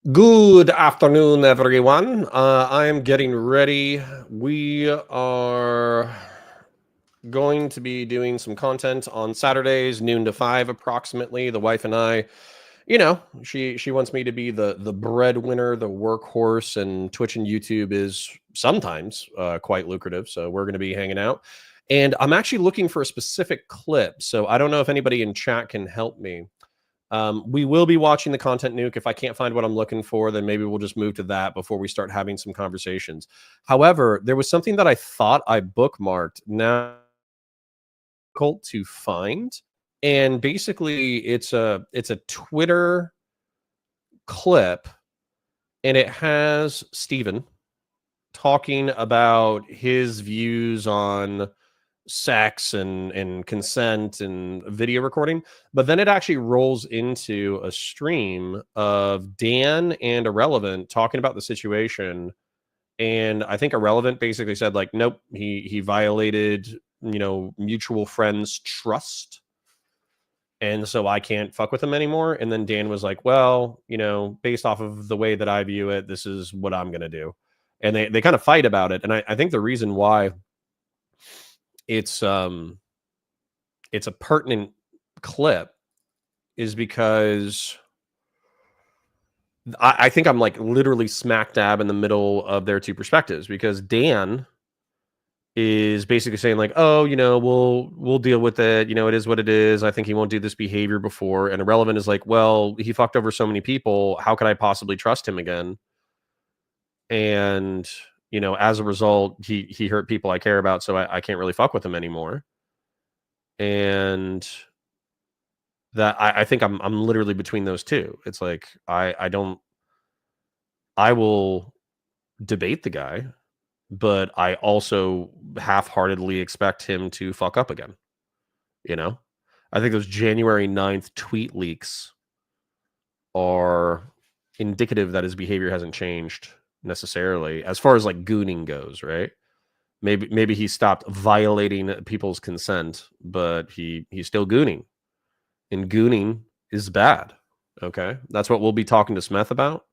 Good afternoon, everyone. I am getting ready. We are going to be doing some content on Saturdays, noon to 5 approximately. The wife and I, she wants me to be the breadwinner, the workhorse, and Twitch and YouTube is sometimes quite lucrative. So we're going to be hanging out. And I'm actually looking for a specific clip. So I don't know if anybody in chat can help me. We will be watching the content nuke. If I can't find what I'm looking for, then maybe we'll just move to that before we start having some conversations. However, there was something that I thought I bookmarked. Now difficult to find, and basically it's a Twitter clip, and it has Steven talking about his views on sex and consent and video recording, but then it actually rolls into a stream of Dan and Irrelevant talking about the situation. And I think Irrelevant basically said, like, nope, he violated, mutual friends' trust, and so I can't fuck with him anymore. And then Dan was like, well, based off of the way that I view it, this is what I'm gonna do. And they kind of fight about it. And I think the reason why it's a pertinent clip is because I think I'm like literally smack dab in the middle of their two perspectives, because Dan is basically saying like, oh, we'll deal with it. It is what it is. I think he won't do this behavior before. And Irrelevant is like, well, he fucked over so many people. How could I possibly trust him again? And, as a result, he hurt people I care about. So I can't really fuck with him anymore. And that I think I'm literally between those two. It's like I will debate the guy, but I also half-heartedly expect him to fuck up again. I think those January 9th tweet leaks are indicative that his behavior hasn't changed necessarily as far as like gooning goes, right? Maybe he stopped violating people's consent, but he's still gooning. And gooning is bad. Okay. That's what we'll be talking to Smeth about.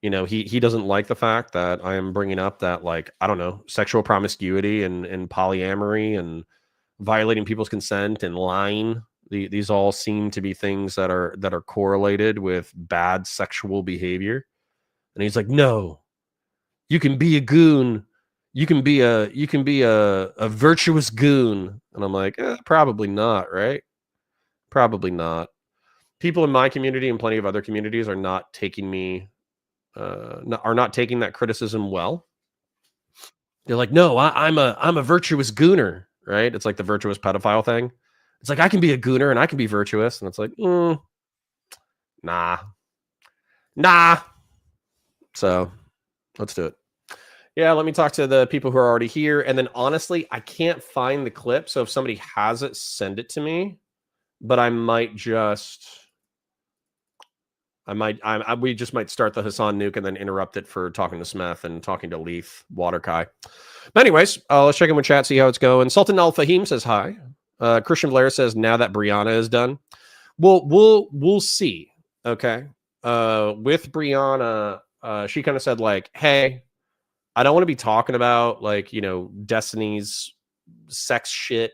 He doesn't like the fact that I am bringing up that, like, I don't know, sexual promiscuity and polyamory and violating people's consent and lying. These all seem to be things that are correlated with bad sexual behavior. And he's like, no, you can be a goon. You can be a virtuous goon. And I'm like, probably not, right? Probably not. People in my community and plenty of other communities are not taking me, are not taking that criticism well. They're like, no, I'm a virtuous gooner, right? It's like the virtuous pedophile thing. It's like, I can be a gooner and I can be virtuous. And it's like, nah. So let's do it. Yeah, let me talk to the people who are already here. And then honestly, I can't find the clip. So if somebody has it, send it to me. But I might just, we just might start the Hasan Nuke and then interrupt it for talking to Smeth and talking to Lethe, Waterkai. But anyways, let's check in with chat, see how it's going. Sultan Al Fahim says hi. Christian Blair says now that Brianna is done. We'll see. Okay. With Brianna, she kind of said like, hey, I don't want to be talking about like, Destiny's sex shit.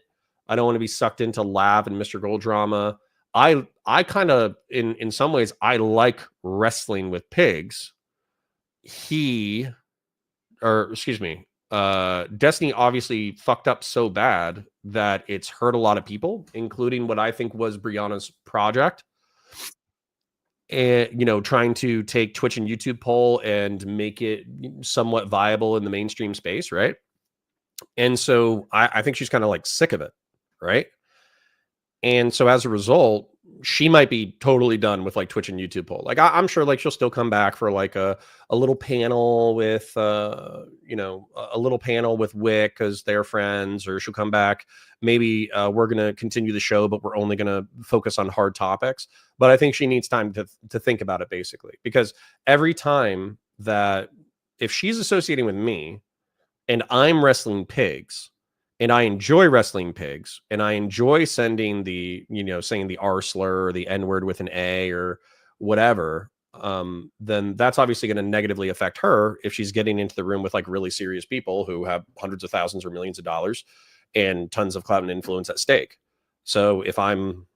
I don't want to be sucked into Lav and Mr. Gold drama. I kind of in some ways I like wrestling with pigs. Destiny obviously fucked up so bad that it's hurt a lot of people, including what I think was Brianna's project. And trying to take Twitch and YouTube poll and make it somewhat viable in the mainstream space, right? And so I think she's kind of like sick of it, right? And so as a result, she might be totally done with like Twitch and YouTube poll. Like I'm sure like she'll still come back for like a little panel with a little panel with Wick because they're friends, or she'll come back. Maybe we're gonna continue the show, but we're only gonna focus on hard topics. But I think she needs time to think about it, basically, because every time that if she's associating with me and I'm wrestling pigs, and I enjoy wrestling pigs, and I enjoy sending saying the R slur or the N word with an A or whatever, then that's obviously going to negatively affect her if she's getting into the room with like really serious people who have hundreds of thousands or millions of dollars and tons of clout and influence at stake. So if I'm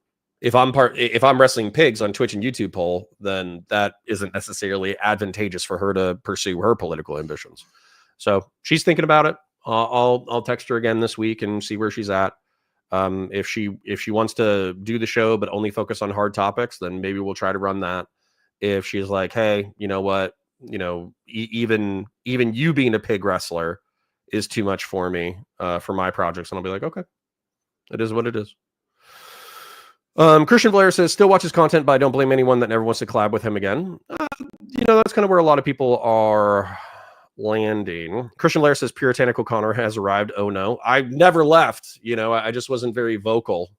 wrestling pigs on Twitch and YouTube poll, then that isn't necessarily advantageous for her to pursue her political ambitions. So she's thinking about it. I'll text her again this week and see where she's at. If she wants to do the show but only focus on hard topics, then maybe we'll try to run that. If she's like, hey, you know what, even you being a pig wrestler is too much for me for my projects, and I'll be like, okay, it is what it is. Christian Blair says, still watches content, but I don't blame anyone that never wants to collab with him again. That's kind of where a lot of people are landing. Christian Blair says, puritanical Connor has arrived. Oh no, I never left. I just wasn't very vocal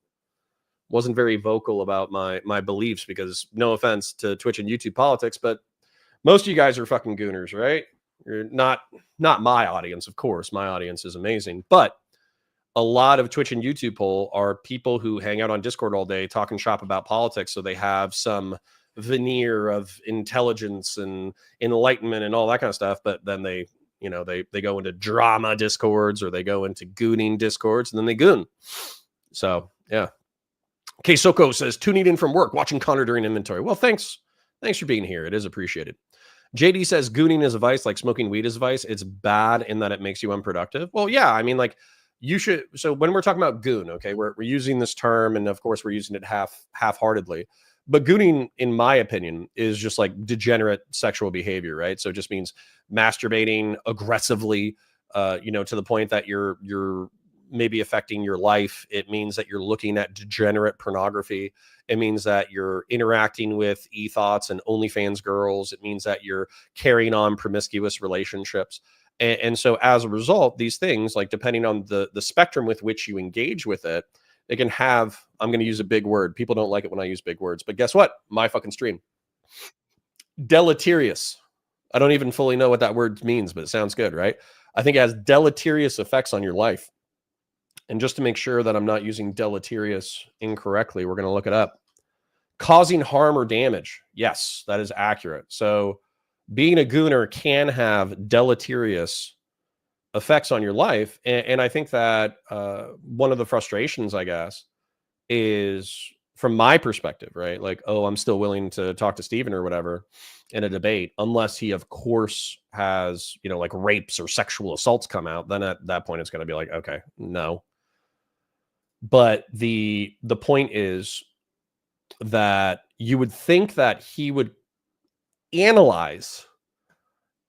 about my beliefs, because no offense to Twitch and YouTube politics, but most of you guys are fucking gooners, right? You're not my audience, of course. My audience is amazing, but a lot of Twitch and YouTube poll are people who hang out on Discord all day talking shop about politics, so they have some veneer of intelligence and enlightenment and all that kind of stuff, but then they go into drama discords, or they go into gooning discords, and then they goon. So yeah. Soko says, tuning in from work, watching Connor during inventory. Well, thanks for being here. It is appreciated. JD says, gooning is a vice like smoking weed is a vice. It's bad in that it makes you unproductive. Well, yeah, I mean, like, you should. So when we're talking about goon, okay, we're using this term, and of course we're using it half-heartedly. But gooning, in my opinion, is just like degenerate sexual behavior, right? So it just means masturbating aggressively, to the point that you're maybe affecting your life. It means that you're looking at degenerate pornography. It means that you're interacting with e-thoughts and OnlyFans girls. It means that you're carrying on promiscuous relationships. And so as a result, these things, like, depending on the spectrum with which you engage with it, it can have, I'm going to use a big word. People don't like it when I use big words, but guess what? My fucking stream. Deleterious. I don't even fully know what that word means, but it sounds good, right? I think it has deleterious effects on your life. And just to make sure that I'm not using deleterious incorrectly, we're going to look it up. Causing harm or damage. Yes, that is accurate. So being a gooner can have deleterious effects on your life. And I think that one of the frustrations, I guess, is, from my perspective, right? Like, oh, I'm still willing to talk to Steven or whatever in a debate, unless he, of course, has, like, rapes or sexual assaults come out. Then at that point, it's going to be like, okay, no. But the point is that you would think that he would analyze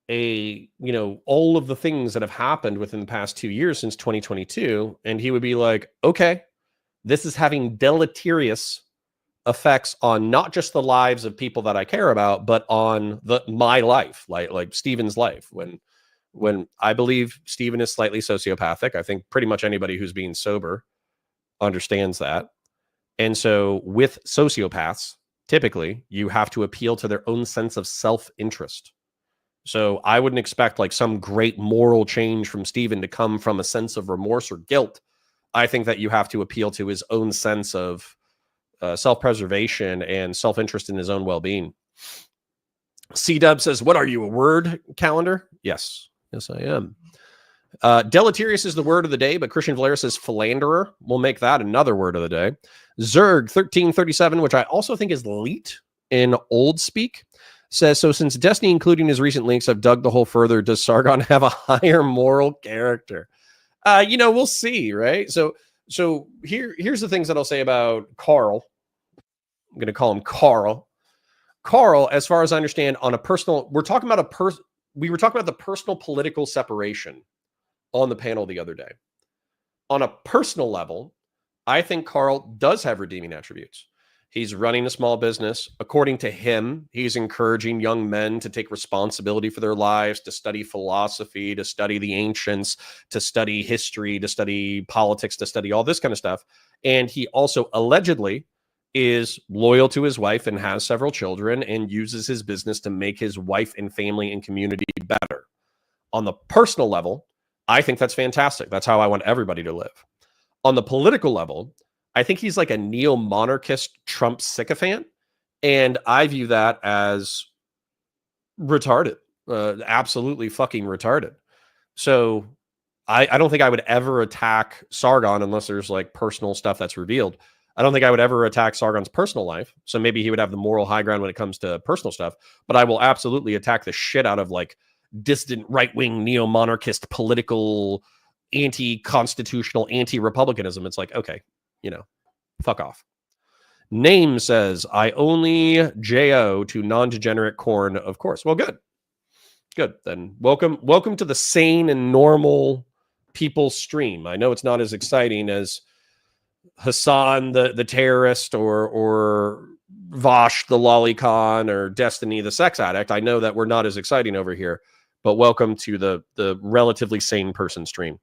all of the things that have happened within the past 2 years since 2022, and he would be like, okay, this is having deleterious effects on not just the lives of people that I care about, but on my life, like Steven's life. When I believe Steven is slightly sociopathic, I think pretty much anybody who's being sober understands that. And so with sociopaths, typically you have to appeal to their own sense of self-interest. So I wouldn't expect like some great moral change from Steven to come from a sense of remorse or guilt. I think that you have to appeal to his own sense of self-preservation and self-interest in his own well-being. C-Dub says, what are you, a word calendar? Yes, I am. Deleterious is the word of the day, but Christian Valaris says philanderer. We'll make that another word of the day. Zerg 1337, which I also think is leet in old speak, says, so since Destiny, including his recent links, have dug the hole further, does Sargon have a higher moral character? We'll see, right? So here's the things that I'll say about Carl. I'm going to call him Carl. Carl, as far as I understand, on a personal, we were talking about the personal political separation on the panel the other day. On a personal level, I think Carl does have redeeming attributes. He's running a small business. According to him, he's encouraging young men to take responsibility for their lives, to study philosophy, to study the ancients, to study history, to study politics, to study all this kind of stuff. And he also allegedly is loyal to his wife and has several children and uses his business to make his wife and family and community better. On the personal level, I think that's fantastic. That's how I want everybody to live. On the political level, I think he's like a neo-monarchist Trump sycophant. And I view that as retarded, absolutely fucking retarded. So I don't think I would ever attack Sargon unless there's like personal stuff that's revealed. I don't think I would ever attack Sargon's personal life. So maybe he would have the moral high ground when it comes to personal stuff. But I will absolutely attack the shit out of like distant right wing neo monarchist political anti constitutional anti republicanism. It's like, okay, fuck off. Name says, I only JO to non degenerate corn, of course. Well, good. Good. Then welcome to the sane and normal people stream. I know it's not as exciting as Hassan the terrorist or Vosh the lolicon or Destiny the sex addict. I know that we're not as exciting over here, but welcome to the relatively sane person stream.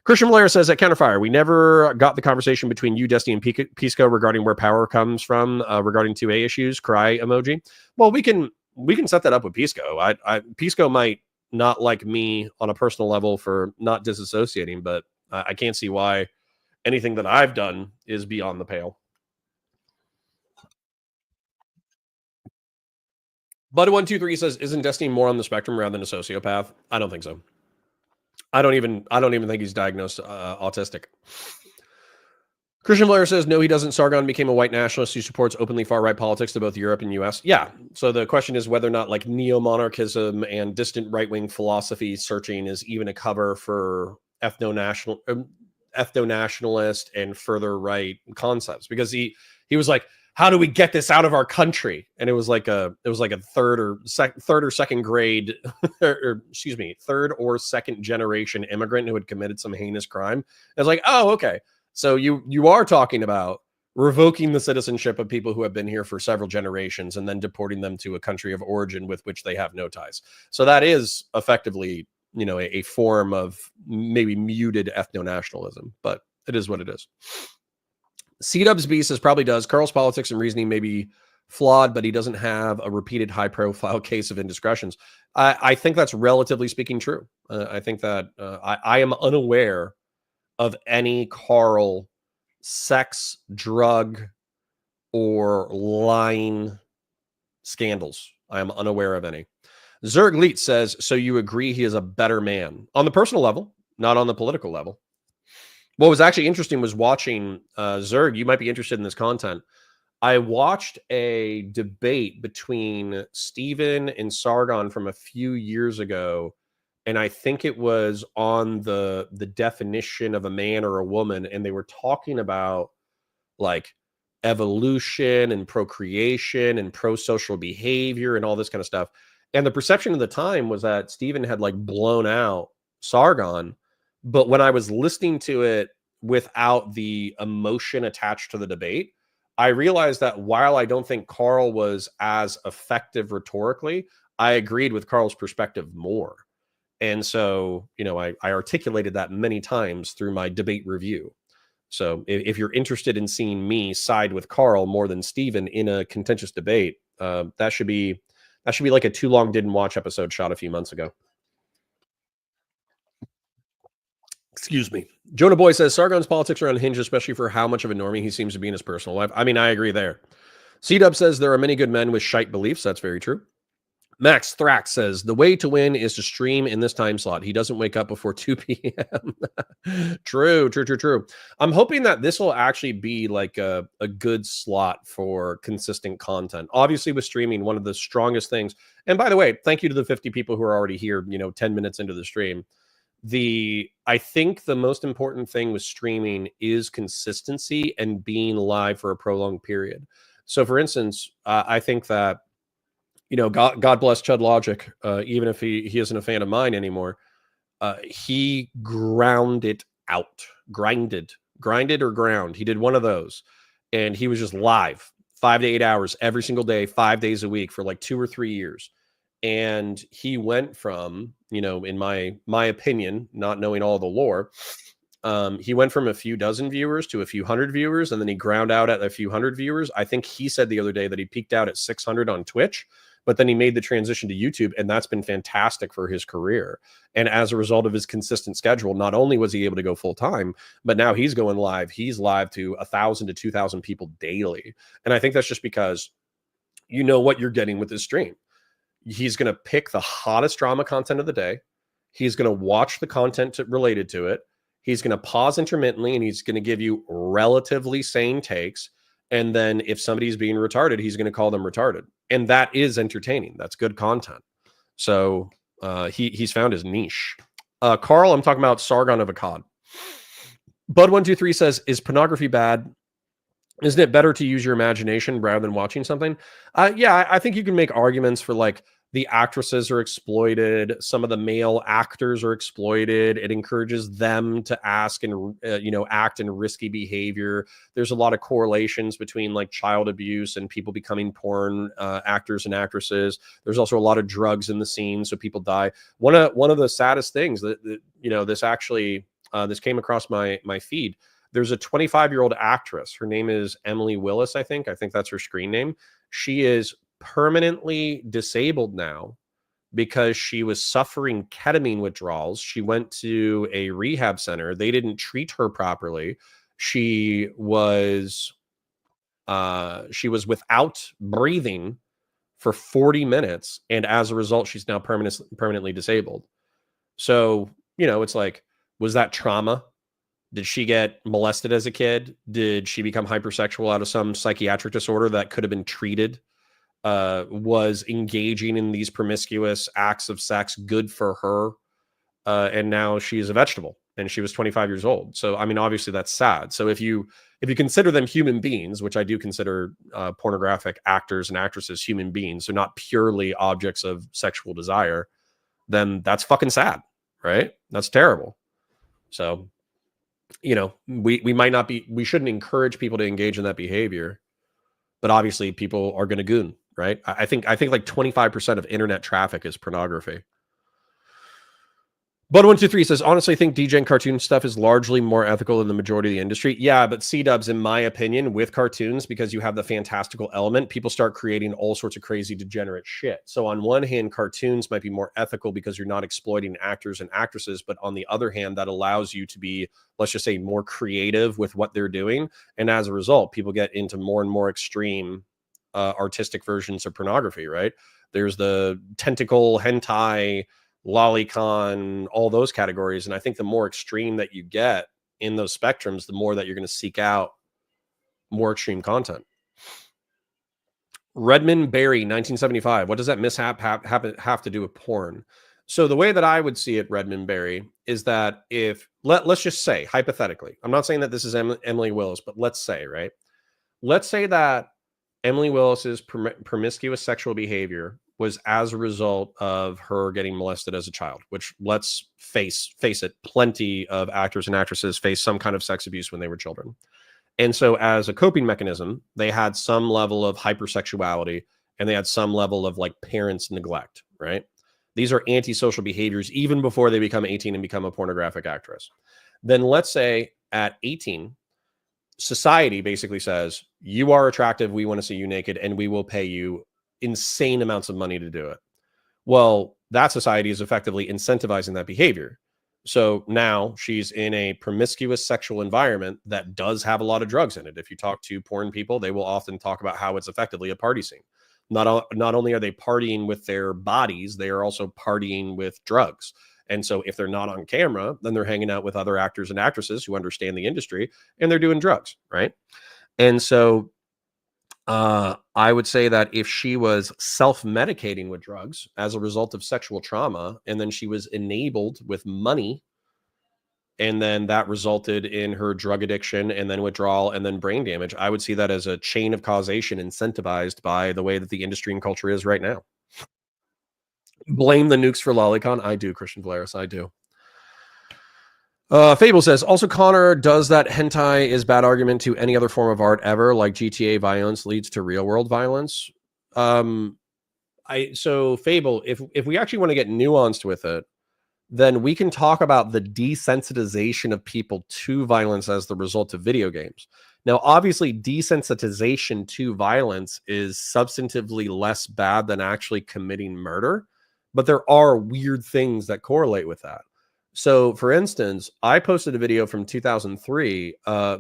Christian Valera says at Counterfire, we never got the conversation between you, Destiny, and Pisco regarding where power comes from regarding 2A issues. Cry emoji. Well, we can set that up with Pisco. Pisco might not like me on a personal level for not disassociating, but I can't see why anything that I've done is beyond the pale. Bud123 says, isn't Destiny more on the spectrum rather than a sociopath? I don't think so. I don't even think he's diagnosed autistic. Christian Blair says, no, he doesn't. Sargon became a white nationalist who supports openly far-right politics to both Europe and U.S. Yeah. So the question is whether or not like neo-monarchism and distant right-wing philosophy searching is even a cover for ethno-nationalist and further right concepts. Because he was like, how do we get this out of our country? And it was like a third or second grade, or excuse me, third or second generation immigrant who had committed some heinous crime. I was like, oh, okay. So you are talking about revoking the citizenship of people who have been here for several generations and then deporting them to a country of origin with which they have no ties. So that is effectively, a form of maybe muted ethno-nationalism, but it is what it is. C-Dubs B says probably does. Carl's politics and reasoning may be flawed, but he doesn't have a repeated high-profile case of indiscretions. I think that's relatively speaking true. I think that I am unaware of any Carl sex, drug, or lying scandals. I am unaware of any. Zerg Leet says, so you agree he is a better man on the personal level, not on the political level. What was actually interesting was watching Zerg. You might be interested in this content. I watched a debate between Steven and Sargon from a few years ago, and I think it was on the definition of a man or a woman, and they were talking about like evolution and procreation and pro-social behavior and all this kind of stuff. And the perception at the time was that Steven had like blown out Sargon, but when I was listening to it without the emotion attached to the debate, I realized that while I don't think Carl was as effective rhetorically, I agreed with Carl's perspective more. And so, I articulated that many times through my debate review. So if you're interested in seeing me side with Carl more than Steven in a contentious debate, that should be like a too long didn't watch episode shot a few months ago. Excuse me. Jonah Boy says Sargon's politics are unhinged, especially for how much of a normie he seems to be in his personal life. I mean, I agree there. C-Dub says there are many good men with shite beliefs. That's very true. Max Thrax says the way to win is to stream in this time slot. He doesn't wake up before 2 p.m. True. I'm hoping that this will actually be like a good slot for consistent content. Obviously, with streaming, one of the strongest things, and by the way, thank you to the 50 people who are already here, 10 minutes into the stream. I think the most important thing with streaming is consistency and being live for a prolonged period. So for instance, I think that, God bless Chud Logic, even if he isn't a fan of mine anymore, he grinded or ground. He did one of those, and he was just live 5 to 8 hours every single day, 5 days a week for like 2 or 3 years. And he went from, in my opinion, not knowing all the lore, he went from a few dozen viewers to a few hundred viewers, and then he ground out at a few hundred viewers. I think he said the other day that he peaked out at 600 on Twitch, but then he made the transition to YouTube, and that's been fantastic for his career. And as a result of his consistent schedule, not only was he able to go full time, but now he's going live. He's live to 1,000 to 2,000 people daily. And I think that's just because you know what you're getting with this stream. he's going to pick the hottest drama content of the day. He's going to watch the content related to it. He's going to pause intermittently, and he's going to give you relatively sane takes. And then if somebody's being retarded, he's going to call them retarded. And that is entertaining. That's good content. So he's found his niche. Carl, I'm talking about Sargon of Akkad. Bud123 says, is pornography bad? Isn't it better to use your imagination rather than watching something? Yeah, I think you can make arguments for like the actresses are exploited. Some of the male actors are exploited. It encourages them to ask and, act in risky behavior. There's a lot of correlations between like child abuse and people becoming porn actors and actresses. There's also a lot of drugs in the scene, so people die. One of the saddest things that this actually this came across my feed. There's a 25-year-old actress. Her name is Emily Willis, I think that's her screen name. She is permanently disabled now because she was suffering ketamine withdrawals. She went to a rehab center. They didn't treat her properly. She was without breathing for 40 minutes, and as a result, she's now permanently disabled. So, it's like, was that trauma? Did she get molested as a kid? Did she become hypersexual out of some psychiatric disorder that could have been treated? Was engaging in these promiscuous acts of sex good for her? And now she's a vegetable, and she was 25 years old. So, I mean, obviously that's sad. So if you consider them human beings, which I do consider pornographic actors and actresses human beings, so not purely objects of sexual desire, then that's fucking sad, right? That's terrible. So, we might not be, we shouldn't encourage people to engage in that behavior, but obviously people are going to goon, right? I think like 25% of internet traffic is pornography. Bud123 says, honestly, I think DJ and cartoon stuff is largely more ethical than the majority of the industry. Yeah, but C-dubs, in my opinion, with cartoons, because you have the fantastical element, people start creating all sorts of crazy degenerate shit. So on one hand, cartoons might be more ethical because you're not exploiting actors and actresses, but on the other hand, that allows you to be, let's just say, more creative with what they're doing. And as a result, people get into more and more extreme artistic versions of pornography, right? There's the tentacle, hentai, lolicon, all those categories. And I think the more extreme that you get in those spectrums, the more that you're going to seek out more extreme content. Redmond Barry, 1975. What does that mishap have to do with porn? So the way that I would see it, Redmond Barry, is that if, let's just say, hypothetically, I'm not saying that this is Emily Willis, but let's say, right? Let's say that Emily Willis's promiscuous sexual behavior was as a result of her getting molested as a child, which, let's face it, plenty of actors and actresses face some kind of sex abuse when they were children. And so as a coping mechanism, they had some level of hypersexuality, and they had some level of like parents' neglect, right? These are antisocial behaviors even before they become 18 and become a pornographic actress. Then let's say at 18, society basically says, you are attractive, we want to see you naked, and we will pay you insane amounts of money to do it. Well, that society is effectively incentivizing that behavior. So now she's in a promiscuous sexual environment that does have a lot of drugs in it. If you talk to porn people, they will often talk about how it's effectively a party scene. Not only are they partying with their bodies, they are also partying with drugs. And so if they're not on camera, then they're hanging out with other actors and actresses who understand the industry, and they're doing drugs, right? And so I would say that if she was self-medicating with drugs as a result of sexual trauma, and then she was enabled with money, and then that resulted in her drug addiction and then withdrawal and then brain damage, I would see that as a chain of causation incentivized by the way that the industry and culture is right now. Blame the nukes for lolicon. I do, Christian Valeris. I do. Fable says, also Connor, does that hentai is bad argument to any other form of art ever, like GTA violence leads to real world violence? So Fable, if we actually want to get nuanced with it, then we can talk about the desensitization of people to violence as the result of video games. Now, obviously, desensitization to violence is substantively less bad than actually committing murder, but there are weird things that correlate with that. So, for instance, I posted a video from 2003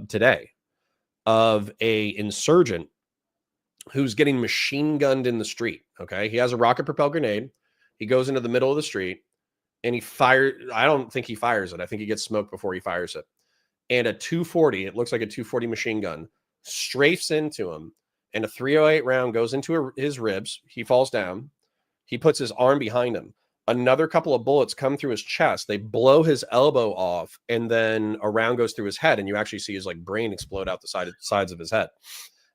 today of a insurgent who's getting machine gunned in the street. Okay. He has a rocket propelled grenade. He goes into the middle of the street and he fires. I don't think he fires it. I think he gets smoked before he fires it. And a 240, it looks like a 240 machine gun, strafes into him. And a 308 round goes into his ribs. He falls down. He puts his arm behind him. Another couple of bullets come through his chest. They blow his elbow off, and then a round goes through his head, and you actually see his like brain explode out the sides of his head.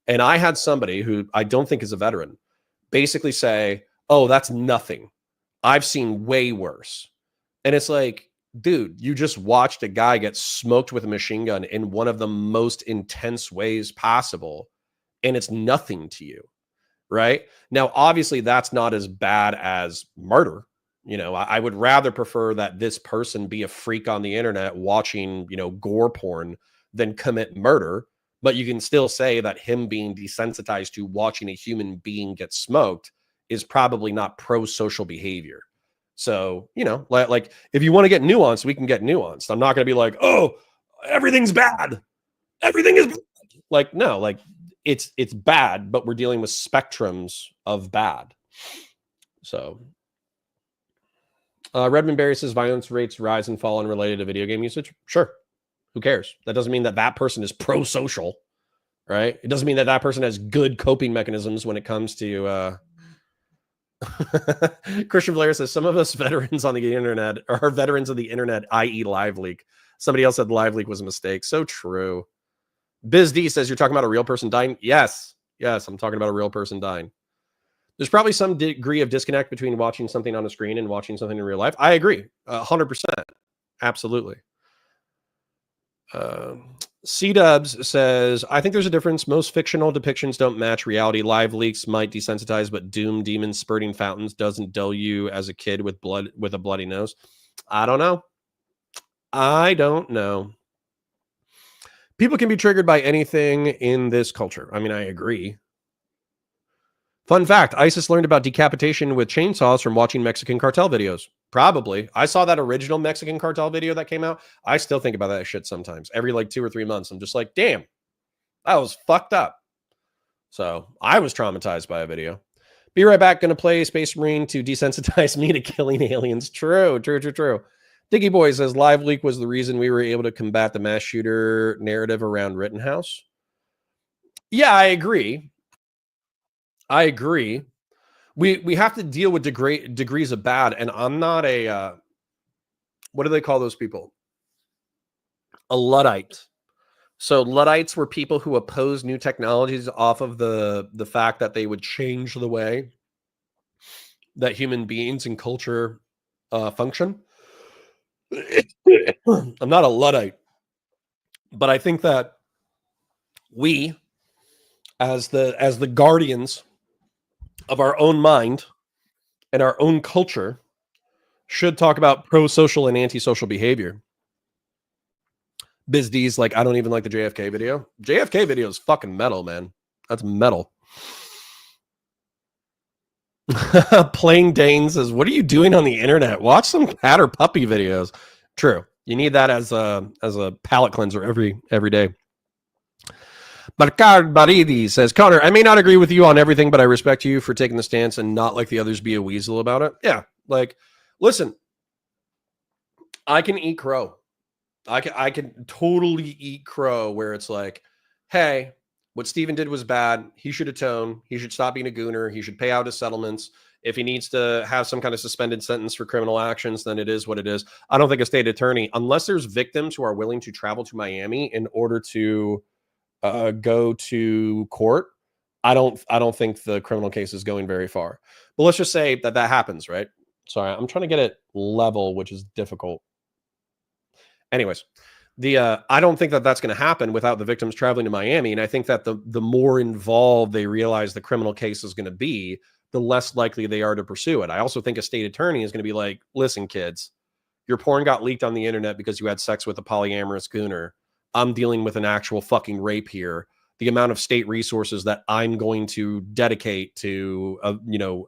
And I had somebody who I don't think is a veteran basically say, "Oh, that's nothing. I've seen way worse." And it's like, dude, you just watched a guy get smoked with a machine gun in one of the most intense ways possible, and it's nothing to you, right? Now, obviously, that's not as bad as murder. You know, I would rather prefer that this person be a freak on the internet watching, you know, gore porn than commit murder. But you can still say that him being desensitized to watching a human being get smoked is probably not pro-social behavior. So, you know, like if you want to get nuanced, we can get nuanced. I'm not going to be like, oh, everything's bad. Everything is bad. Like, no, like it's bad, but we're dealing with spectrums of bad. So Redmond Berry says violence rates rise and fall unrelated to video game usage. Sure. Who cares? That doesn't mean that that person is pro-social, right? It doesn't mean that that person has good coping mechanisms when it comes to Christian Blair says some of us veterans on the internet are veterans of the internet, i.e. Live Leak. Somebody else said Live Leak was a mistake. So true. Biz D says you're talking about a real person dying. Yes, I'm talking about a real person dying. There's probably some degree of disconnect between watching something on a screen and watching something in real life. I agree, 100%, absolutely. C-Dubs says, I think there's a difference. Most fictional depictions don't match reality. Live leaks might desensitize, but Doom demons spurting fountains doesn't dull you as a kid with a bloody nose. I don't know. People can be triggered by anything in this culture. I mean, I agree. Fun fact, ISIS learned about decapitation with chainsaws from watching Mexican cartel videos. Probably. I saw that original Mexican cartel video that came out. I still think about that shit sometimes. Every like 2 or 3 months, I'm just like, damn, that was fucked up. So I was traumatized by a video. Be right back. Going to play Space Marine to desensitize me to killing aliens. True. Diggy Boy says Live Leak was the reason we were able to combat the mass shooter narrative around Rittenhouse. Yeah, I agree. We have to deal with degrees of bad, and I'm not a what do they call those people? A Luddite. So Luddites were people who opposed new technologies off of the fact that they would change the way that human beings and culture function. I'm not a Luddite, but I think that we, as the guardians of our own mind and our own culture, should talk about pro-social and anti-social behavior. Biz D's like, I don't even like the JFK video. JFK video is fucking metal, man. That's metal. Plain Dane says, what are you doing on the internet? Watch some cat or puppy videos. True. You need that as a palate cleanser every day. Barcard Baridi says, Connor, I may not agree with you on everything, but I respect you for taking the stance and not like the others be a weasel about it. Yeah. Like, listen, I can eat crow. I can totally eat crow where it's like, hey, what Steven did was bad. He should atone. He should stop being a gooner. He should pay out his settlements. If he needs to have some kind of suspended sentence for criminal actions, then it is what it is. I don't think a state attorney, unless there's victims who are willing to travel to Miami in order to go to court, I don't think the criminal case is going very far. But let's just say that happens, right? Sorry, I'm trying to get it level, which is difficult. Anyways, I don't think that that's going to happen without the victims traveling to Miami. And I think that the more involved they realize the criminal case is going to be, the less likely they are to pursue it. I also think a state attorney is going to be like, listen, kids, your porn got leaked on the internet because you had sex with a polyamorous gooner. I'm dealing with an actual fucking rape here. The amount of state resources that I'm going to dedicate to,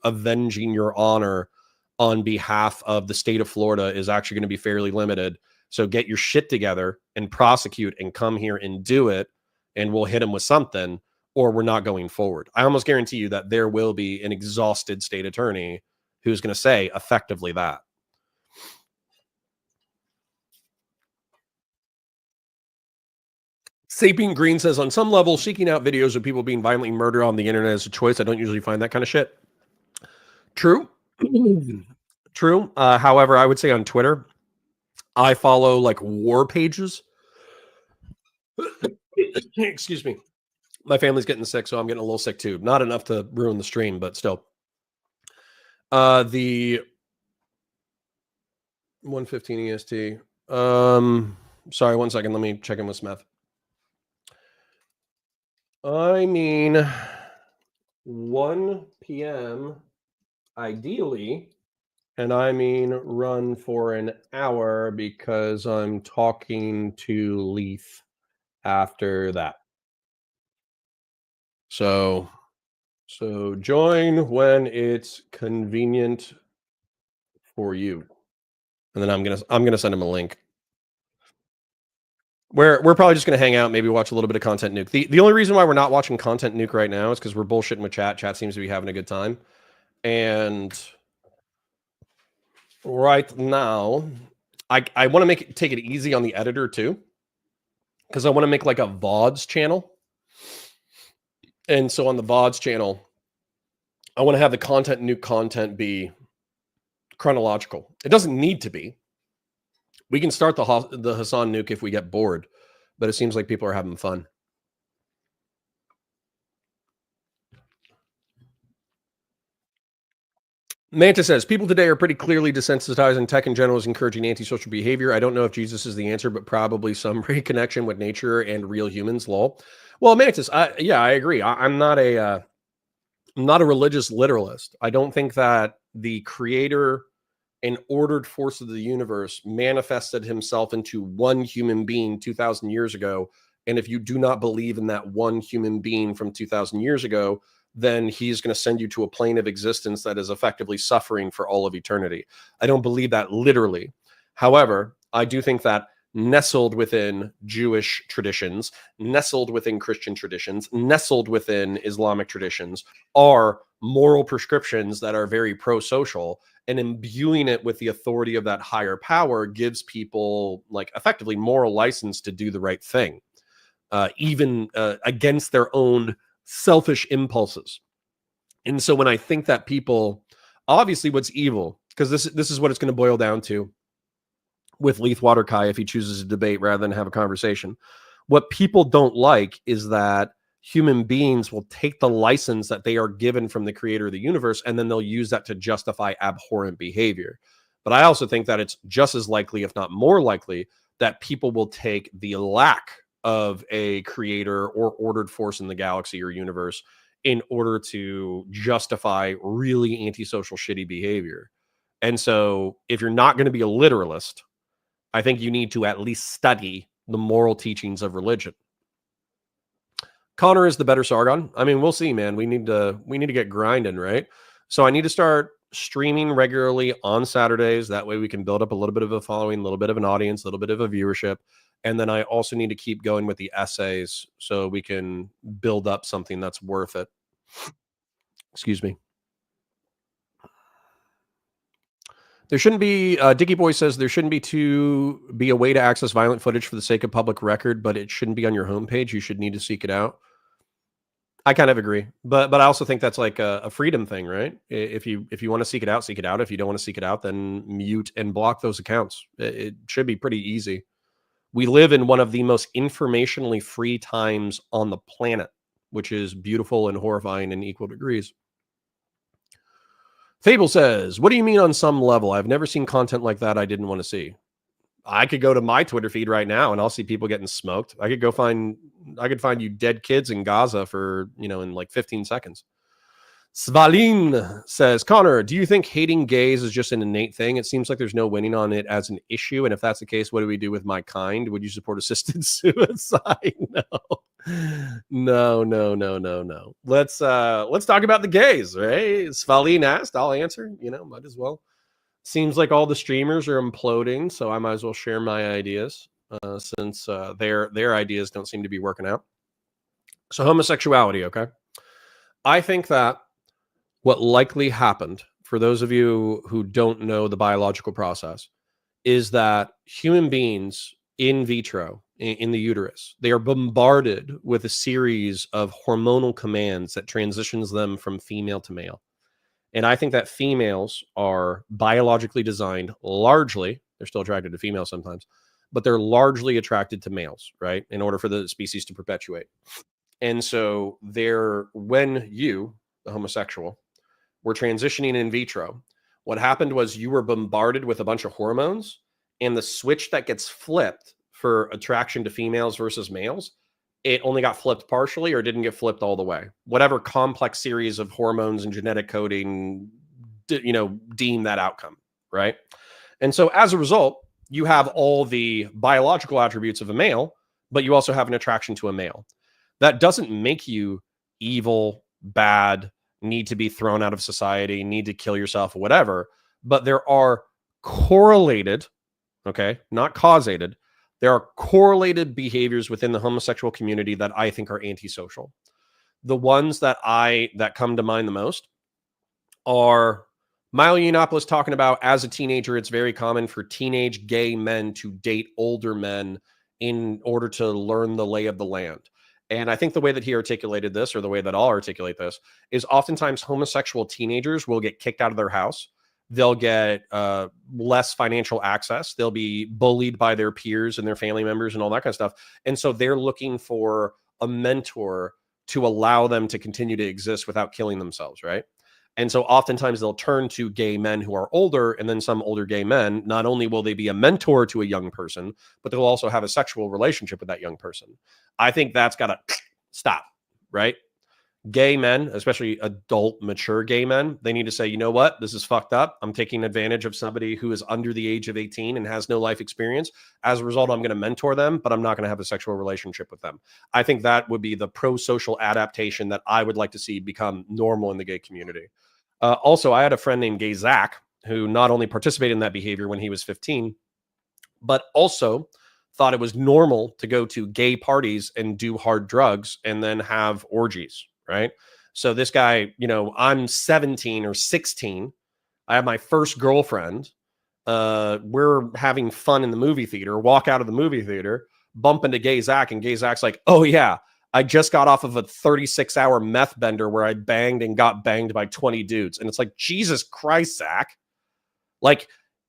avenging your honor on behalf of the state of Florida is actually going to be fairly limited. So get your shit together and prosecute and come here and do it. And we'll hit him with something. or we're not going forward. I almost guarantee you that there will be an exhausted state attorney who's going to say effectively that. Sapient Green says, on some level, seeking out videos of people being violently murdered on the internet is a choice. I don't usually find that kind of shit. True. True. However, I would say on Twitter, I follow like war pages. Excuse me. My family's getting sick, so I'm getting a little sick too. Not enough to ruin the stream, but still. The 1:15 EST. Sorry, 1 second. Let me check in with Smeth. I mean, 1 p.m. ideally, and I mean run for an hour because I'm talking to Lethe after that. So join when it's convenient for you. And then I'm gonna send him a link. We're probably just gonna hang out, maybe watch a little bit of Content Nuke. The only reason why we're not watching Content Nuke right now is because we're bullshitting with chat. Chat seems to be having a good time. And right now, I want to take it easy on the editor too. Because I want to make like a VODs channel. And so on the VODs channel, I want to have the Content Nuke content be chronological. It doesn't need to be. We can start the Hasan Nuke if we get bored, but it seems like people are having fun. Manta says, people today are pretty clearly desensitizing. Tech in general is encouraging antisocial behavior. I don't know if Jesus is the answer, but probably some reconnection with nature and real humans. Lol. Well, Mantis, yeah, I agree. I'm not a religious literalist. I don't think that the creator and ordered force of the universe manifested himself into one human being 2,000 years ago. And if you do not believe in that one human being from 2,000 years ago, then he's going to send you to a plane of existence that is effectively suffering for all of eternity. I don't believe that literally. However, I do think that nestled within Jewish traditions, nestled within Christian traditions, nestled within Islamic traditions are moral prescriptions that are very pro-social, and imbuing it with the authority of that higher power gives people like effectively moral license to do the right thing, even against their own selfish impulses. And so when I think that people, obviously what's evil, because this is what it's going to boil down to with Lethe Waterkai if he chooses to debate rather than have a conversation. What people don't like is that human beings will take the license that they are given from the creator of the universe, and then they'll use that to justify abhorrent behavior. But I also think that it's just as likely, if not more likely, that people will take the lack of a creator or ordered force in the galaxy or universe in order to justify really antisocial, shitty behavior. And so if you're not going to be a literalist, I think you need to at least study the moral teachings of religion. Connor is the better Sargon. I mean, we'll see, man. We need to get grinding, right? So I need to start streaming regularly on Saturdays. That way we can build up a little bit of a following, a little bit of an audience, a little bit of a viewership. And then I also need to keep going with the essays so we can build up something that's worth it. Excuse me. There shouldn't be, Dicky Boy says there shouldn't be a way to access violent footage for the sake of public record, but it shouldn't be on your homepage. You should need to seek it out. I kind of agree, but I also think that's like a freedom thing, right? If you want to seek it out, seek it out. If you don't want to seek it out, then mute and block those accounts. It should be pretty easy. We live in one of the most informationally free times on the planet, which is beautiful and horrifying in equal degrees. Fable says, what do you mean on some level? I've never seen content like that I didn't want to see. I could go to my Twitter feed right now and I'll see people getting smoked. I could find you dead kids in Gaza for, in like 15 seconds. Svalin says, Connor, do you think hating gays is just an innate thing? It seems like there's no winning on it as an issue. And if that's the case, what do we do with my kind? Would you support assisted suicide? No. Let's talk about the gays, right? Svalin asked, I'll answer, might as well. Seems like all the streamers are imploding, so I might as well share my ideas since their ideas don't seem to be working out. So homosexuality, okay? I think that what likely happened, for those of you who don't know the biological process, is that human beings in vitro, in the uterus, they are bombarded with a series of hormonal commands that transitions them from female to male. And I think that females are biologically designed largely, they're still attracted to females sometimes, but they're largely attracted to males, right? In order for the species to perpetuate. And so when you, the homosexual, were transitioning in vitro, what happened was you were bombarded with a bunch of hormones, and the switch that gets flipped for attraction to females versus males, it only got flipped partially or didn't get flipped all the way. Whatever complex series of hormones and genetic coding, deem that outcome, right? And so as a result, you have all the biological attributes of a male, but you also have an attraction to a male. That doesn't make you evil, bad, need to be thrown out of society, need to kill yourself, or whatever. But there are correlated, okay, not causated, there are correlated behaviors within the homosexual community that I think are antisocial. The ones that come to mind the most are Milo Yiannopoulos talking about, as a teenager, it's very common for teenage gay men to date older men in order to learn the lay of the land. And I think the way that he articulated this, or the way that I'll articulate this, is oftentimes homosexual teenagers will get kicked out of their house. They'll get less financial access. They'll be bullied by their peers and their family members and all that kind of stuff. And so they're looking for a mentor to allow them to continue to exist without killing themselves, right? And so oftentimes they'll turn to gay men who are older, and then some older gay men, not only will they be a mentor to a young person, but they'll also have a sexual relationship with that young person. I think that's got to stop, right? Gay men, especially adult, mature gay men, they need to say, you know what? This is fucked up. I'm taking advantage of somebody who is under the age of 18 and has no life experience. As a result, I'm going to mentor them, but I'm not going to have a sexual relationship with them. I think that would be the pro-social adaptation that I would like to see become normal in the gay community. Also, I had a friend named Gay Zach who not only participated in that behavior when he was 15, but also thought it was normal to go to gay parties and do hard drugs and then have orgies, right? So this guy, I'm 17 or 16. I have my first girlfriend. We're having fun in the movie theater, walk out of the movie theater, bump into Gay Zach, and Gay Zach's like, oh yeah, I just got off of a 36-hour meth bender where I banged and got banged by 20 dudes. And it's like, Jesus Christ, Zach. Like,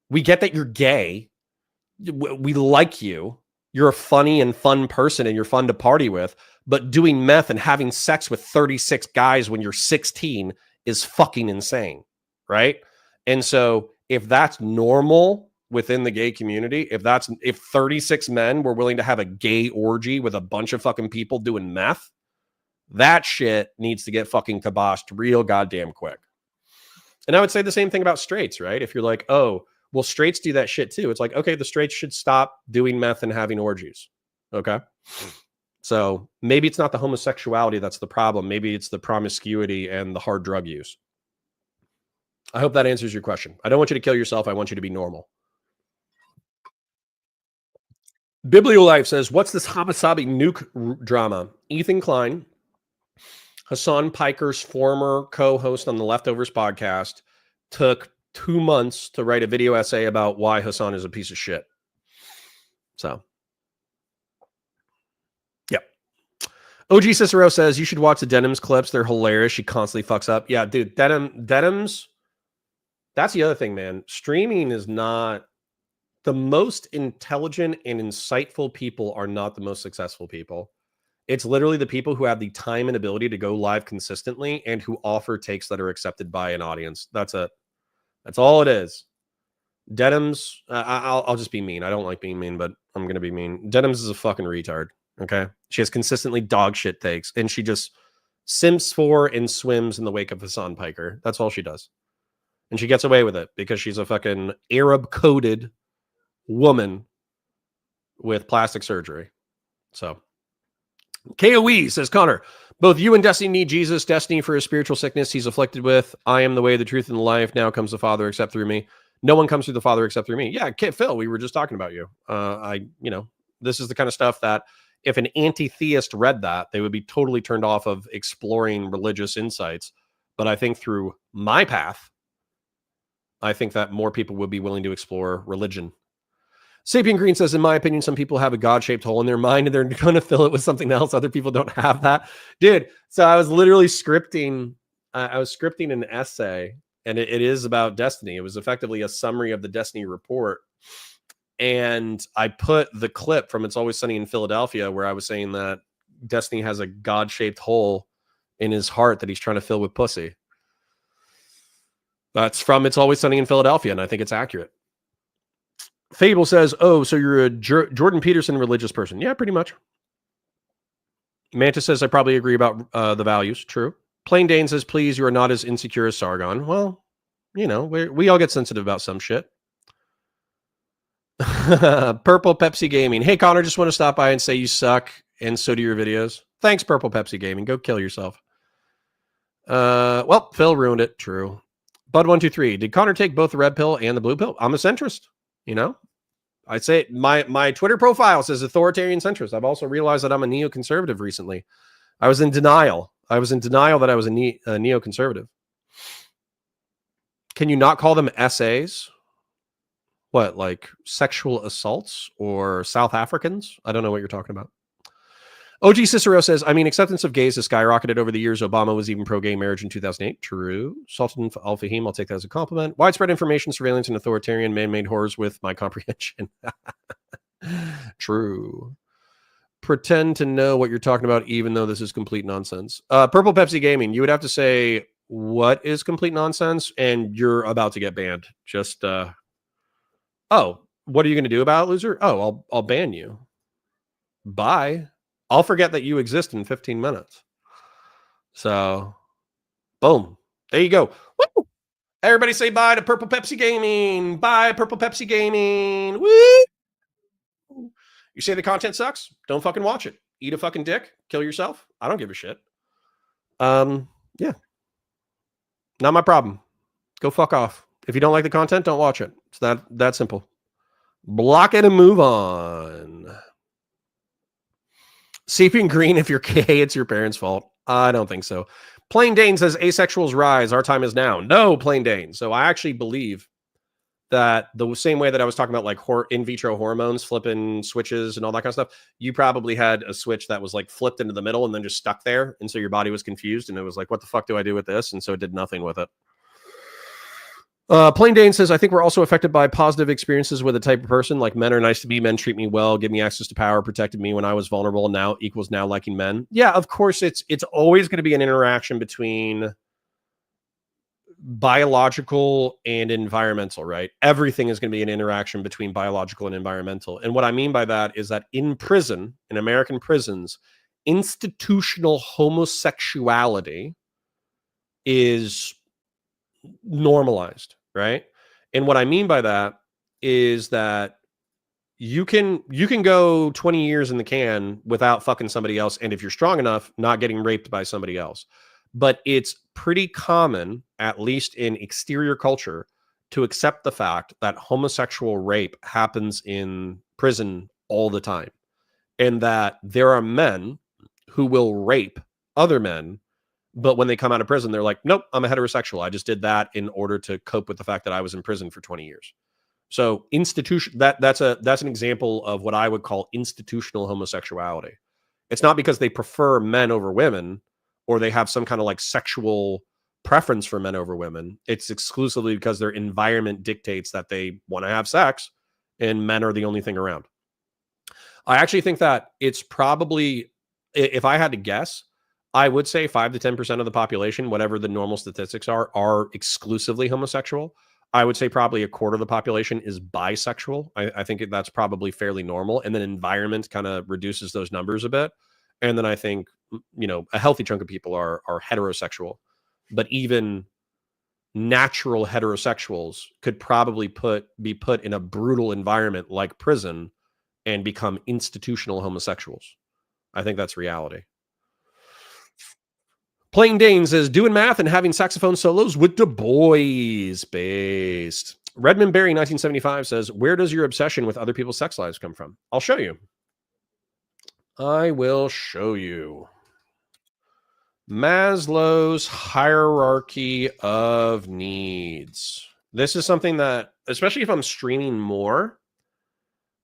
we get that you're gay. We like you. You're a funny and fun person and you're fun to party with. But doing meth and having sex with 36 guys when you're 16 is fucking insane, right? And so if that's normal within the gay community, if 36 men were willing to have a gay orgy with a bunch of fucking people doing meth, that shit needs to get fucking kiboshed real goddamn quick. And I would say the same thing about straights, right? If you're like, oh, well, straights do that shit too. It's like, okay, the straights should stop doing meth and having orgies. Okay. So maybe it's not the homosexuality that's the problem. Maybe it's the promiscuity and the hard drug use. I hope that answers your question. I don't want you to kill yourself. I want you to be normal. Bibliolife says, what's this Hasan Nuke drama? Ethan Klein, Hassan Piker's former co-host on the Leftovers podcast, took 2 months to write a video essay about why Hassan is a piece of shit. So, yeah. OG Cicero says, you should watch the Denims clips. They're hilarious. She constantly fucks up. Yeah, dude, Denims, that's the other thing, man. Streaming is not... The most intelligent and insightful people are not the most successful people. It's literally the people who have the time and ability to go live consistently and who offer takes that are accepted by an audience. That's it. That's all it is. Denims, I'll just be mean. I don't like being mean, but I'm going to be mean. Denims is a fucking retard, okay? She has consistently dog shit takes, and she just simps for and swims in the wake of Hassan Piker. That's all she does. And she gets away with it because she's a fucking Arab-coded woman with plastic surgery. So, KOE says, Connor, both you and Destiny need Jesus. Destiny for his spiritual sickness he's afflicted with. I am the way, the truth, and the life. Now comes the Father except through me. No one comes through the Father except through me. Yeah, Phil, we were just talking about you. This is the kind of stuff that if an anti-theist read that, they would be totally turned off of exploring religious insights. But I think through my path, I think that more people would be willing to explore religion. Sapien Green says, in my opinion, some people have a God-shaped hole in their mind and they're going to fill it with something else. Other people don't have that. Dude, so I was literally scripting. I was scripting an essay, and it is about destiny. It was effectively a summary of the Destiny report. And I put the clip from It's Always Sunny in Philadelphia where I was saying that Destiny has a God-shaped hole in his heart that he's trying to fill with pussy. That's from It's Always Sunny in Philadelphia, and I think it's accurate. Fable says, oh, so you're a Jordan Peterson religious person. Yeah, pretty much. Manta says, I probably agree about the values. True. Plain Dane says, please, you are not as insecure as Sargon. Well, you know, we all get sensitive about some shit. Purple Pepsi Gaming. Hey, Connor, just want to stop by and say you suck, and so do your videos. Thanks, Purple Pepsi Gaming. Go kill yourself. Well, Phil ruined it. True. Bud123. Did Connor take both the red pill and the blue pill? I'm a centrist. You know, I'd say my Twitter profile says authoritarian centrist. I've also realized that I'm a neoconservative recently. I was in denial. I was in denial that I was a neoconservative. Can you not call them essays? What, like sexual assaults or South Africans? I don't know what you're talking about. OG Cicero says, I mean, acceptance of gays has skyrocketed over the years. Obama was even pro-gay marriage in 2008. True. Sultan Al-Fahim, I'll take that as a compliment. Widespread information, surveillance, and authoritarian man-made horrors with my comprehension. True. Pretend to know what you're talking about, even though this is complete nonsense. Purple Pepsi Gaming, you would have to say, what is complete nonsense? And you're about to get banned. Just, oh, what are you going to do about it, loser? Oh, I'll ban you. Bye. I'll forget that you exist in 15 minutes. So, boom. There you go. Woo! Everybody say bye to Purple Pepsi Gaming. Bye, Purple Pepsi Gaming. Woo! You say the content sucks? Don't fucking watch it. Eat a fucking dick. Kill yourself. I don't give a shit. Yeah. Not my problem. Go fuck off. If you don't like the content, don't watch it. It's that simple. Block it and move on. Sapien Green, if you're gay, it's your parents' fault. I don't think so. Plain Dane says, asexuals rise. Our time is now. No, Plain Dane. So I actually believe that the same way that I was talking about like in vitro hormones, flipping switches and all that kind of stuff, you probably had a switch that was like flipped into the middle and then just stuck there. And so your body was confused and it was like, what the fuck do I do with this? And so it did nothing with it. Plain Dane says, I think we're also affected by positive experiences with a type of person. Like men are nice to me, men treat me well, give me access to power, protected me when I was vulnerable, now equals now liking men. Yeah, of course, it's always going to be an interaction between biological and environmental, right? Everything is going to be an interaction between biological and environmental. And what I mean by that is that in prison, in American prisons, institutional homosexuality is normalized, right? And what I mean by that is that you can go 20 years in the can without fucking somebody else, and if you're strong enough, not getting raped by somebody else. But it's pretty common, at least in exterior culture, to accept the fact that homosexual rape happens in prison all the time, and that there are men who will rape other men, but when they come out of prison, they're like, nope, I'm a heterosexual. I just did that in order to cope with the fact that I was in prison for 20 years. So that's an example of what I would call institutional homosexuality. It's not because they prefer men over women or they have some kind of like sexual preference for men over women. It's exclusively because their environment dictates that they want to have sex and men are the only thing around. I actually think that it's probably, if I had to guess, I would say 5 to 10% of the population, whatever the normal statistics are exclusively homosexual. I would say probably a quarter of the population is bisexual. I think that's probably fairly normal. And then environment kind of reduces those numbers a bit. And then I think, you know, a healthy chunk of people are heterosexual. But even natural heterosexuals could probably be put in a brutal environment like prison and become institutional homosexuals. I think that's reality. Plain Dane says, doing math and having saxophone solos with the boys based. Redmond Berry 1975 says, where does your obsession with other people's sex lives come from? I'll show you. I will show you. Maslow's hierarchy of needs. This is something that, especially if I'm streaming more,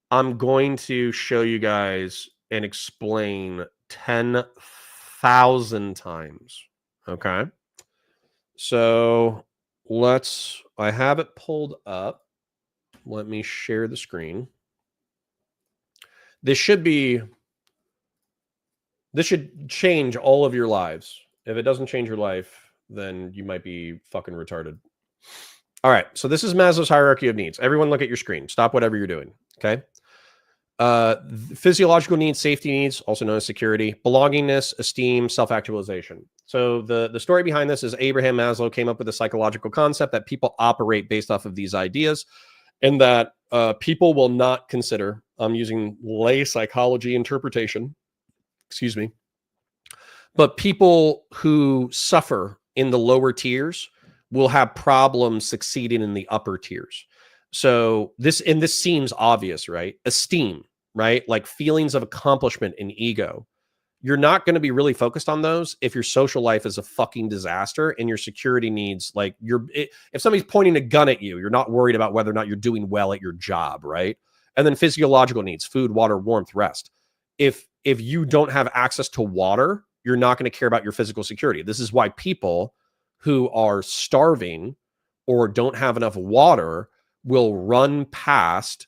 I'm going to show you guys and explain 10,000 times. Okay. So I have it pulled up. Let me share the screen. This should change all of your lives. If it doesn't change your life, then you might be fucking retarded. All right. So this is Maslow's hierarchy of needs. Everyone look at your screen. Stop whatever you're doing. Okay. Physiological needs, safety needs, also known as security, belongingness, esteem, self-actualization. So the story behind this is Abraham Maslow came up with a psychological concept that people operate based off of these ideas, and that people will not consider, I'm using lay psychology interpretation, excuse me, but people who suffer in the lower tiers will have problems succeeding in the upper tiers. So this seems obvious, right? Esteem, right? Like feelings of accomplishment and ego. You're not going to be really focused on those if your social life is a fucking disaster and your security needs, like if somebody's pointing a gun at you, you're not worried about whether or not you're doing well at your job, right? And then physiological needs, food, water, warmth, rest. If you don't have access to water, you're not going to care about your physical security. This is why people who are starving or don't have enough water will run past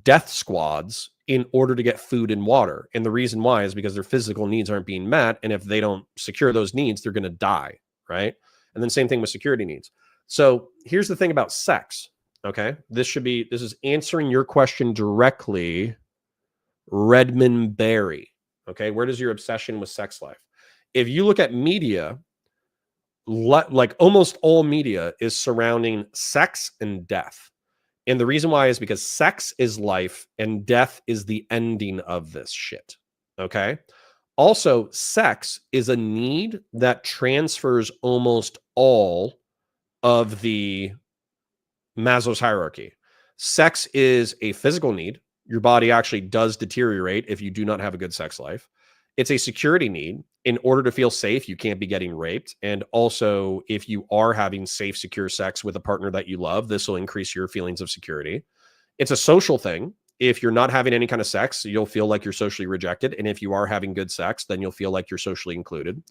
death squads in order to get food and water. And the reason why is because their physical needs aren't being met. And if they don't secure those needs, they're going to die, right? And then same thing with security needs. So here's the thing about sex, okay? This is answering your question directly, Redmond Berry, okay? Where does your obsession with sex life? If you look at media, like almost all media is surrounding sex and death. And the reason why is because sex is life and death is the ending of this shit. Okay. Also, sex is a need that transfers almost all of the Maslow's hierarchy. Sex is a physical need. Your body actually does deteriorate if you do not have a good sex life. It's a security need. In order to feel safe, you can't be getting raped. And also, if you are having safe, secure sex with a partner that you love, this will increase your feelings of security. It's a social thing. If you're not having any kind of sex, you'll feel like you're socially rejected. And if you are having good sex, then you'll feel like you're socially included.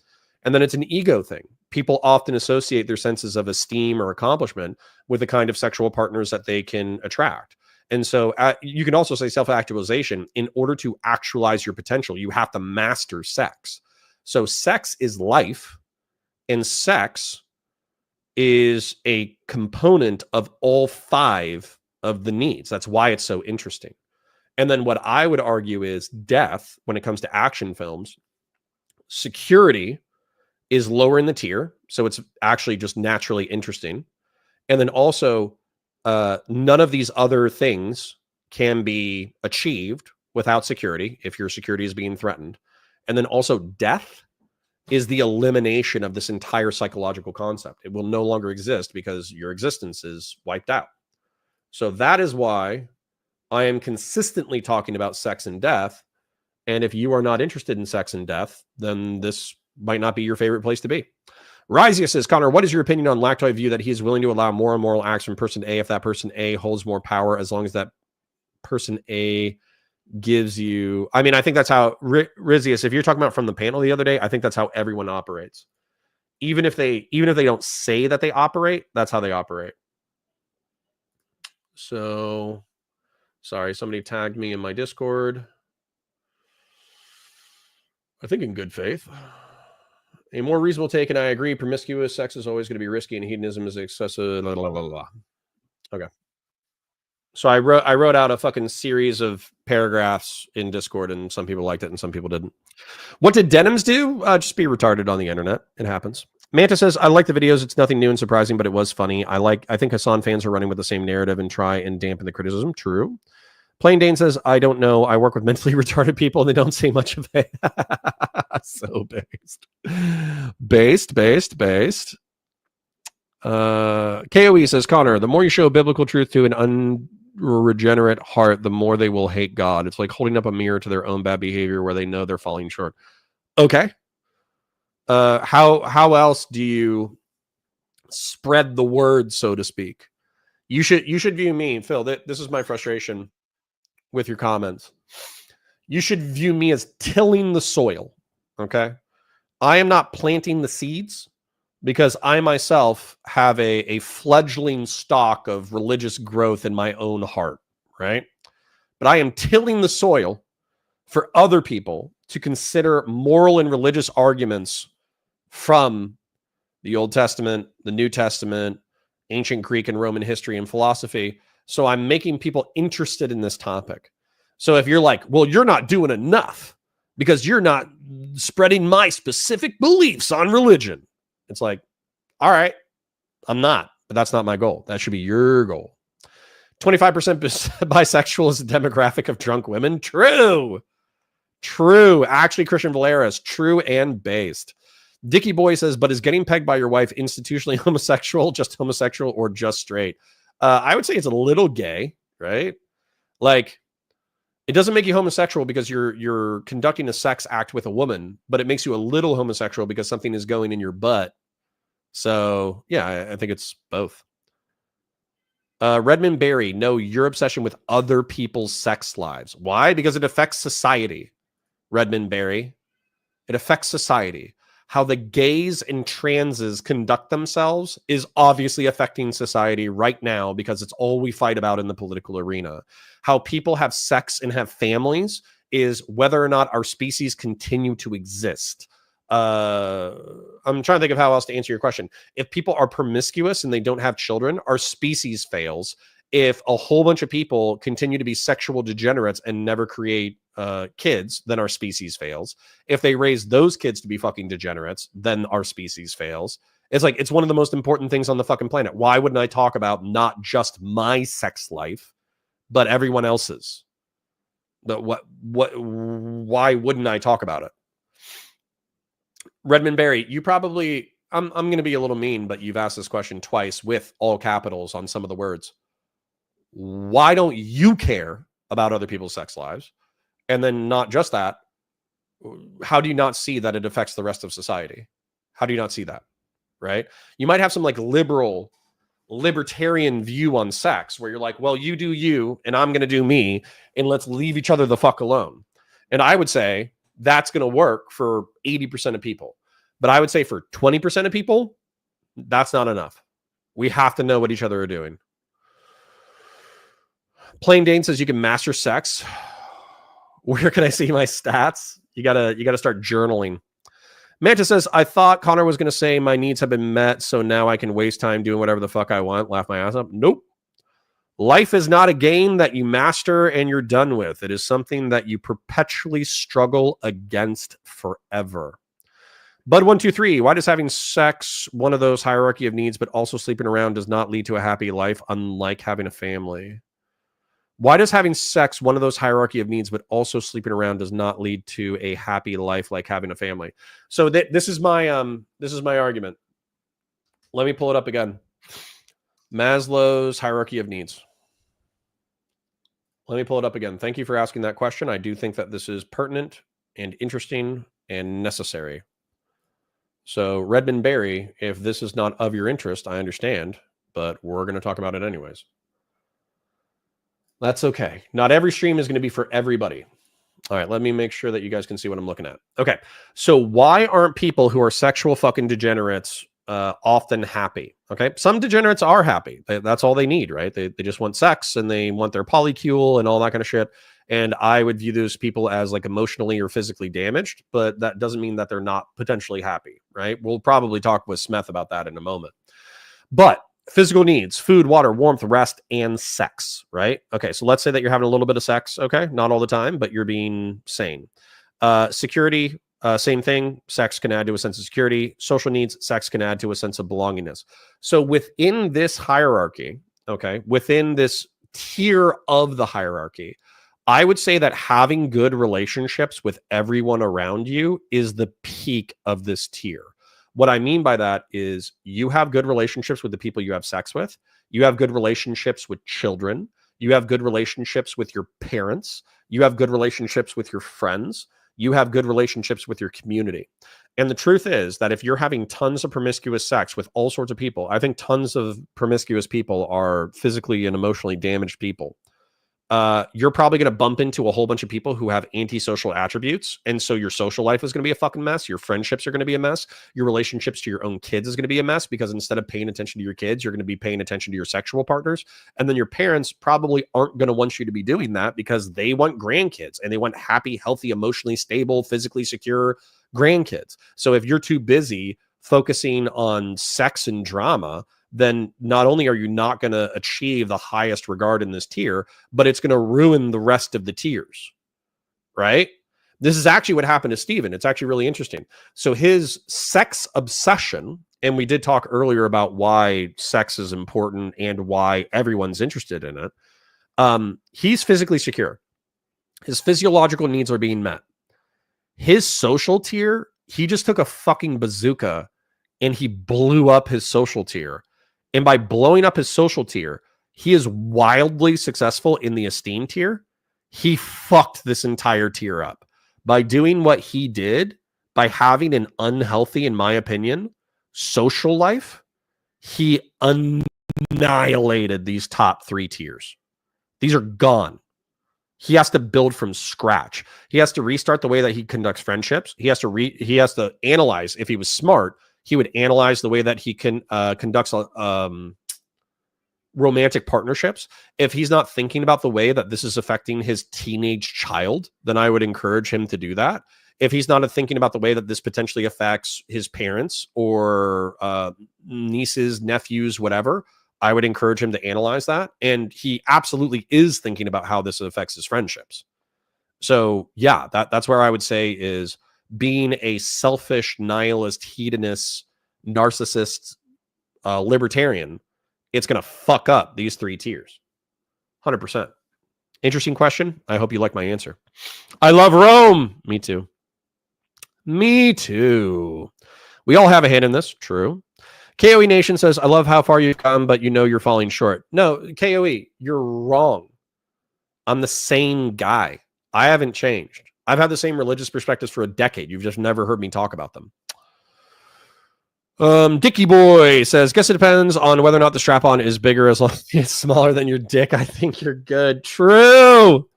And then it's an ego thing. People often associate their senses of esteem or accomplishment with the kind of sexual partners that they can attract. And so you can also say self-actualization. In order to actualize your potential, you have to master sex. So sex is life, and sex is a component of all 5 of the needs. That's why it's so interesting. And then what I would argue is death, when it comes to action films, security is lower in the tier. So it's actually just naturally interesting. And then also, none of these other things can be achieved without security if your security is being threatened. And then also death is the elimination of this entire psychological concept. It will no longer exist because your existence is wiped out. So that is why I am consistently talking about sex and death. And if you are not interested in sex and death, then this might not be your favorite place to be. Rizia says, Connor, what is your opinion on Lactoid view that he is willing to allow more immoral acts from person A if that person A holds more power, as long as that person A gives you... I mean, I think that's how Rizius, if you're talking about from the panel the other day, I think that's how everyone operates. Even if they don't say that they operate, that's how they operate. So, sorry, somebody tagged me in my Discord. I think in good faith. A more reasonable take, and I agree, promiscuous sex is always going to be risky and hedonism is excessive. Blah, blah, blah, blah. Okay. So I wrote out a fucking series of paragraphs in Discord, and some people liked it and some people didn't. What did Denims do? Just be retarded on the internet. It happens. Manta says, I like the videos. It's nothing new and surprising, but it was funny. I think Hasan fans are running with the same narrative and try and dampen the criticism. True. Plain Dane says, I don't know. I work with mentally retarded people. They don't say much of it. So based. KOE says, Connor, the more you show biblical truth to an regenerate heart, the more they will hate God. It's like holding up a mirror to their own bad behavior where they know they're falling short. Okay. How else do you spread the word, so to speak? You should view me, Phil. This is my frustration with your comments. You should view me as tilling the soil. Okay. I am not planting the seeds because I myself have a fledgling stalk of religious growth in my own heart, right? But I am tilling the soil for other people to consider moral and religious arguments from the Old Testament, the New Testament, ancient Greek and Roman history and philosophy. So I'm making people interested in this topic. So if you're like, well, you're not doing enough because you're not spreading my specific beliefs on religion, it's like, all right, I'm not, but that's not my goal. That should be your goal. 25% bisexual is a demographic of drunk women. True. Actually, Christian Valera's true and based. Dickie Boy says, but is getting pegged by your wife institutionally homosexual, just homosexual, or just straight? I would say it's a little gay, right? Like, it doesn't make you homosexual because you're conducting a sex act with a woman, but it makes you a little homosexual because something is going in your butt. So, yeah, I think it's both. Redmond Barry, no, your obsession with other people's sex lives. Why? Because it affects society. Redmond Barry, it affects society. How the gays and transes conduct themselves is obviously affecting society right now because it's all we fight about in the political arena. How people have sex and have families is whether or not our species continue to exist. I'm trying to think of how else to answer your question. If people are promiscuous and they don't have children, our species fails. If a whole bunch of people continue to be sexual degenerates and never create kids, then our species fails. If they raise those kids to be fucking degenerates, then our species fails. It's like, it's one of the most important things on the fucking planet. Why wouldn't I talk about not just my sex life, but everyone else's? But why wouldn't I talk about it? Redmond Barry, you probably, I'm going to be a little mean, but you've asked this question twice with all capitals on some of the words. Why don't you care about other people's sex lives? And then not just that, how do you not see that it affects the rest of society? How do you not see that? Right? You might have some like libertarian view on sex where you're like, well, you do you and I'm going to do me and let's leave each other the fuck alone. And I would say that's going to work for 80% of people. But I would say for 20% of people, that's not enough. We have to know what each other are doing. Plain Dane says you can master sex. Where can I see my stats? You gotta start journaling. Manta says, I thought Connor was going to say my needs have been met, so now I can waste time doing whatever the fuck I want. Laugh my ass up. Nope. Life is not a game that you master and you're done with. It is something that you perpetually struggle against forever. Bud123, why does having sex one of those hierarchy of needs, but also sleeping around does not lead to a happy life, unlike having a family? Why does having sex one of those hierarchy of needs, but also sleeping around does not lead to a happy life like having a family? So this is my argument. Let me pull it up again. Maslow's hierarchy of needs. Let me pull it up again. Thank you for asking that question. I do think that this is pertinent and interesting and necessary. So Redmond Barry, if this is not of your interest, I understand, but we're going to talk about it anyways. That's okay. Not every stream is going to be for everybody. All right, let me make sure that you guys can see what I'm looking at. Okay, so why aren't people who are sexual fucking degenerates often happy? Okay, some degenerates are happy. That's all they need, right? They just want sex and they want their polycule and all that kind of shit. And I would view those people as like emotionally or physically damaged, but that doesn't mean that they're not potentially happy, right? We'll probably talk with Smeth about that in a moment. But physical needs, food, water, warmth, rest, and sex, right? Okay, so let's say that you're having a little bit of sex, okay? Not all the time, but you're being sane. Security, same thing. Sex can add to a sense of security. Social needs, sex can add to a sense of belongingness. So within this hierarchy, okay, within this tier of the hierarchy, I would say that having good relationships with everyone around you is the peak of this tier. What I mean by that is you have good relationships with the people you have sex with. You have good relationships with children. You have good relationships with your parents. You have good relationships with your friends. You have good relationships with your community. And the truth is that if you're having tons of promiscuous sex with all sorts of people, I think tons of promiscuous people are physically and emotionally damaged people. You're probably going to bump into a whole bunch of people who have antisocial attributes. And so your social life is going to be a fucking mess. Your friendships are going to be a mess. Your relationships to your own kids is going to be a mess because instead of paying attention to your kids, you're going to be paying attention to your sexual partners. And then your parents probably aren't going to want you to be doing that because they want grandkids and they want happy, healthy, emotionally stable, physically secure grandkids. So if you're too busy focusing on sex and drama, then not only are you not going to achieve the highest regard in this tier, but it's going to ruin the rest of the tiers, right? This is actually what happened to Steven. It's actually really interesting. So his sex obsession, and we did talk earlier about why sex is important and why everyone's interested in it. He's physically secure. His physiological needs are being met. His social tier, he just took a fucking bazooka and he blew up his social tier. And by blowing up his social tier, he is wildly successful in the esteem tier. He fucked this entire tier up by doing what he did, by having an unhealthy, in my opinion, social life. He annihilated these top 3 tiers. These are gone. He has to build from scratch. He has to restart the way that he conducts friendships. He has to analyze. If he was smart, he would analyze the way that he conducts romantic partnerships. If he's not thinking about the way that this is affecting his teenage child, then I would encourage him to do that. If he's not thinking about the way that this potentially affects his parents or nieces, nephews, whatever, I would encourage him to analyze that. And he absolutely is thinking about how this affects his friendships. So yeah, that's where I would say is being a selfish, nihilist, hedonist, narcissist, libertarian, it's going to fuck up these 3 tiers. 100%. Interesting question. I hope you like my answer. I love Rome. Me too. Me too. We all have a hand in this. True. KOE Nation says, I love how far you've come, but you know you're falling short. No, KOE, you're wrong. I'm the same guy. I haven't changed. I've had the same religious perspectives for a decade. You've just never heard me talk about them. Dickie Boy says, guess it depends on whether or not the strap-on is bigger. As long as it's smaller than your dick, I think you're good. True.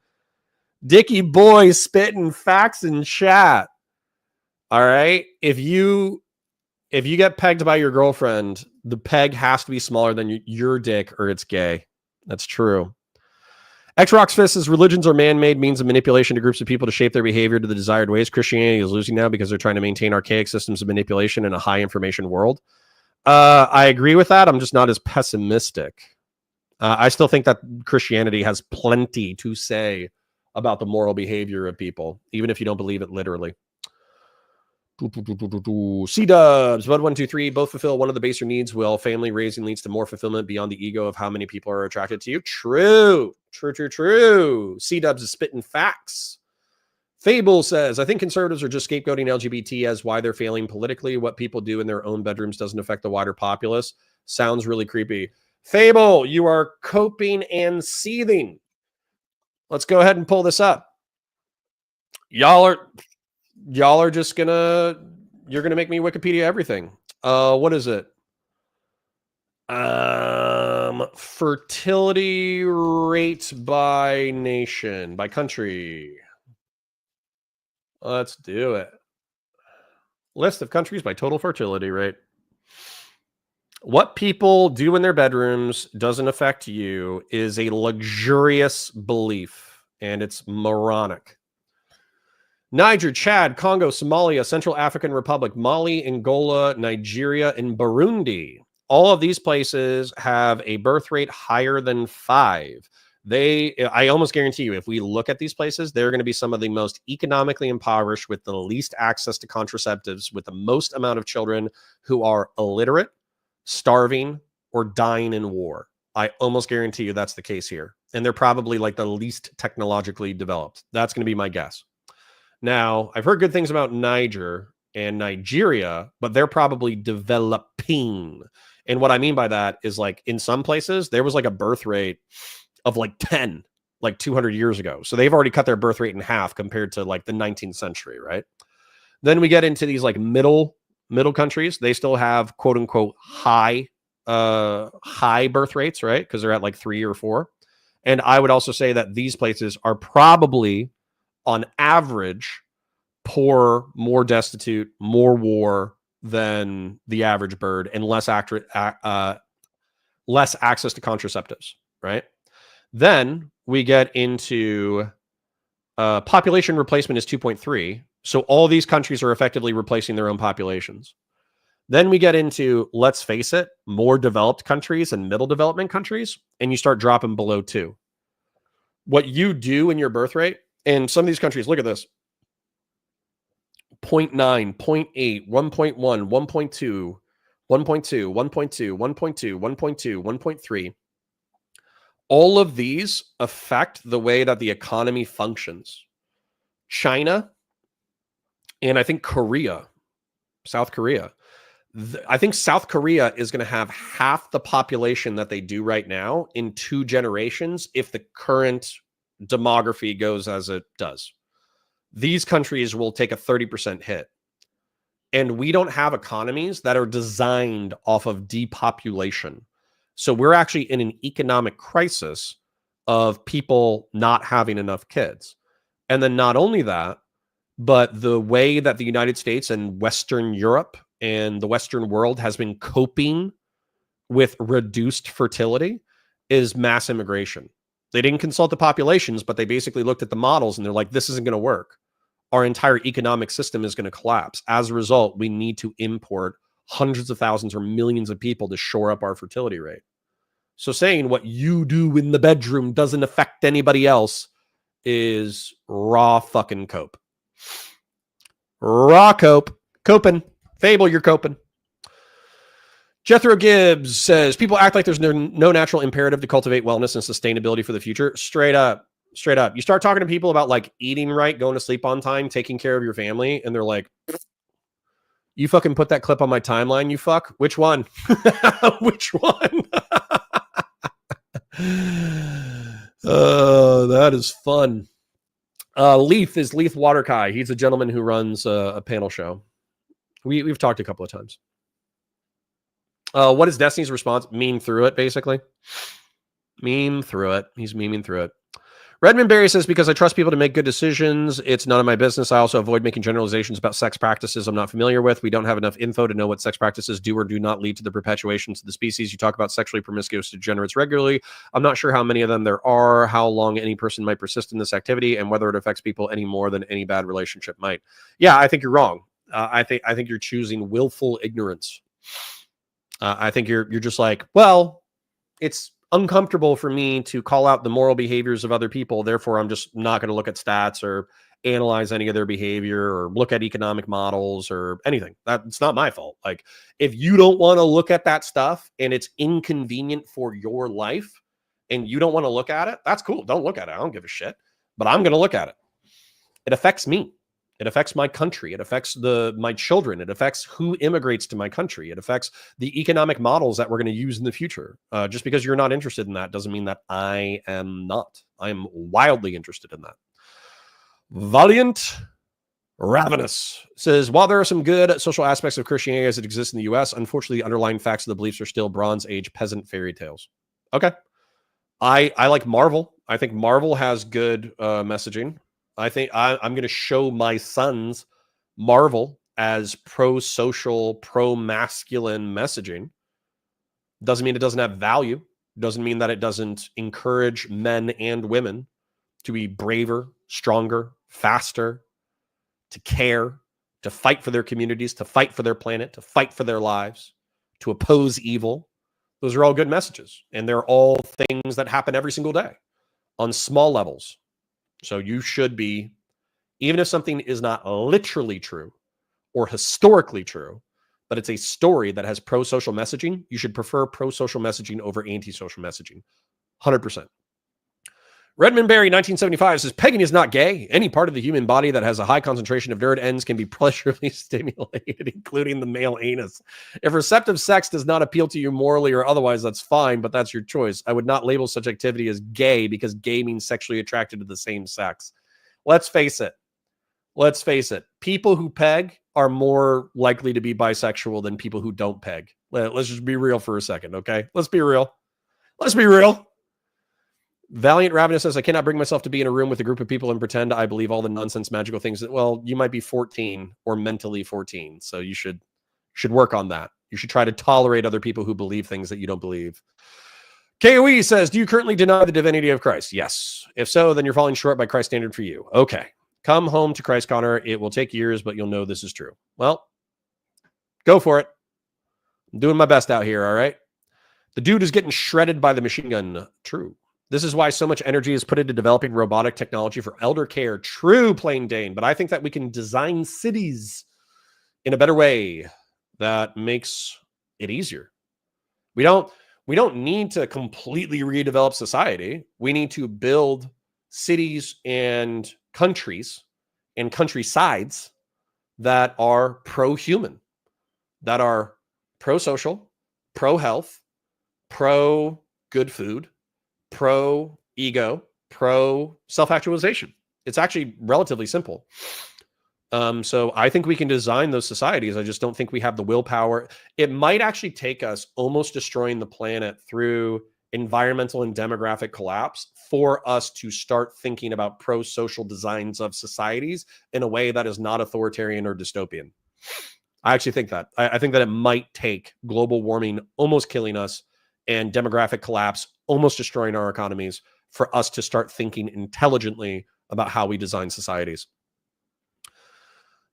Dickie Boy spitting facts in chat. All right. If you get pegged by your girlfriend, the peg has to be smaller than your dick or it's gay. That's true. X-Rocks Fist says religions are man-made means of manipulation to groups of people to shape their behavior to the desired ways. Christianity is losing now because they're trying to maintain archaic systems of manipulation in a high information world. I agree with that. I'm just not as pessimistic. I still think that Christianity has plenty to say about the moral behavior of people, even if you don't believe it literally. C-dubs, Bud123, both fulfill one of the baser needs. Will family raising leads to more fulfillment beyond the ego of how many people are attracted to you? True. C-dubs is spitting facts. Fable says, I think conservatives are just scapegoating LGBT as why they're failing politically. What people do in their own bedrooms doesn't affect the wider populace. Sounds really creepy. Fable, you are coping and seething. Let's go ahead and pull this up. Y'all are just you're gonna make me Wikipedia everything. What is it? Fertility rate by nation, by country. Let's do it. List of countries by total fertility rate. What people do in their bedrooms doesn't affect you is a luxurious belief, and it's moronic. Niger, Chad, Congo, Somalia, Central African Republic, Mali, Angola, Nigeria, and Burundi. All of these places have a birth rate higher than 5. I almost guarantee you, if we look at these places, they're going to be some of the most economically impoverished with the least access to contraceptives, with the most amount of children who are illiterate, starving, or dying in war. I almost guarantee you that's the case here. And they're probably like the least technologically developed. That's going to be my guess. Now, I've heard good things about Niger and Nigeria, but they're probably developing. And what I mean by that is, like, in some places, there was like a birth rate of like 10, like 200 years ago. So they've already cut their birth rate in half compared to like the 19th century, right? Then we get into these like middle countries. They still have quote unquote high birth rates, right? Because they're at like 3 or 4. And I would also say that these places are probably on average poor, more destitute, more war than the average bird, and less access to contraceptives, right? Then we get into population replacement is 2.3. So all these countries are effectively replacing their own populations. Then we get into, let's face it, more developed countries and middle development countries, and you start dropping below 2. What you do in your birth rate, and some of these countries, look at this, 0.9, 0.8, 1.1, 1.2, 1.2, 1.2, 1.2, 1.2, 1.3. All of these affect the way that the economy functions. China and I think Korea, South Korea. I think South Korea is going to have half the population that they do right now in 2 generations if the current demography goes as it does. These countries will take a 30% hit. And we don't have economies that are designed off of depopulation. So we're actually in an economic crisis of people not having enough kids. And then not only that, but the way that the United States and Western Europe and the Western world has been coping with reduced fertility is mass immigration. They didn't consult the populations, but they basically looked at the models and they're like, this isn't going to work. Our entire economic system is going to collapse. As a result, we need to import hundreds of thousands or millions of people to shore up our fertility rate. So saying what you do in the bedroom doesn't affect anybody else is raw fucking cope. Raw cope. Coping. Fable, you're coping. Jethro Gibbs says, people act like there's no natural imperative to cultivate wellness and sustainability for the future. Straight up. You start talking to people about like eating right, going to sleep on time, taking care of your family, and they're like, you fucking put that clip on my timeline, you fuck? Which one? Which one? Oh, that is fun. Lethe is Lethe Waterkai. He's a gentleman who runs a panel show. We've talked a couple of times. What is Destiny's response? Meme through it, basically. Meme through it. He's memeing through it. Redmond Barry says, because I trust people to make good decisions, it's none of my business. I also avoid making generalizations about sex practices I'm not familiar with. We don't have enough info to know what sex practices do or do not lead to the perpetuation of the species. You talk about sexually promiscuous degenerates regularly. I'm not sure how many of them there are, how long any person might persist in this activity, and whether it affects people any more than any bad relationship might. Yeah, I think you're wrong. I think you're choosing willful ignorance. I think you're just like, well, it's uncomfortable for me to call out the moral behaviors of other people. Therefore, I'm just not going to look at stats or analyze any of their behavior or look at economic models or anything. That's not my fault. Like, if you don't want to look at that stuff and it's inconvenient for your life and you don't want to look at it, that's cool. Don't look at it. I don't give a shit. But I'm going to look at it. It affects me. It affects my country. It affects my children. It affects who immigrates to my country. It affects the economic models that we're going to use in the future. Just because you're not interested in that doesn't mean that I am not. I am wildly interested in that. Valiant Ravenous says, while there are some good social aspects of Christianity as it exists in the U.S., unfortunately, the underlying facts of the beliefs are still Bronze Age peasant fairy tales. Okay. I like Marvel. I think Marvel has good messaging. I think I'm going to show my sons Marvel as pro-social, pro-masculine messaging. Doesn't mean it doesn't have value. Doesn't mean that it doesn't encourage men and women to be braver, stronger, faster, to care, to fight for their communities, to fight for their planet, to fight for their lives, to oppose evil. Those are all good messages. And they're all things that happen every single day on small levels. So you should be, even if something is not literally true or historically true, but it's a story that has pro-social messaging, you should prefer pro-social messaging over anti-social messaging. 100%. Redmond Berry, 1975 says, pegging is not gay. Any part of the human body that has a high concentration of nerd ends can be pleasurably stimulated, including the male anus. If receptive sex does not appeal to you morally or otherwise, that's fine, but that's your choice. I would not label such activity as gay because gay means sexually attracted to the same sex. Let's face it. Let's face it. People who peg are more likely to be bisexual than people who don't peg. Let's just be real for a second, okay? Let's be real. Let's be real. Valiant Ravenous says, I cannot bring myself to be in a room with a group of people and pretend I believe all the nonsense magical things. Well, you might be 14 or mentally 14, so you should work on that. You should try to tolerate other people who believe things that you don't believe. KOE says, do you currently deny the divinity of Christ? Yes. If so, then you're falling short by Christ's standard for you. Okay. Come home to Christ, Connor. It will take years, but you'll know this is true. Well, go for it. I'm doing my best out here, all right? The dude is getting shredded by the machine gun. True. This is why so much energy is put into developing robotic technology for elder care. True, Plain Dane. But I think that we can design cities in a better way that makes it easier. We don't need to completely redevelop society. We need to build cities and countries and countrysides that are pro-human, that are pro-social, pro-health, pro-good food, pro-ego, pro-self-actualization. It's actually relatively simple. So I think we can design those societies. I just don't think we have the willpower. It might actually take us almost destroying the planet through environmental and demographic collapse for us to start thinking about pro-social designs of societies in a way that is not authoritarian or dystopian. I actually think that. I think that it might take global warming almost killing us and demographic collapse almost destroying our economies for us to start thinking intelligently about how we design societies.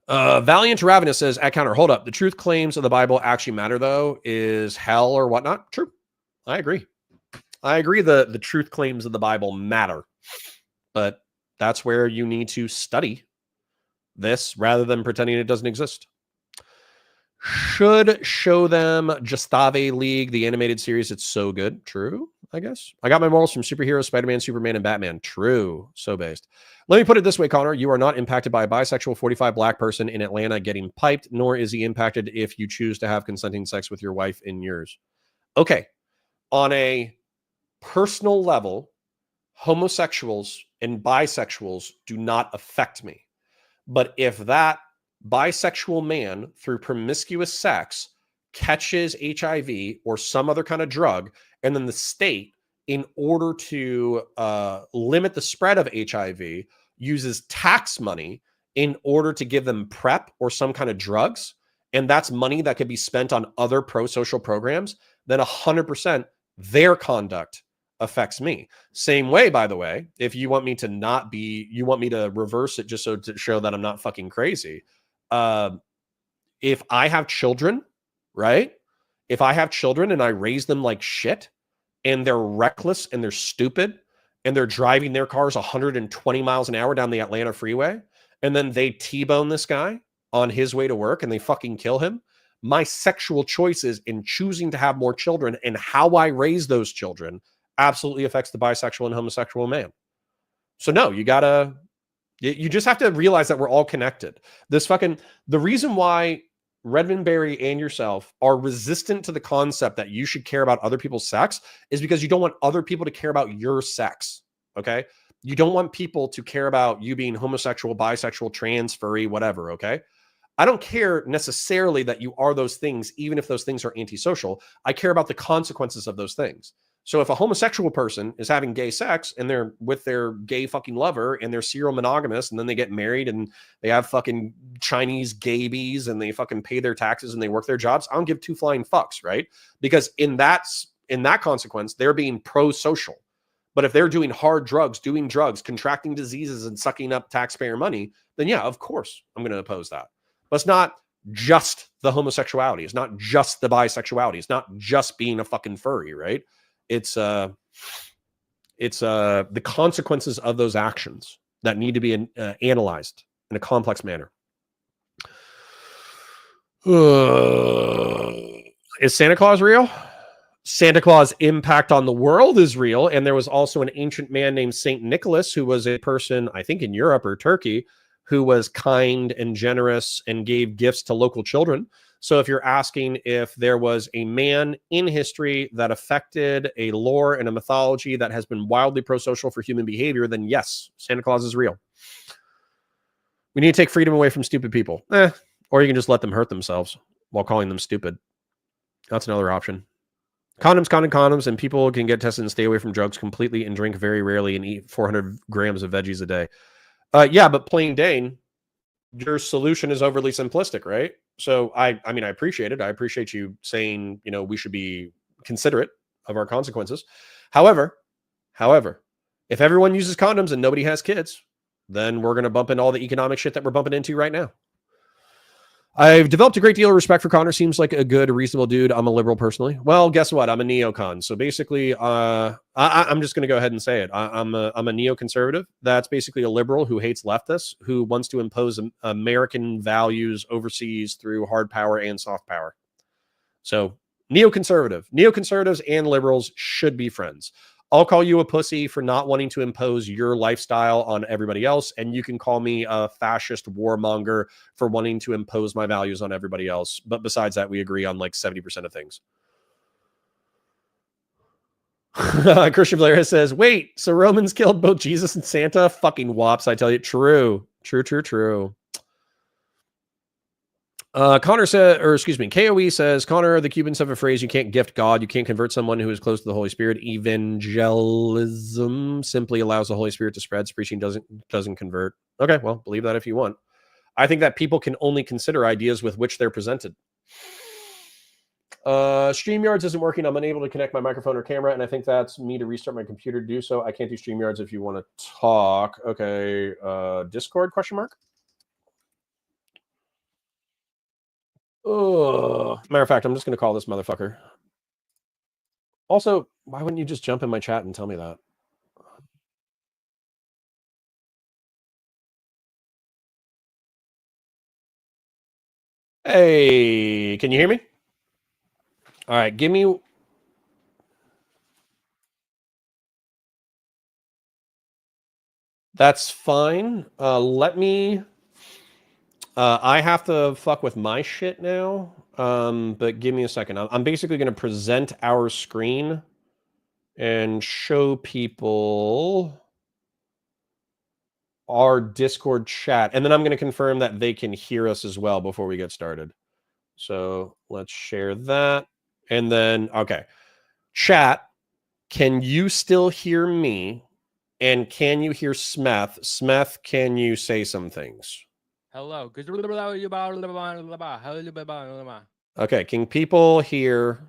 Valiant Ravenous says, at counter, hold up. The truth claims of the Bible actually matter, though. Is hell or whatnot? True. I agree. The truth claims of the Bible matter. But that's where you need to study this rather than pretending it doesn't exist. Should show them Justave League, the animated series. It's so good. True, I guess. I got my morals from superheroes, Spider-Man, Superman, and Batman. True. So based. Let me put it this way, Connor. You are not impacted by a bisexual 45 black person in Atlanta getting piped, nor is he impacted if you choose to have consenting sex with your wife in yours. Okay. On a personal level, homosexuals and bisexuals do not affect me. But if that bisexual man through promiscuous sex catches HIV or some other kind of drug, and then the state, in order to limit the spread of HIV, uses tax money in order to give them PrEP or some kind of drugs, and that's money that could be spent on other pro-social programs, then 100% their conduct affects me. Same way, by the way, if you want me to not be, you want me to reverse it just so to show that I'm not fucking crazy. If I have children, right? If I have children and I raise them like shit and they're reckless and they're stupid and they're driving their cars 120 miles an hour down the Atlanta freeway, and then they T-bone this guy on his way to work and they fucking kill him, my sexual choices in choosing to have more children and how I raise those children absolutely affects the bisexual and homosexual man. So no, you just have to realize that we're all connected. The reason why Redmond Berry and yourself are resistant to the concept that you should care about other people's sex is because you don't want other people to care about your sex. Okay. You don't want people to care about you being homosexual, bisexual, trans, furry, whatever. Okay. I don't care necessarily that you are those things, even if those things are antisocial. I care about the consequences of those things. So if a homosexual person is having gay sex and they're with their gay fucking lover and they're serial monogamous and then they get married and they have fucking Chinese gabies and they fucking pay their taxes and they work their jobs, I don't give two flying fucks, right? Because in that consequence, they're being pro-social. But if they're doing hard drugs, doing drugs, contracting diseases and sucking up taxpayer money, then yeah, of course, I'm going to oppose that. But it's not just the homosexuality. It's not just the bisexuality. It's not just being a fucking furry, right? It's the consequences of those actions that need to be analyzed in a complex manner. Is Santa Claus real? Santa Claus' impact on the world is real. And there was also an ancient man named Saint Nicholas, who was a person, I think in Europe or Turkey, who was kind and generous and gave gifts to local children. So if you're asking if there was a man in history that affected a lore and a mythology that has been wildly pro-social for human behavior, then yes, Santa Claus is real. We need to take freedom away from stupid people. Or you can just let them hurt themselves while calling them stupid. That's another option. Condoms, and people can get tested and stay away from drugs completely and drink very rarely and eat 400 grams of veggies a day. Yeah, but plain Dane, your solution is overly simplistic, right? So I mean, I appreciate it. I appreciate you saying, we should be considerate of our consequences. However, if everyone uses condoms and nobody has kids, then we're going to bump into all the economic shit that we're bumping into right now. I've developed a great deal of respect for Connor. Seems like a good, reasonable dude. I'm a liberal personally. Well, guess what? I'm a neocon. So basically, I'm just going to go ahead and say it. I'm a neoconservative. That's basically a liberal who hates leftists, who wants to impose American values overseas through hard power and soft power. So neoconservatives and liberals should be friends. I'll call you a pussy for not wanting to impose your lifestyle on everybody else. And you can call me a fascist warmonger for wanting to impose my values on everybody else. But besides that, we agree on like 70% of things. Christian Blair says, wait, so Romans killed both Jesus and Santa? Fucking wops, I tell you. True. Connor said, or excuse me, KOE says, Connor, the Cubans have a phrase, you can't gift God. You can't convert someone who is close to the Holy Spirit. Evangelism simply allows the Holy Spirit to spread. Preaching doesn't convert. Okay, well, believe that if you want. I think that people can only consider ideas with which they're presented. StreamYards isn't working. I'm unable to connect my microphone or camera, and I think that's me to restart my computer to do so. I can't do StreamYards if you want to talk. Okay, Discord, question mark? Matter of fact, I'm just going to call this motherfucker. Also, why wouldn't you just jump in my chat and tell me that? Hey, can you hear me? All right, give me... That's fine. Let me... I have to fuck with my shit now, but give me a second. I'm basically going to present our screen and show people our Discord chat, and then I'm going to confirm that they can hear us as well before we get started. So let's share that, and then, okay. Chat, can you still hear me? And can you hear Smeth? Smeth, can you say some things? Hello. Okay, can people hear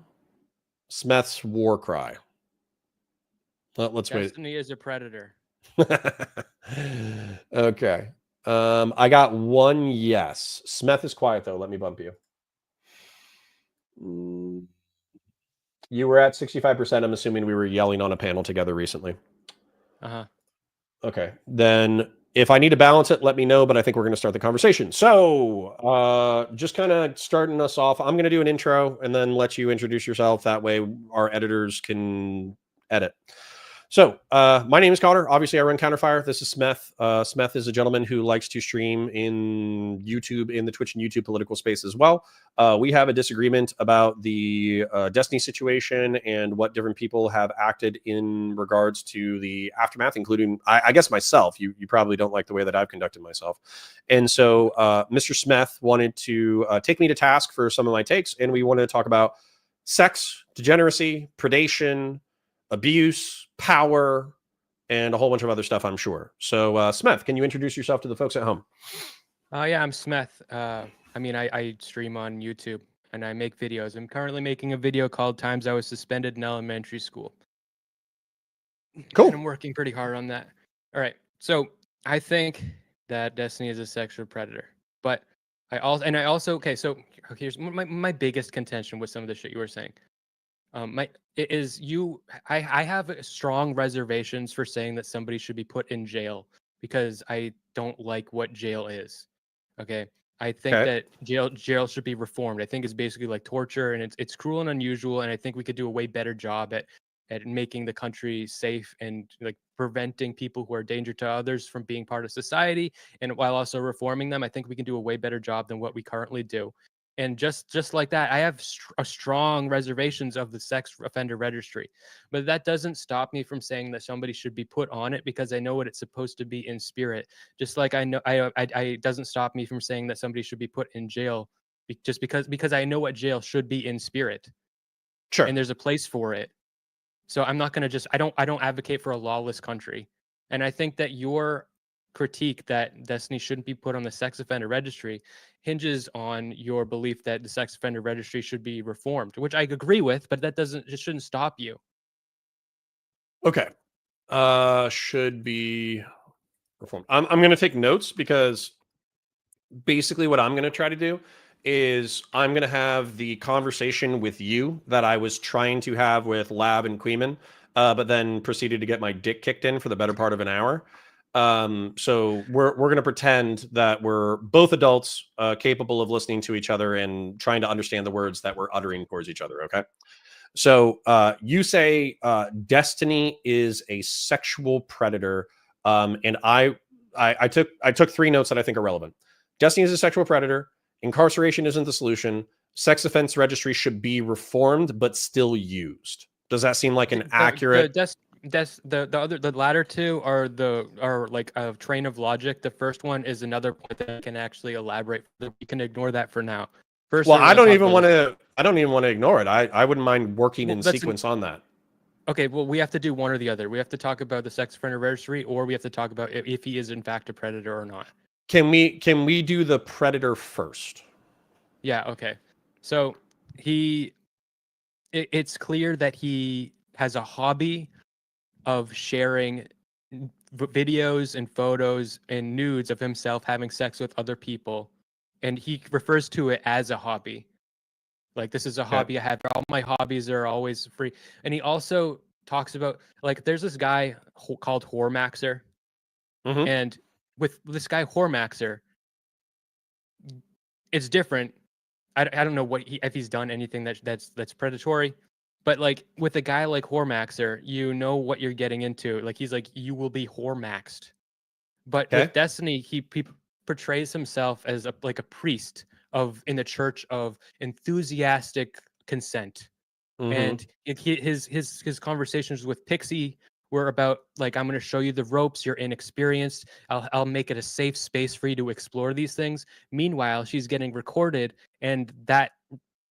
Smeth's war cry? Let's wait. Destiny is a predator. Okay. I got one yes. Smeth is quiet though. Let me bump you. You were at 65%. I'm assuming we were yelling on a panel together recently. Uh-huh. Okay. Then if I need to balance it, let me know, but I think we're going to start the conversation. So just kind of starting us off, I'm going to do an intro and then let you introduce yourself. That way our editors can edit. So my name is Connor. Obviously, I run Counterfire. This is Smeth. Smeth is a gentleman who likes to stream in YouTube, in the Twitch and YouTube political space as well. We have a disagreement about the Destiny situation and what different people have acted in regards to the aftermath, including, I guess, myself. You probably don't like the way that I've conducted myself. And so Mr. Smeth wanted to take me to task for some of my takes, and we wanted to talk about sex, degeneracy, predation, abuse, power, and a whole bunch of other stuff, I'm sure. So, Smeth, can you introduce yourself to the folks at home? Yeah, I'm Smeth. I stream on YouTube and I make videos. I'm currently making a video called Times I Was Suspended in Elementary School. Cool. And I'm working pretty hard on that. All right. So I think that Destiny is a sexual predator. But so here's my biggest contention with some of the shit you were saying. I have strong reservations for saying that somebody should be put in jail because I don't like what jail is. Okay. I think that jail should be reformed. I think it's basically like torture, and it's cruel and unusual. And I think we could do a way better job at making the country safe and like preventing people who are a danger to others from being part of society, and while also reforming them. I think we can do a way better job than what we currently do. And just like that, I have a strong reservations of the sex offender registry, but that doesn't stop me from saying that somebody should be put on it because I know what it's supposed to be in spirit. Just like I know, I it doesn't stop me from saying that somebody should be put in jail just because I know what jail should be in spirit, Sure. and there's a place for it. So I'm not going to just I don't advocate for a lawless country. And I think that your critique that Destiny shouldn't be put on the sex offender registry hinges on your belief that the sex offender registry should be reformed, which I agree with, but that doesn't just shouldn't stop you. Okay. Should be reformed. I'm going to take notes because basically what I'm going to try to do is I'm going to have the conversation with you that I was trying to have with Lab and Queeman, but then proceeded to get my dick kicked in for the better part of an hour. So we're going to pretend that we're both adults capable of listening to each other and trying to understand the words that we're uttering towards each other. Okay. So you say Destiny is a sexual predator, and I took three notes that I think are relevant. Destiny is a sexual predator. Incarceration isn't the solution. Sex offense registry should be reformed, but still used. Does that seem like an accurate? The latter two are like a train of logic. The first one is another point that I can actually elaborate. We can ignore that for now. First, Well, we're I gonna don't talk even about want to. I don't even want to ignore it. I wouldn't mind working Well, in that's sequence on that. Okay, well, we have to do one or the other. We have to talk about the sex offender registry, or we have to talk about if he is in fact a predator or not. Can we do the predator first? Yeah, okay. So it's clear that he has a hobby of sharing videos and photos and nudes of himself having sex with other people, and he refers to it as a hobby. Like, this is a Okay. hobby I have. All my hobbies are always free. And he also talks about, like, there's this guy called Hormaxer, Mm-hmm. and with this guy Hormaxer, it's different. I don't know if he's done anything that's predatory, but like with a guy like Hormaxer, you know what you're getting into. Like, he's like, you will be Hormaxed. But Okay. with Destiny, he portrays himself as like a priest in the church of enthusiastic consent. Mm-hmm. And his conversations with Pixie were about, like, I'm going to show you the ropes. You're inexperienced. I'll make it a safe space for you to explore these things. Meanwhile, she's getting recorded, and that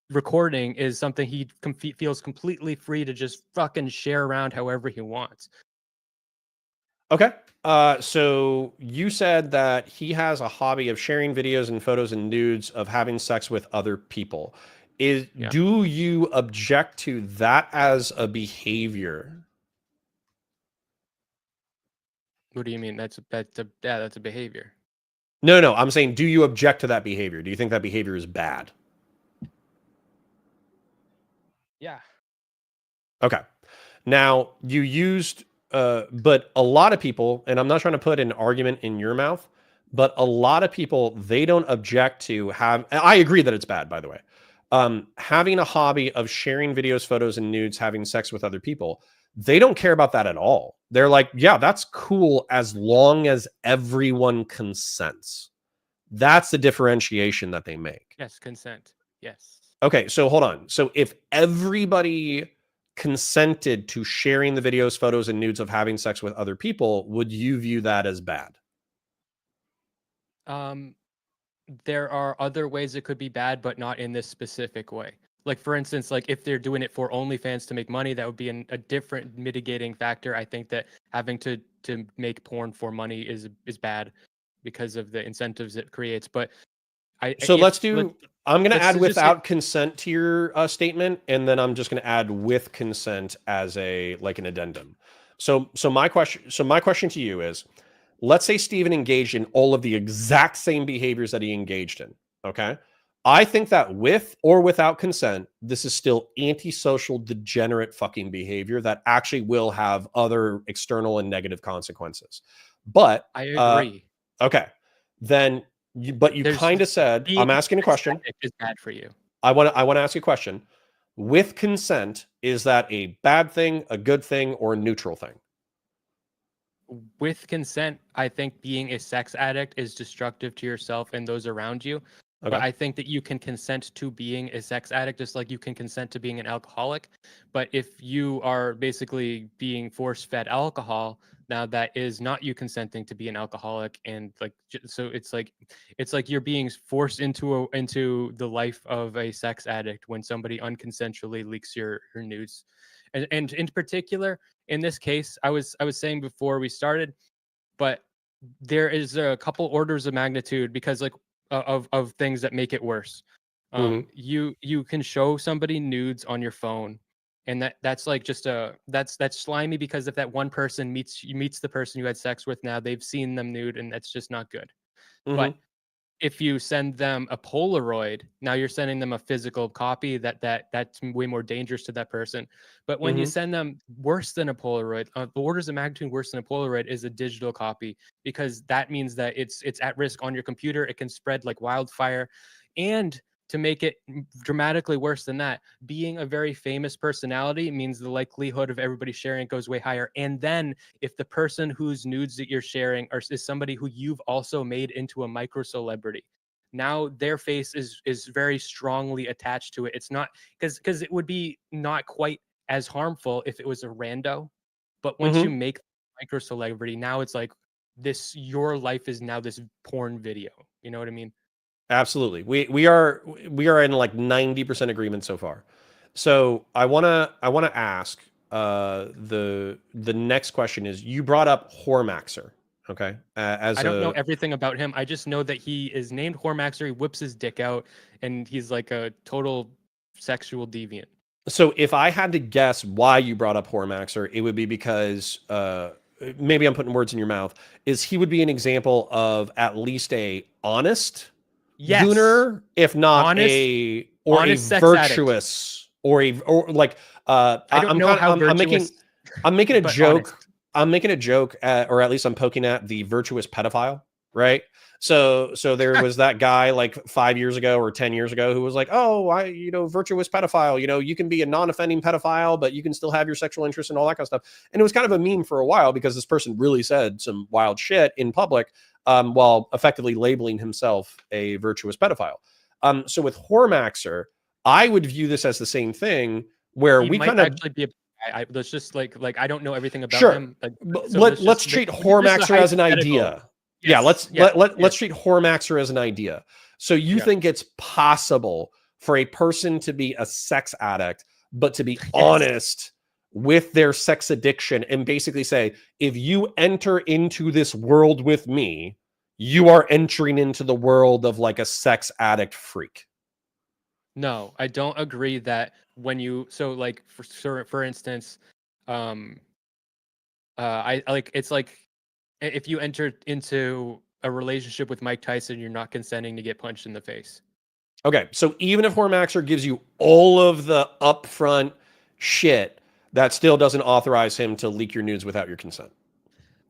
recording is something he feels completely free to just fucking share around however he wants. Okay. So you said that he has a hobby of sharing videos and photos and nudes of having sex with other people. Yeah. Do you object to that as a behavior? What do you mean? That's a behavior. No. I'm saying, do you object to that behavior? Do you think that behavior is bad? Yeah. Okay. Now you used, but a lot of people, and I'm not trying to put an argument in your mouth, but a lot of people, they don't object to have. I agree that it's bad, by the way. Having a hobby of sharing videos, photos, and nudes, having sex with other people, they don't care about that at all. They're like, yeah, that's cool as long as everyone consents. That's the differentiation that they make. Yes. Consent. Yes. Okay, so hold on. So if everybody consented to sharing the videos, photos, and nudes of having sex with other people, would you view that as bad? Um, there are other ways it could be bad, but not in this specific way. Like, for instance, like if they're doing it for OnlyFans to make money, that would be a different mitigating factor. I think that having to make porn for money is bad because of the incentives it creates. But So I'm going to add just say, without consent to your statement, and then I'm just going to add with consent as an addendum. So my question to you is, let's say Steven engaged in all of the exact same behaviors that he engaged in. Okay. I think that with or without consent, this is still antisocial, degenerate fucking behavior that actually will have other external and negative consequences. But I agree. okay, then But you There's kind of said, being I'm asking a sex question. addict is bad for you. I want to ask you a question. With consent, is that a bad thing, a good thing, or a neutral thing? With consent, I think being a sex addict is destructive to yourself and those around you. But Okay. I think that you can consent to being a sex addict just like you can consent to being an alcoholic. But if you are basically being force fed alcohol, now that is not you consenting to be an alcoholic. And like, so it's like you're being forced into the life of a sex addict when somebody unconsensually leaks your nudes. And in particular, in this case, I was saying before we started, but there is a couple orders of magnitude because like of things that make it worse. Mm-hmm. You can show somebody nudes on your phone, and that's like just that's slimy because if that one person meets the person you had sex with, now they've seen them nude, and that's just not good. Mm-hmm. But if you send them a Polaroid, now you're sending them a physical copy that's way more dangerous to that person. But when you Mm-hmm. send them worse than a Polaroid, the orders of magnitude worse than a Polaroid is a digital copy because that means that it's at risk on your computer. It can spread like wildfire, and to make it dramatically worse than that, being a very famous personality means the likelihood of everybody sharing it goes way higher. And then if the person whose nudes that you're sharing is somebody who you've also made into a micro celebrity, now their face is very strongly attached to it. It's not because it would be not quite as harmful if it was a rando, but once you Mm-hmm. make micro celebrity, now it's like this your life is now this porn video. You know what I mean? Absolutely. We are in like 90% agreement so far. So I wanna ask the next question is you brought up Hormaxer, okay? I As don't know a everything about him. I just know that he is named Hormaxer. He whips his dick out, and he's like a total sexual deviant. So if I had to guess why you brought up Hormaxer, it would be because maybe I'm putting words in your mouth. Is he would be an example of at least a honest Yes, gooner, if not honest, a honest sex addict. virtuous or like I don't I'm know kind of how I'm virtuous, making a but joke. honest. I'm making a joke at, or at least I'm poking at the virtuous pedophile, right? So there was that guy like 5 years ago or 10 years ago who was like, oh, virtuous pedophile, you can be a non-offending pedophile, but you can still have your sexual interest and all that kind of stuff. And it was kind of a meme for a while because this person really said some wild shit in public, while effectively labeling himself a virtuous pedophile. So with Hormaxer, I would view this as the same thing where He we might kind of actually be a. Let's just like I don't know everything about sure. him. Like, so Let's treat this is a Hormaxer as an hypothetical. idea. Yeah, Yes. Yeah. let's Yes. treat Hormaxer as an idea. So you Yeah. think it's possible for a person to be a sex addict, but to be Yes. honest with their sex addiction and basically say, if you enter into this world with me, you are entering into the world of like a sex addict freak. No, I don't agree that when you so like for instance, um I like it's like if you enter into a relationship with Mike Tyson, you're not consenting to get punched in the face. Okay, so even if Hormaxer gives you all of the upfront shit, that still doesn't authorize him to leak your nudes without your consent.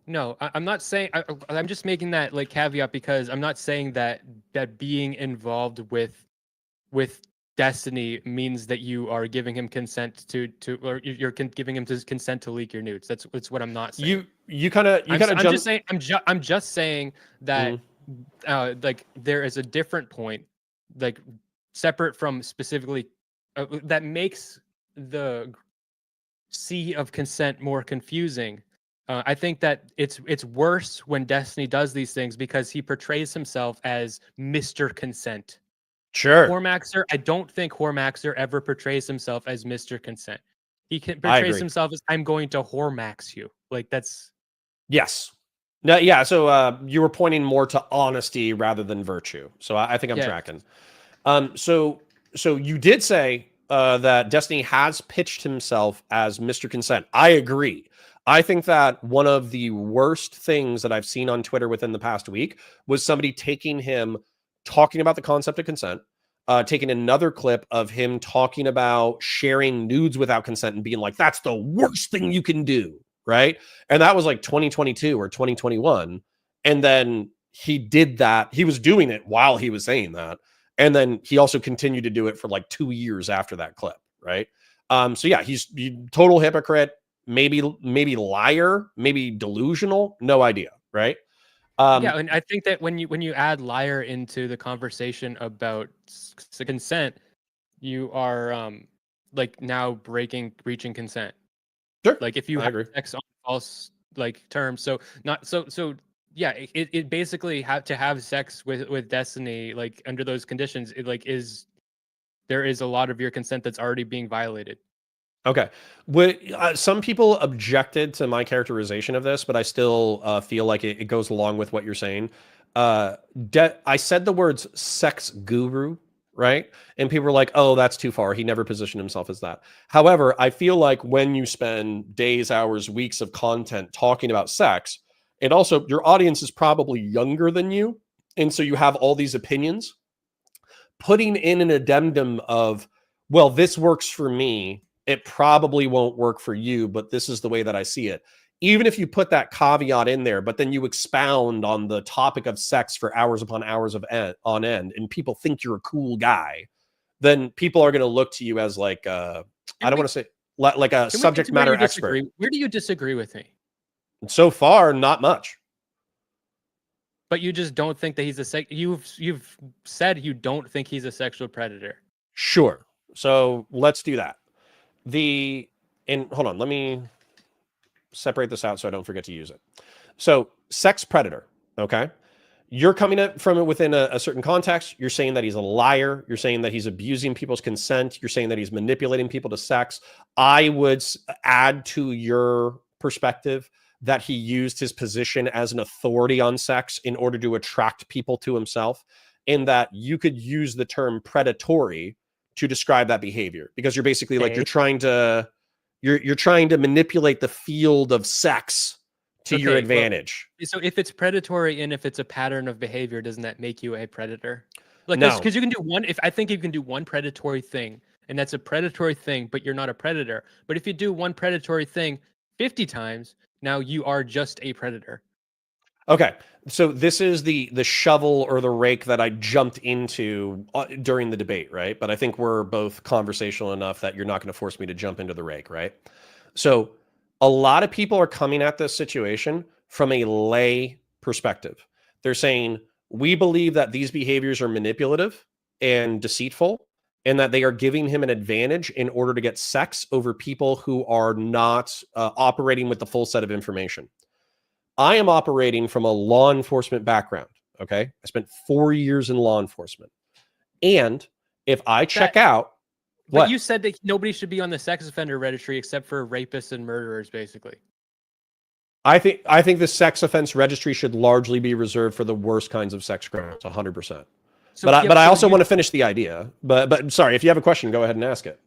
No, I'm not saying. I'm just making that like caveat because I'm not saying that being involved with Destiny means that you are giving him consent to or giving him consent to leak your nudes. That's what I'm not saying. You kind of I'm just jump. saying I'm just saying that Mhm. like there is a different point, like separate from specifically that makes the sea of consent more confusing. I think that it's worse when Destiny does these things because he portrays himself as Mr. Consent. Sure, Hormaxer, I don't think Hormaxer ever portrays himself as Mr. Consent. I Portrays agree. himself as I'm going to Hormax you. Like that's Yes. No, yeah. So you were pointing more to honesty rather than virtue. So I think I'm yeah. tracking. So you did say that Destiny has pitched himself as Mr. Consent. I agree. I think that one of the worst things that I've seen on Twitter within the past week was somebody taking him talking about the concept of consent, taking another clip of him talking about sharing nudes without consent and being like, that's the worst thing you can do. Right. And that was like 2022 or 2021. And then he did that. He was doing it while he was saying that. And then he also continued to do it for like 2 years after that clip, right? So yeah, he's total hypocrite, maybe liar, maybe delusional, no idea, right? Yeah, and I think that when you add liar into the conversation about consent, you are like now breaching consent. Sure, Like if you I have agree. sex on false like terms, so not so yeah, it basically have to have sex with Destiny like under those conditions. It like is there is a lot of your consent that's already being violated. Okay. Some people objected to my characterization of this, but I still feel like it goes along with what you're saying. I said the words sex guru, right? And people were like, oh, that's too far. He never positioned himself as that. However, I feel like when you spend days, hours, weeks of content talking about sex, and also your audience is probably younger than you. And so you have all these opinions. Putting in an addendum of, well, this works for me, it probably won't work for you, but this is the way that I see it. Even if you put that caveat in there, but then you expound on the topic of sex for hours upon hours on end, and people think you're a cool guy, then people are going to look to you as like, I don't want to say like a subject matter expert. Where do you disagree with me? And so far, not much. But you just don't think that he's you've said you don't think he's a sexual predator. Sure. So let's do that. And hold on, let me separate this out so I don't forget to use it. So, sex predator, okay? You're coming at from it within a certain context. You're saying that he's a liar. You're saying that he's abusing people's consent. You're saying that he's manipulating people to sex. I would add to your perspective that he used his position as an authority on sex in order to attract people to himself, in that you could use the term predatory to describe that behavior, because you're basically like you're trying to manipulate the field of sex to your advantage. Well, so if it's predatory and if it's a pattern of behavior, doesn't that make you a predator? Like, No. because you can do one. If I think you can do one predatory thing, and that's a predatory thing, but you're not a predator. But if you do one predatory thing 50 times, now you are just a predator. Okay, so this is the shovel or the rake that I jumped into during the debate, right? But I think we're both conversational enough that you're not going to force me to jump into the rake, right? So a lot of people are coming at this situation from a lay perspective. They're saying, we believe that these behaviors are manipulative and deceitful, and that they are giving him an advantage in order to get sex over people who are not operating with the full set of information. I am operating from a law enforcement background. Okay. I spent 4 years in law enforcement. And if I check out, but you said that nobody should be on the sex offender registry except for rapists and murderers, basically. I think the sex offense registry should largely be reserved for the worst kinds of sex crimes, 100%. So, but I also want to finish the idea. But sorry, if you have a question, go ahead and ask it.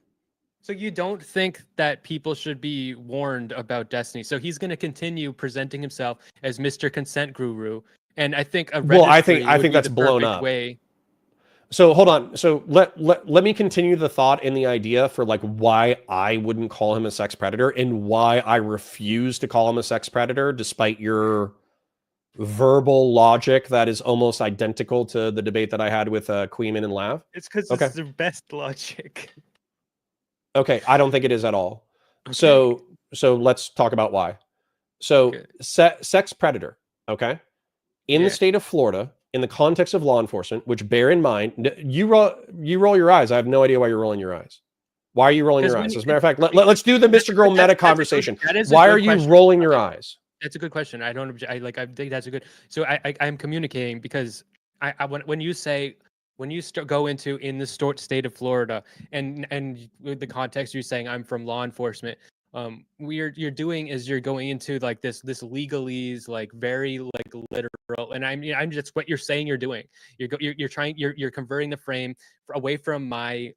So you don't think that people should be warned about Destiny? So he's going to continue presenting himself as Mr. Consent Guru, and I think I think that's blown up. Way. So hold on. So let me continue the thought and the idea for like why I wouldn't call him a sex predator and why I refuse to call him a sex predator, despite your verbal logic that is almost identical to the debate that I had with Queeman and Lav. It's because it's the best logic. Okay, I don't think it is at all. Okay. So let's talk about why. So sex predator, okay? In the state of Florida, in the context of law enforcement, which bear in mind, you roll your eyes. I have no idea why you're rolling your eyes. Why are you rolling your eyes? As a matter of fact, let's do the Mr. Girl meta conversation. Why are you rolling your eyes? That's a good question. I think that's a good. So I'm communicating because when you say, when you go into in the state of Florida and with the context you're saying I'm from law enforcement, you're doing is you're going into like this legalese, like very like literal, and I'm just what you're saying you're doing. You're converting the frame away from my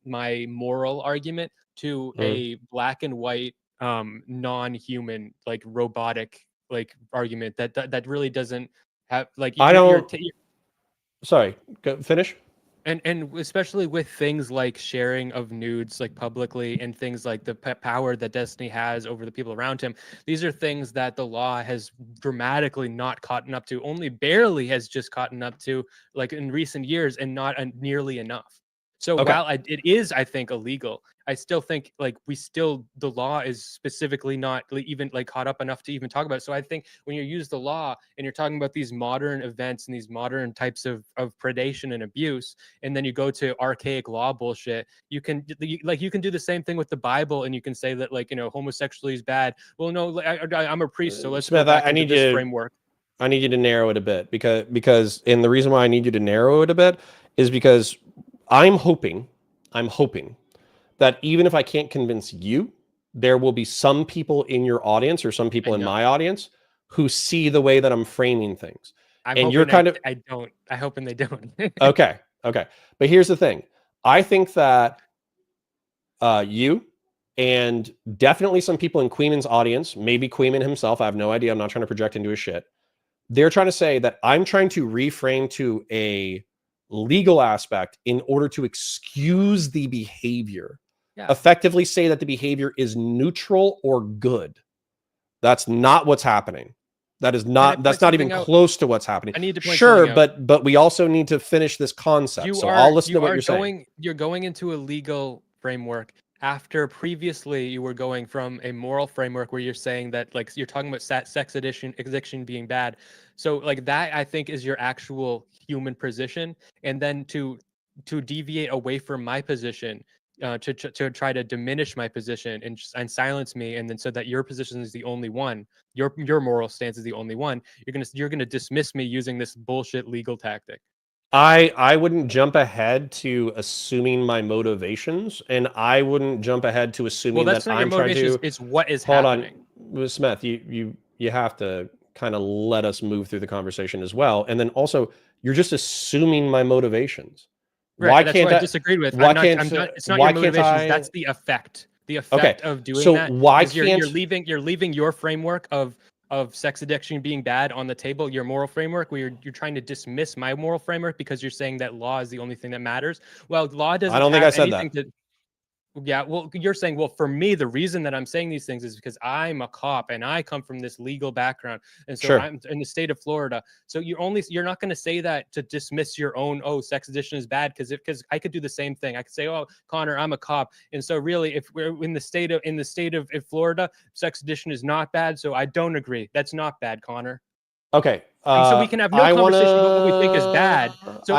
moral argument to a black and white non-human like robotic like argument that really doesn't have like I don't. Sorry, go finish. And especially with things like sharing of nudes like publicly and things like the power that Destiny has over the people around him, these are things that the law has dramatically not caught up to, only barely has just caught up to like in recent years, and not nearly enough. So while it is, I think, illegal, I still think like the law is specifically not even like caught up enough to even talk about it. So I think when you use the law and you're talking about these modern events and these modern types of predation and abuse, and then you go to archaic law bullshit, you can do the same thing with the Bible, and you can say that like, homosexuality is bad. Well, no, I'm a priest, so let's Smith, go back I into need this you. framework. I need you to narrow it a bit because and the reason why I need you to narrow it a bit is because I'm hoping that even if I can't convince you, there will be some people in your audience or some people in my audience who see the way that I'm framing things. I'm you're kind of I hoping they don't. okay. But here's the thing. I think that you and definitely some people in Queeman's audience, maybe Queeman himself, I have no idea. I'm not trying to project into his shit. They're trying to say that I'm trying to reframe to a legal aspect in order to excuse the behavior. Yeah. Effectively say that the behavior is neutral or good. That's not what's happening. That's not even close to what's happening. I need to point something out. but we also need to finish this concept. I'll listen to what you're saying. You're going into a legal framework after previously you were going from a moral framework where you're saying that like you're talking about sex addiction being bad. So like that I think is your actual human position, and then to deviate away from my position, to try to diminish my position and silence me, and then so that your position is the only one, your moral stance is the only one, you're gonna dismiss me using this bullshit legal tactic. I wouldn't jump ahead to assuming my motivations, and I wouldn't jump ahead to assuming that I'm trying to. It's what is happening. Hold on, Smith. You have to kind of let us move through the conversation as well, and then also you're just assuming my motivations. Right, why can't I disagreed with? It's not your motivations. That's the effect. The effect of doing that. So why can't you're leaving your framework of sex addiction being bad on the table, your moral framework, where you're trying to dismiss my moral framework because you're saying that law is the only thing that matters. Well, law doesn't. I don't think I said that. Yeah, well, you're saying, well, for me, the reason that I'm saying these things is because I'm a cop and I come from this legal background, and so I'm in the state of Florida. So you're not going to say that to dismiss your own sex addiction is bad, because I could do the same thing. I could say, oh, Connor, I'm a cop, and so really, if we're in the state of Florida, sex addiction is not bad. So I don't agree. That's not bad, Connor. Okay. So we can have no conversation about what we think is bad. So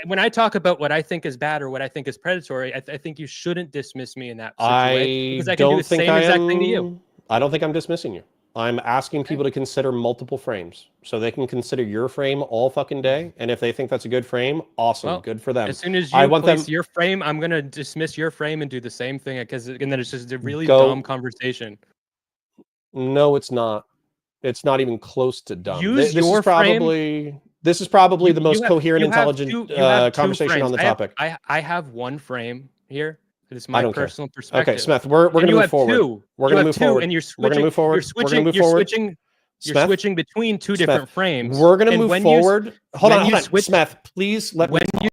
when I talk about what I think is bad or what I think is predatory, I think you shouldn't dismiss me in that situation, because I can do the same exact thing to you. I don't think I'm dismissing you. I'm asking people to consider multiple frames, so they can consider your frame all fucking day. And if they think that's a good frame, awesome, well, good for them. As soon as you place your frame, I'm gonna dismiss your frame and do the same thing, and then it's just a really dumb conversation. No, it's not. It's not even close to dumb. This is probably the most coherent, intelligent conversation on the topic. I have one frame here. It's my personal perspective. Okay, Smith, we're going to move forward. We're going to move forward. And you're switching between two different frames. We're going to move forward. Hold on. Smith, please let me talk.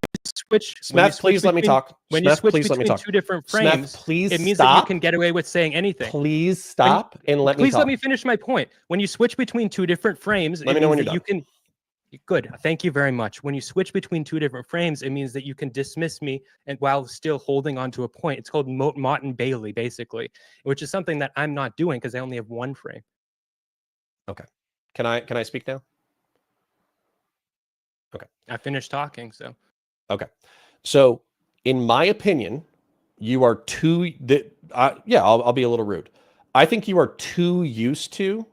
Smith, please let me talk. When you switch between two different frames, please it means that you can get away with saying anything. Please stop and let me talk. Please let me finish my point. When you switch between two different frames, let me know when you're done. You can. Good. Thank you very much. When you switch between two different frames, it means that you can dismiss me and while still holding on to a point. It's called Mott and Bailey, basically, which is something that I'm not doing because I only have one frame. Okay. Can I speak now? Okay. I finished talking, so. Okay. So, in my opinion, you are too... I'll be a little rude. I think you are too used to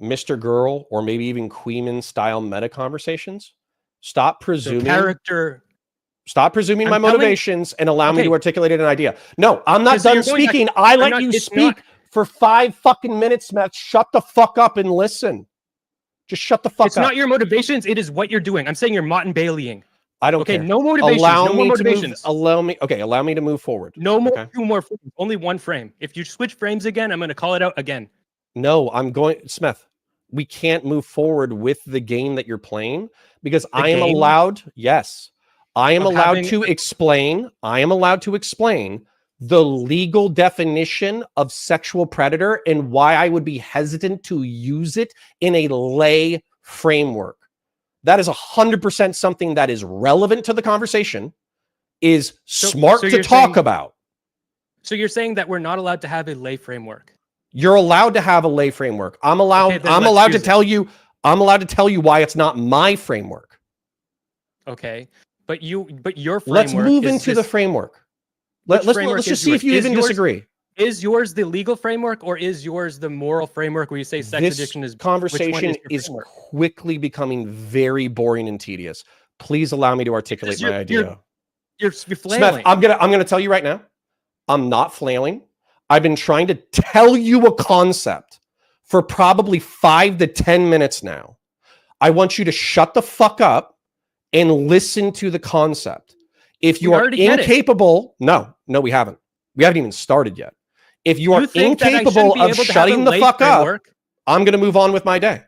Mr. Girl or maybe even Queeman style meta conversations. Stop presuming Stop presuming my motivations and allow me to articulate an idea. No, I'm not done speaking. I let you speak for 5 fucking minutes, Matt. Shut the fuck up and listen. Just shut the fuck up. It's not your motivations. It is what you're doing. I'm saying you're Mott and Baileying. I don't care. No motivations. No more motivations. Allow me to move forward. No more. Okay. 2 more frames. Only 1 frame. If you switch frames again, I'm going to call it out again. No, I'm going, Smith. We can't move forward with the game that you're playing because I am allowed. Yes, I am of allowed having to explain. I am allowed to explain the legal definition of sexual predator and why I would be hesitant to use it in a lay framework. That is 100% something that is relevant to the conversation, is smart to talk about. So you're saying that we're not allowed to have a lay framework? You're allowed to have a lay framework. I'm allowed to tell you why it's not my framework. Okay. But your framework. Let's move into the framework. Let's just see if you even disagree. Is yours the legal framework, or is yours the moral framework where you say sex addiction is? This conversation is quickly becoming very boring and tedious. Please allow me to articulate my idea. You're flailing. Smeth, I'm gonna tell you right now, I'm not flailing. I've been trying to tell you a concept for probably 5 to 10 minutes now. I want you to shut the fuck up and listen to the concept. If you are incapable, no, we haven't. We haven't even started yet. If you are incapable of shutting the fuck up, I'm going to move on with my day.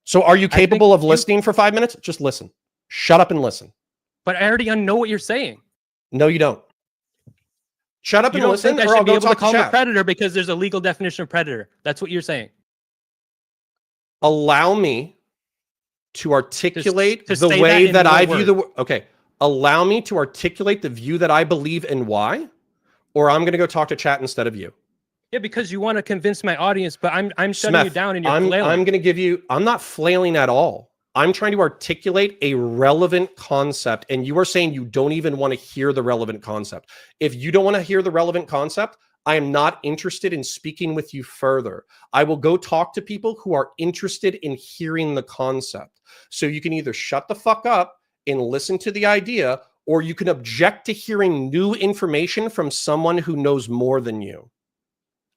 So are you capable of listening for 5 minutes? Just listen. Shut up and listen. But I already know what you're saying. No, you don't. Shut up and listen, or I'll go talk to chat. A predator because there's a legal definition of predator. That's what you're saying. Allow me to articulate the way that I view the... Okay. Allow me to articulate the view that I believe and why, or I'm going to go talk to chat instead of you. Yeah, because you want to convince my audience, but I'm shutting Smeth, you down and you're flailing. I'm going to give you... I'm not flailing at all. I'm trying to articulate a relevant concept, and you are saying you don't even want to hear the relevant concept. If you don't want to hear the relevant concept, I am not interested in speaking with you further. I will go talk to people who are interested in hearing the concept. So you can either shut the fuck up and listen to the idea, or you can object to hearing new information from someone who knows more than you.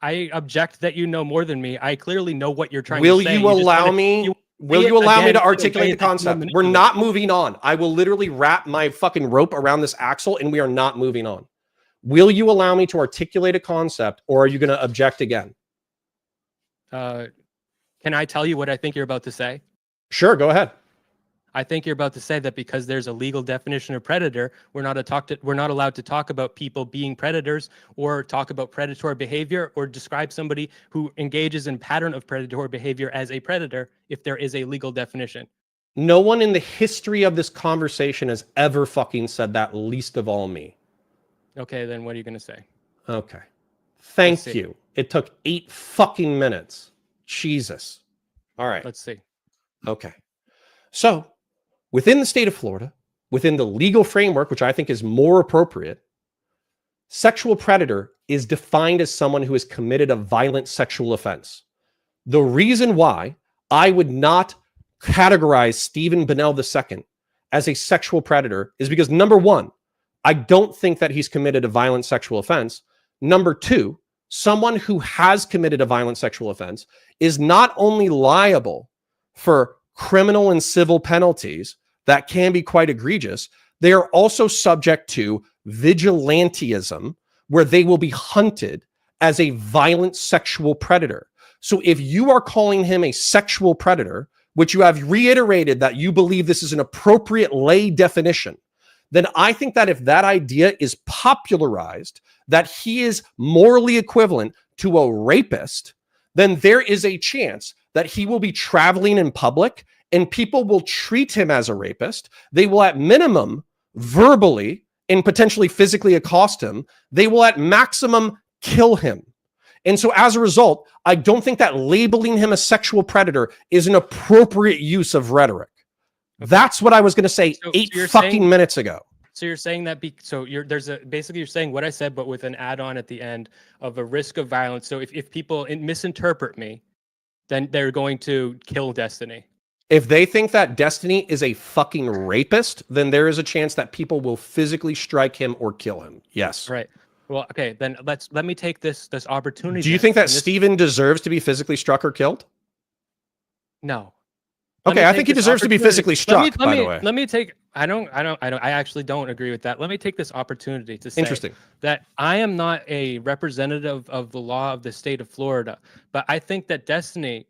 I object that you know more than me. I clearly know what you're trying to say. Will you allow me to articulate the concept? We're not moving on. I will literally wrap my fucking rope around this axle and we are not moving on. Will you allow me to articulate a concept, or are you going to object again? Can I tell you what I think you're about to say? Sure, go ahead. I think you're about to say that because there's a legal definition of predator, we're not allowed to talk about people being predators, or talk about predatory behavior, or describe somebody who engages in pattern of predatory behavior as a predator if there is a legal definition. No one in the history of this conversation has ever fucking said that, least of all me. Okay, then what are you going to say? Okay. Thank you. It took 8 fucking minutes. Jesus. All right. Let's see. Okay. So, within the state of Florida, within the legal framework, which I think is more appropriate, sexual predator is defined as someone who has committed a violent sexual offense. The reason why I would not categorize Stephen Bennell II as a sexual predator is because, number one, I don't think that he's committed a violent sexual offense. Number two, someone who has committed a violent sexual offense is not only liable for criminal and civil penalties that can be quite egregious, they are also subject to vigilantism, where they will be hunted as a violent sexual predator. So if you are calling him a sexual predator, which you have reiterated that you believe this is an appropriate lay definition, then I think that if that idea is popularized, that he is morally equivalent to a rapist, then there is a chance that he will be traveling in public and people will treat him as a rapist. They will at minimum verbally and potentially physically accost him. They will at maximum kill him. And so as a result, I don't think that labeling him a sexual predator is an appropriate use of rhetoric. Okay. That's what I was going to say minutes ago. So you're saying that basically you're saying what I said, but with an add-on at the end of a risk of violence. So if people misinterpret me, then they're going to kill Destiny. If they think that Destiny is a fucking rapist, then there is a chance that people will physically strike him or kill him. Yes. Right. Well, okay, then let me take this opportunity. Do you think that Steven deserves to be physically struck or killed? No. Okay, I think he deserves to be physically struck, by the way. Let me take... I actually don't agree with that. Let me take this opportunity to say that I am not a representative of the law of the state of Florida, but I think that Destiny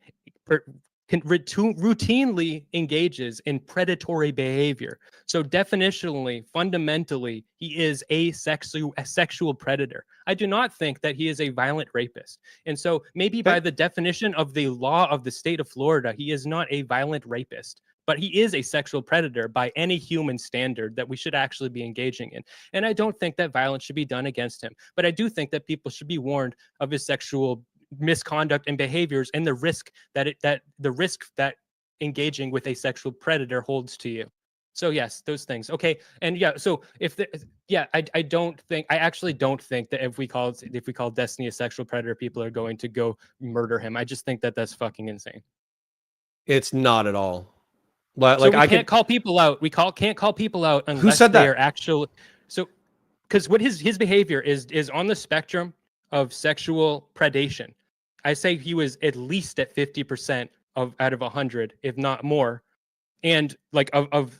routinely engages in predatory behavior. So definitionally, fundamentally, he is a sexual predator. I do not think that he is a violent rapist. And so maybe by the definition of the law of the state of Florida, he is not a violent rapist, but he is a sexual predator by any human standard that we should actually be engaging in. And I don't think that violence should be done against him. But I do think that people should be warned of his sexual misconduct and behaviors and the risk that engaging with a sexual predator holds to you. So yes, those things. Okay. And yeah, so I actually don't think that if we call Destiny a sexual predator, people are going to go murder him. I just think that that's fucking insane. It's not at all. Like, so we can't call people out. Can't call people out unless who said they that? are actually. So, because what his behavior is on the spectrum of sexual predation. I say he was at least at 50% out of 100, if not more, and like of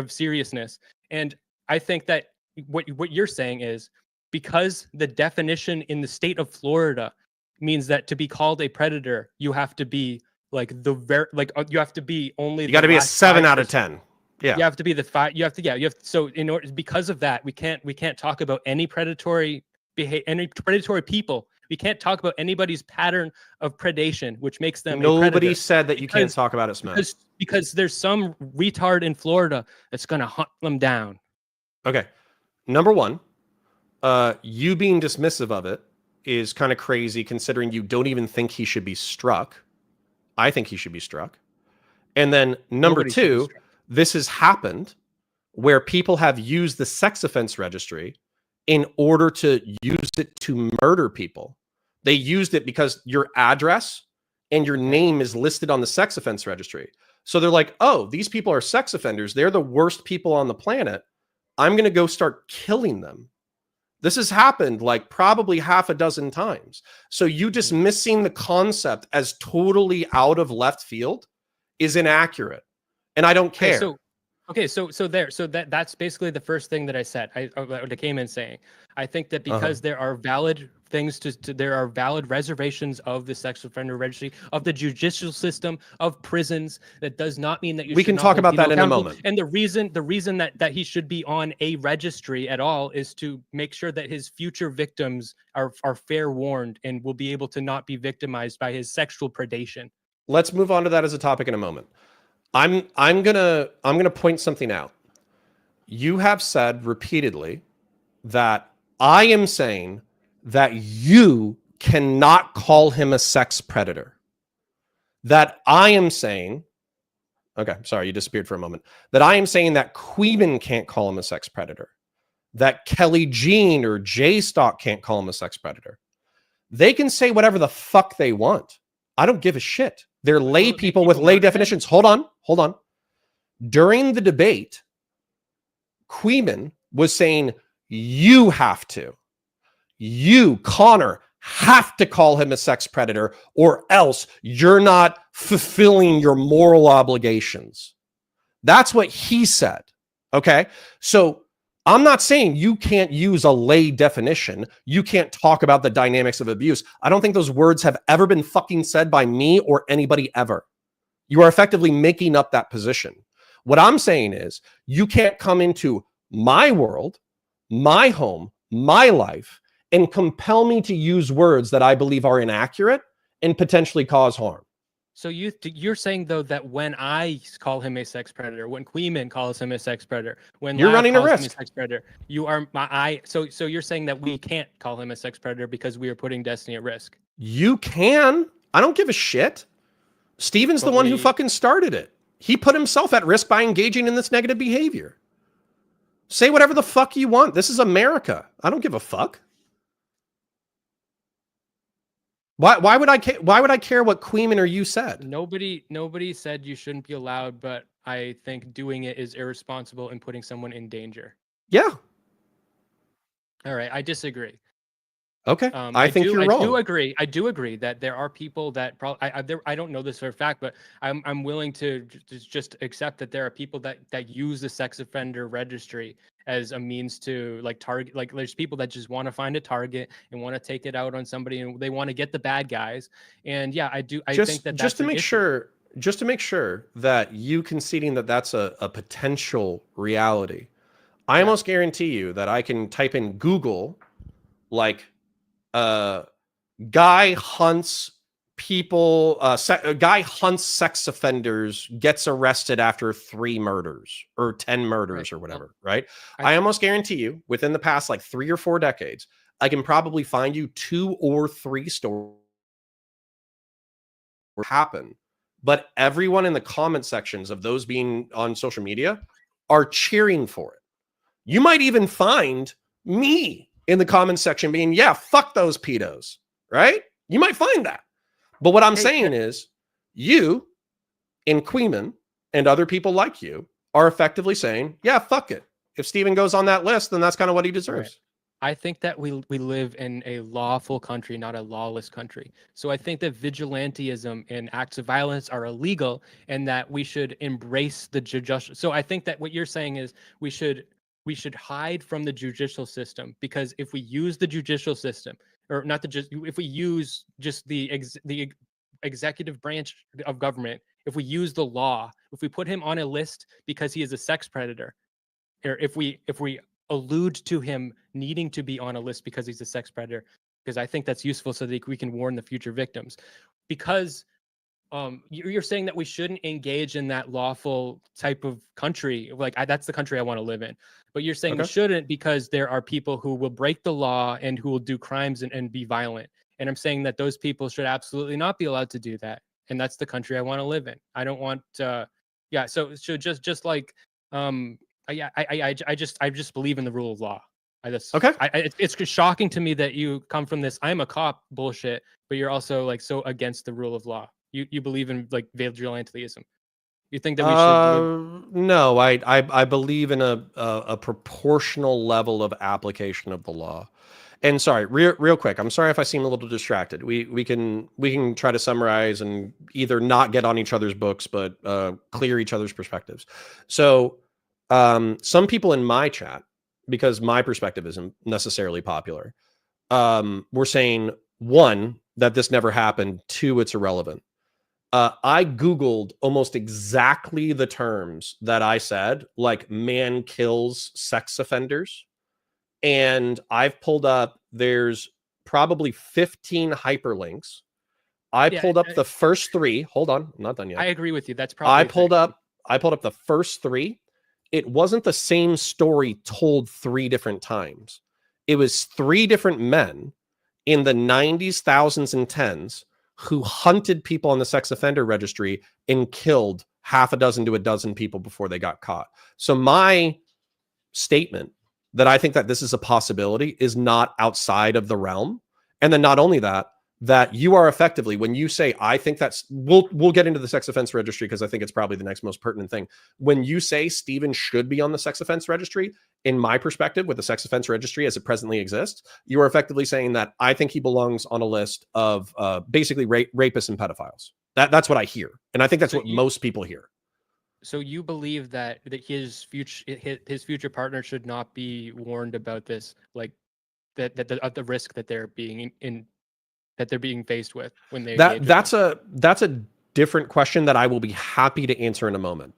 seriousness. And I think that what you're saying is because the definition in the state of Florida means that to be called a predator, you have to be like you have to be only. You got to be a 7 out of 10. Yeah, you have to be the 5. You have to. So in order, because of that, we can't talk about any predatory behavior, any predatory people. We can't talk about anybody's pattern of predation, which makes them. Nobody said that you can't talk about it, Smith. Because there's some retard in Florida that's gonna hunt them down. Okay, number one, you being dismissive of it is kind of crazy, considering you don't even think he should be struck. I think he should be struck. And then number two, this has happened where people have used the sex offense registry in order to use it to murder people. They used it because your address and your name is listed on the sex offense registry. So they're like, oh, these people are sex offenders. They're the worst people on the planet. I'm going to go start killing them. This has happened like probably half a dozen times. So you dismissing the concept as totally out of left field is inaccurate. And I don't care. So that's basically the first thing that I said. I came in saying, I think that because there are valid things there are valid reservations of the sex offender registry, of the judicial system, of prisons. That does not mean that we can talk about that in a moment. And the reason that he should be on a registry at all is to make sure that his future victims are fair warned and will be able to not be victimized by his sexual predation. Let's move on to that as a topic in a moment. I'm gonna point something out. You have said repeatedly that I am saying that you cannot call him a sex predator. That I am saying, okay, sorry, you disappeared for a moment. That I am saying that Queeman can't call him a sex predator. That Kelly Jean or J Stock can't call him a sex predator. They can say whatever the fuck they want. I don't give a shit. They're lay people with lay definitions. Hold on. During the debate, Queeman was saying, you have to. You, Connor, have to call him a sex predator or else you're not fulfilling your moral obligations. That's what he said. Okay? So I'm not saying you can't use a lay definition. You can't talk about the dynamics of abuse. I don't think those words have ever been fucking said by me or anybody ever. You are effectively making up that position. What I'm saying is you can't come into my world, my home, my life, and compel me to use words that I believe are inaccurate and potentially cause harm. So you're saying though that when I call him a sex predator, when Queeman calls him a sex predator, when you're running a risk, sex predator, you are So you're saying that we can't call him a sex predator because we are putting Destiny at risk. You can. I don't give a shit. Steven's the one who fucking started it. He put himself at risk by engaging in this negative behavior. Say whatever the fuck you want. This is America. I don't give a fuck. Why would I care what Queeman or you said? Nobody said you shouldn't be allowed, but I think doing it is irresponsible and putting someone in danger. Yeah. All right, I disagree. Okay, I think you're wrong. I do agree that there are people that probably I don't know this for a fact, but I'm willing to just accept that there are people that use the sex offender registry as a means to like target. Like there's people that just want to find a target and want to take it out on somebody, and they want to get the bad guys. And yeah, I think that just to make sure just to make sure that you conceding that that's a potential reality, I Yeah. almost guarantee you that I can type in Google, like, guy hunts people, guy hunts sex offenders, gets arrested after 3 murders or 10 Right. murders or Well, whatever, right? I I th- almost guarantee you within the past like 3 or 4 decades, I can probably find you 2 or 3 stories happen. But everyone in the comment sections of those being on social media are cheering for it. You might even find me in the comment section being, yeah, fuck those pedos, right? You might find that. But what I'm hey, saying is, you and Queeman and other people like you are effectively saying, yeah, fuck it. If Steven goes on that list, then that's kind of what he right. deserves. I think that we live in a lawful country, not a lawless country. So I think that vigilantism and acts of violence are illegal, and that we should embrace the judicial. So I think that what you're saying is we should hide from the judicial system, because if we use the judicial system, or not the just, if we use just the executive branch of government, if we use the law, if we put him on a list because he is a sex predator, or if we allude to him needing to be on a list because he's a sex predator, because I think that's useful so that we can warn the future victims. Because you're saying that we shouldn't engage in that lawful type of country, like that's the country I want to live in. But you're saying we Okay. shouldn't because there are people who will break the law and who will do crimes and be violent. And I'm saying that those people should absolutely not be allowed to do that. And that's the country I want to live in. I don't want yeah, so just like um I just believe in the rule of law. Okay. It's just shocking to me that you come from this I'm a cop bullshit, but you're also like so against the rule of law. You believe in like vigilantism. You think that we should live. No, I believe in a proportional level of application of the law. And sorry, real quick, I'm sorry if I seem a little distracted. We can try to summarize and either not get on each other's books, but clear each other's perspectives. So, some people in my chat, because my perspective isn't necessarily popular, were saying, one, that this never happened. Two, it's irrelevant. I Googled almost exactly the terms that I said, like man kills sex offenders. And I've pulled up, there's probably 15 hyperlinks. I Yeah, pulled up the first 3. Hold on, I'm not done I yet. agree with you. That's I probably a thing. pulled up, I pulled up the first 3. It wasn't the same story told 3 different times. It was 3 different men in the 90s, thousands, and tens who hunted people on the sex offender registry and killed half a dozen to a dozen people before they got caught. So my statement that I think that this is a possibility is not outside of the realm. And then not only that, that you are effectively, when you say, I think that's, we'll get into the sex offense registry because I think it's probably the next most pertinent thing. When you say Stephen should be on the sex offense registry, in my perspective, with the sex offense registry as it presently exists, you are effectively saying that I think he belongs on a list of basically rapists and pedophiles. That's what I hear. And I think that's So what most people hear. so you believe that his future partner should not be warned about this, like that of the risk that they're being in that they're being faced with when they engage with him. That's a different question that I will be happy to answer in a moment.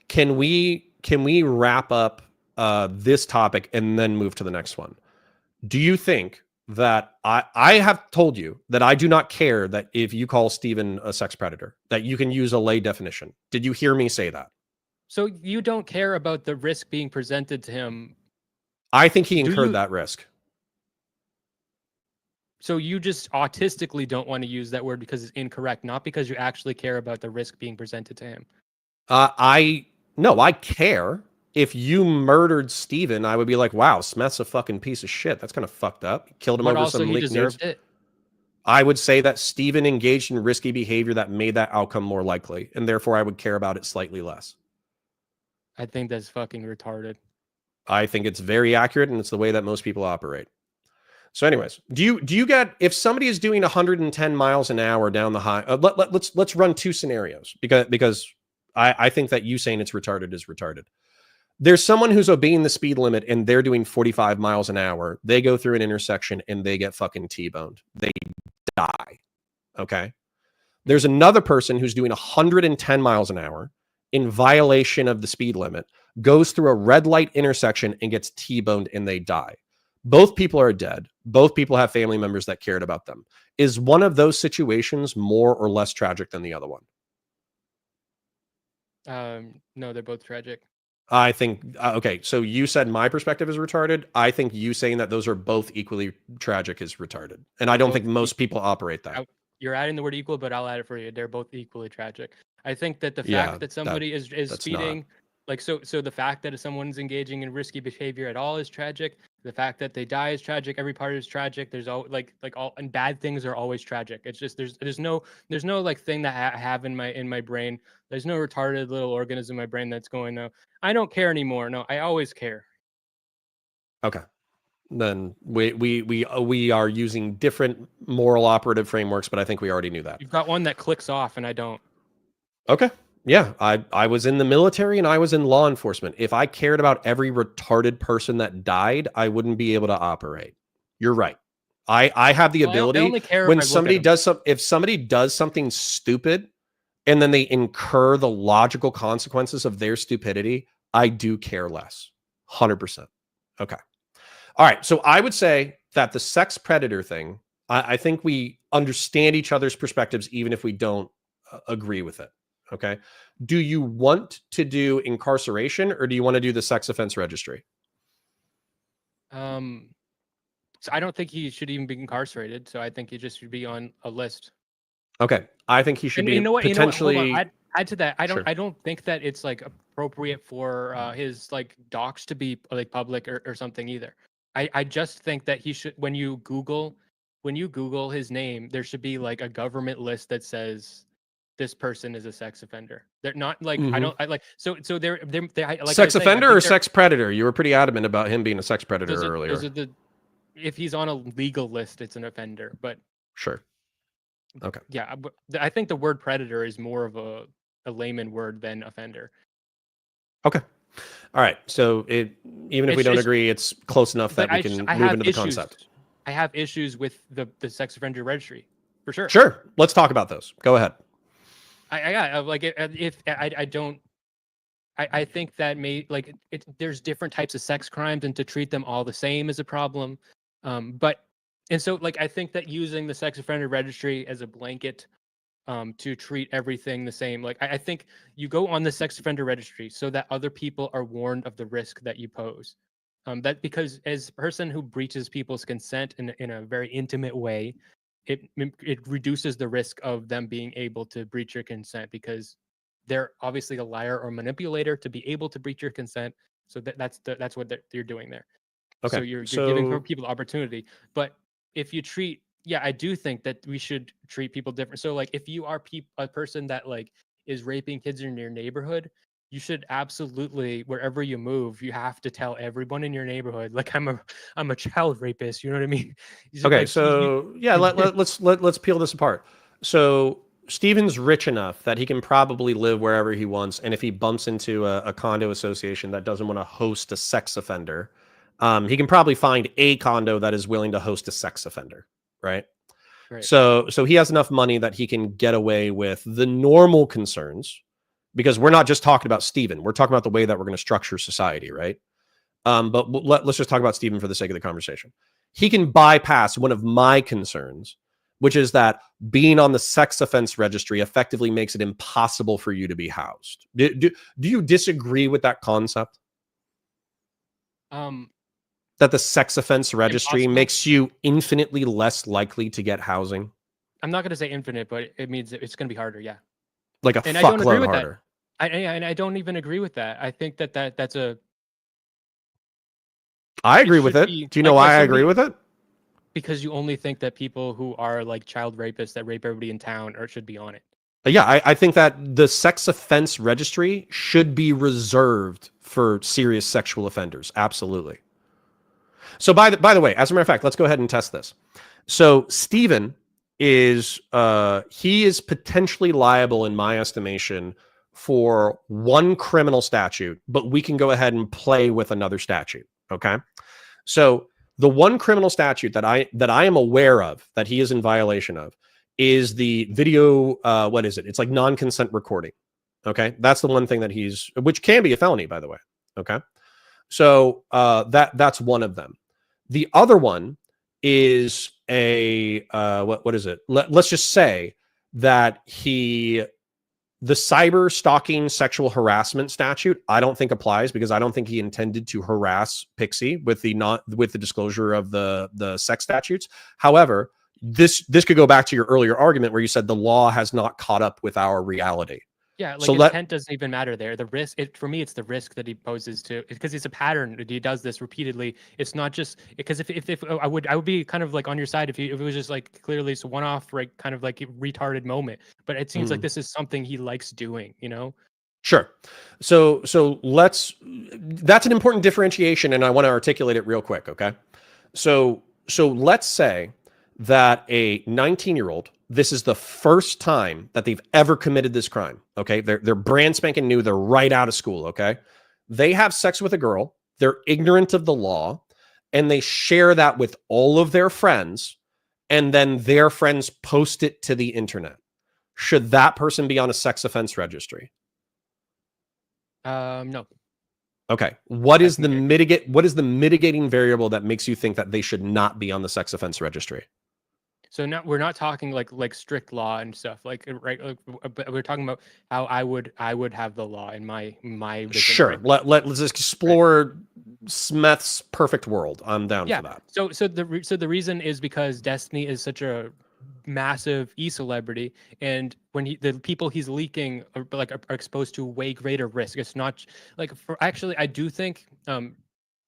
Can we wrap up this topic and then move to the next one? Do you think that I have told you that I do not care that if you call Stephen a sex predator, that you can use a lay definition? Did you hear me say that? So you don't care about the risk being presented to him. I think he Do incurred you? that risk. So you just autistically don't want to use that word because it's incorrect, not because you actually care about the risk being presented to him. I no, I care. If you murdered Steven, I would be like, wow, Smeth's a fucking piece of shit. That's kind of fucked up. Killed him But over also some he leaked news. deserved it. I would say that Steven engaged in risky behavior that made that outcome more likely, and therefore I would care about it slightly less. I think that's fucking retarded. I think it's very accurate, and it's the way that most people operate. So, anyways, do you get, if somebody is doing 110 miles an hour down the high? Let's run 2 scenarios because I think that you saying it's retarded is retarded. There's someone who's obeying the speed limit and they're doing 45 miles an hour. They go through an intersection and they get fucking T-boned. They die. Okay. There's another person who's doing 110 miles an hour in violation of the speed limit, goes through a red light intersection and gets T-boned and they die. Both people are dead. Both people have family members that cared about them. Is one of those situations more or less tragic than the other one? No, they're both tragic. I think, okay, so you said my perspective is retarded. I think you saying that those are both equally tragic is retarded. And I don't think most people operate that. You're adding the word equal, but I'll add it for you. They're both equally tragic. I think that the Yeah, fact that somebody is speeding, like, so the fact that someone's engaging in risky behavior at all is tragic. The fact that they die is tragic. Every part is tragic. There's all all, and bad things are always tragic. It's just there's no like thing that I have in my brain. There's no retarded little organism in my brain that's going, no, I don't care anymore. No, I always care. Okay. Then we are using different moral operative frameworks, but I think we already knew that. You've got one that clicks off and I don't. Okay. Yeah, I was in the military and I was in law enforcement. If I cared about every retarded person that died, I wouldn't be able to operate. You're right. I have the ability. I only care when if somebody does if somebody does something stupid and then they incur the logical consequences of their stupidity, I do care less. 100%. Okay. All right. So I would say that the sex predator thing, I think we understand each other's perspectives, even if we don't agree with it. Okay. Do you want to do incarceration or do you want to do the sex offense registry? So I don't think he should even be incarcerated. So I think he just should be on a list. Okay. I think he should be potentially. Hold on. Add to that. Sure. I don't think that it's like appropriate for his like docs to be like public or something either. I just think that he should, when you Google his name, there should be like a government list that says this person is a sex offender. They're not like, so they're like sex offender or sex predator. You were pretty adamant about him being a sex predator earlier. If he's on a legal list, it's an offender, but sure. Okay. Yeah. But I think the word predator is more of a layman word than offender. Okay. All right. So even if we don't agree, it's close enough that we can move into the concept. I have issues with the sex offender registry, for sure. Sure. Let's talk about those. Go ahead. I think that there's different types of sex crimes, and to treat them all the same is a problem. So I think that using the sex offender registry as a blanket to treat everything the same. Like, I think you go on the sex offender registry so that other people are warned of the risk that you pose. That because as a person who breaches people's consent in a very intimate way, it reduces the risk of them being able to breach your consent, because they're obviously a liar or manipulator to be able to breach your consent. So that's what you're doing there. Okay. So you're giving people the opportunity. But if you treat, I do think that we should treat people different. So like, if you are a person that like is raping kids in your neighborhood, you should absolutely, wherever you move, you have to tell everyone in your neighborhood, like, I'm a child rapist. You know what I mean? Okay. Like, so let's peel this apart. So Steven's rich enough that he can probably live wherever he wants. And if he bumps into a condo association that doesn't want to host a sex offender, he can probably find a condo that is willing to host a sex offender. Right. So he has enough money that he can get away with the normal concerns, because we're not just talking about Steven. We're talking about the way that we're going to structure society. Right. But let's just talk about Steven for the sake of the conversation. He can bypass one of my concerns, which is that being on the sex offense registry effectively makes it impossible for you to be housed. Do you disagree with that concept? That the sex offense registry makes you infinitely less likely to get housing? I'm not going to say infinite, but it means it's going to be harder. Yeah. Like a fuckload harder. And I don't even agree with that. I think that's a... I agree with it. Do you know why I agree with it? Because you only think that people who are like child rapists that rape everybody in town should be on it. Yeah, I think that the sex offense registry should be reserved for serious sexual offenders. Absolutely. So by the way, as a matter of fact, let's go ahead and test this. So Steven is he is potentially liable, in my estimation, for one criminal statute, but we can go ahead and play with another statute. Okay. So the one criminal statute that I am aware of that he is in violation of is the video. What is it? It's like non-consent recording. Okay, that's the one thing that which can be a felony, by the way. Okay, so that's one of them. The other one is a what is it? Let's just say that the cyber stalking sexual harassment statute, I don't think applies because I don't think he intended to harass Pixie with the disclosure of the sex statutes. However, this could go back to your earlier argument where you said the law has not caught up with our reality. Yeah, like So intent doesn't even matter there. The risk, for me, it's the risk that he poses to, because it's a pattern. He does this repeatedly. It's not just because if I would be kind of like on your side if it was just like clearly it's a one-off, right, kind of like a retarded moment. But it seems like this is something he likes doing, you know? Sure. So that's an important differentiation, and I want to articulate it real quick. Okay. So let's say that a 19-year-old, this is the first time that they've ever committed this crime. Okay. They're brand spanking new. They're right out of school. Okay. They have sex with a girl. They're ignorant of the law, and they share that with all of their friends, and then their friends post it to the internet. Should that person be on a sex offense registry? No. Okay. What is the mitigating variable that makes you think that they should not be on the sex offense registry? So now we're not talking like strict law and stuff, like right. But we're talking about how I would have the law in my vision. Sure. Right? Let's explore Smeth's perfect world. I'm down for that. So the reason is because Destiny is such a massive e-celebrity, and when the people he's leaking are exposed to way greater risk. It's not like I do think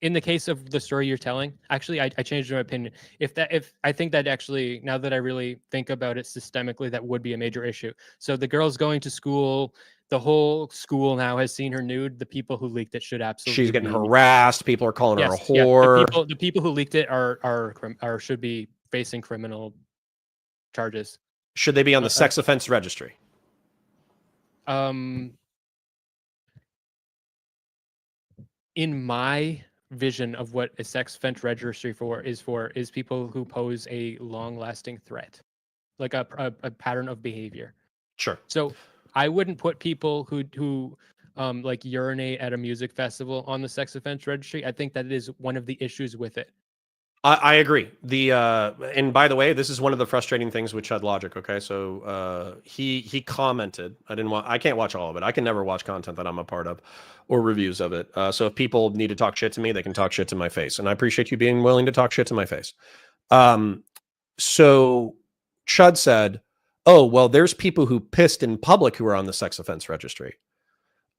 in the case of the story you're telling, actually I changed my opinion. If I think that actually, now that I really think about it systemically, that would be a major issue. So the girl's going to school, the whole school now has seen her nude. The people who leaked it should absolutely she's getting harassed. People are calling her a whore. The people who leaked it are should be facing criminal charges. Should they be on the sex offense registry? In my vision of what a sex offense registry is people who pose a long-lasting threat, like a pattern of behavior. Sure. So I wouldn't put people who like urinate at a music festival on the sex offense registry. I think that is one of the issues with it. I agree. And by the way, this is one of the frustrating things with Chud Logic. Okay, so he commented. I can't watch all of it. I can never watch content that I'm a part of or reviews of it. So if people need to talk shit to me, they can talk shit to my face, and I appreciate you being willing to talk shit to my face. So Chud said, "Oh well, there's people who pissed in public who are on the sex offense registry."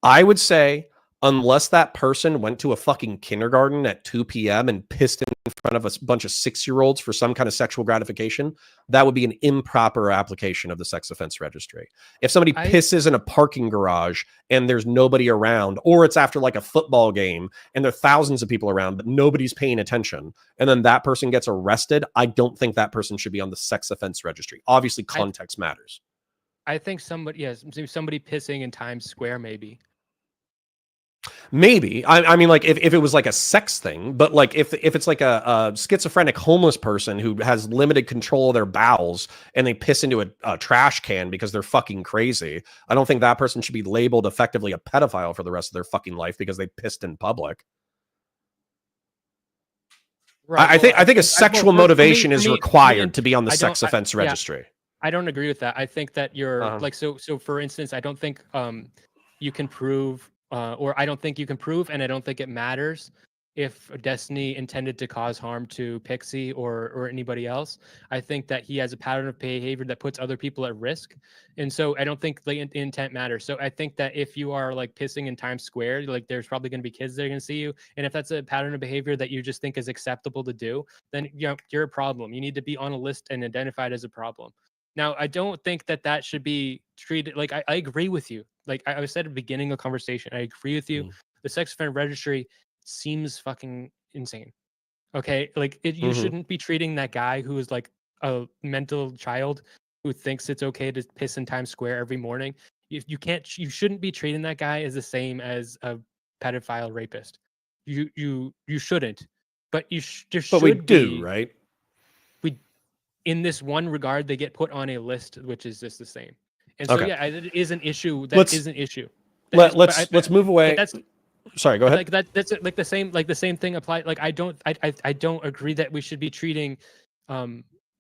I would say, unless that person went to a fucking kindergarten at 2 p.m. and pissed in front of a bunch of 6-year-olds for some kind of sexual gratification, that would be an improper application of the sex offense registry. If somebody pisses in a parking garage and there's nobody around, or it's after like a football game and there are thousands of people around, but nobody's paying attention, and then that person gets arrested, I don't think that person should be on the sex offense registry. Obviously, context matters. I think somebody pissing in Times Square, maybe. Maybe. I mean, like if it was like a sex thing, but like if it's like a schizophrenic homeless person who has limited control of their bowels and they piss into a trash can because they're fucking crazy, I don't think that person should be labeled effectively a pedophile for the rest of their fucking life because they pissed in public. Right. I think a sexual motivation is required to be on the sex offense registry. I don't agree with that. I think that you're like, so for instance, I don't think you can prove or I don't think you can prove, and I don't think it matters if Destiny intended to cause harm to Pixie or anybody else. I think that he has a pattern of behavior that puts other people at risk. And so I don't think the intent matters. So I think that if you are like pissing in Times Square, like there's probably going to be kids that are going to see you. And if that's a pattern of behavior that you just think is acceptable to do, then you're a problem. You need to be on a list and identified as a problem. Now, I don't think that should be treated like I agree with you. Like I said at the beginning of the conversation, I agree with you. The sex offender registry seems fucking insane. Okay, like you shouldn't be treating that guy who is like a mental child who thinks it's okay to piss in Times Square every morning. You shouldn't be treating that guy as the same as a pedophile rapist. You shouldn't. But there should be. But we do, right? in this one regard, they get put on a list which is just the same. And so, Okay. yeah, it is an issue. Let's- An issue. Let's move away. That's Sorry, go ahead. like that's like the same thing applied. Like I don't agree that we should be treating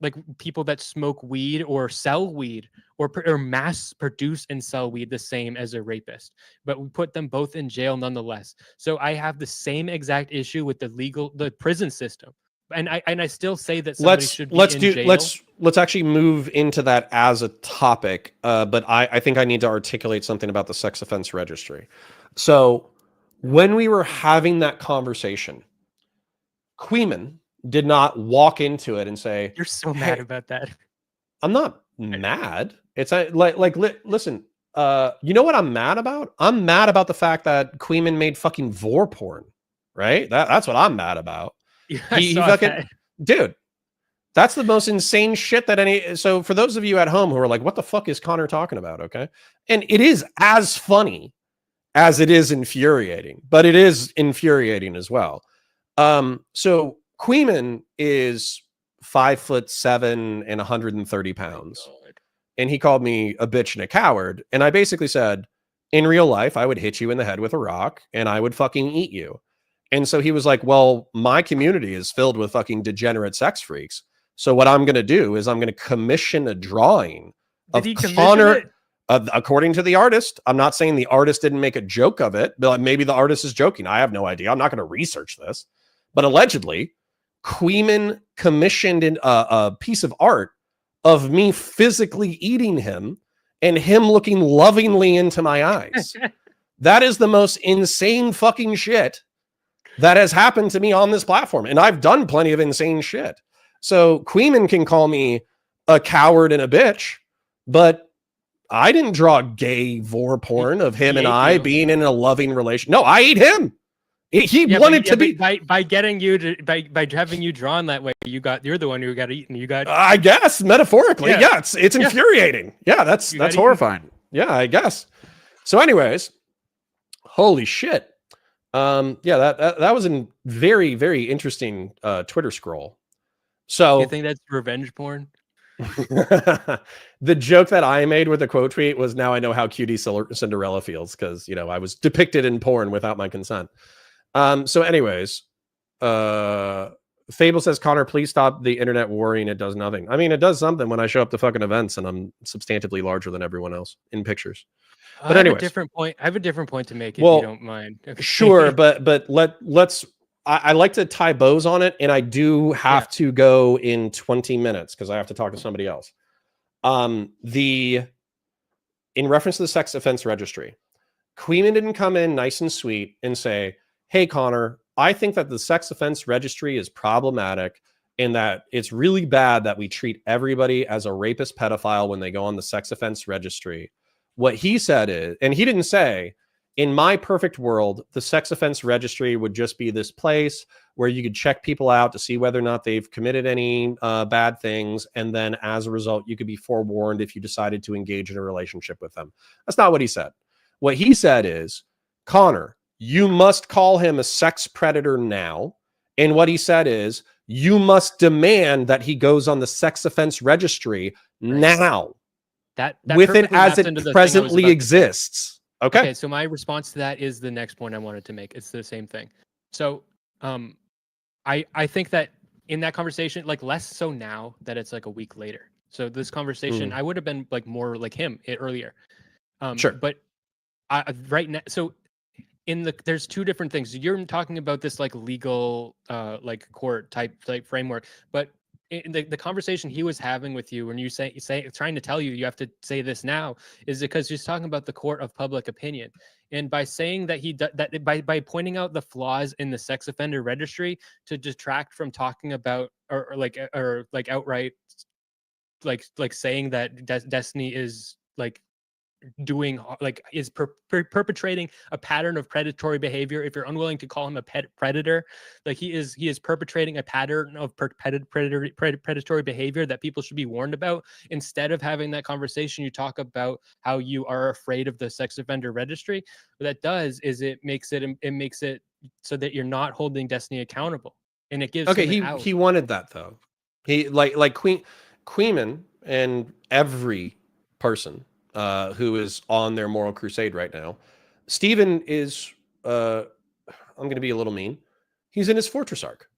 like people that smoke weed or sell weed or mass produce and sell weed the same as a rapist, but we put them both in jail nonetheless. So I have the same exact issue with the prison system. And I still say that somebody should be in jail. Let's actually move into that as a topic. But I think I need to articulate something about the sex offense registry. So when we were having that conversation, Queeman did not walk into it and say, "You're so mad about that." I'm not mad. It's listen. You know what I'm mad about? I'm mad about the fact that Queeman made fucking vor porn. Right? That's what I'm mad about. Yeah, he fucking that. Dude. That's the most insane shit that any. So for those of you at home who are like, what the fuck is Connor talking about? Okay. And it is as funny as it is infuriating, but it is infuriating as well. So Queeman is 5'7" and 130 pounds. And he called me a bitch and a coward. And I basically said, in real life, I would hit you in the head with a rock and I would fucking eat you. And so he was like, well, my community is filled with fucking degenerate sex freaks. So what I'm going to do is I'm going to commission a drawing of Connor. According to the artist. I'm not saying the artist didn't make a joke of it, but maybe the artist is joking. I have no idea. I'm not going to research this. But allegedly, Queeman commissioned a piece of art of me physically eating him and him looking lovingly into my eyes. That is the most insane fucking shit that has happened to me on this platform. And I've done plenty of insane shit. So Queeman can call me a coward and a bitch, but I didn't draw gay vor porn of him and I being in a loving relation. No, I ate him. He wanted to be by getting you to by having you drawn that way. You're the one who got eaten. You got, I guess, metaphorically. Yeah, it's infuriating. Yeah, that's horrifying. Yeah, I guess. So, anyways, holy shit. That was a very, very interesting Twitter scroll. So you think that's revenge porn? The joke that I made with the quote tweet was, now I know how cutie Cinderella feels, because I was depicted in porn without my consent. So anyways, Fable says, Connor, please stop the internet worrying. It does nothing. I mean, it does something when I show up to fucking events and I'm substantively larger than everyone else in pictures. But anyways, I have a different point to make, if you don't mind. Okay. Sure, but let's. I like to tie bows on it, and I do have to go in 20 minutes because I have to talk to somebody else. In reference to the sex offense registry, Queeman didn't come in nice and sweet and say, hey, Connor, I think that the sex offense registry is problematic and that it's really bad that we treat everybody as a rapist pedophile when they go on the sex offense registry. What he said is, and he didn't say, in my perfect world, the sex offense registry would just be this place where you could check people out to see whether or not they've committed any bad things. And then as a result, you could be forewarned if you decided to engage in a relationship with them. That's not what he said. What he said is, Connor, you must call him a sex predator now. And what he said is, you must demand that he goes on the sex offense registry now. That with it as it presently exists. Okay. So my response to that is the next point I wanted to make. It's the same thing. So I think that in that conversation, like less so now that it's like a week later. So this conversation, I would have been like more like him earlier. Sure. But right now, so there's two different things. You're talking about this like legal like court type framework, but in the conversation he was having with you when you say trying to tell you have to say this now is because he's talking about the court of public opinion, and by saying that by pointing out the flaws in the sex offender registry to detract from talking about or outright like saying that Destiny is like doing like is perpetrating a pattern of predatory behavior. If you're unwilling to call him a predator, like he is perpetrating a pattern of predatory behavior that people should be warned about. Instead of having that conversation, you talk about how you are afraid of the sex offender registry. What that does is it makes it so that you're not holding Destiny accountable, and it gives he wanted that though. He like Queen. Queeman and every person who is on their moral crusade right now, Stephen is, I'm going to be a little mean, he's in his fortress arc.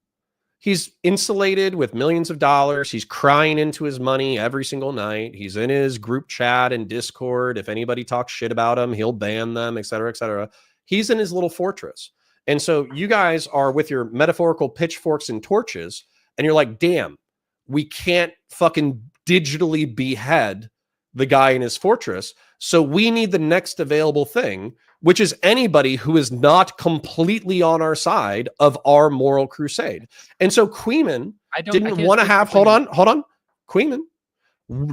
He's insulated with millions of dollars. He's crying into his money every single night. He's in his group chat and Discord. If anybody talks shit about him, he'll ban them, et cetera, et cetera. He's in his little fortress. And so you guys are with your metaphorical pitchforks and torches, and you're like, damn, we can't fucking digitally behead the guy in his fortress. So we need the next available thing, which is anybody who is not completely on our side of our moral crusade. And so Queeman didn't want to have, hold on. Queeman,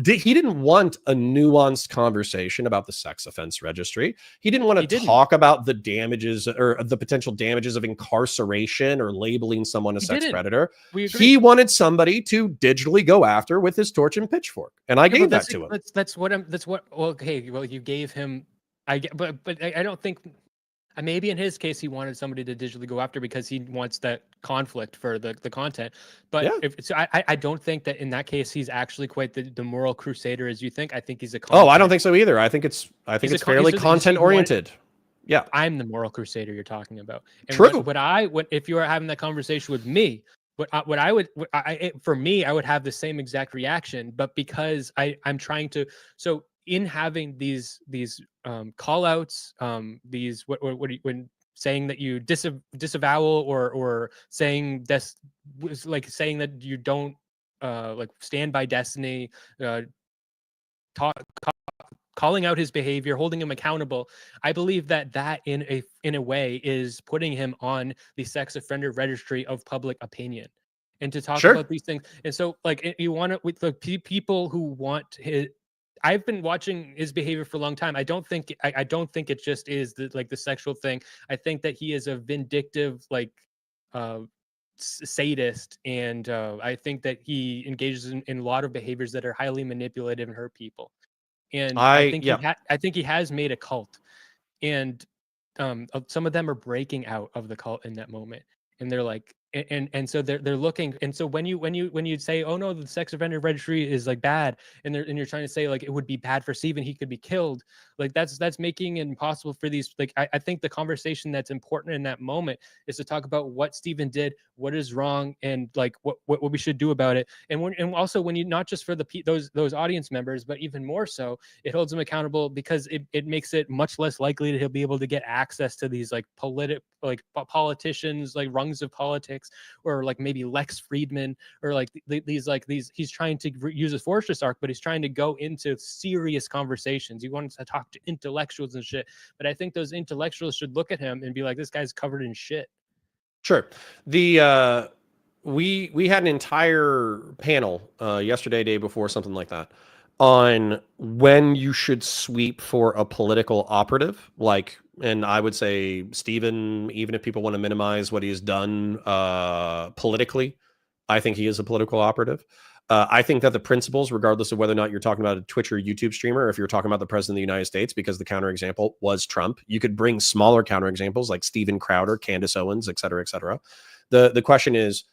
he didn't want a nuanced conversation about the sex offense registry. He didn't want to talk about the damages or the potential damages of incarceration or labeling someone a sex predator. He wanted somebody to digitally go after with his torch and pitchfork. And I gave that to him. Well, you gave him, but I don't think, maybe in his case, he wanted somebody to digitally go after because he wants that conflict for the content. But I don't think that in that case, he's actually quite the moral crusader as you think. I think he's a I don't think so either. I think it's fairly content oriented. Yeah. I'm the moral crusader you're talking about. And True. If you were having that conversation with me, for me, I would have the same exact reaction, but because I'm trying to, so in having these call outs, when saying that you disavowal or saying saying that you don't stand by destiny, calling out his behavior, holding him accountable. I believe that in a way is putting him on the sex offender registry of public opinion, and to talk about these things. And so you want to, with the people who want his, I've been watching his behavior for a long time. I don't think it just is the sexual thing. I think that he is a vindictive, sadist, and I think that he engages in a lot of behaviors that are highly manipulative and hurt people. And I think he has made a cult, and some of them are breaking out of the cult in that moment, and they're like, and so they're looking, and so when you say, oh no, the sex offender registry is bad, and you're trying to say it would be bad for Stephen, he could be killed, that's making it impossible for these. I think the conversation that's important in that moment is to talk about what Stephen did, what is wrong, and what we should do about it. And also when you, not just for those audience members, but even more so, it holds him accountable because it makes it much less likely that he'll be able to get access to these politicians, rungs of politics, or maybe Lex Friedman, or these he's trying to use his fortress arc, but he's trying to go into serious conversations. He wants to talk to intellectuals and shit, but I think those intellectuals should look at him and be like, this guy's covered in shit. Sure. The we had an entire panel yesterday, day before, something like that, on when you should sweep for a political operative. And I would say Stephen, even if people want to minimize what he's done politically, I think he is a political operative. I think that the principles, regardless of whether or not you're talking about a Twitch or YouTube streamer, if you're talking about the president of the United States, because the counterexample was Trump, you could bring smaller counterexamples like Stephen Crowder, Candace Owens, et cetera, et cetera. The question is,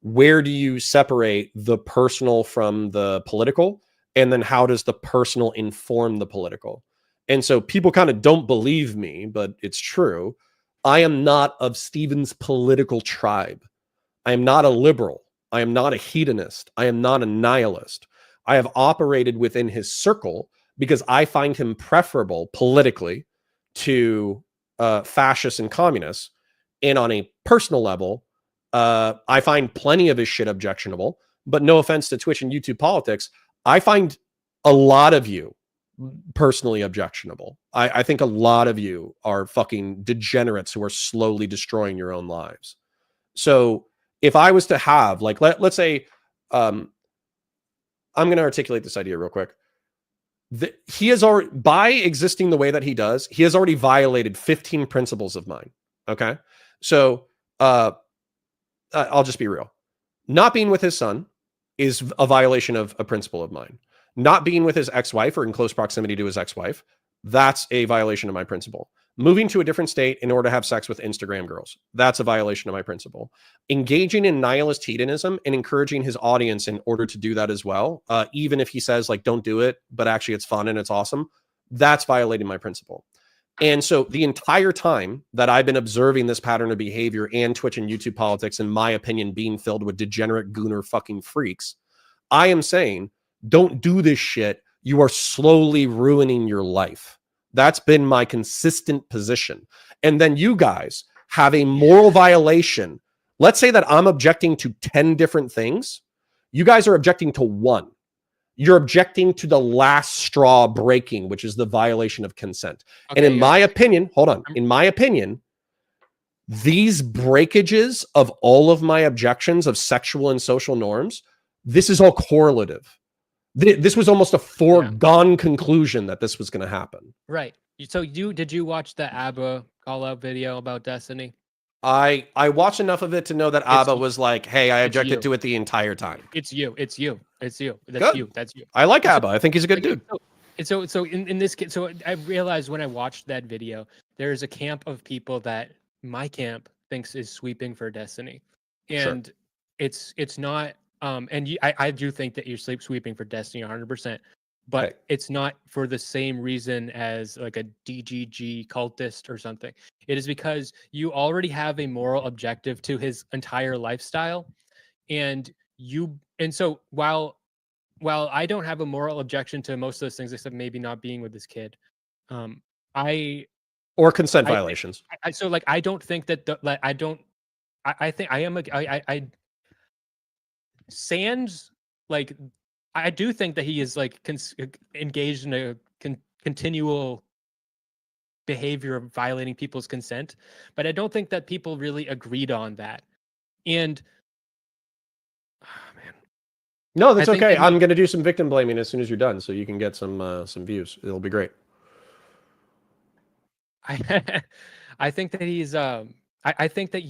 where do you separate the personal from the political? And then how does the personal inform the political? And so people kind of don't believe me, but it's true. I am not of Stephen's political tribe. I am not a liberal. I am not a hedonist. I am not a nihilist. I have operated within his circle because I find him preferable politically to fascists and communists. And on a personal level, I find plenty of his shit objectionable. But no offense to Twitch and YouTube politics, I find a lot of you personally objectionable. I think a lot of you are fucking degenerates who are slowly destroying your own lives. So if I was to have, let's say, I'm going to articulate this idea real quick. He has already, by existing the way that he does, he has already violated 15 principles of mine. Okay. So I'll just be real. Not being with his son is a violation of a principle of mine. Not being with his ex-wife or in close proximity to his ex-wife, that's a violation of my principle. Moving to a different state in order to have sex with Instagram girls. That's a violation of my principle. Engaging in nihilist hedonism and encouraging his audience in order to do that as well, even if he says, like, don't do it, but actually it's fun and it's awesome, that's violating my principle. And so the entire time that I've been observing this pattern of behavior and Twitch and YouTube politics, in my opinion, being filled with degenerate gooner fucking freaks, I am saying, don't do this shit. You are slowly ruining your life. That's been my consistent position. And then you guys have a moral violation. Let's say that I'm objecting to 10 different things. You guys are objecting to one. You're objecting to the last straw breaking, which is the violation of consent. Okay, and in my opinion, hold on. In my opinion, these breakages of all of my objections of sexual and social norms, this is all correlative. This was almost a foregone conclusion that this was going to happen. Right. So did you watch the ABBA call out video about Destiny? I watched enough of it to know that ABBA was like, hey, I objected to it the entire time. It's you. That's Good. you. That's you. I like ABBA. I think he's a good dude. So in this case, so I realized when I watched that video, there's a camp of people that my camp thinks is sweeping for Destiny. And it's not and I do think that you're sweeping for Destiny 100%, but it's not for the same reason as like a DGG cultist or something. It is because you already have a moral objective to his entire lifestyle, and so while I don't have a moral objection to most of those things, except maybe not being with this kid, or consent violations. So like I don't think that I think I am I Sans, like, I do think that he is like engaged in a continual behavior of violating people's consent, but I don't think that people really agreed on that. And man, no, that's okay. I'm going to do some victim blaming as soon as you're done, so you can get some views. It'll be great. I think that he's I think that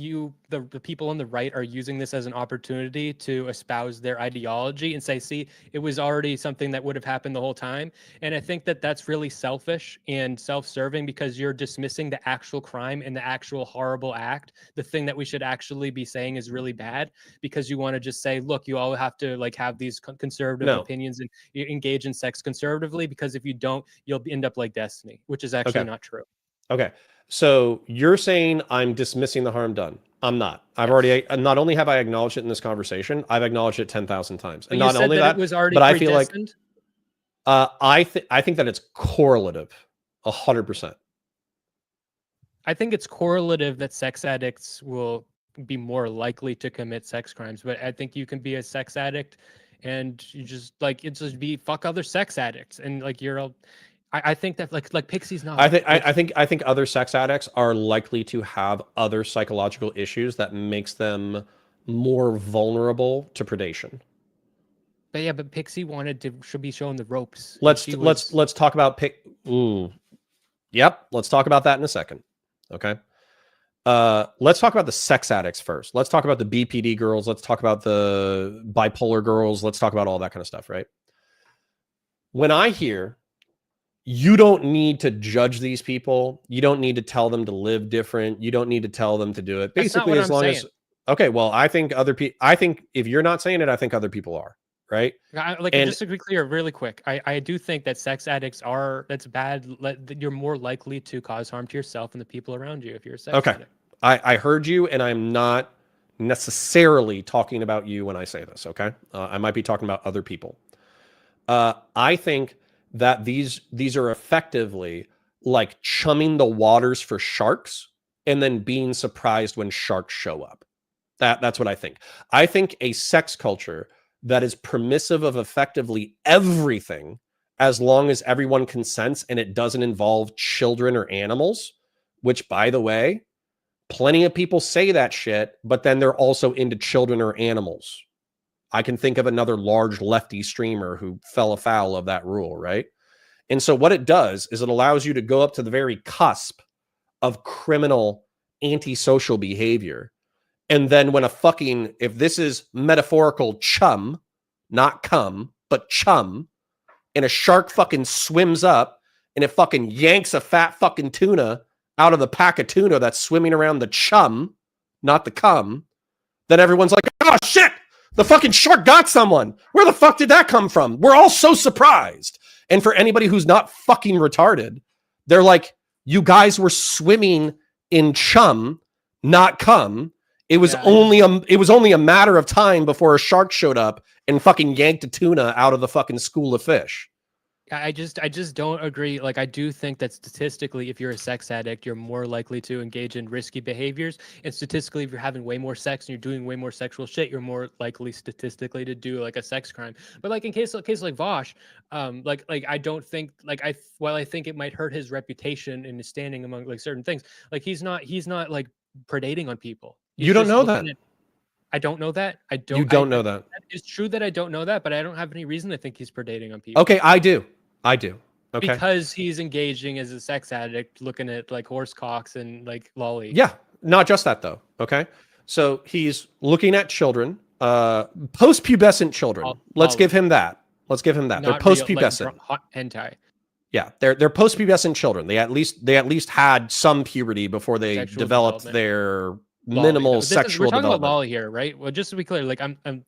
the people on the right are using this as an opportunity to espouse their ideology and say, see, it was already something that would have happened the whole time. And I think that that's really selfish and self-serving, because you're dismissing the actual crime and the actual horrible act, the thing that we should actually be saying is really bad, because you want to just say, look, you all have to like have these conservative opinions and engage in sex conservatively, because if you don't, you'll end up like Destiny, which is actually not true. Okay. So you're saying I'm dismissing the harm done. I'm not. I've already, not only have I acknowledged it in this conversation, I've acknowledged it 10,000 times. And not only that, it was already but I feel like, I think that it's correlative 100%. I think it's correlative that sex addicts will be more likely to commit sex crimes, but I think you can be a sex addict and you just like, it's just fuck other sex addicts. And like, I think that like Pixie's not. I think other sex addicts are likely to have other psychological issues that makes them more vulnerable to predation. But yeah, but Pixie should be shown the ropes. Let's talk about Yep, let's talk about that in a second. Okay. Let's talk about the sex addicts first. Let's talk about the BPD girls. Let's talk about the bipolar girls. Let's talk about all that kind of stuff, right? When I hear, you don't need to judge these people. You don't need to tell them to live different. You don't need to tell them to do it. Basically, as long as, okay, well, I think if you're not saying it, I think other people are, right? Just to be clear, really quick, I do think that sex addicts that's bad. You're more likely to cause harm to yourself and the people around you if you're a sex addict. I heard you, and I'm not necessarily talking about you when I say this, okay? I might be talking about other people. I think that these are effectively like chumming the waters for sharks and then being surprised when sharks show up. That's what I think. I think a sex culture that is permissive of effectively everything, as long as everyone consents and it doesn't involve children or animals, which, by the way, plenty of people say that shit, but then they're also into children or animals. I can think of another large lefty streamer who fell afoul of that rule, right? And so what it does is it allows you to go up to the very cusp of criminal antisocial behavior. And then when if this is metaphorical chum, not cum, but chum, and a shark fucking swims up and it fucking yanks a fat fucking tuna out of the pack of tuna that's swimming around the chum, not the cum, then everyone's like, oh shit, the fucking shark got someone. Where the fuck did that come from? We're all so surprised. And for anybody who's not fucking retarded, they're like, you guys were swimming in chum, not cum. It was only a matter of time before a shark showed up and fucking yanked a tuna out of the fucking school of fish. I just don't agree. Like, I do think that statistically, if you're a sex addict, you're more likely to engage in risky behaviors. And statistically, if you're having way more sex and you're doing way more sexual shit, you're more likely statistically to do like a sex crime. But like in case like Vosh, like I don't think while I think it might hurt his reputation and his standing among like certain things, like he's not like predating on people. He's you don't just know that. I don't know that. You don't know that. It's true that I don't know that, but I don't have any reason to think he's predating on people. Okay, I do. Okay. Because he's engaging as a sex addict, looking at like horse cocks and like lolly. Yeah, not just that though. Okay, so he's looking at children, post-pubescent children. Let's give him that. They're post-pubescent. Like hentai. Yeah, they're post-pubescent children. They at least had some puberty before they Sexual developed their minimal sexual we're talking development. about lolly here, right? Well, just to be clear, like I'm not.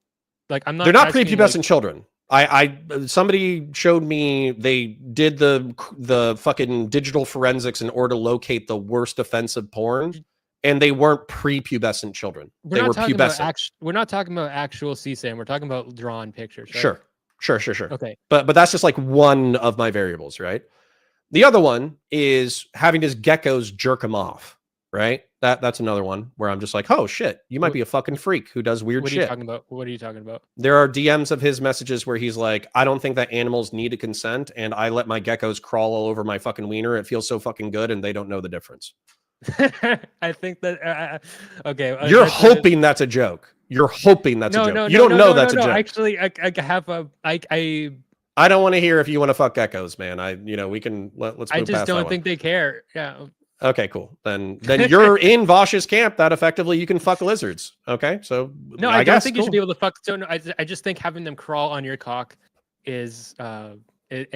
They're not prepubescent children. I somebody showed me they did the fucking digital forensics in order to locate the worst offensive porn, and they weren't prepubescent children. They were pubescent. We're not talking about actual CSAM. We're talking about drawn pictures. Right? Sure. Okay, but that's just like one of my variables, right? The other one is having his geckos jerk him off, right? That's another one where I'm just like, oh shit, you might be a fucking freak who does weird shit. What are you talking about? There are DMs of his messages where he's like, I don't think that animals need to consent, and I let my geckos crawl all over my fucking wiener. It feels so fucking good, and they don't know the difference. I think that okay. You're hoping that's a joke. You're hoping that's a joke. You don't know that's a joke. Actually, I have a I don't want to hear if you want to fuck geckos, man. We can let's. I just don't think they care. Yeah. Okay, cool. Then you're in Vosh's camp that effectively you can fuck lizards. Okay, so no, I don't think you should be able to fuck. So no, I just think having them crawl on your cock is they don't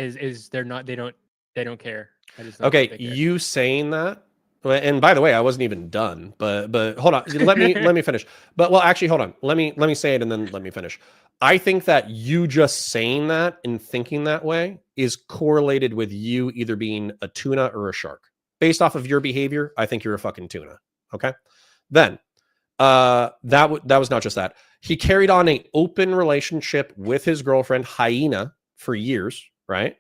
care. I just don't think they care. You saying that, and by the way, I wasn't even done. But hold on, let me finish. But well, actually, hold on. Let me say it and then let me finish. I think that you just saying that and thinking that way is correlated with you either being a tuna or a shark. Based off of your behavior, I think you're a fucking tuna. Okay. Then that was not just that. He carried on an open relationship with his girlfriend Hyena for years, right?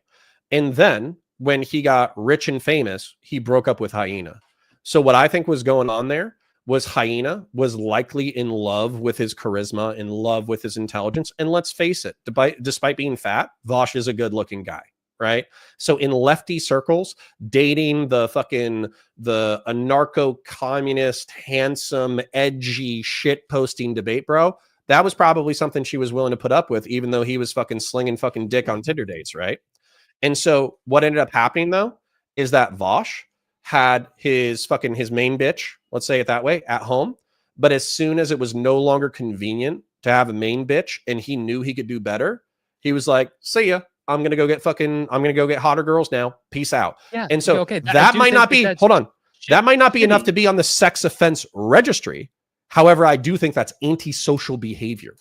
And then when he got rich and famous, he broke up with Hyena. So what I think was going on there was Hyena was likely in love with his charisma, in love with his intelligence. And let's face it, despite being fat, Vosh is a good looking guy. Right. So in lefty circles, dating the anarcho-communist, handsome, edgy, shit posting debate bro, that was probably something she was willing to put up with, even though he was fucking slinging fucking dick on Tinder dates. Right. And so what ended up happening, though, is that Vosh had his main bitch, let's say it that way, at home. But as soon as it was no longer convenient to have a main bitch and he knew he could do better, he was like, see ya. I'm going to go get hotter girls now. Peace out. Yeah. And so that might not be, that might not be enough to be on the sex offense registry. However, I do think that's antisocial behavior.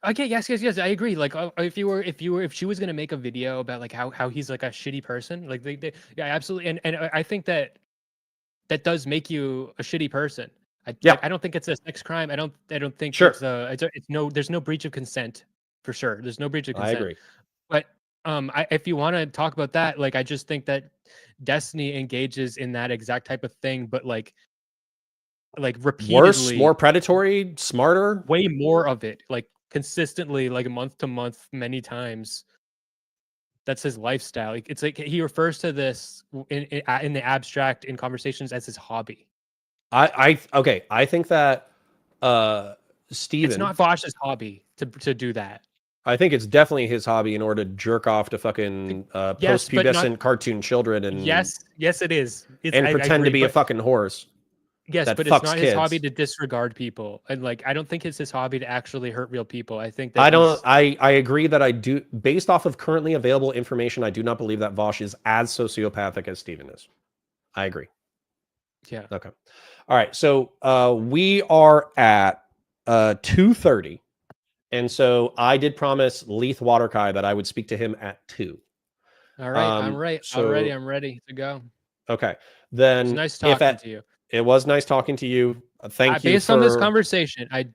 Okay. Yes. I agree. Like if she was going to make a video about like how he's like a shitty person, like yeah, absolutely. And I think that does make you a shitty person. I don't think it's a sex crime. I don't think there's no breach of consent for sure. There's no breach of consent. I agree. But if you want to talk about that, like I just think that Destiny engages in that exact type of thing, but like repeatedly, worse, more predatory, smarter, way more of it, like consistently, like month to month, many times. That's his lifestyle. It's like he refers to this in the abstract in conversations as his hobby. I think that Steven, it's not Vosh's hobby to do that. I think it's definitely his hobby in order to jerk off to fucking post-pubescent cartoon children and yes, it is. And pretend to be a fucking horse. Yes, but it's not his hobby to disregard people, and like I don't think it's his hobby to actually hurt real people. I think that I agree that I do. Based off of currently available information, I do not believe that Vosh is as sociopathic as Steven is. I agree. Yeah. Okay. All right. So we are at 2:30. And so I did promise Lethe Waterkai that I would speak to him at 2. All right. I'm ready. So I'm ready to go. okay. It's Then nice if talking to you. it was nice talking to you. Thank you Based on this for conversation, I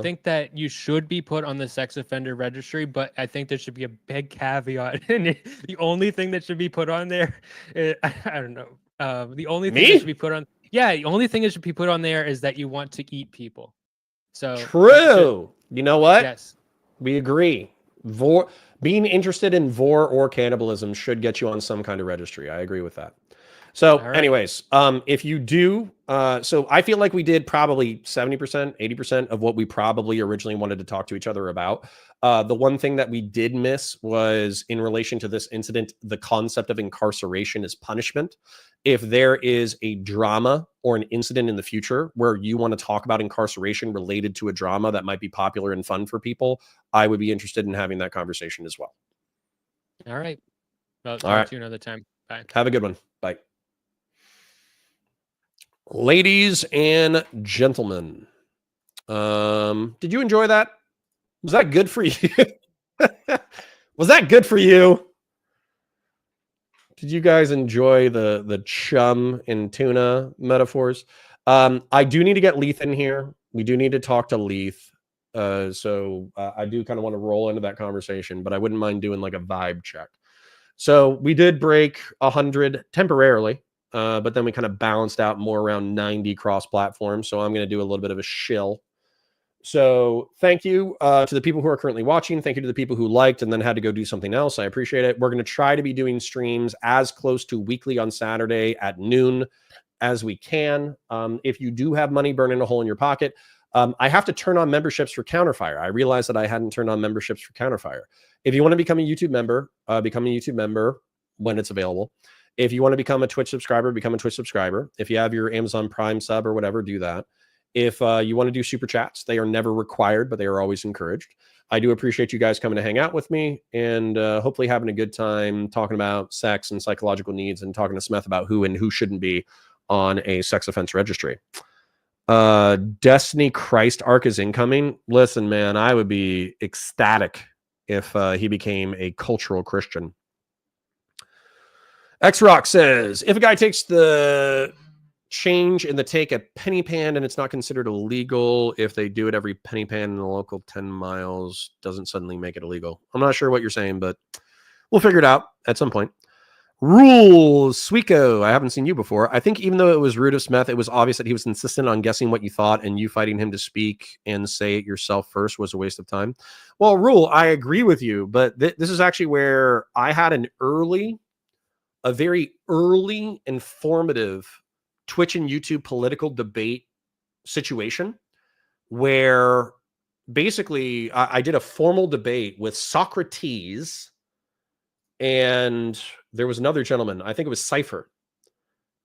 think that you should be put on the sex offender registry, but I think there should be a big caveat. And the only thing that should be put on there, I don't know. The only thing that should me. be put on, yeah, the only thing that should be put on there is that you want to eat people. So that should, True. You know what? yes. We agree. Vor being interested in vor or cannibalism should get you on some kind of registry. I agree with that. So, All right. anyways, if you do, so I feel like we did probably 70%, 80% of what we probably originally wanted to talk to each other about. The one thing that we did miss was in relation to this incident, the concept of incarceration as punishment. If there is a drama or an incident in the future where you want to talk about incarceration related to a drama that might be popular and fun for people, I would be interested in having that conversation as well. All right. Well, All talk right. to you another time. Bye. Have a good one. Bye. Ladies and gentlemen, did you enjoy that? Was that good for you? Was that good for you? Did you guys enjoy the chum and tuna metaphors? I do need to get Lethe in here. We do need to talk to Lethe. So I do kind of want to roll into that conversation, but I wouldn't mind doing like a vibe check. So we did break 100 temporarily, but then we kind of balanced out more around 90 cross-platform. So I'm going to do a little bit of a shill. So thank you to the people who are currently watching. Thank you to the people who liked and then had to go do something else. I appreciate it. We're going to try to be doing streams as close to weekly on Saturday at noon as we can. If you do have money burning a hole in your pocket, I have to turn on memberships for Counterfire. I realized that I hadn't turned on memberships for Counterfire. If you want to become a YouTube member, become a YouTube member when it's available. If you want to become a Twitch subscriber, become a Twitch subscriber. If you have your Amazon Prime sub or whatever, do that. If you want to do super chats, they are never required, but they are always encouraged. I do appreciate you guys coming to hang out with me and hopefully having a good time talking about sex and psychological needs and talking to Smeth about who and who shouldn't be on a sex offense registry. Destiny Christ arc is incoming. Listen, man, I would be ecstatic if he became a cultural Christian. X-Rock says, if a guy takes the change in the take at penny pan and it's not considered illegal, if they do it every penny pan in the local 10 miles, doesn't suddenly make it illegal. I'm not sure what you're saying, but we'll figure it out at some point. Rules, Sweeko, I haven't seen you before. I think even though it was rude of Smeth, it was obvious that he was insistent on guessing what you thought, and you fighting him to speak and say it yourself first was a waste of time. Well, Rule, I agree with you, but this is actually where I had a very early, informative Twitch and YouTube political debate situation where basically I did a formal debate with Socrates and there was another gentleman. I think it was Cypher.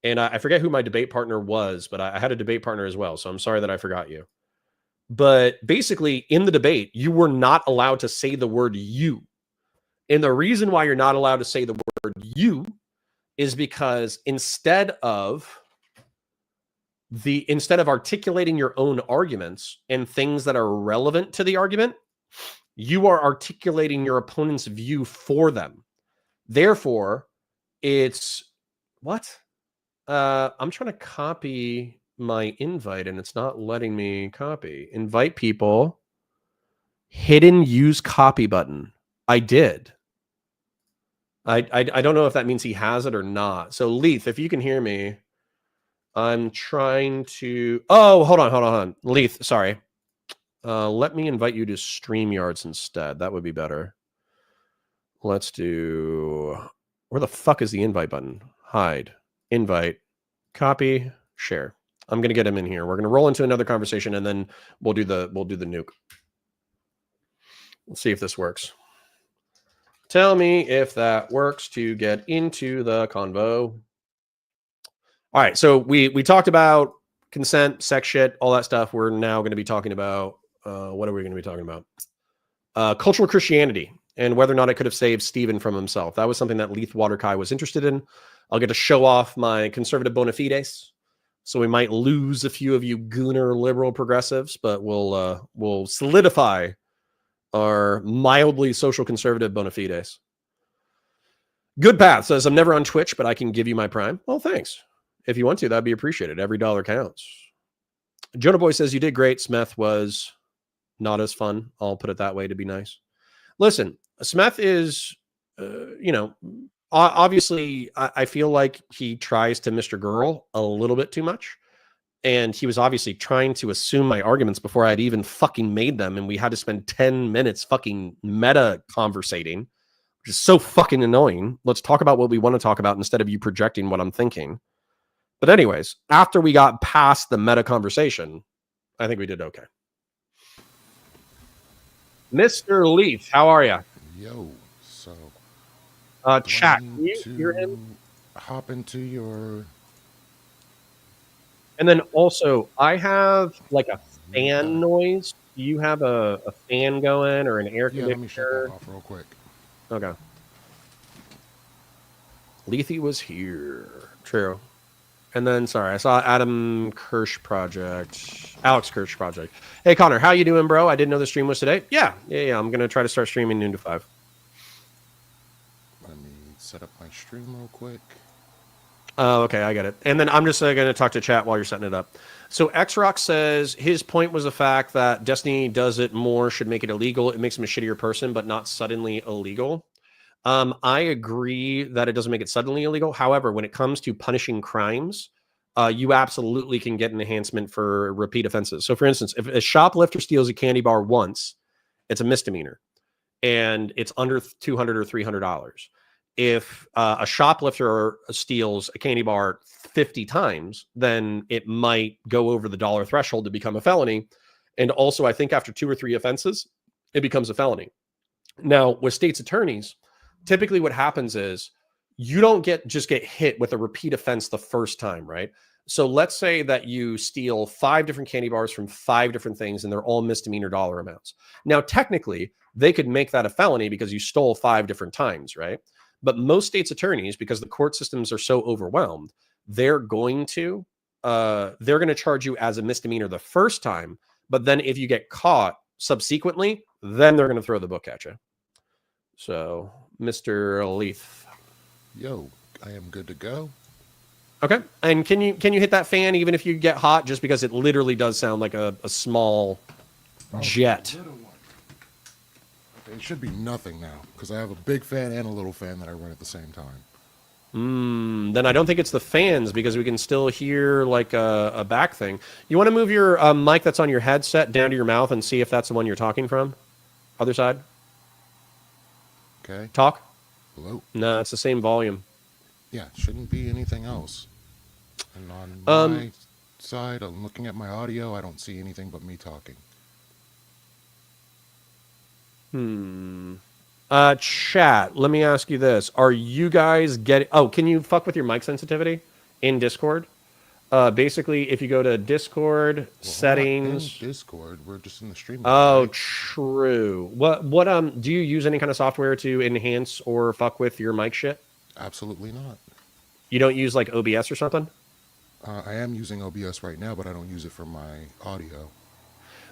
And I forget who my debate partner was, but I had a debate partner as well. So I'm sorry that I forgot you. But basically, in the debate, you were not allowed to say the word you. And the reason why you're not allowed to say the word you is because instead of articulating your own arguments and things that are relevant to the argument, you are articulating your opponent's view for them. Therefore, it's what? I'm trying to copy my invite and it's not letting me copy. Invite people. Hidden use copy button. I did. I don't know if that means he has it or not. So Lethe, if you can hear me, I'm trying to. Oh, hold on. Lethe, sorry. Let me invite you to StreamYards instead. That would be better. Let's do. Where the fuck is the invite button? Hide. Invite. Copy. Share. I'm gonna get him in here. We're gonna roll into another conversation and then we'll do the nuke. Let's see if this works. Tell me if that works to get into the convo. All right, so we talked about consent, sex shit, all that stuff. We're now going to be talking about what are we going to be talking about? Cultural Christianity and whether or not it could have saved Stephen from himself. That was something that Lethe Waterkai was interested in. I'll get to show off my conservative bona fides. So we might lose a few of you gooner liberal progressives, but we'll solidify our mildly social conservative bona fides. Good Path says, I'm never on Twitch, but I can give you my Prime. Well, thanks. If you want to, that'd be appreciated. Every dollar counts. Jonah Boy says, you did great. Smeth was not as fun. I'll put it that way to be nice. Listen, Smeth is, obviously, I feel like he tries to Mr. Girl a little bit too much. And he was obviously trying to assume my arguments before I'd even fucking made them. And we had to spend 10 minutes fucking meta conversating, which is so fucking annoying. Let's talk about what we want to talk about instead of you projecting what I'm thinking. But anyways, after we got past the meta conversation, I think we did okay. Mr. Lethe, how are you? Yo, so chat, can you hear him? Hop into your... And then also, I have like a fan noise. Do you have a fan going or an air conditioner? Let me shut that off real quick. Okay. Lethe was here. True. And then, sorry, I saw Alex Kirsch Project. Hey, Connor, how you doing, bro? I didn't know the stream was today. Yeah. I'm going to try to start streaming noon to 5. Let me set up my stream real quick. Oh, okay, I get it. And then I'm just going to talk to chat while you're setting it up. So Xrock says his point was the fact that Destiny does it more, should make it illegal. It makes him a shittier person, but not suddenly illegal. I agree that it doesn't make it suddenly illegal. However, when it comes to punishing crimes, you absolutely can get an enhancement for repeat offenses. So for instance, if a shoplifter steals a candy bar once, it's a misdemeanor and it's under $200 or $300. If a shoplifter steals a candy bar 50 times, then it might go over the dollar threshold to become a felony. And also, I think after 2 or 3 offenses, it becomes a felony. Now, with state's attorneys, typically what happens is you don't just get hit with a repeat offense the first time, right? So let's say that you steal 5 different candy bars from 5 different things and they're all misdemeanor dollar amounts. Now, technically, they could make that a felony because you stole 5 different times, right? But most states' attorneys, because the court systems are so overwhelmed, they're going to charge you as a misdemeanor the first time. But then if you get caught subsequently, then they're going to throw the book at you. So, Mr. Lethe. Yo, I am good to go. Okay. And can you hit that fan even if you get hot, just because it literally does sound like a small jet. It should be nothing now, because I have a big fan and a little fan that I run at the same time. Then I don't think it's the fans, because we can still hear like a back thing. You want to move your mic that's on your headset down to your mouth and see if that's the one you're talking from? Other side. Okay. Talk. Hello. No, it's the same volume. Yeah, it shouldn't be anything else. And on my side, I'm looking at my audio. I don't see anything but me talking. Chat, let me ask you this. Are you guys getting... Oh, can you fuck with your mic sensitivity in Discord? Basically, if you go to Discord, settings... In Discord, we're just in the stream. Oh, right? True. What do you use any kind of software to enhance or fuck with your mic shit? Absolutely not. You don't use like OBS or something? I am using OBS right now, but I don't use it for my audio.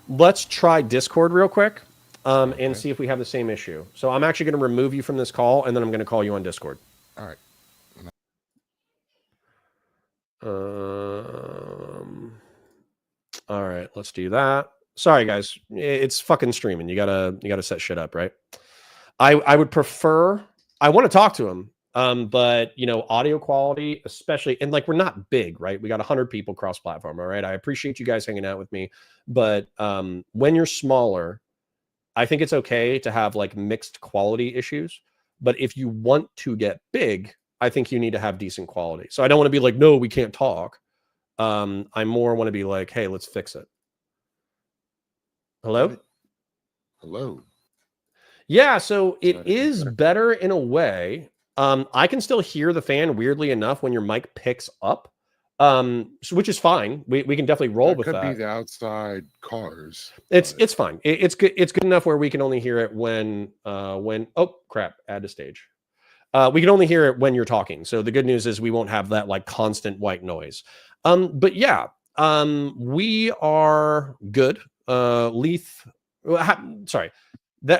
Let's try Discord real quick. Okay. And see if we have the same issue. So I'm actually going to remove you from this call, and then I'm going to call you on Discord. All right. All right, let's do that. Sorry, guys. It's fucking streaming. You gotta set shit up, right? I would prefer... I want to talk to him, but, audio quality, especially... And, like, we're not big, right? We got 100 people cross-platform, all right? I appreciate you guys hanging out with me. But when you're smaller... I think it's okay to have like mixed quality issues, but if you want to get big, I think you need to have decent quality. So I don't want to be like, no, we can't talk. I more want to be like, hey, let's fix it. Hello? Hello. Yeah, so it is better in a way. I can still hear the fan weirdly enough when your mic picks up. Which is fine. We can definitely roll with that. Could be the outside cars. It's fine. It's good. It's good enough where we can only hear it when oh crap, add to stage. We can only hear it when you're talking. So the good news is we won't have that like constant white noise. But yeah, we are good. Lethe, sorry.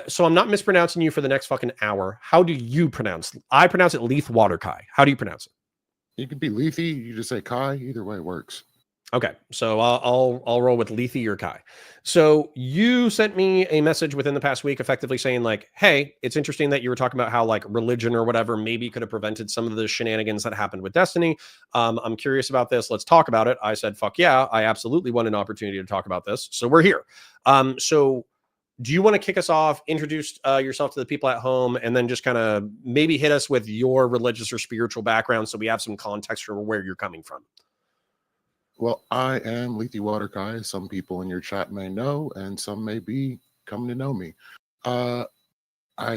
So I'm not mispronouncing you for the next fucking hour. How do you pronounce? I pronounce it Lethe Waterkai. How do you pronounce it? You could be Lethe, you just say Kai. Either way works. Okay, so I'll roll with Lethe or Kai. So you sent me a message within the past week, effectively saying like, "Hey, it's interesting that you were talking about how like religion or whatever maybe could have prevented some of the shenanigans that happened with Destiny. I'm curious about this. Let's talk about it." I said, "Fuck yeah, I absolutely want an opportunity to talk about this." So we're here. So do you want to kick us off? Introduce yourself to the people at home, and then just kind of maybe hit us with your religious or spiritual background, so we have some context for where you're coming from. Well, I am Lethe Waterkai. Some people in your chat may know, and some may be coming to know me. I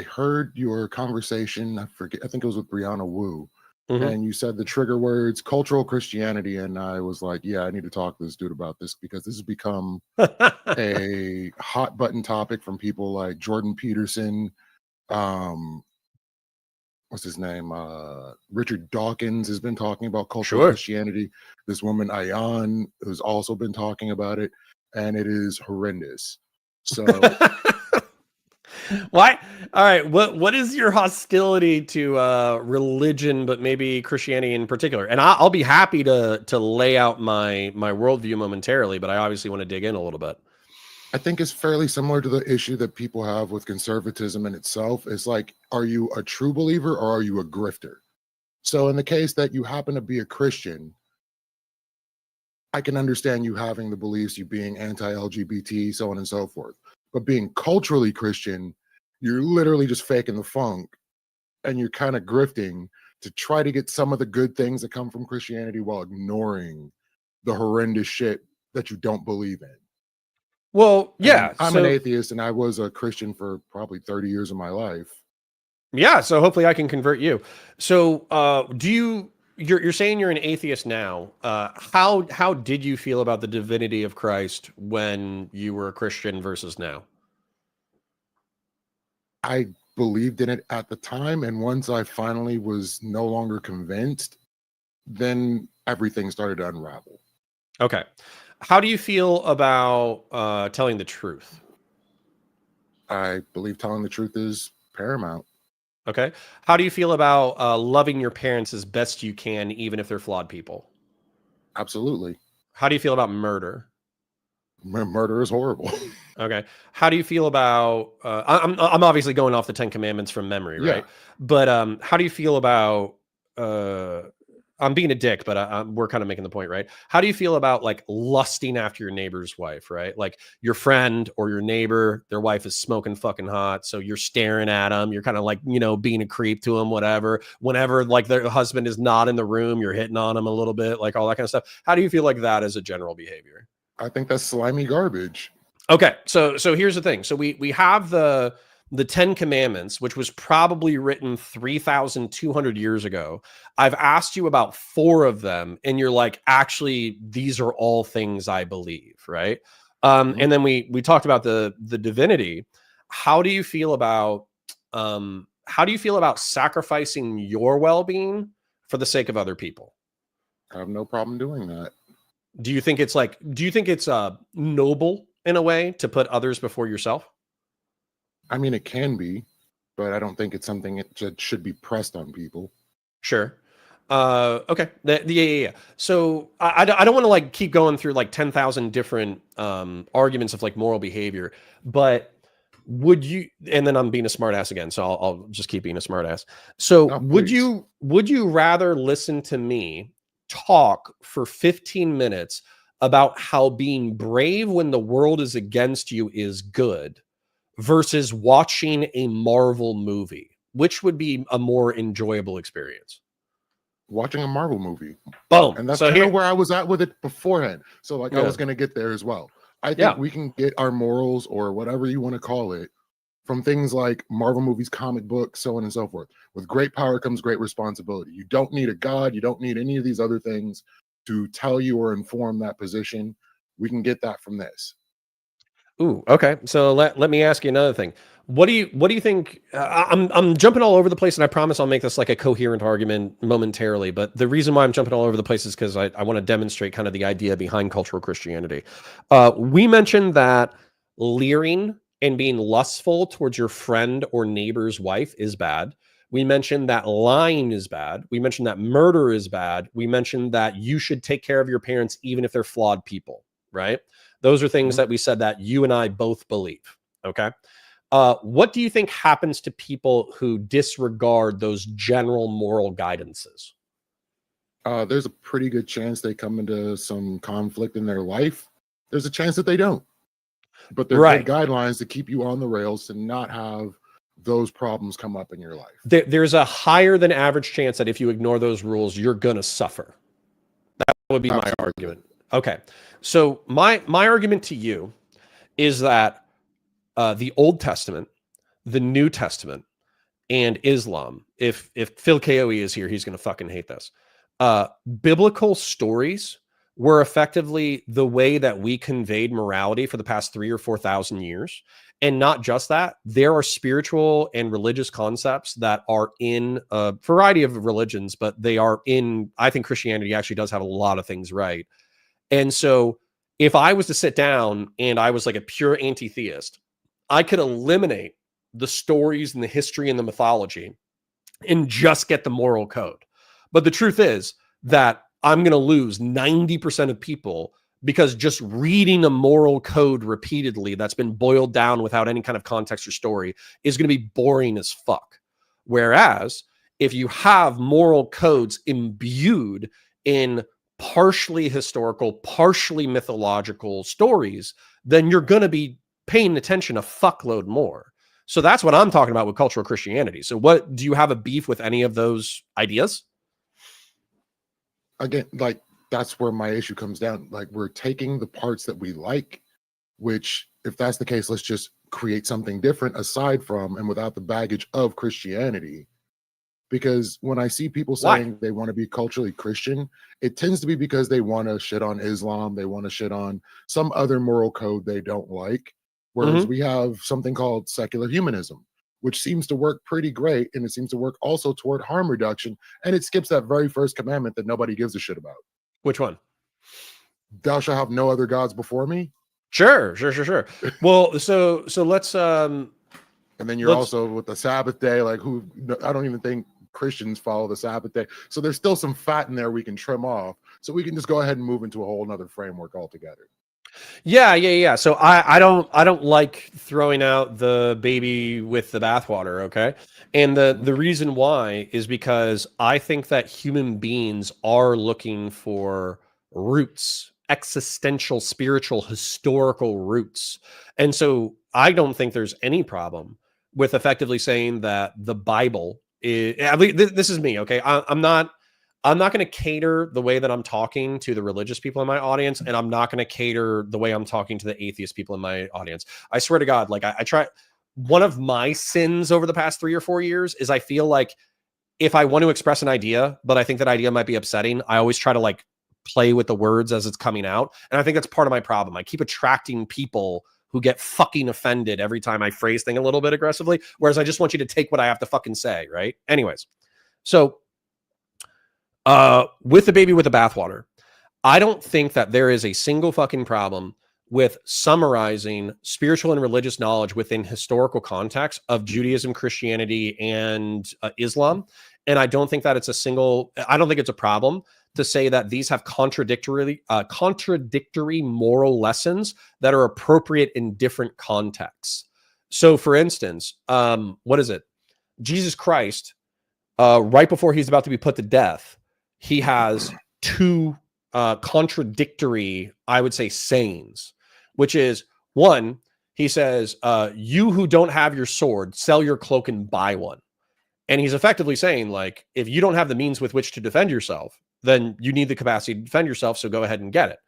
heard your conversation. I forget. I think it was with Brianna Wu, and you said the trigger words "cultural Christianity," and I was like, "Yeah, I need to talk to this dude about this because this has become a hot button topic from people like Jordan Peterson. What's his name? Richard Dawkins has been talking about cultural Sure. Christianity. This woman, Ayan, has also been talking about it, and it is horrendous. So, why? All right. What is your hostility to religion, but maybe Christianity in particular? And I'll be happy to lay out my worldview momentarily, but I obviously want to dig in a little bit. I think it's fairly similar to the issue that people have with conservatism in itself. It's like, are you a true believer or are you a grifter? So, in the case that you happen to be a Christian, I can understand you having the beliefs, you being anti-LGBT, so on and so forth. But being culturally Christian, you're literally just faking the funk and you're kind of grifting to try to get some of the good things that come from Christianity while ignoring the horrendous shit that you don't believe in. Well, yeah. And I'm an atheist and I was a Christian for probably 30 years of my life. Yeah, so hopefully I can convert you. So you're saying you're an atheist now. How did you feel about the divinity of Christ when you were a Christian versus now? I believed in it at the time, and once I finally was no longer convinced, then everything started to unravel. Okay. How do you feel about telling the truth? I believe telling the truth is paramount. Okay. How do you feel about loving your parents as best you can, even if they're flawed people? Absolutely. How do you feel about murder? Murder is horrible. Okay. How do you feel about I'm obviously going off the 10 commandments from memory, right? Yeah. But how do you feel about I'm being a dick, but we're kind of making the point, right? How do you feel about like lusting after your neighbor's wife, right? Like your friend or your neighbor, their wife is smoking fucking hot, so you're staring at them, you're kind of like, being a creep to them, whatever. Whenever like their husband is not in the room, you're hitting on them a little bit, like all that kind of stuff. How do you feel like that as a general behavior? I think that's slimy garbage. Okay, so here's the thing. So we have the 10 commandments, which was probably written 3,200 years ago. I've asked you about 4 of them, and you're like, actually, these are all things I believe, right? And then we talked about the divinity. How do you feel about sacrificing your well-being for the sake of other people? I have no problem doing that. Do you think it's noble in a way to put others before yourself? I mean, it can be, but I don't think it's something that should be pressed on people. Sure. Okay. Yeah. So I don't want to like keep going through like 10,000 different arguments of like moral behavior, but would you, and then I'm being a smartass again, so I'll just keep being a smartass. So No, would please. you rather listen to me talk for 15 minutes about how being brave when the world is against you is good versus watching a Marvel movie? Which would be a more enjoyable experience? Watching a Marvel movie. Boom. And that's So kind here, of where I was at with it beforehand. So like I was going to get there as well. I think we can get our morals or whatever you want to call it from things like Marvel movies, comic books, so on and so forth. With great power comes great responsibility. You don't need a god. You don't need any of these other things to tell you or inform that position. We can get that from this. Ooh, okay. So let me ask you another thing. What do you think? I'm jumping all over the place, and I promise I'll make this like a coherent argument momentarily. But the reason why I'm jumping all over the place is because I want to demonstrate kind of the idea behind cultural Christianity. We mentioned that leering and being lustful towards your friend or neighbor's wife is bad. We mentioned that lying is bad. We mentioned that murder is bad. We mentioned that you should take care of your parents even if they're flawed people, right? Those are things that we said that you and I both believe. Okay. What do you think happens to people who disregard those general moral guidances? There's a pretty good chance they come into some conflict in their life. There's a chance that they don't, but they're Right. good guidelines to keep you on the rails to not have those problems come up in your life. There's a higher than average chance that if you ignore those rules, you're going to suffer. That would be my argument. Okay. So my argument to you is that the Old Testament, the New Testament, and Islam, if Phil Koe is here, he's going to fucking hate this. Biblical stories were effectively the way that we conveyed morality for the past 3,000 or 4,000 years. And not just that, there are spiritual and religious concepts that are in a variety of religions, but they are in, I think Christianity actually does have a lot of things right. And so if I was to sit down and I was like a pure anti-theist, I could eliminate the stories and the history and the mythology and just get the moral code. But the truth is that I'm going to lose 90% of people because just reading a moral code repeatedly that's been boiled down without any kind of context or story is going to be boring as fuck. Whereas if you have moral codes imbued in partially historical, partially mythological stories, then you're going to be paying attention a fuckload more. So that's what I'm talking about with cultural Christianity. So what do you have a beef with any of those ideas? Again, like that's where my issue comes down. Like we're taking the parts that we like, which if that's the case, let's just create something different aside from and without the baggage of Christianity. Because when I see people saying they want to be culturally Christian, it tends to be because they want to shit on Islam, they want to shit on some other moral code they don't like. Whereas we have something called secular humanism, which seems to work pretty great, and it seems to work also toward harm reduction, and it skips that very first commandment that nobody gives a shit about. Which one? Thou shalt have no other gods before me. Sure. Well, so let's and then you're also with the Sabbath day, like who I don't even think Christians follow the Sabbath day. So there's still some fat in there we can trim off. So we can just go ahead and move into a whole nother framework altogether. Yeah. So I don't like throwing out the baby with the bathwater, okay? And the reason why is because I think that human beings are looking for roots, existential, spiritual, historical roots. And so I don't think there's any problem with effectively saying that the Bible is, at least this is me, okay? I'm not going to cater the way that I'm talking to the religious people in my audience, and I'm not going to cater the way I'm talking to the atheist people in my audience. I swear to God, like I try. One of my sins over the past 3 or 4 years is I feel like if I want to express an idea, but I think that idea might be upsetting, I always try to like play with the words as it's coming out. And I think that's part of my problem. I keep attracting people who get fucking offended every time I phrase things a little bit aggressively, whereas I just want you to take what I have to fucking say, right? Anyways, so with the baby with the bathwater, I don't think that there is a single fucking problem with summarizing spiritual and religious knowledge within historical context of Judaism, Christianity, and Islam. And I don't think that I don't think it's a problem to say that these have contradictory moral lessons that are appropriate in different contexts. So for instance, what is it? Jesus Christ, right before he's about to be put to death, he has two contradictory, I would say, sayings, which is one, he says, you who don't have your sword, sell your cloak and buy one. And he's effectively saying, like, if you don't have the means with which to defend yourself, then you need the capacity to defend yourself. So go ahead and get it.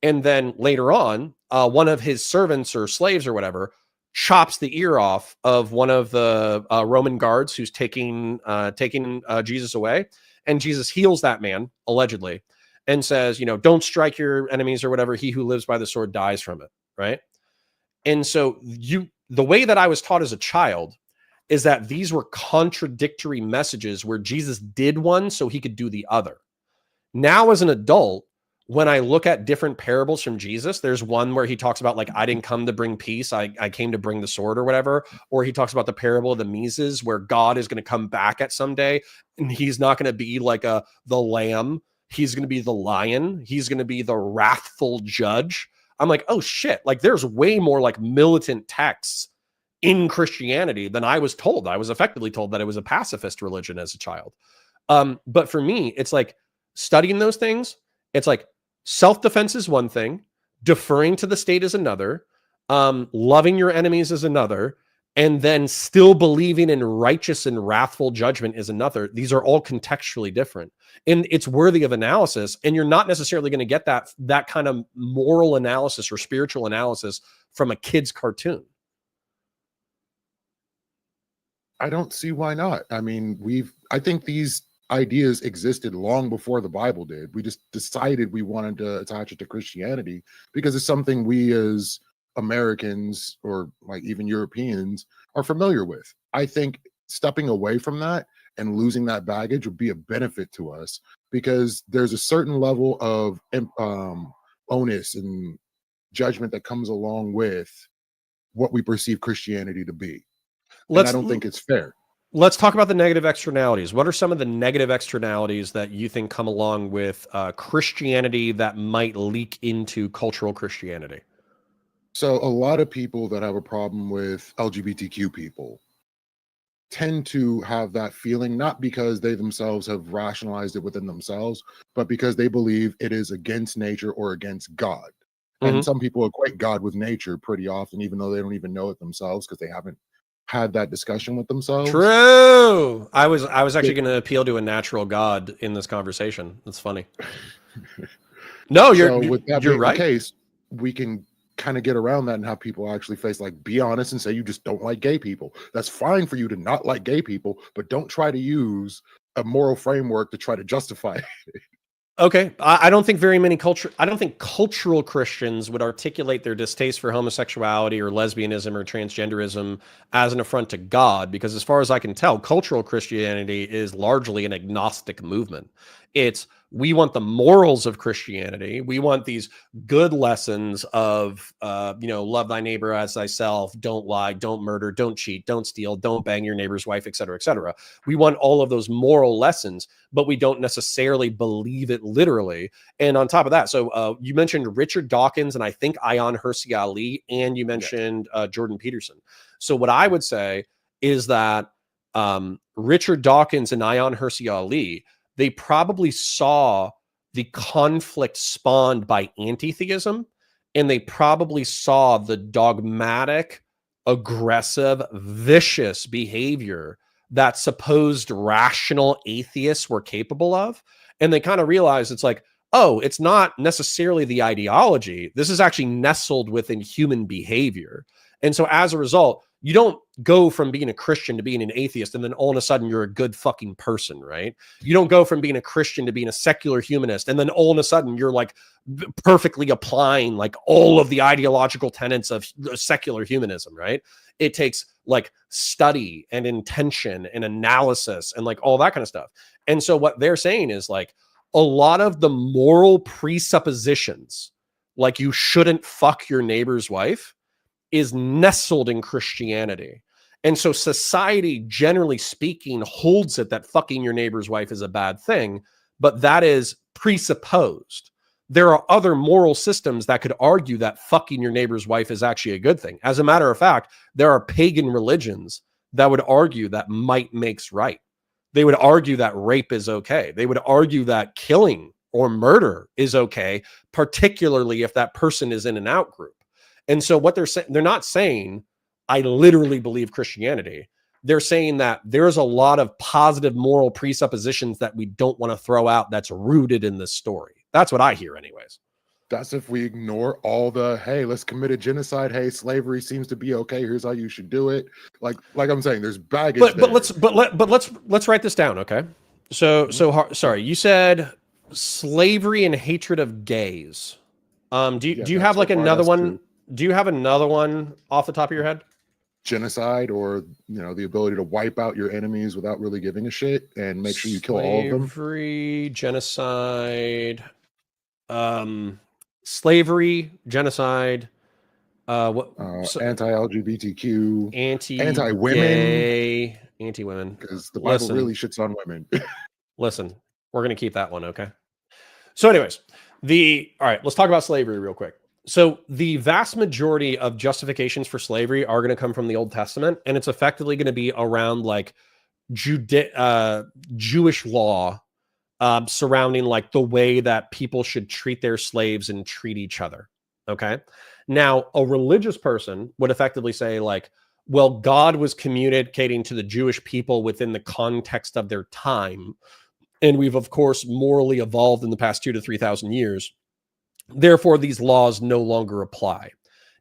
And then later on, one of his servants or slaves or whatever chops the ear off of one of the Roman guards who's taking Jesus away. And Jesus heals that man, allegedly, and says, don't strike your enemies or whatever. He who lives by the sword dies from it, right? And so the way that I was taught as a child is that these were contradictory messages where Jesus did one so he could do the other. Now, as an adult, when I look at different parables from Jesus, there's one where he talks about, like, I didn't come to bring peace, I came to bring the sword or whatever. Or he talks about the parable of the Mises, where God is going to come back at some day, and he's not going to be like the lamb. He's going to be the lion. He's going to be the wrathful judge. I'm like, oh shit. Like, there's way more like militant texts in Christianity than I was told. I was effectively told that it was a pacifist religion as a child. But for me, it's like studying those things. It's like self-defense is one thing, deferring to the state is another, loving your enemies is another, and then still believing in righteous and wrathful judgment is another. These are all contextually different, and it's worthy of analysis. And you're not necessarily going to get that kind of moral analysis or spiritual analysis from a kid's cartoon. I don't see why not. I mean, I think these ideas existed long before the Bible did. We just decided we wanted to attach it to Christianity because it's something we as Americans, or like even Europeans, are familiar with. I think stepping away from that and losing that baggage would be a benefit to us, because there's a certain level of onus and judgment that comes along with what we perceive Christianity to be. And I don't think it's fair. Let's talk about the negative externalities. What are some of the negative externalities that you think come along with Christianity that might leak into cultural Christianity? So a lot of people that have a problem with LGBTQ people tend to have that feeling, not because they themselves have rationalized it within themselves, but because they believe it is against nature or against God. And some people equate God with nature pretty often, even though they don't even know it themselves because they haven't had that discussion with themselves. True. I was actually going to appeal to a natural God in this conversation. That's funny. No, with that you're being right. The case, we can kind of get around that and have people actually face, like, be honest and say you just don't like gay people. That's fine for you to not like gay people, but don't try to use a moral framework to try to justify it. Okay. I don't think I don't think cultural Christians would articulate their distaste for homosexuality or lesbianism or transgenderism as an affront to God, because as far as I can tell, cultural Christianity is largely an agnostic movement. We want the morals of Christianity. We want these good lessons of, love thy neighbor as thyself, don't lie, don't murder, don't cheat, don't steal, don't bang your neighbor's wife, et cetera, et cetera. We want all of those moral lessons, but we don't necessarily believe it literally. And on top of that, so you mentioned Richard Dawkins and I think Ayaan Hirsi Ali, and you mentioned Jordan Peterson. So what I would say is that Richard Dawkins and Ayaan Hirsi Ali, they probably saw the conflict spawned by anti-theism, and they probably saw the dogmatic, aggressive, vicious behavior that supposed rational atheists were capable of. And they kind of realized it's like, oh, it's not necessarily the ideology. This is actually nestled within human behavior. And so as a result, you don't go from being a Christian to being an atheist and then all of a sudden you're a good fucking person, right? You don't go from being a Christian to being a secular humanist and then all of a sudden you're like perfectly applying like all of the ideological tenets of secular humanism, right? It takes like study and intention and analysis and like all that kind of stuff. And so what they're saying is like a lot of the moral presuppositions, like you shouldn't fuck your neighbor's wife, is nestled in Christianity. And so society, generally speaking, holds it that fucking your neighbor's wife is a bad thing, but that is presupposed. There are other moral systems that could argue that fucking your neighbor's wife is actually a good thing. As a matter of fact, there are pagan religions that would argue that might makes right. They would argue that rape is okay. They would argue that killing or murder is okay, particularly if that person is in an out group. And so what they're saying, they're not saying, I literally believe Christianity. They're saying that there's a lot of positive moral presuppositions that we don't want to throw out that's rooted in this story. That's what I hear anyways. That's if we ignore all the, hey, let's commit a genocide. Hey, slavery seems to be okay. Here's how you should do it. Like I'm saying, there's baggage. But let's write this down, okay? So sorry, you said slavery and hatred of gays. Do you have like another one? Do you have another one off the top of your head? Genocide, or the ability to wipe out your enemies without really giving a shit and make sure you kill all of them. Slavery, genocide, slavery, genocide, Anti-LGBTQ, anti-gay, anti-women. because the Bible Listen. really shits on women. Listen, we're going to keep that one, okay? So anyways, all right, let's talk about slavery real quick. So the vast majority of justifications for slavery are going to come from the Old Testament, and it's effectively going to be around like Jewish law surrounding like the way that people should treat their slaves and treat each other. Okay. Now, a religious person would effectively say like, well, God was communicating to the Jewish people within the context of their time. And we've, of course, morally evolved in the past 2,000 to 3,000 years. Therefore, these laws no longer apply.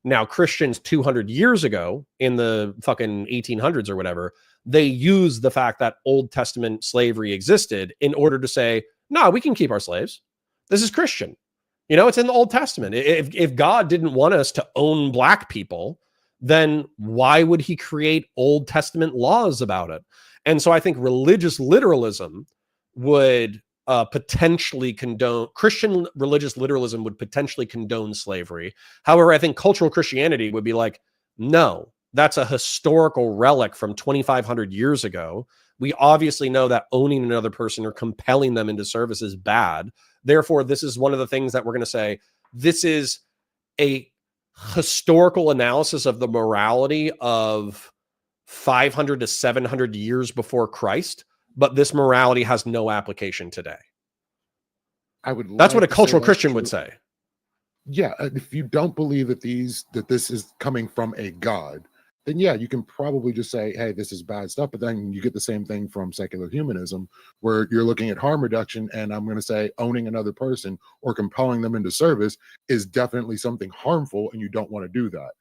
Now, Christians 200 years ago in the fucking 1800s or whatever, they used the fact that Old Testament slavery existed in order to say, no, we can keep our slaves. This is Christian. It's in the Old Testament. If God didn't want us to own black people, then why would he create Old Testament laws about it? And so I think religious literalism would potentially condone, Christian religious literalism would potentially condone slavery. However, I think cultural Christianity would be like, no, that's a historical relic from 2,500 years ago. We obviously know that owning another person or compelling them into service is bad. Therefore, this is one of the things that we're going to say, this is a historical analysis of the morality of 500 to 700 years before Christ, but this morality has no application today. That's what a cultural Christian would say. Yeah, if you don't believe that this is coming from a God, then yeah, you can probably just say, hey, this is bad stuff. But then you get the same thing from secular humanism, where you're looking at harm reduction, and I'm going to say owning another person or compelling them into service is definitely something harmful, and you don't want to do that.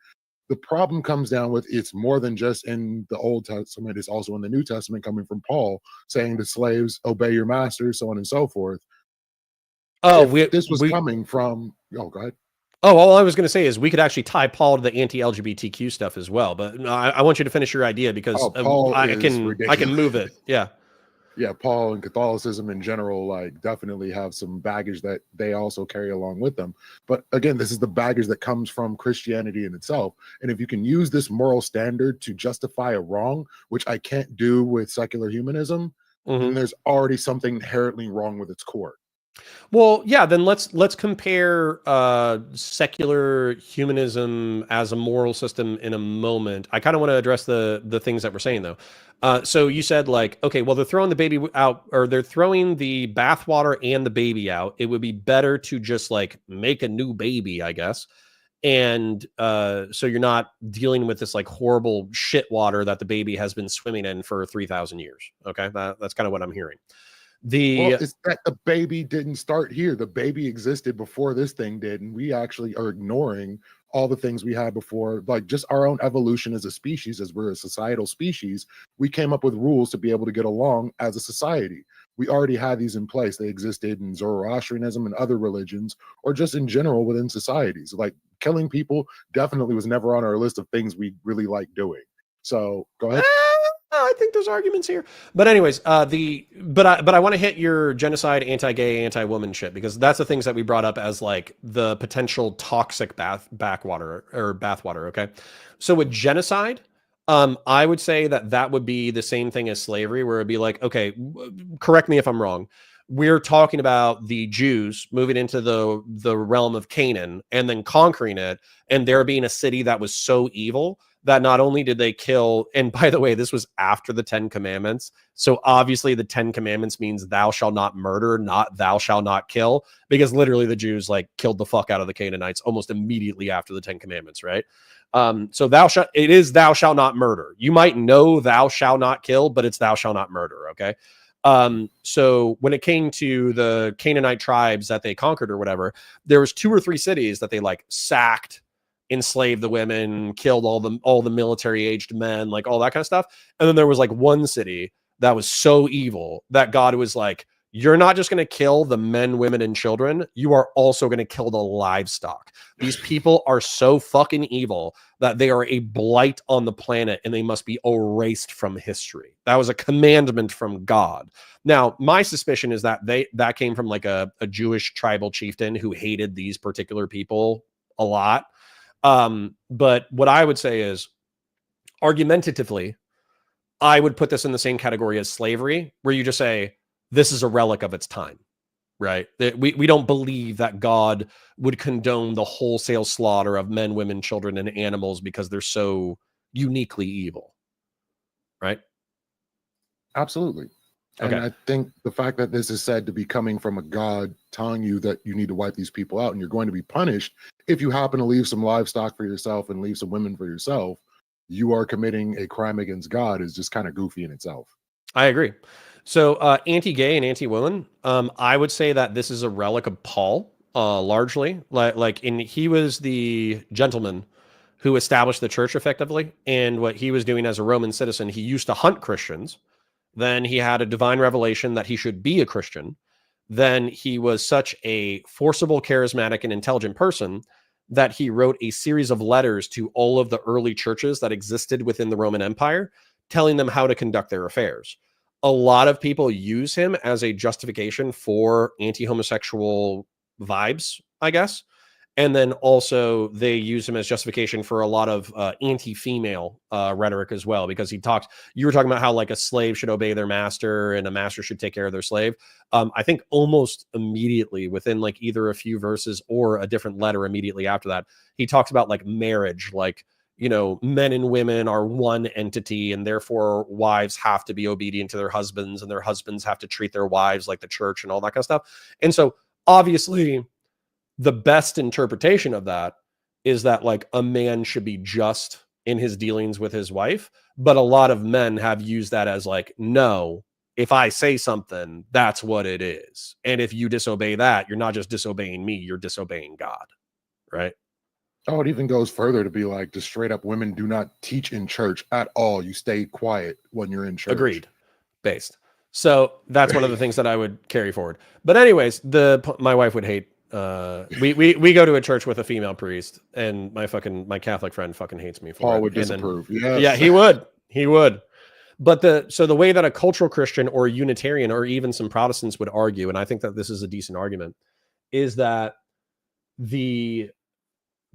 The problem comes down with, it's more than just in the Old Testament, it's also in the New Testament, coming from Paul saying to slaves, obey your masters, so on and so forth. Oh, this was coming from, go ahead. Oh, all I was going to say is we could actually tie Paul to the anti-LGBTQ stuff as well, but I want you to finish your idea because I can move it. Yeah. Yeah, Paul and Catholicism in general, like, definitely have some baggage that they also carry along with them. But again, this is the baggage that comes from Christianity in itself. And if you can use this moral standard to justify a wrong, which I can't do with secular humanism, then there's already something inherently wrong with its core. Well, yeah, then let's compare secular humanism as a moral system in a moment. I kind of want to address the things that we're saying though. So you said like, okay, well, they're throwing the baby out, or they're throwing the bathwater and the baby out. It would be better to just like make a new baby, I guess. And so you're not dealing with this like horrible shit water that the baby has been swimming in for 3,000 years. Okay, that's kind of what I'm hearing. It's that the baby didn't start here. The baby existed before this thing did, and we actually are ignoring all the things we had before, like just our own evolution as a species. As we're a societal species, we came up with rules to be able to get along as a society. We already had these in place. They existed in Zoroastrianism and other religions, or just in general within societies. Like killing people definitely was never on our list of things we really like doing. So go ahead. I think there's arguments here, but anyways, but I want to hit your genocide, anti-gay, anti-woman shit, because that's the things that we brought up as like the potential toxic bathwater. Okay, so with genocide, I would say that would be the same thing as slavery, where it'd be like, okay, correct me if I'm wrong. We're talking about the Jews moving into the realm of Canaan and then conquering it, and there being a city that was so evil that not only did they kill, and by the way, this was after the 10 Commandments. So obviously the 10 Commandments means thou shalt not murder, not thou shalt not kill, because literally the Jews like killed the fuck out of the Canaanites almost immediately after the 10 Commandments, right? So it is thou shalt not murder. You might know thou shalt not kill, but it's thou shalt not murder, okay? So when it came to the Canaanite tribes that they conquered or whatever, there was 2 or 3 cities that they like sacked, enslaved the women, killed all the military aged men, like all that kind of stuff. And then there was like one city that was so evil that God was like, You're not just going to kill the men, women, and children. You are also going to kill the livestock. These people are so fucking evil that they are a blight on the planet and they must be erased from history. That was a commandment from God. Now, my suspicion is that that came from like a Jewish tribal chieftain who hated these particular people a lot. But what I would say is, argumentatively, I would put this in the same category as slavery, where you just say, this is a relic of its time, right? We don't believe that God would condone the wholesale slaughter of men, women, children, and animals because they're so uniquely evil, right? Absolutely. Okay. And I think the fact that this is said to be coming from a God telling you that you need to wipe these people out and you're going to be punished if you happen to leave some livestock for yourself and leave some women for yourself, you are committing a crime against God is just kind of goofy in itself. I agree. So anti-gay and anti-woman, I would say that this is a relic of Paul, largely. He was the gentleman who established the church effectively. And what he was doing as a Roman citizen, he used to hunt Christians. Then he had a divine revelation that he should be a Christian. Then he was such a forcible, charismatic, and intelligent person that he wrote a series of letters to all of the early churches that existed within the Roman Empire, telling them how to conduct their affairs. A lot of people use him as a justification for anti-homosexual vibes, I guess. And then also they use him as justification for a lot of anti-female rhetoric as well, because you were talking about how like a slave should obey their master and a master should take care of their slave. I think almost immediately within like either a few verses or a different letter immediately after that, he talks about like marriage, like, you know, men and women are one entity and therefore wives have to be obedient to their husbands and their husbands have to treat their wives like the church and all that kind of stuff. And so obviously the best interpretation of that is that like a man should be just in his dealings with his wife. But a lot of men have used that as like, no, if I say something, that's what it is. And if you disobey that, you're not just disobeying me, you're disobeying God. Right. Oh, it even goes further to be like, just straight up, women do not teach in church at all. You stay quiet when you're in church. Agreed. Based. So that's one of the things that I would carry forward. But anyways, my wife would hate. We go to a church with a female priest, and my Catholic friend fucking hates me for it. Paul would disapprove. Yes. Yeah, he would. But the way that a cultural Christian or a Unitarian or even some Protestants would argue, and I think that this is a decent argument, is that the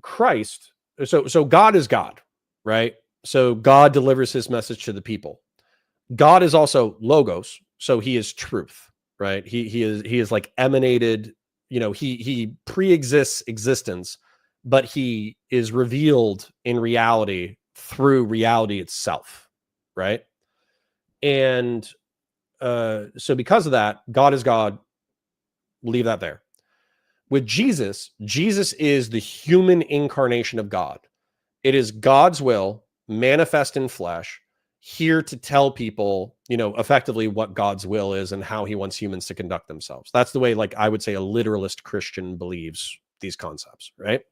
Christ, so God is God, right? So God delivers his message to the people. God is also logos, so he is truth, right? He is like emanated, you know, he pre-exists existence, but he is revealed in reality through reality itself, right? And so because of that, God is God. We'll leave that there. With Jesus is the human incarnation of God. It is God's will manifest in flesh, here to tell people, you know, effectively what God's will is and how he wants humans to conduct themselves. That's the way, like, I would say a literalist Christian believes these concepts, right?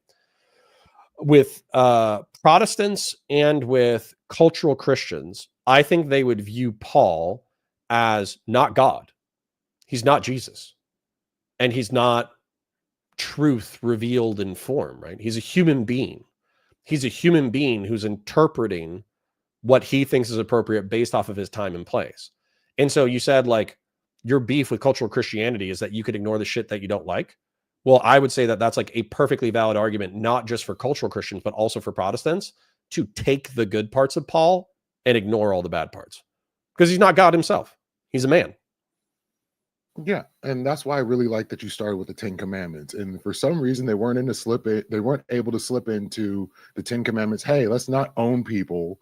With Protestants and with cultural Christians, I think they would view Paul as not God. He's not Jesus. And he's not truth revealed in form, right? He's a human being. He's a human being who's interpreting what he thinks is appropriate based off of his time and place. And so you said, like, your beef with cultural Christianity is that you could ignore the shit that you don't like. Well, I would say that that's like a perfectly valid argument, not just for cultural Christians, but also for Protestants, to take the good parts of Paul and ignore all the bad parts, because he's not God himself. He's a man. Yeah, and that's why I really like that you started with the 10 Commandments. And for some reason, they weren't able to slip into the 10 Commandments. Hey, let's not own people.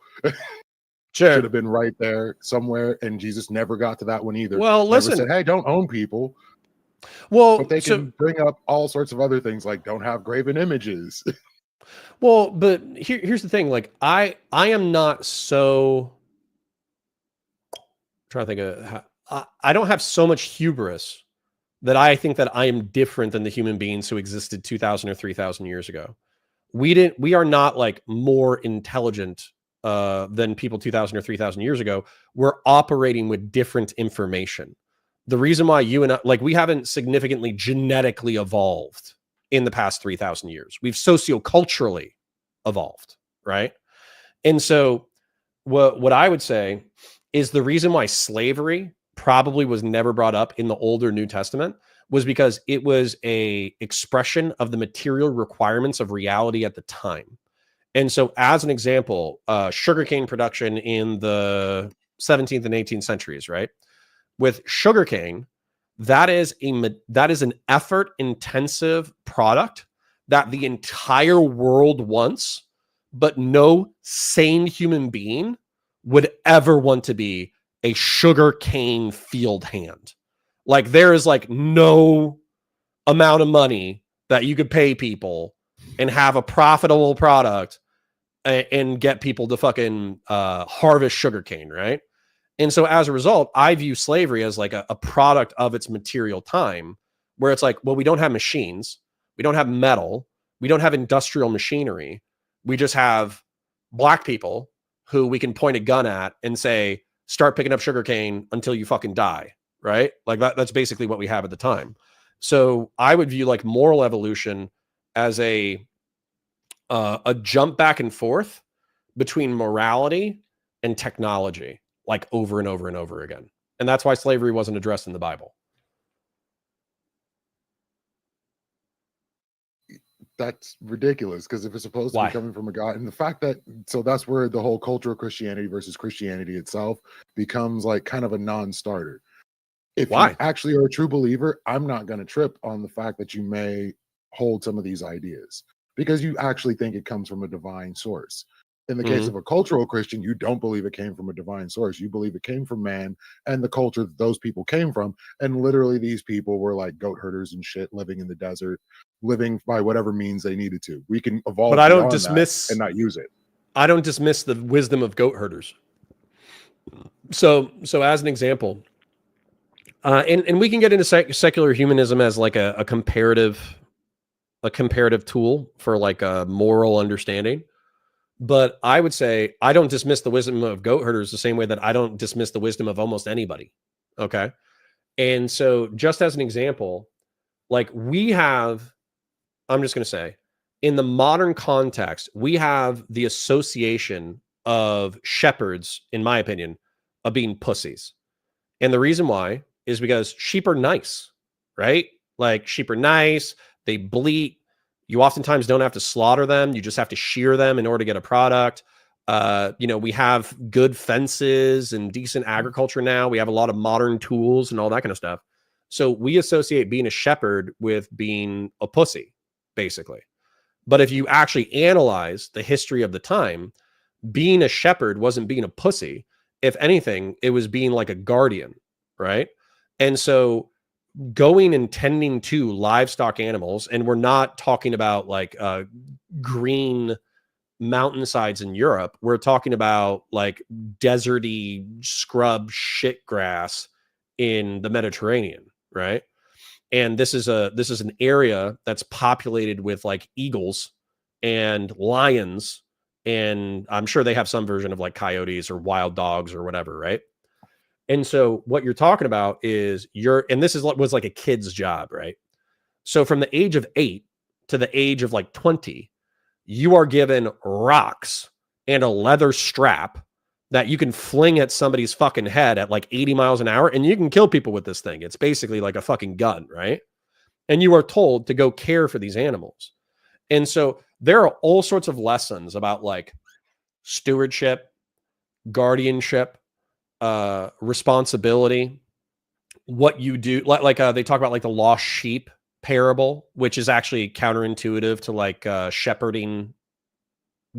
Sure. Should have been right there somewhere, and Jesus never got to that one either. Well, never listen. said, hey, don't own people. Well, but they can bring up all sorts of other things, like don't have graven images. Well, but here's the thing. Like, I am not so. I'm trying to think of how. I don't have so much hubris that I think that I am different than the human beings who existed 2,000 or 3,000 years ago. We are not like more intelligent than people 2,000 or 3,000 years ago. We're operating with different information. the reason why you and I, like, we haven't significantly genetically evolved in the past 3,000 years. We've socioculturally evolved, right? And so what I would say is the reason why slavery probably was never brought up in the Old or New Testament was because it was a expression of the material requirements of reality at the time. And so, as an example, sugarcane production in the 17th and 18th centuries, right? With sugarcane, that is an effort-intensive product that the entire world wants, but no sane human being would ever want to be a sugarcane field hand. Like, there is like no amount of money that you could pay people and have a profitable product and get people to fucking harvest sugarcane, right? And so as a result, I view slavery as like a product of its material time, where it's like, well, we don't have machines, we don't have metal, we don't have industrial machinery. We just have black people who we can point a gun at and say, start picking up sugarcane until you fucking die, right? Like that's basically what we have at the time. So I would view like moral evolution as a jump back and forth between morality and technology, like over and over and over again. And that's why slavery wasn't addressed in the Bible. That's ridiculous, because if it's supposed to Why? be coming from a God, and the fact that, so that's where the whole cultural Christianity versus Christianity itself becomes like kind of a non-starter. If Why? you actually are a true believer, I'm not going to trip on the fact that you may hold some of these ideas because you actually think it comes from a divine source. In the case of a cultural Christian, you don't believe it came from a divine source. You believe it came from man and the culture that those people came from. And literally these people were like goat herders and shit, living in the desert, living by whatever means they needed to. We can evolve, but I don't beyond dismiss that and not use it. I don't dismiss the wisdom of goat herders. So as an example, and we can get into secular humanism as like a comparative tool for like a moral understanding. But I would say I don't dismiss the wisdom of goat herders the same way that I don't dismiss the wisdom of almost anybody. Okay. And so just as an example, like we have, I'm just going to say, in the modern context, we have the association of shepherds, in my opinion, of being pussies. And the reason why is because sheep are nice, right? Like sheep are nice, they bleat. You oftentimes don't have to slaughter them. You just have to shear them in order to get a product. We have good fences and decent agriculture now. We have a lot of modern tools and all that kind of stuff. So we associate being a shepherd with being a pussy, basically. But if you actually analyze the history of the time, being a shepherd wasn't being a pussy. If anything, it was being like a guardian, right? And so going and tending to livestock animals, and we're not talking about like green mountainsides in Europe. We're talking about like deserty scrub shit grass in the Mediterranean, right? And this is an area that's populated with like eagles and lions, and I'm sure they have some version of like coyotes or wild dogs or whatever, right? And so what you're talking about is and this was like a kid's job, right? So from the age of 8 to the age of like 20, you are given rocks and a leather strap that you can fling at somebody's fucking head at like 80 miles an hour, and you can kill people with this thing. It's basically like a fucking gun, right? And you are told to go care for these animals. And so there are all sorts of lessons about like stewardship, guardianship, responsibility, what you do. Like they talk about like the lost sheep parable, which is actually counterintuitive to like shepherding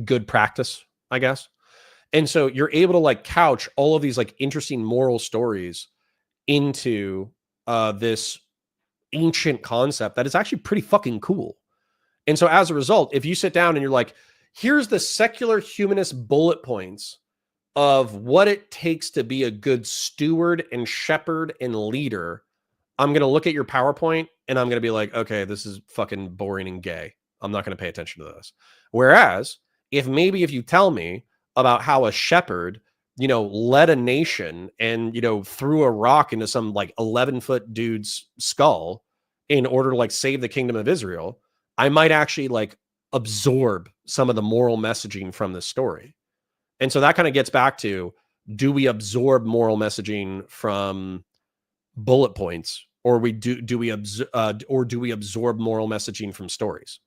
good practice, I guess. And so you're able to like couch all of these like interesting moral stories into this ancient concept that is actually pretty fucking cool. And so as a result, if you sit down and you're like, here's the secular humanist bullet points of what it takes to be a good steward and shepherd and leader, I'm going to look at your PowerPoint and I'm going to be like, okay, this is fucking boring and gay. I'm not going to pay attention to this. Whereas if you tell me about how a shepherd led a nation and, threw a rock into some like 11-foot dude's skull in order to like save the kingdom of Israel, I might actually like absorb some of the moral messaging from this story. And so that kind of gets back to, do we absorb moral messaging from bullet points, or do we absorb moral messaging from stories?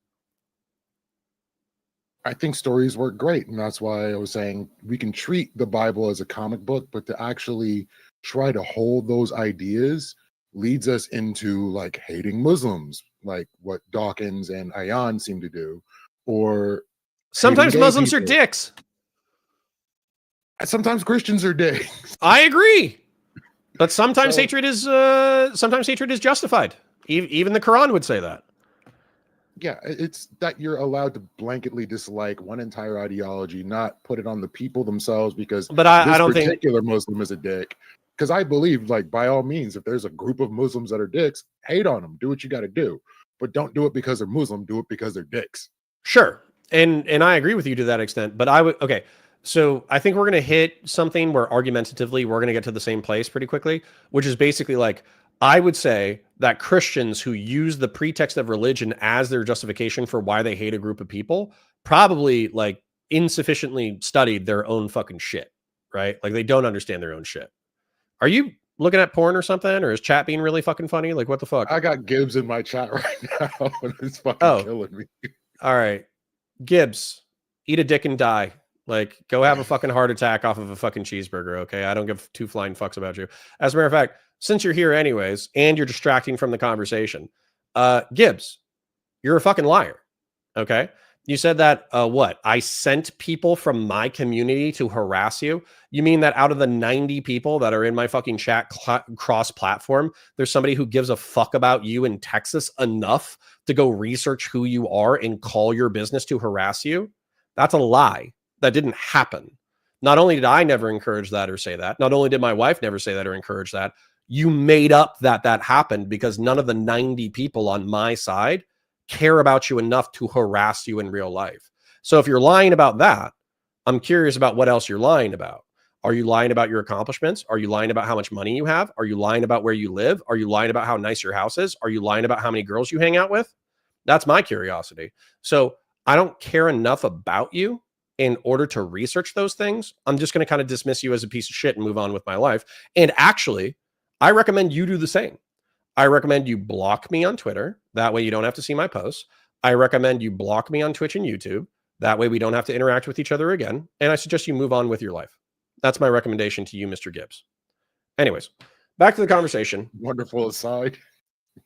I think stories work great, and that's why I was saying we can treat the Bible as a comic book, but to actually try to hold those ideas leads us into like hating Muslims, like what Dawkins and Ayan seem to do, or sometimes Muslims people. are dicks. Sometimes Christians are dicks. I agree, but sometimes hatred is justified. Even the Quran would say that. Yeah, it's that you're allowed to blanketly dislike one entire ideology, not put it on the people themselves because I don't think particular Muslim is a dick. Because I believe, like, by all means, if there's a group of Muslims that are dicks, hate on them, do what you got to do, but don't do it because they're Muslim. Do it because they're dicks. Sure, and I agree with you to that extent. But okay. So I think we're going to hit something where argumentatively we're going to get to the same place pretty quickly, which is basically like, I would say that Christians who use the pretext of religion as their justification for why they hate a group of people probably like insufficiently studied their own fucking shit, right? Like they don't understand their own shit. Are you looking at porn or something, or is chat being really fucking funny? Like what the fuck? I got Gibbs in my chat right now and it's fucking killing me. All right. Gibbs, eat a dick and die. Like, go have a fucking heart attack off of a fucking cheeseburger, okay? I don't give two flying fucks about you. As a matter of fact, since you're here anyways, and you're distracting from the conversation, Gibbs, you're a fucking liar, okay? You said that, I sent people from my community to harass you? You mean that out of the 90 people that are in my fucking chat cross-platform, there's somebody who gives a fuck about you in Texas enough to go research who you are and call your business to harass you? That's a lie. That didn't happen. Not only did I never encourage that or say that, not only did my wife never say that or encourage that, you made up that happened because none of the 90 people on my side care about you enough to harass you in real life. So if you're lying about that, I'm curious about what else you're lying about. Are you lying about your accomplishments? Are you lying about how much money you have? Are you lying about where you live? Are you lying about how nice your house is? Are you lying about how many girls you hang out with? That's my curiosity. So I don't care enough about you in order to research those things. I'm just going to kind of dismiss you as a piece of shit and move on with my life. And actually, I recommend you do the same. I recommend you block me on Twitter. That way you don't have to see my posts. I recommend you block me on Twitch and YouTube. That way we don't have to interact with each other again. And I suggest you move on with your life. That's my recommendation to you, Mr. Gibbs. Anyways, back to the conversation. Wonderful aside.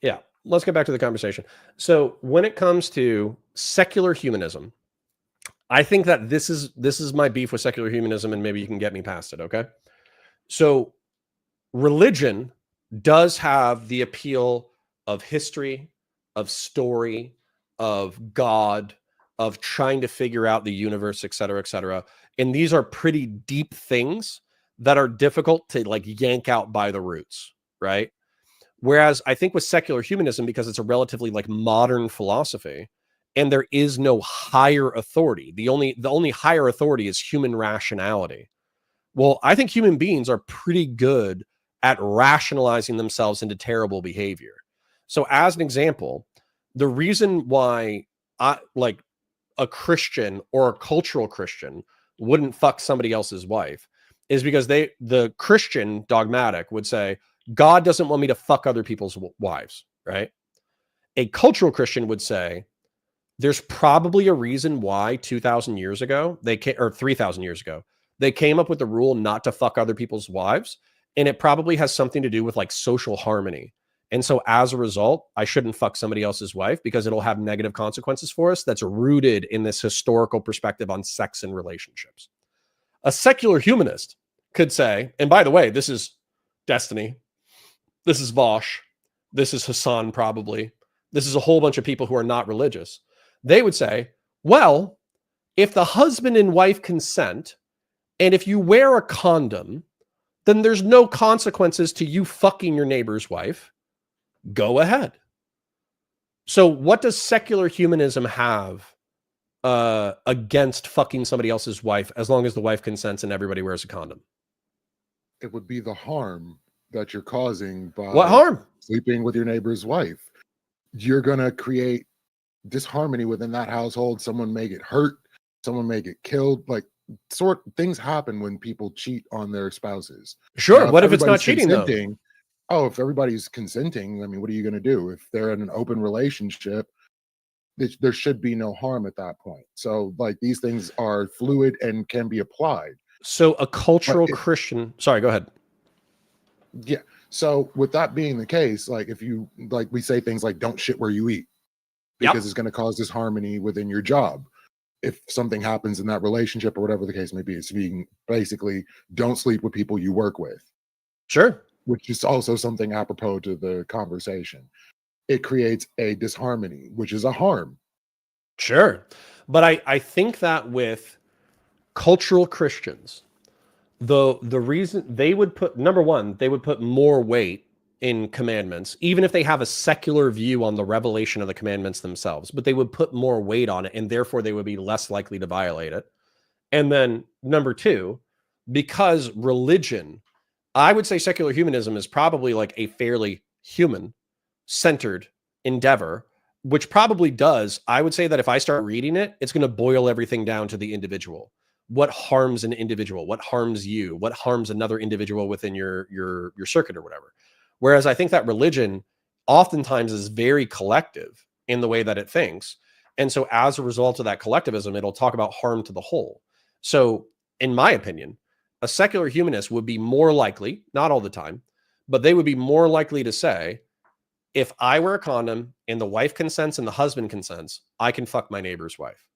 Yeah, let's get back to the conversation. So when it comes to secular humanism, I think that this is my beef with secular humanism, and maybe you can get me past it, okay? So religion does have the appeal of history, of story, of God, of trying to figure out the universe, et cetera, et cetera. And these are pretty deep things that are difficult to like yank out by the roots, right? Whereas I think with secular humanism, because it's a relatively like modern philosophy, and there is no higher authority. The only higher authority is human rationality. Well, I think human beings are pretty good at rationalizing themselves into terrible behavior. So as an example, the reason why a Christian or a cultural Christian wouldn't fuck somebody else's wife is because the Christian dogmatic would say, God doesn't want me to fuck other people's wives, right? A cultural Christian would say, there's probably a reason why 2,000 years ago, or 3,000 years ago, they came up with the rule not to fuck other people's wives. And it probably has something to do with like social harmony. And so as a result, I shouldn't fuck somebody else's wife because it'll have negative consequences for us. That's rooted in this historical perspective on sex and relationships. A secular humanist could say, and by the way, this is Destiny, this is Vosh, this is Hassan probably, this is a whole bunch of people who are not religious. They would say, well, if the husband and wife consent, and if you wear a condom, then there's no consequences to you fucking your neighbor's wife. Go ahead. So what does secular humanism have against fucking somebody else's wife as long as the wife consents and everybody wears a condom? It would be the harm that you're causing What by harm? sleeping with your neighbor's wife. You're going to create disharmony within that household. Someone may get hurt, someone may get killed. Like, things happen when people cheat on their spouses. Sure. Now, What if it's not everybody's cheating though? consenting, if everybody's consenting, I mean, what are you going to do? If they're in an open relationship, there should be no harm at that point. So, like, these things are fluid and can be applied. So a cultural Christian, sorry, go ahead. Yeah. So with that being the case, like, if you, like, we say things like don't shit where you eat, because it's going to cause disharmony within your job. If something happens in that relationship or whatever the case may be, it's being basically don't sleep with people you work with. Sure. Which is also something apropos to the conversation. It creates a disharmony, which is a harm. Sure. But I think that with cultural Christians, the reason they would put, number one, they would put more weight in commandments, even if they have a secular view on the revelation of the commandments themselves, but they would put more weight on it, and therefore they would be less likely to violate it. And then number two, because religion, I would say secular humanism is probably like a fairly human-centered endeavor, which probably does. I would say that if I start reading it, it's going to boil everything down to the individual. What harms an individual? What harms you? What harms another individual within your circuit or whatever? Whereas I think that religion oftentimes is very collective in the way that it thinks. And so as a result of that collectivism, it'll talk about harm to the whole. So in my opinion, a secular humanist would be more likely, not all the time, but they would be more likely to say, if I wear a condom and the wife consents and the husband consents, I can fuck my neighbor's wife.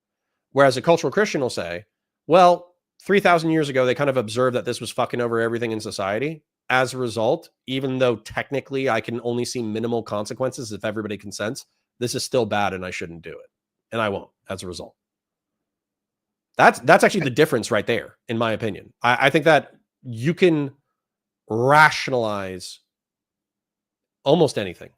Whereas a cultural Christian will say, well, 3,000 years ago, they kind of observed that this was fucking over everything in society. As a result, even though technically I can only see minimal consequences if everybody consents, this is still bad and I shouldn't do it. And I won't as a result. That's actually the difference right there, in my opinion. I think that you can rationalize almost anything.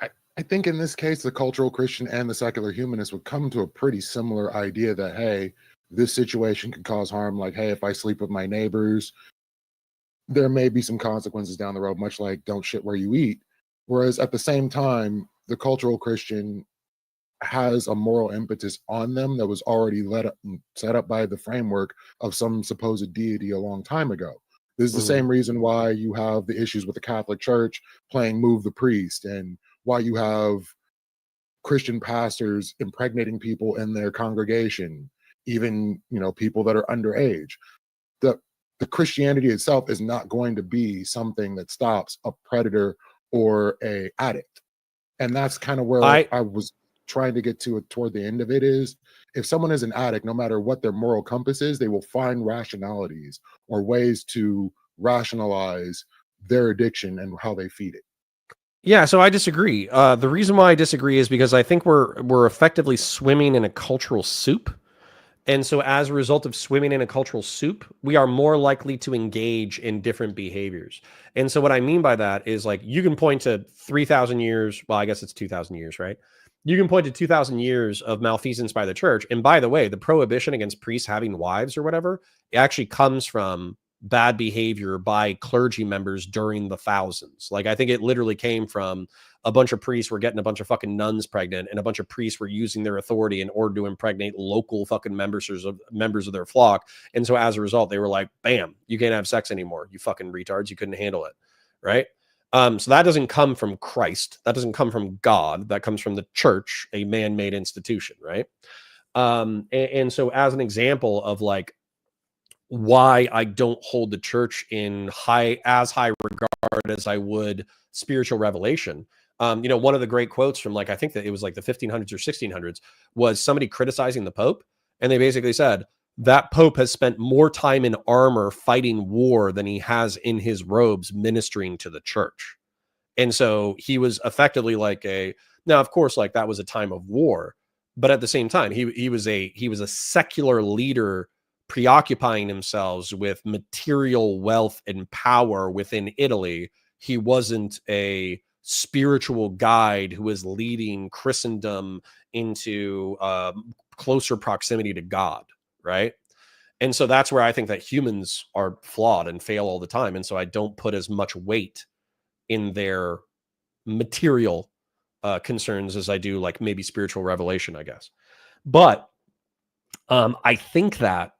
I think in this case, the cultural Christian and the secular humanist would come to a pretty similar idea that, hey, this situation could cause harm. Like, hey, if I sleep with my neighbors, there may be some consequences down the road, much like don't shit where you eat. Whereas at the same time, the cultural Christian has a moral impetus on them that was already set up by the framework of some supposed deity a long time ago. This is the same reason why you have the issues with the Catholic Church playing Move the Priest, and why you have Christian pastors impregnating people in their congregation, even, people that are underage. The Christianity itself is not going to be something that stops a predator or a addict. And that's kind of where I was trying to get to it toward the end of it is, if someone is an addict, no matter what their moral compass is, they will find rationalities or ways to rationalize their addiction and how they feed it. Yeah, so I disagree. The reason why I disagree is because I think we're effectively swimming in a cultural soup. And so as a result of swimming in a cultural soup, we are more likely to engage in different behaviors. And so what I mean by that is, like, you can point to 3,000 years. Well, I guess it's 2,000 years, right? You can point to 2,000 years of malfeasance by the church. And by the way, the prohibition against priests having wives or whatever, it actually comes from bad behavior by clergy members during the thousands. Like, I think it literally came from a bunch of priests were getting a bunch of fucking nuns pregnant, and a bunch of priests were using their authority in order to impregnate local fucking members of their flock. And so as a result, they were like, bam, you can't have sex anymore, you fucking retards, you couldn't handle it. Right. So that doesn't come from Christ. That doesn't come from God. That comes from the church, a man-made institution. Right. And so as an example of, like, why I don't hold the church in high regard as I would spiritual revelation. One of the great quotes from, like, I think that it was like the 1500s or 1600s, was somebody criticizing the Pope. And they basically said that Pope has spent more time in armor fighting war than he has in his robes ministering to the church. And so he was effectively like now, of course, like, that was a time of war, but at the same time, he was a secular leader preoccupying himself with material wealth and power within Italy. He wasn't a spiritual guide who is leading Christendom into closer proximity to God, right? And so that's where I think that humans are flawed and fail all the time. And so I don't put as much weight in their material concerns as I do like maybe spiritual revelation, I guess. But I think that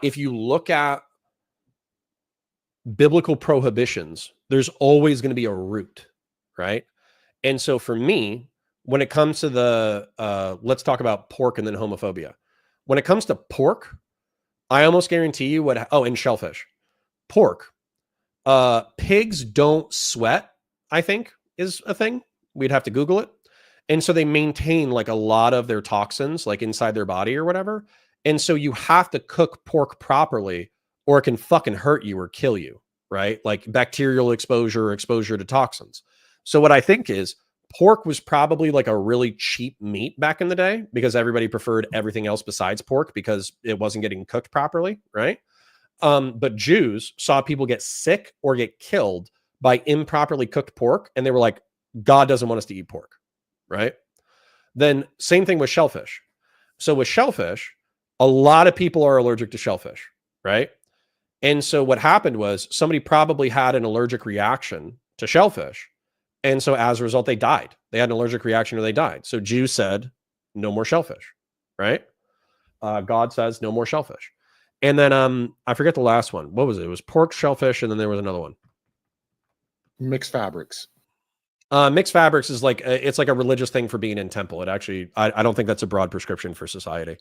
if you look at biblical prohibitions, there's always going to be a root, right? And so for me, when it comes to the, let's talk about pork and then homophobia. When it comes to pork, I almost guarantee you and shellfish. Pork. Pigs don't sweat, I think, is a thing. We'd have to Google it. And so they maintain like a lot of their toxins like inside their body or whatever. And so you have to cook pork properly or it can fucking hurt you or kill you, right? Like bacterial exposure or exposure to toxins. So what I think is pork was probably like a really cheap meat back in the day because everybody preferred everything else besides pork because it wasn't getting cooked properly, right? But Jews saw people get sick or get killed by improperly cooked pork. And they were like, God doesn't want us to eat pork, right? Then same thing with shellfish. So with shellfish, a lot of people are allergic to shellfish, right? And so what happened was somebody probably had an allergic reaction to shellfish. And so as a result, they died. They had an allergic reaction or they died. So Jews said, no more shellfish, right? God says no more shellfish. And then I forget the last one. What was it? It was pork, shellfish, and then there was another one. Mixed fabrics. Mixed fabrics is like, it's like a religious thing for being in temple. It actually, I don't think that's a broad prescription for society.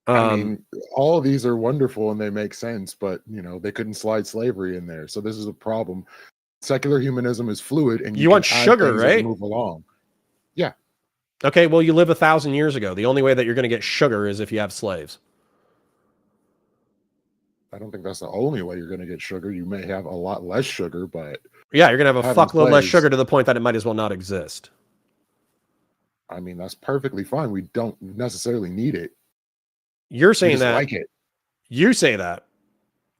I mean, all of these are wonderful and they make sense, but you know, they couldn't slide slavery in there. So this is a problem. Secular humanism is fluid and you want sugar, right? Move along. Yeah. Okay, well, you live 1,000 years ago. The only way that you're going to get sugar is if you have slaves. I don't think that's the only way you're going to get sugar. You may have a lot less sugar, but yeah, you're going to have a fuckload less sugar to the point that it might as well not exist. I mean, that's perfectly fine. We don't necessarily need it. You're saying that like it. You say that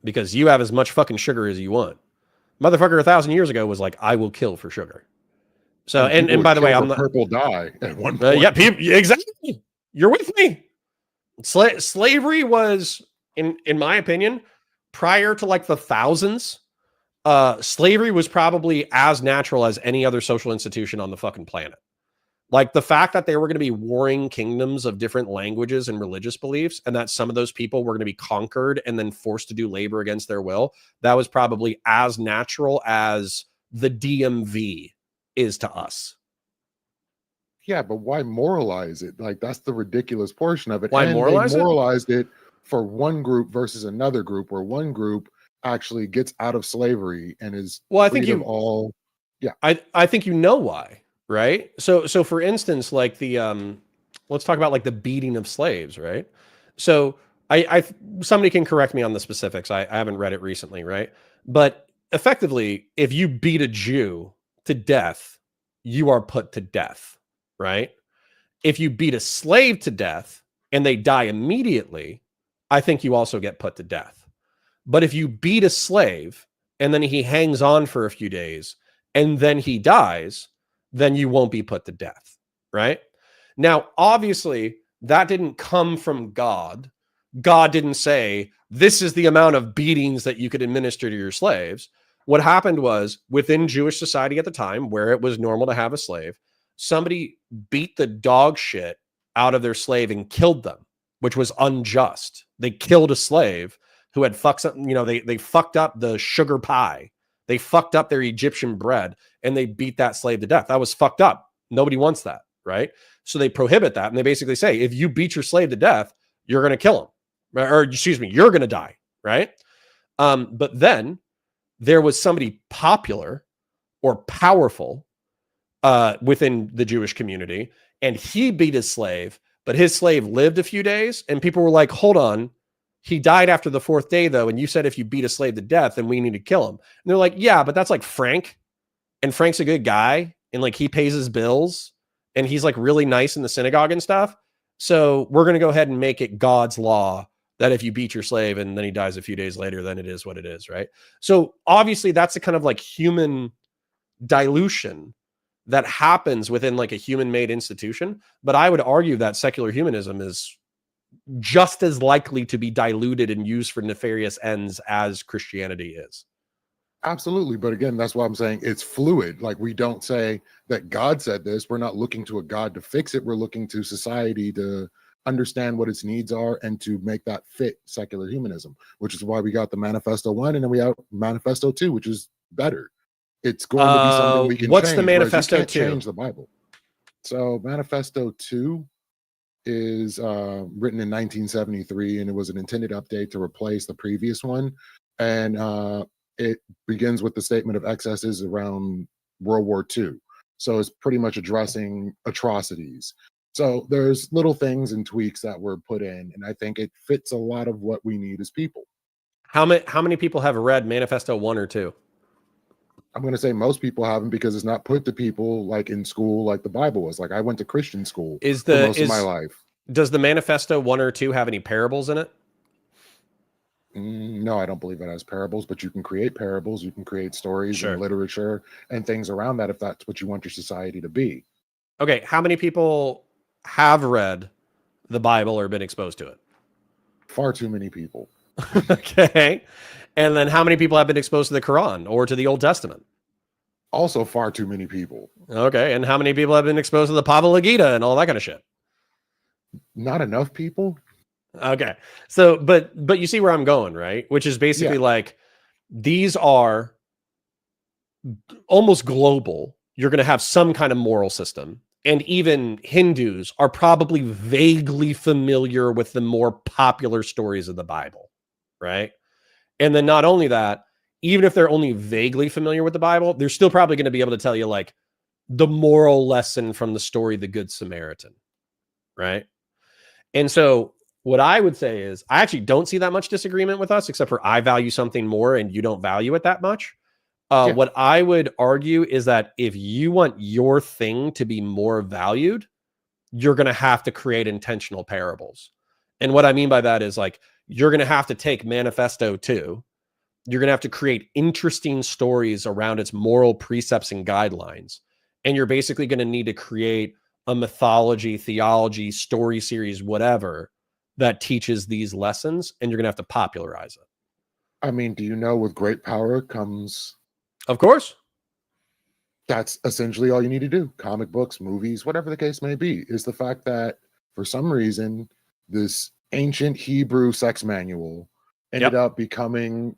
because you have as much fucking sugar as you want. Motherfucker 1,000 years ago was like, I will kill for sugar. So, and by the way, I'm not purple dye at one point. Yeah, exactly. You're with me. Slavery was, in my opinion, prior to like the thousands, slavery was probably as natural as any other social institution on the fucking planet. Like the fact that there were going to be warring kingdoms of different languages and religious beliefs, and that some of those people were going to be conquered and then forced to do labor against their will, that was probably as natural as the DMV is to us. Yeah, but why moralize it? Like that's the ridiculous portion of it. Why moralize it? They moralized it for one group versus another group, where one group actually gets out of slavery and is I think you all. Yeah, I think you know why. Right. So for instance, like the let's talk about like the beating of slaves. Right. So I somebody can correct me on the specifics. I haven't read it recently. Right. But effectively, if you beat a Jew to death, you are put to death. Right. If you beat a slave to death and they die immediately, I think you also get put to death. But if you beat a slave and then he hangs on for a few days and then he dies, then you won't be put to death, right? Now, obviously, that didn't come from God. God didn't say, this is the amount of beatings that you could administer to your slaves. What happened was, within Jewish society at the time, where it was normal to have a slave, somebody beat the dog shit out of their slave and killed them, which was unjust. They killed a slave who had fucked up, they fucked up the sugar pie. They fucked up their Egyptian bread and they beat that slave to death. That was fucked up. Nobody wants that, right? So they prohibit that. And they basically say, if you beat your slave to death, you're going to kill him. Or excuse me, you're going to die, right? But then there was somebody popular or powerful within the Jewish community, and he beat his slave, but his slave lived a few days, and people were like, hold on, he died after the 4th day, though, and you said if you beat a slave to death, then we need to kill him. And they're like, yeah, but that's like Frank, and Frank's a good guy, and like he pays his bills, and he's like really nice in the synagogue and stuff. So we're going to go ahead and make it God's law that if you beat your slave and then he dies a few days later, then it is what it is, right? So obviously that's the kind of like human dilution that happens within like a human-made institution. But I would argue that secular humanism is just as likely to be diluted and used for nefarious ends as Christianity is. Absolutely. But again, that's why I'm saying it's fluid. Like, we don't say that God said this. We're not looking to a God to fix it. We're looking to society to understand what its needs are and to make that fit secular humanism, which is why we got the Manifesto 1 and then we have Manifesto 2, which is better. It's going to be something we can what's change. the Manifesto you can't 2? change the Bible. So Manifesto 2 is written in 1973, and it was an intended update to replace the previous one. And it begins with the statement of excesses around World War II. So it's pretty much addressing atrocities. So there's little things and tweaks that were put in, and I think it fits a lot of what we need as people. How many people have read Manifesto 1 or 2? I'm going to say most people haven't, because it's not put to people like in school like the Bible was. Like, I went to Christian school for most of my life. Does the Manifesto 1 or 2 have any parables in it? No, I don't believe it has parables, but you can create parables. You can create stories Sure. and literature and things around that if that's what you want your society to be. Okay, how many people have read the Bible or been exposed to it? Far too many people. Okay. And then how many people have been exposed to the Quran or to the Old Testament? Also far too many people. Okay. And how many people have been exposed to the Bhagavad Gita and all that kind of shit? Not enough people. Okay. So, but you see where I'm going, right? Which is basically like, these are almost global. You're going to have some kind of moral system. And even Hindus are probably vaguely familiar with the more popular stories of the Bible, right? And then not only that, even if they're only vaguely familiar with the Bible, they're still probably going to be able to tell you like the moral lesson from the story, The Good Samaritan, right? And so what I would say is I actually don't see that much disagreement with us, except for I value something more and you don't value it that much. What I would argue is that if you want your thing to be more valued, you're going to have to create intentional parables. And what I mean by that is like, you're going to have to take Manifesto 2. You're going to have to create interesting stories around its moral precepts and guidelines. And you're basically going to need to create a mythology, theology, story series, whatever, that teaches these lessons. And you're going to have to popularize it. I mean, do you know with great power comes... Of course. That's essentially all you need to do. Comic books, movies, whatever the case may be, is the fact that for some reason, this ancient Hebrew sex manual ended up becoming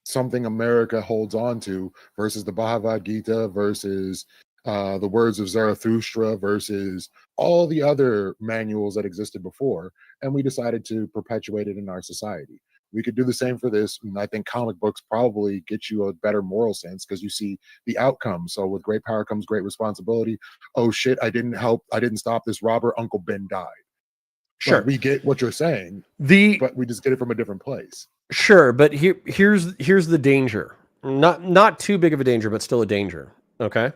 something America holds on to versus the Bhagavad Gita versus the words of Zarathustra versus all the other manuals that existed before. And we decided to perpetuate it in our society. We could do the same for this. And I think comic books probably get you a better moral sense because you see the outcome. So with great power comes great responsibility. Oh shit, I didn't stop this robber. Uncle Ben died. Sure. Like, we get what you're saying, but we just get it from a different place. Sure, but here's the danger. Not too big of a danger, but still a danger. Okay.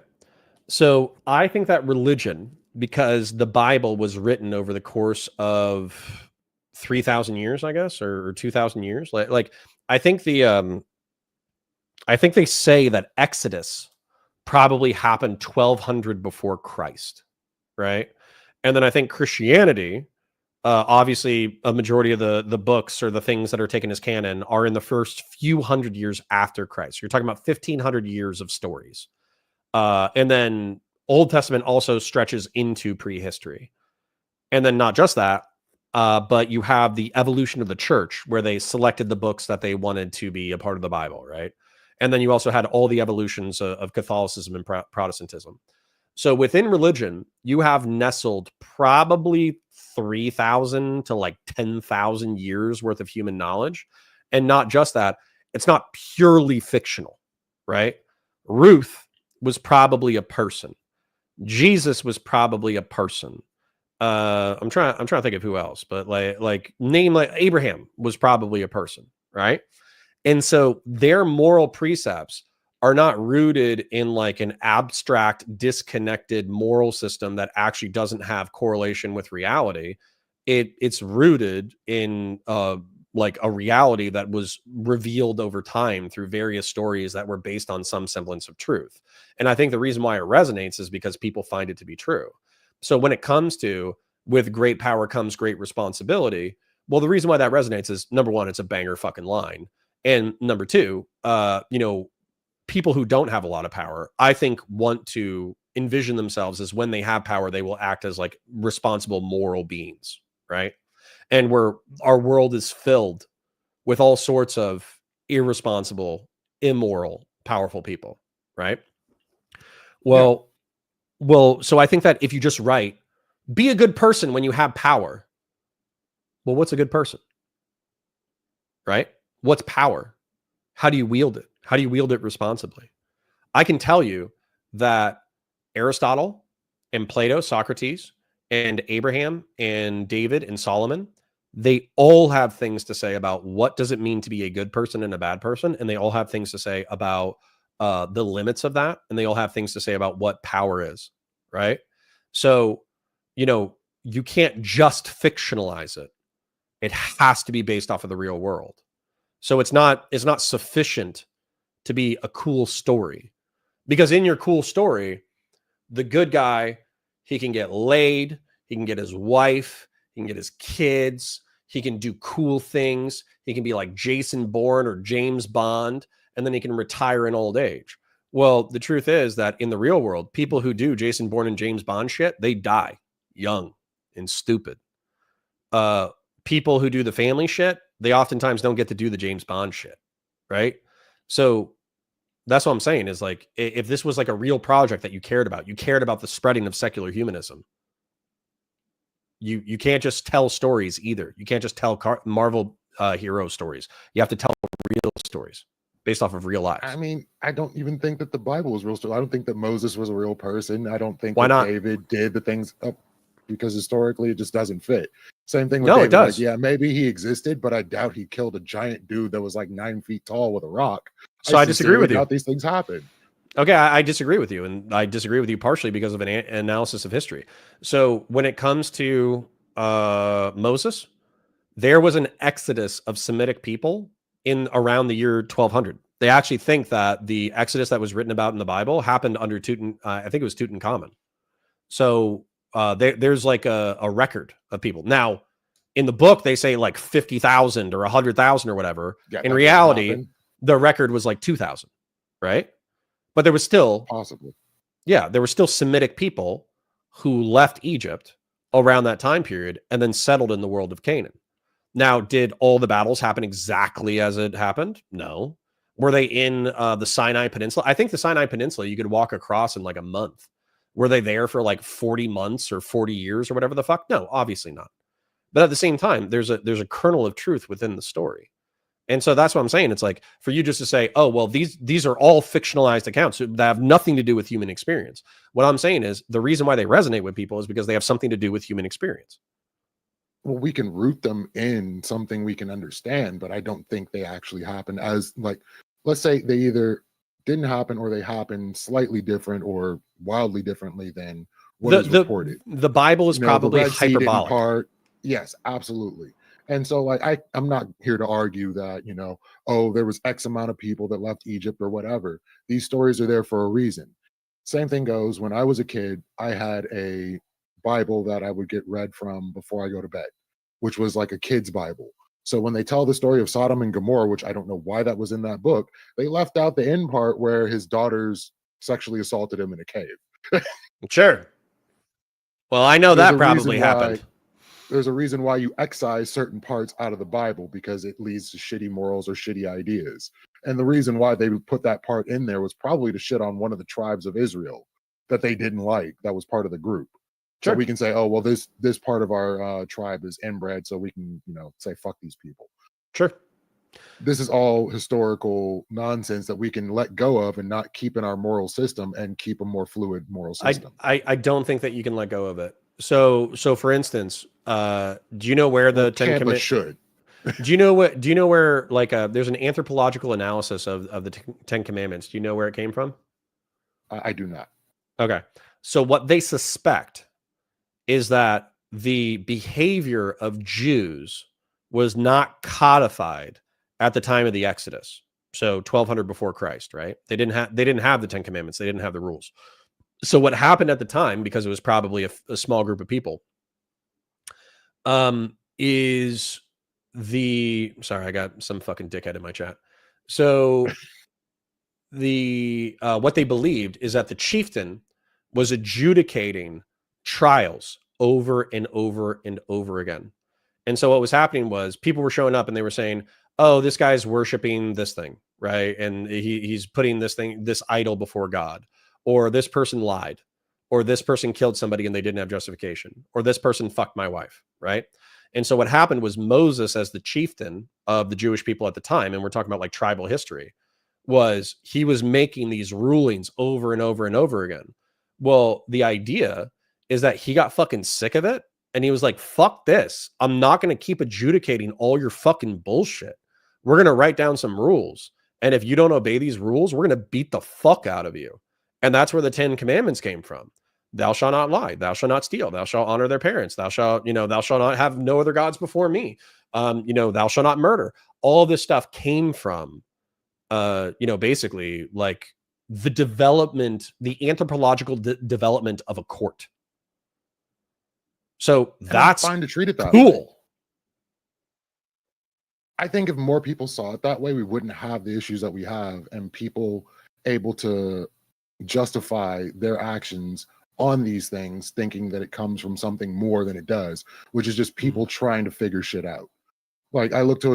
So I think that religion, because the Bible was written over the course of 3,000 years, I guess, or 2,000 years. Like I think I think they say that Exodus probably happened 1200 before Christ, right? And then I think Christianity, obviously a majority of the books or the things that are taken as canon are in the first few hundred years after Christ. You're talking about 1,500 years of stories. And then Old Testament also stretches into prehistory. And then not just that, but you have the evolution of the church where they selected the books that they wanted to be a part of the Bible, right? And then you also had all the evolutions of Catholicism and Protestantism. So within religion, you have nestled probably 3,000 to like 10,000 years worth of human knowledge. And not just that, it's not purely fictional, right? Ruth was probably a person. Jesus was probably a person. I'm trying to think of who else, but like Abraham was probably a person, right? And so their moral precepts are not rooted in like an abstract, disconnected moral system that actually doesn't have correlation with reality. It's rooted in like a reality that was revealed over time through various stories that were based on some semblance of truth. And I think the reason why it resonates is because people find it to be true. So when it comes to with great power comes great responsibility, well, the reason why that resonates is number one, it's a banger fucking line. And number two, you know, people who don't have a lot of power, I think, want to envision themselves as when they have power, they will act as like responsible moral beings, right? And our world is filled with all sorts of irresponsible, immoral, powerful people, right? Well, so I think that if you just write, be a good person when you have power. Well, what's a good person? Right? What's power? How do you wield it? How do you wield it responsibly? I can tell you that Aristotle and Plato, Socrates, and Abraham and David and Solomon, they all have things to say about what does it mean to be a good person and a bad person. And they all have things to say about the limits of that. And they all have things to say about what power is, right? So, you know, you can't just fictionalize it. It has to be based off of the real world. So it's not sufficient to be a cool story, because in your cool story, the good guy, he can get laid, he can get his wife, he can get his kids, he can do cool things, he can be like Jason Bourne or James Bond, and then he can retire in old age. Well, the truth is that in the real world, people who do Jason Bourne and James Bond shit, they die young and stupid. People who do the family shit, they oftentimes don't get to do the James Bond shit, right? So that's what I'm saying is like, if this was like a real project that you cared about the spreading of secular humanism. You can't just tell stories either. You can't just tell Marvel hero stories. You have to tell real stories based off of real lives. I mean, I don't even think that the Bible was real story. I don't think that Moses was a real person. I don't think Why that not? David did the things because historically it just doesn't fit. Same thing with No, David. it does. Like, yeah, maybe he existed, but I doubt he killed a giant dude that was like 9 feet tall with a rock. So I disagree with you. Doubt these things happen. Okay, I disagree with you, and I disagree with you partially because of an analysis of history. So when it comes to Moses, there was an exodus of Semitic people in around the year 1200. They actually think that the exodus that was written about in the Bible happened under I think it was Tutankhamun. So there's like a record of people. Now, in the book, they say like 50,000 or 100,000 or whatever. Yeah, in reality, the record was like 2,000, right? But there was still possibly. Yeah, there were still Semitic people who left Egypt around that time period and then settled in the world of Canaan. Now, did all the battles happen exactly as it happened? No. Were they in the Sinai Peninsula? I think the Sinai Peninsula you could walk across in like a month. Were they there for like 40 months or 40 years or whatever the fuck? No, obviously not. But at the same time, there's a kernel of truth within the story. And so that's what I'm saying. It's like for you just to say, oh, well, these are all fictionalized accounts that have nothing to do with human experience. What I'm saying is the reason why they resonate with people is because they have something to do with human experience. Well, we can root them in something we can understand, but I don't think they actually happen as like, let's say they either didn't happen or they happen slightly different or wildly differently than what is reported. The Bible is probably the Red Sea didn't hyperbolic. part. Yes, absolutely. And so like I'm not here to argue that, oh, there was X amount of people that left Egypt or whatever. These stories are there for a reason. Same thing goes when I was a kid, I had a Bible that I would get read from before I go to bed, which was like a kid's Bible. So when they tell the story of Sodom and Gomorrah, which I don't know why that was in that book, they left out the end part where his daughters sexually assaulted him in a cave. Sure. Well, I know that probably happened. There's a reason why you excise certain parts out of the Bible, because it leads to shitty morals or shitty ideas. And the reason why they would put that part in there was probably to shit on one of the tribes of Israel that they didn't like, that was part of the group. Sure. So we can say, oh, well, this part of our tribe is inbred, so we can, say, fuck these people. Sure. This is all historical nonsense that we can let go of and not keep in our moral system and keep a more fluid moral system. I don't think that you can let go of it. So for instance, do you know where the Ten Commandments should? Do you know where like there's an anthropological analysis of the Ten Commandments? Do you know where it came from? I do not. Okay. So what they suspect is that the behavior of Jews was not codified at the time of the Exodus. So 1200 before Christ, right? They didn't have the 10 commandments. They didn't have the rules. So what happened at the time, because it was probably a small group of people, is sorry, I got some fucking dickhead in my chat. So what they believed is that the chieftain was adjudicating trials over and over and over again. And so what was happening was people were showing up and they were saying, oh, this guy's worshiping this thing, right? And he's putting this idol before God, or this person lied, or this person killed somebody and they didn't have justification, or this person fucked my wife, right? And so what happened was Moses, as the chieftain of the Jewish people at the time, and we're talking about like tribal history, he was making these rulings over and over and over again. Well, the idea is that he got fucking sick of it. And he was like, fuck this. I'm not going to keep adjudicating all your fucking bullshit. We're going to write down some rules. And if you don't obey these rules, we're going to beat the fuck out of you. And that's where the 10 commandments came from. Thou shalt not lie. Thou shalt not steal. Thou shalt honor their parents. Thou shalt not have no other gods before me. Thou shalt not murder. All this stuff came from, basically like the anthropological development of a court. So that's fine to treat it that cool. way. I think if more people saw it that way, we wouldn't have the issues that we have, and people able to justify their actions on these things, thinking that it comes from something more than it does, which is just people trying to figure shit out. Like I look to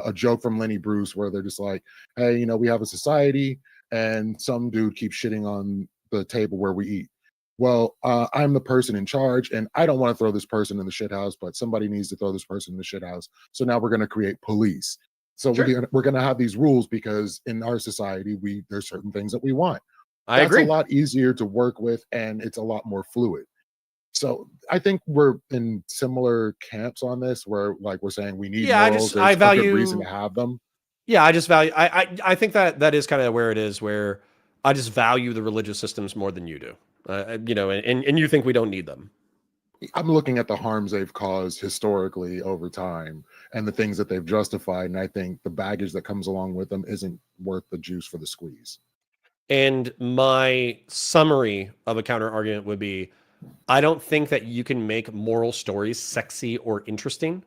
a joke from Lenny Bruce where they're just like, hey, we have a society and some dude keeps shitting on the table where we eat. Well, I'm the person in charge and I don't want to throw this person in the shit house, but somebody needs to throw this person in the shit house. So now we're going to create police. So Sure. we're going to have these rules because in our society, there's certain things that we want. I agree. That's a lot easier to work with and it's a lot more fluid. So I think we're in similar camps on this where like we're saying we need morals. I value a good reason to have them. Yeah, I just value I think that is kind of where it is, where I just value the religious systems more than you do. And you think we don't need them. I'm looking at the harms they've caused historically over time and the things that they've justified. And I think the baggage that comes along with them isn't worth the juice for the squeeze. And my summary of a counter argument would be, I don't think that you can make moral stories sexy or interesting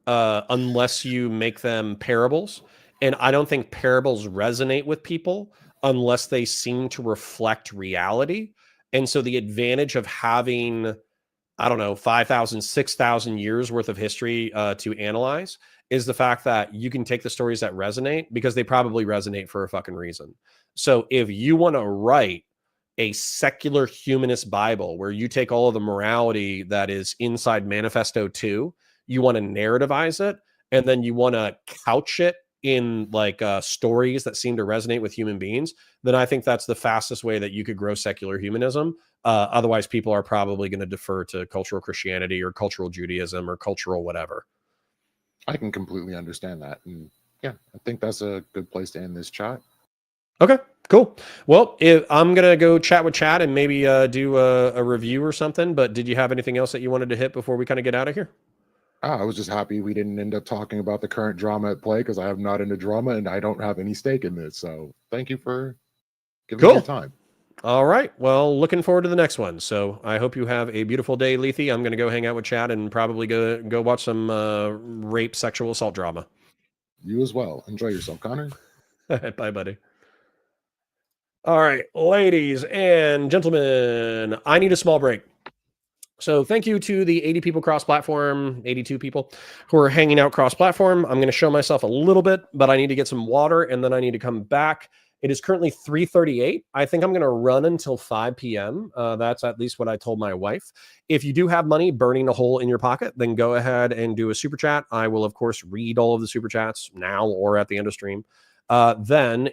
unless you make them parables. And I don't think parables resonate with people unless they seem to reflect reality. And so the advantage of having, 5,000, 6,000 years worth of history to analyze is the fact that you can take the stories that resonate because they probably resonate for a fucking reason. So if you want to write a secular humanist Bible where you take all of the morality that is inside Manifesto 2, you want to narrativize it, and then you want to couch it in like stories that seem to resonate with human beings, then I think that's the fastest way that you could grow secular humanism. Otherwise, people are probably going to defer to cultural Christianity or cultural Judaism or cultural whatever. I can completely understand that. And yeah, I think that's a good place to end this chat. Okay, cool. Well, I'm going to go chat with Chad and maybe do a review or something. But did you have anything else that you wanted to hit before we kind of get out of here? I was just happy we didn't end up talking about the current drama at play because I am not into drama and I don't have any stake in this. So thank you for giving me your time. All right. Well, looking forward to the next one. So I hope you have a beautiful day, Lethe. I'm going to go hang out with Chad and probably go watch some rape, sexual assault drama. You as well. Enjoy yourself, Connor. Bye, buddy. All right, ladies and gentlemen, I need a small break. So thank you to the 80 people cross-platform, 82 people who are hanging out cross-platform. I'm going to show myself a little bit, but I need to get some water, and then I need to come back. It is currently 3:38. I think I'm going to run until 5 p.m. That's at least what I told my wife. If you do have money burning a hole in your pocket, then go ahead and do a super chat. I will, of course, read all of the super chats now or at the end of stream. Then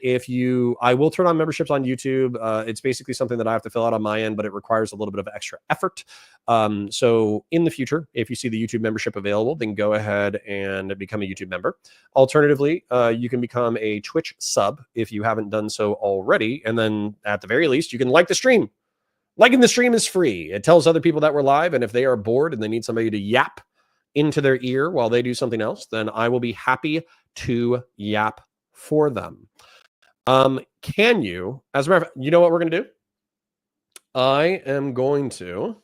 I will turn on memberships on YouTube. It's basically something that I have to fill out on my end, but it requires a little bit of extra effort. So in the future, if you see the YouTube membership available, then go ahead and become a YouTube member. Alternatively, you can become a Twitch sub if you haven't done so already. And then at the very least, you can like the stream. Liking the stream is free. It tells other people that we're live. And if they are bored and they need somebody to yap, into their ear while they do something else, then I will be happy to yap for them. Can you, as a matter of fact, you know what we're going to do? I am going to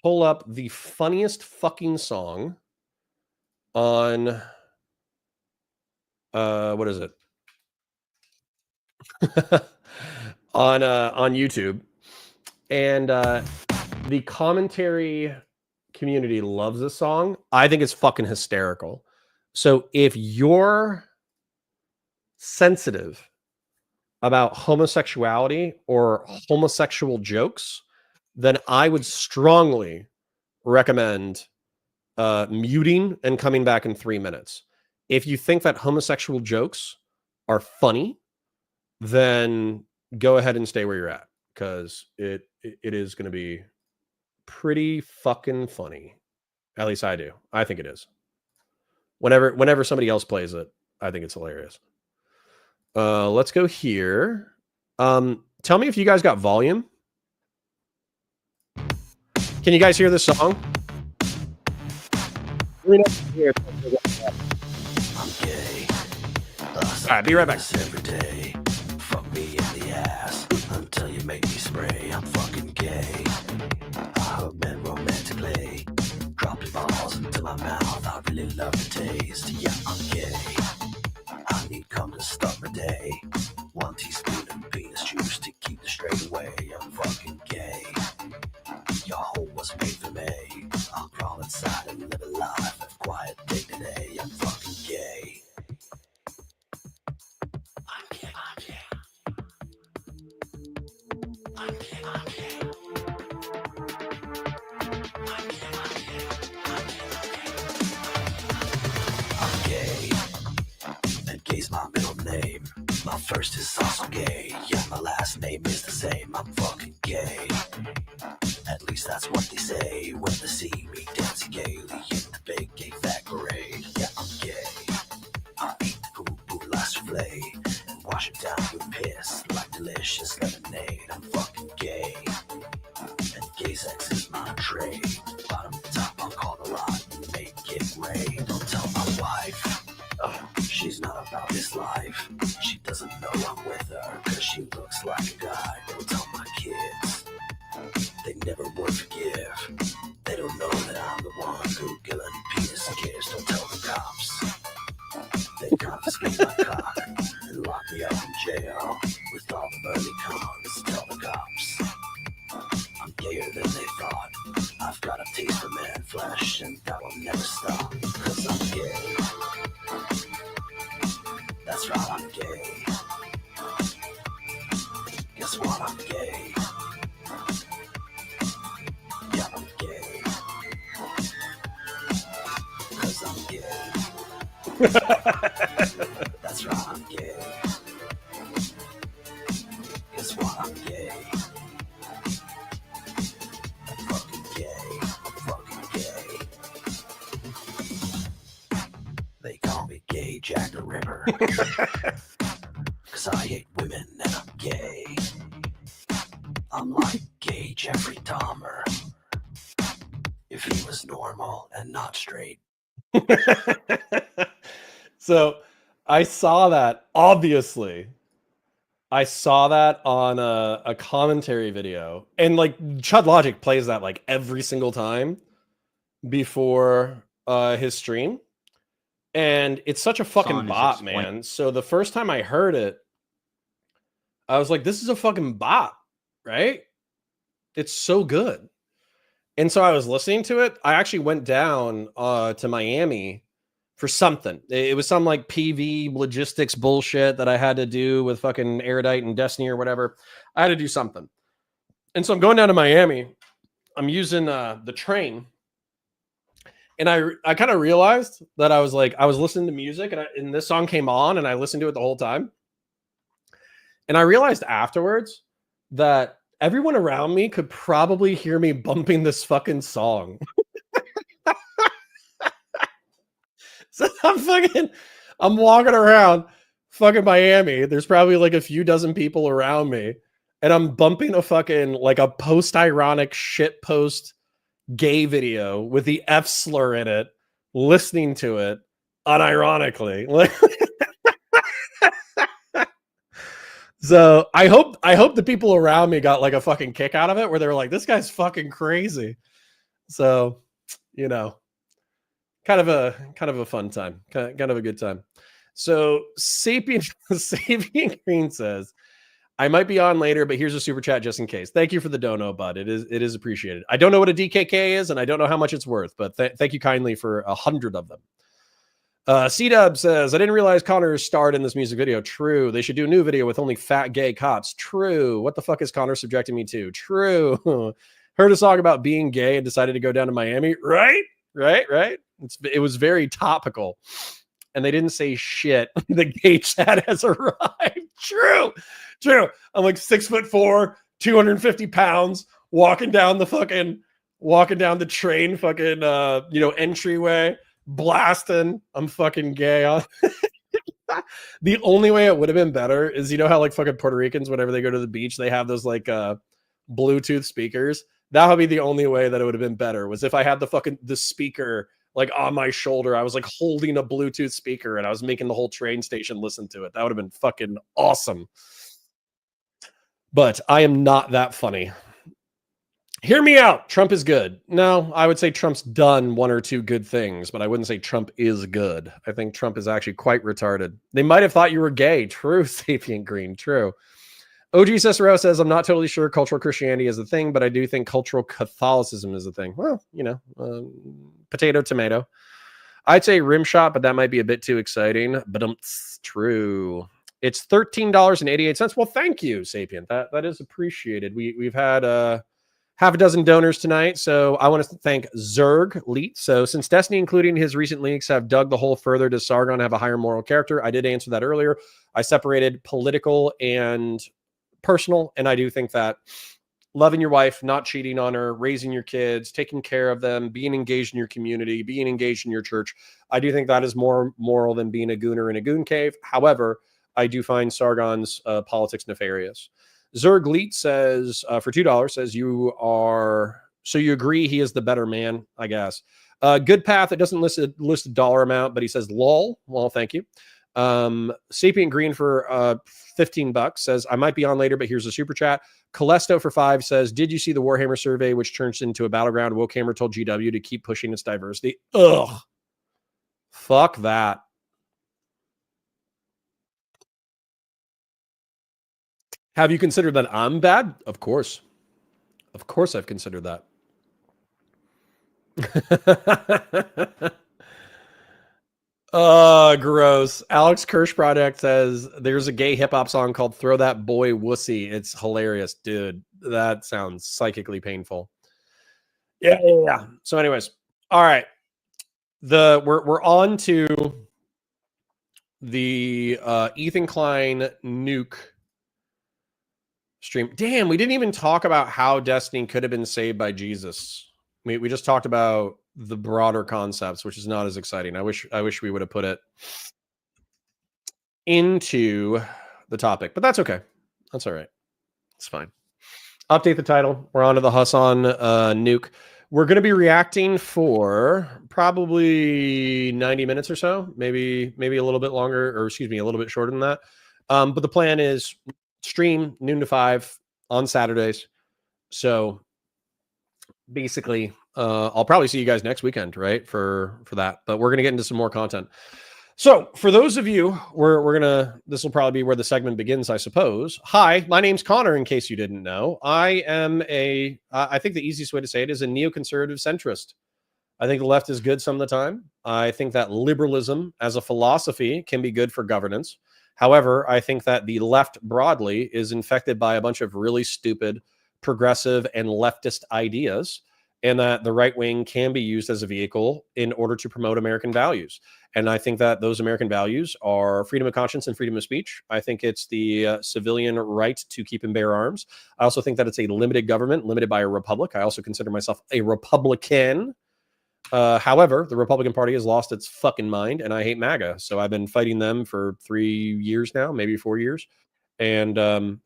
pull up the funniest fucking song on, what is it? on YouTube. And the commentary community loves this song. I think it's fucking hysterical. So if you're sensitive about homosexuality or homosexual jokes, then I would strongly recommend muting and coming back in 3 minutes. If you think that homosexual jokes are funny, then go ahead and stay where you're at, because it is going to be pretty fucking funny. At least I do. I think it is. Whenever somebody else plays it, I think it's hilarious. Let's go here. Tell me if you guys got volume. Can you guys hear this song? I'm gay. All right, be right back. Every day. Fuck me in the ass until you make me spray. I'm fucking gay. I hug men romantically. Drop your balls into my mouth. I really love the taste. Yeah, I'm gay. I need cum to start my day. 1 teaspoon of penis juice to keep the strain away. I'm fucking gay. Your home was made for me. I'll crawl inside and live a life of quiet dignity. I'm fucking gay. I'm gay. I'm gay. I'm gay. I'm gay. I'm gay. I'm gay. And gay's my middle name. My first is also gay. Yeah, my last name is the same. I'm fucking gay. At least that's what they say when they see me dancing gaily in the big gay fat parade. Yeah, I'm gay. I eat the poo-poo last souffle and wash it down with piss like delicious lemonade. I'm fucking gay. And gay sex is my trade. Bottom to top, I'll call the lot and make it rain. Don't tell my wife. She's not about this life. She doesn't know I'm with her cause she looks like a guy. Don't tell my kids. They never would forgive. They don't know that I'm the one who killing penis kids. Don't tell the cops. They confiscate my cock and lock me up in jail with all the burly cons. Tell the cops I'm gayer than they thought. I've got a taste for man flesh and that will never stop. Cause I'm gay. That's right, I'm gay. Guess what? I'm gay. Yeah, I'm gay. Cause I'm gay. That's right, I'm gay. Guess what? I'm gay. I'm fucking gay. I'm fucking gay. They call me Gay Jack the Ripper. Cause I hate women and I'm gay. I'm like gay Jeffrey Dahmer. If he was normal and not straight. So I saw that, obviously. I saw that on a commentary video. And like Chud Logic plays that like every single time before his stream. And it's such a fucking Song is bop, just man. So the first time I heard it, I was like, this is a fucking bop, right? It's so good. And so I was listening to it. I actually went down to Miami for something. It was some like PV logistics bullshit that I had to do with fucking Erudite and Destiny or whatever. I had to do something. And so I'm going down to Miami. I'm using the train. And I kind of realized that I was listening to music and this song came on and I listened to it the whole time. And I realized afterwards that everyone around me could probably hear me bumping this fucking song. So I'm walking around fucking Miami. There's probably like a few dozen people around me. And I'm bumping a fucking like a post-ironic shit post gay video with the F slur in it, listening to it unironically. Like, so I hope the people around me got like a fucking kick out of it, where they were like, "This guy's fucking crazy." So, you know, kind of a fun time, kind of a good time. So Sapien Green says, I might be on later, but here's a super chat just in case. Thank you for the dono, bud. It is appreciated. I don't know what a DKK is, and I don't know how much it's worth, but thank you kindly for 100 of them. C-Dub says, I didn't realize Connor starred in this music video. True. They should do a new video with only fat gay cops. True. What the fuck is Connor subjecting me to? True. Heard a song about being gay and decided to go down to Miami. Right? It was very topical. And they didn't say shit. The gay chat has arrived. True. I'm like 6'4", 250 pounds, walking down the train, entryway, blasting. I'm fucking gay. The only way it would have been better is, you know how like fucking Puerto Ricans, whenever they go to the beach, they have those like Bluetooth speakers. That would be the only way that it would have been better, was if I had the speaker like on my shoulder. I was like holding a Bluetooth speaker and I was making the whole train station listen to it. That would have been fucking awesome. But I am not that funny. Hear me out. Trump is good. No, I would say Trump's done one or two good things, but I wouldn't say Trump is good. I think Trump is actually quite retarded. They might have thought you were gay. True, Sapient Green. True. OG Cicero says, I'm not totally sure cultural Christianity is a thing, but I do think cultural Catholicism is a thing. Well, potato, tomato. I'd say rim shot, but that might be a bit too exciting. But true. It's $13.88. Well, thank you, Sapient. That is appreciated. We've had half a dozen donors tonight, so I want to thank Zerg Leet. So since Destiny, including his recent leaks, have dug the hole further, does Sargon have a higher moral character? I did answer that earlier. I separated political and personal, and I do think that loving your wife, not cheating on her, raising your kids, taking care of them, being engaged in your community, being engaged in your church, I do think that is more moral than being a gooner in a goon cave. However, I do find Sargon's politics nefarious. Zergleet says, for $2, says, you agree he is the better man, I guess. Good Path, it doesn't list a dollar amount, but he says, lol. Well, thank you. Sapient Green for $15 says, I might be on later, but here's a super chat. Calesto for $5 says, did you see the Warhammer survey, which turns into a battleground? Wokehammer told GW to keep pushing its diversity. Ugh. Fuck that. Have you considered that I'm bad? Of course. Of course I've considered that. Gross. Alex Kirsch Project says there's a gay hip-hop song called Throw That Boy Wussy. It's hilarious, dude. That sounds psychically painful. Yeah. So anyways, all right. We're on to the Ethan Klein Nuke stream. Damn, we didn't even talk about how Destiny could have been saved by Jesus. We just talked about the broader concepts, which is not as exciting. I wish we would have put it into the topic, but that's okay. That's all right. It's fine. Update the title. We're on to the Hasan Nuke. We're going to be reacting for probably 90 minutes or so, maybe a little bit longer, or excuse me, a little bit shorter than that. But the plan is stream noon to 5 on Saturdays. So basically, I'll probably see you guys next weekend, right? For that, but we're going to get into some more content. So for those of you, this will probably be where the segment begins, I suppose. Hi, my name's Connor, in case you didn't know. I am I think the easiest way to say it is a neoconservative centrist. I think the left is good some of the time. I think that liberalism as a philosophy can be good for governance. However, I think that the left broadly is infected by a bunch of really stupid progressive and leftist ideas, and that the right wing can be used as a vehicle in order to promote American values. And I think that those American values are freedom of conscience and freedom of speech. I think it's the civilian right to keep and bear arms. I also think that it's a limited government, limited by a republic. I also consider myself a Republican. However, the Republican Party has lost its fucking mind, and I hate MAGA. So I've been fighting them for 3 years now, maybe 4 years. And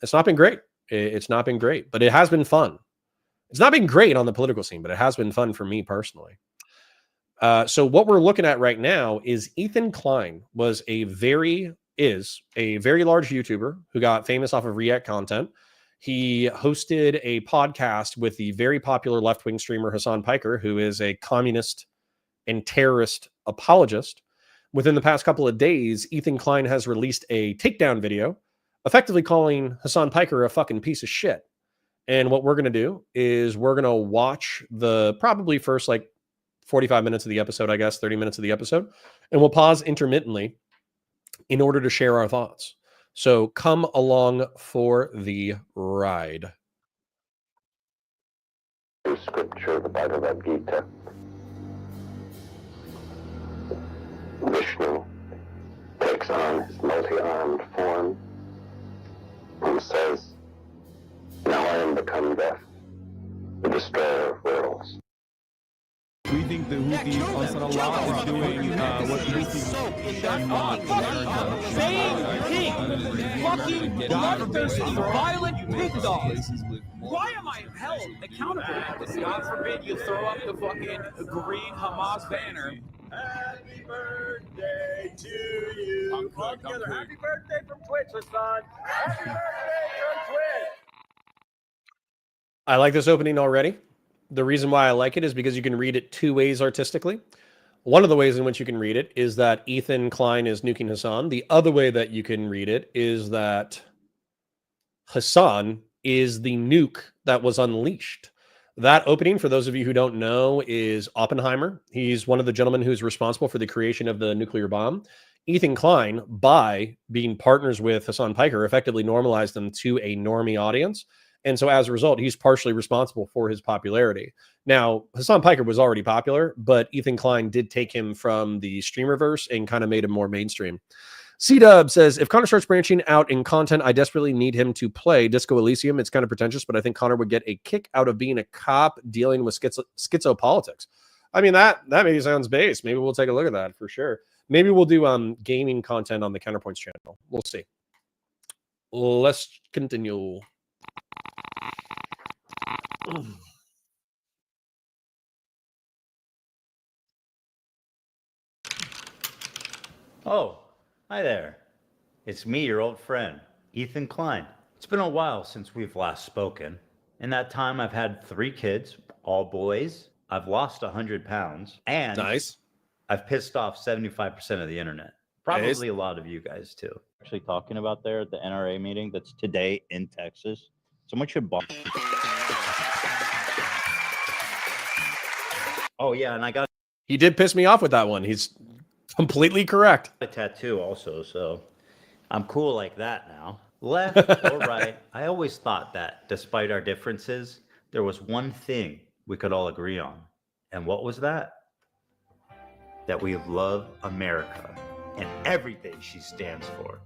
it's not been great. It's not been great, but it has been fun. It's not been great on the political scene, but it has been fun for me personally. So what we're looking at right now is Ethan Klein is a very large YouTuber who got famous off of React content. He hosted a podcast with the very popular left-wing streamer Hassan Piker, who is a communist and terrorist apologist. Within the past couple of days, Ethan Klein has released a takedown video, effectively calling Hassan Piker a fucking piece of shit. And what we're going to do is we're going to watch the probably first 45 minutes of the episode, I guess, 30 minutes of the episode, and we'll pause intermittently in order to share our thoughts. So come along for the ride. Scripture, the Bhagavad Gita. Vishnu takes on his multi-armed form and says, "Now I am become death, the destroyer of worlds." We think the Houthi is doing what Houthi fucking bloodthirsty, violent pig dogs. Why am I held accountable? God forbid you throw up the fucking green Hamas banner. Happy birthday to you. All together. Happy birthday from Twitch, Hassan. Happy birthday from Twitch. I like this opening already. The reason why I like it is because you can read it two ways artistically. One of the ways in which you can read it is that Ethan Klein is nuking Hassan. The other way that you can read it is that Hassan is the nuke that was unleashed. That opening, for those of you who don't know, is Oppenheimer. He's one of the gentlemen who's responsible for the creation of the nuclear bomb. Ethan Klein, by being partners with Hassan Piker, effectively normalized them to a normie audience. And so as a result, he's partially responsible for his popularity. Now, Hassan Piker was already popular, but Ethan Klein did take him from the streamerverse and kind of made him more mainstream. C-Dub says, if Connor starts branching out in content, I desperately need him to play Disco Elysium. It's kind of pretentious, but I think Connor would get a kick out of being a cop dealing with schizopolitics. I mean, that maybe sounds base. Maybe we'll take a look at that for sure. Maybe we'll do gaming content on the Counterpoints channel. We'll see. Let's continue. Oh, hi there. It's me, your old friend, Ethan Klein. It's been a while since we've last spoken. In that time, I've had 3 kids, all boys. I've lost 100 pounds. And Nice. I've pissed off 75% of the internet. Probably a lot of you guys, too. Actually talking about there at the NRA meeting that's today in Texas. Someone should buy. Oh, yeah, and I got He did piss me off with that one. He's completely correct. a tattoo also, so I'm cool like that now. Left or right, I always thought that despite our differences, there was one thing we could all agree on. And what was that? That we love America and everything she stands for.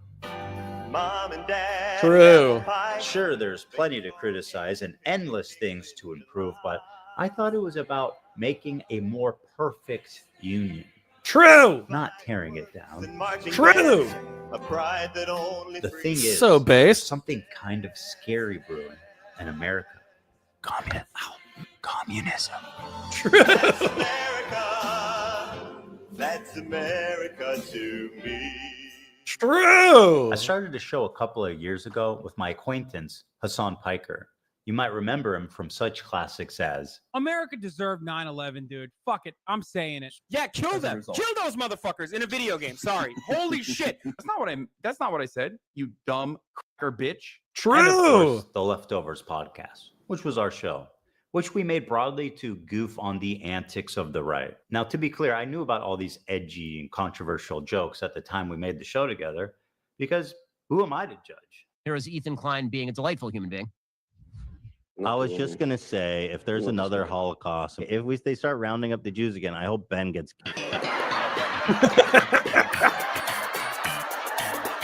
Mom and Dad. True. Sure, there's plenty to criticize and endless things to improve, but I thought it was about making a more perfect union. True. Not tearing it down. True. The thing is, So there's based. something kind of scary brewing in America. Communism. True. That's America to me. True. I started a show a couple of years ago with my acquaintance, Hassan Piker. You might remember him from such classics as America deserved 9/11, dude. Fuck it. I'm saying it. Yeah, kill them. Kill those motherfuckers in a video game. Sorry. Holy shit. That's not what I said. You dumb cracker bitch. True. And of course, The Leftovers podcast, which was our show, which we made broadly to goof on the antics of the right. Now, to be clear, I knew about all these edgy and controversial jokes at the time we made the show together, because who am I to judge? Here is Ethan Klein being a delightful human being. I was just going to say, if there's another Holocaust, if they start rounding up the Jews again, I hope Ben gets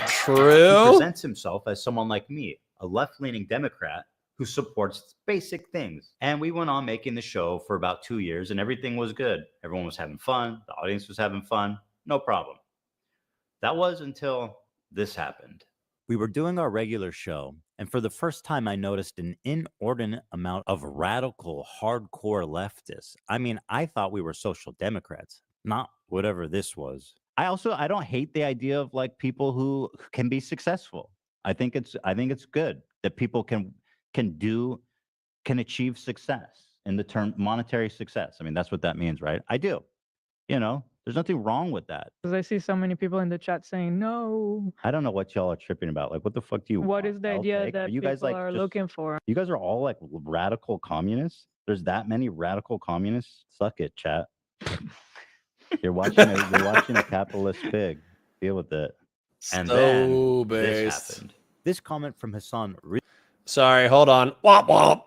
True. He presents himself as someone like me, a left-leaning Democrat who supports basic things. And we went on making the show for about 2 years, and everything was good. Everyone was having fun. The audience was having fun. No problem. That was until this happened. We were doing our regular show, And for the first time, I noticed an inordinate amount of radical, hardcore leftists. I mean, I thought we were social democrats, not whatever this was. I don't hate the idea of like people who can be successful. I think it's good that people can achieve success in the term monetary success. I mean, that's what that means, right? I do. You know, there's nothing wrong with that. Because I see so many people in the chat saying no. I don't know what y'all are tripping about. Like, what the fuck do you What want? is the I'll idea take? that Are you people guys like are just- looking for? You guys are all like radical communists. There's that many radical communists. Suck it, chat. You're watching a capitalist pig. Deal with it. And So then this based. happened. This comment from Hasan. Sorry, hold on. Womp womp.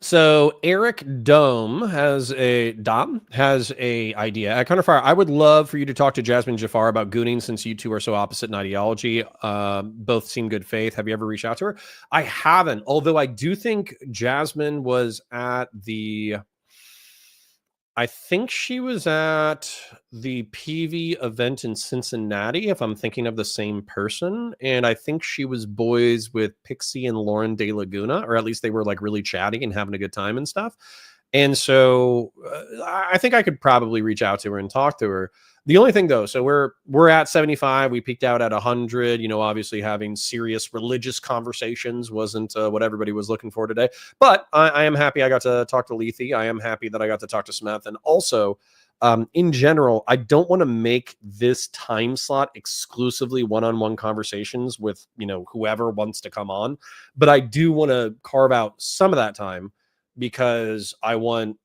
So Eric Dom has a idea. At Counterfire, I would love for you to talk to Jasmine Jafar about Gooning, since you two are so opposite in ideology. Both seem good faith. Have you ever reached out to her? I haven't, although I do think Jasmine was at I think she was at the PV event in Cincinnati, if I'm thinking of the same person. And I think she was boys with Pixie and Lauren De Laguna, or at least they were like really chatty and having a good time and stuff. And so I think I could probably reach out to her and talk to her. The only thing though, so we're at 75. We peaked out at 100. You know, obviously having serious religious conversations wasn't what everybody was looking for today. But I am happy I got to talk to Lethe. I am happy that I got to talk to Smeth. And also, in general, I don't want to make this time slot exclusively one-on-one conversations with, you know, whoever wants to come on. But I do want to carve out some of that time because I want,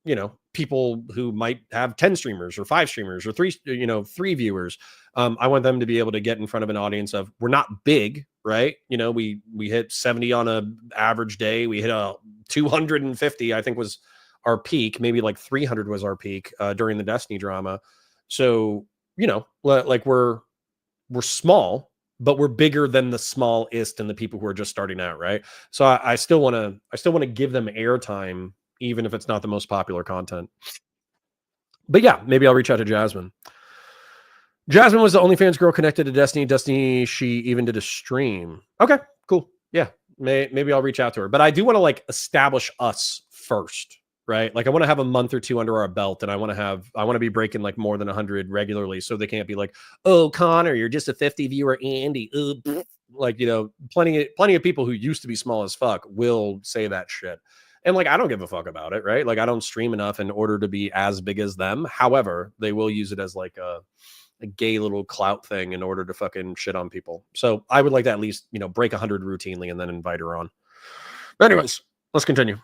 you know, people who might have 10 streamers or 5 streamers or 3 viewers. I want them to be able to get in front of an audience of, we're not big, right? You know, we hit 70 on a average day. We hit a 250, I think was our peak. Maybe like 300 was our peak during the Destiny drama. So, you know, like we're small, but we're bigger than the smallest and the people who are just starting out, right? So I still want to give them airtime, even if it's not the most popular content. But yeah, maybe I'll reach out to Jasmine. Jasmine was the OnlyFans girl connected to Destiny. Destiny, she even did a stream. Okay, cool. Yeah, maybe I'll reach out to her. But I do want to like establish us first, right? Like I want to have a month or two under our belt, and I want to be breaking like more than 100 regularly, so they can't be like, oh, Connor, you're just a 50 viewer Andy. Like, you know, plenty of people who used to be small as fuck will say that shit. And like, I don't give a fuck about it, right? Like I don't stream enough in order to be as big as them. However, they will use it as like a gay little clout thing in order to fucking shit on people. So I would like to at least, you know, break 100 routinely and then invite her on. But anyways, let's continue.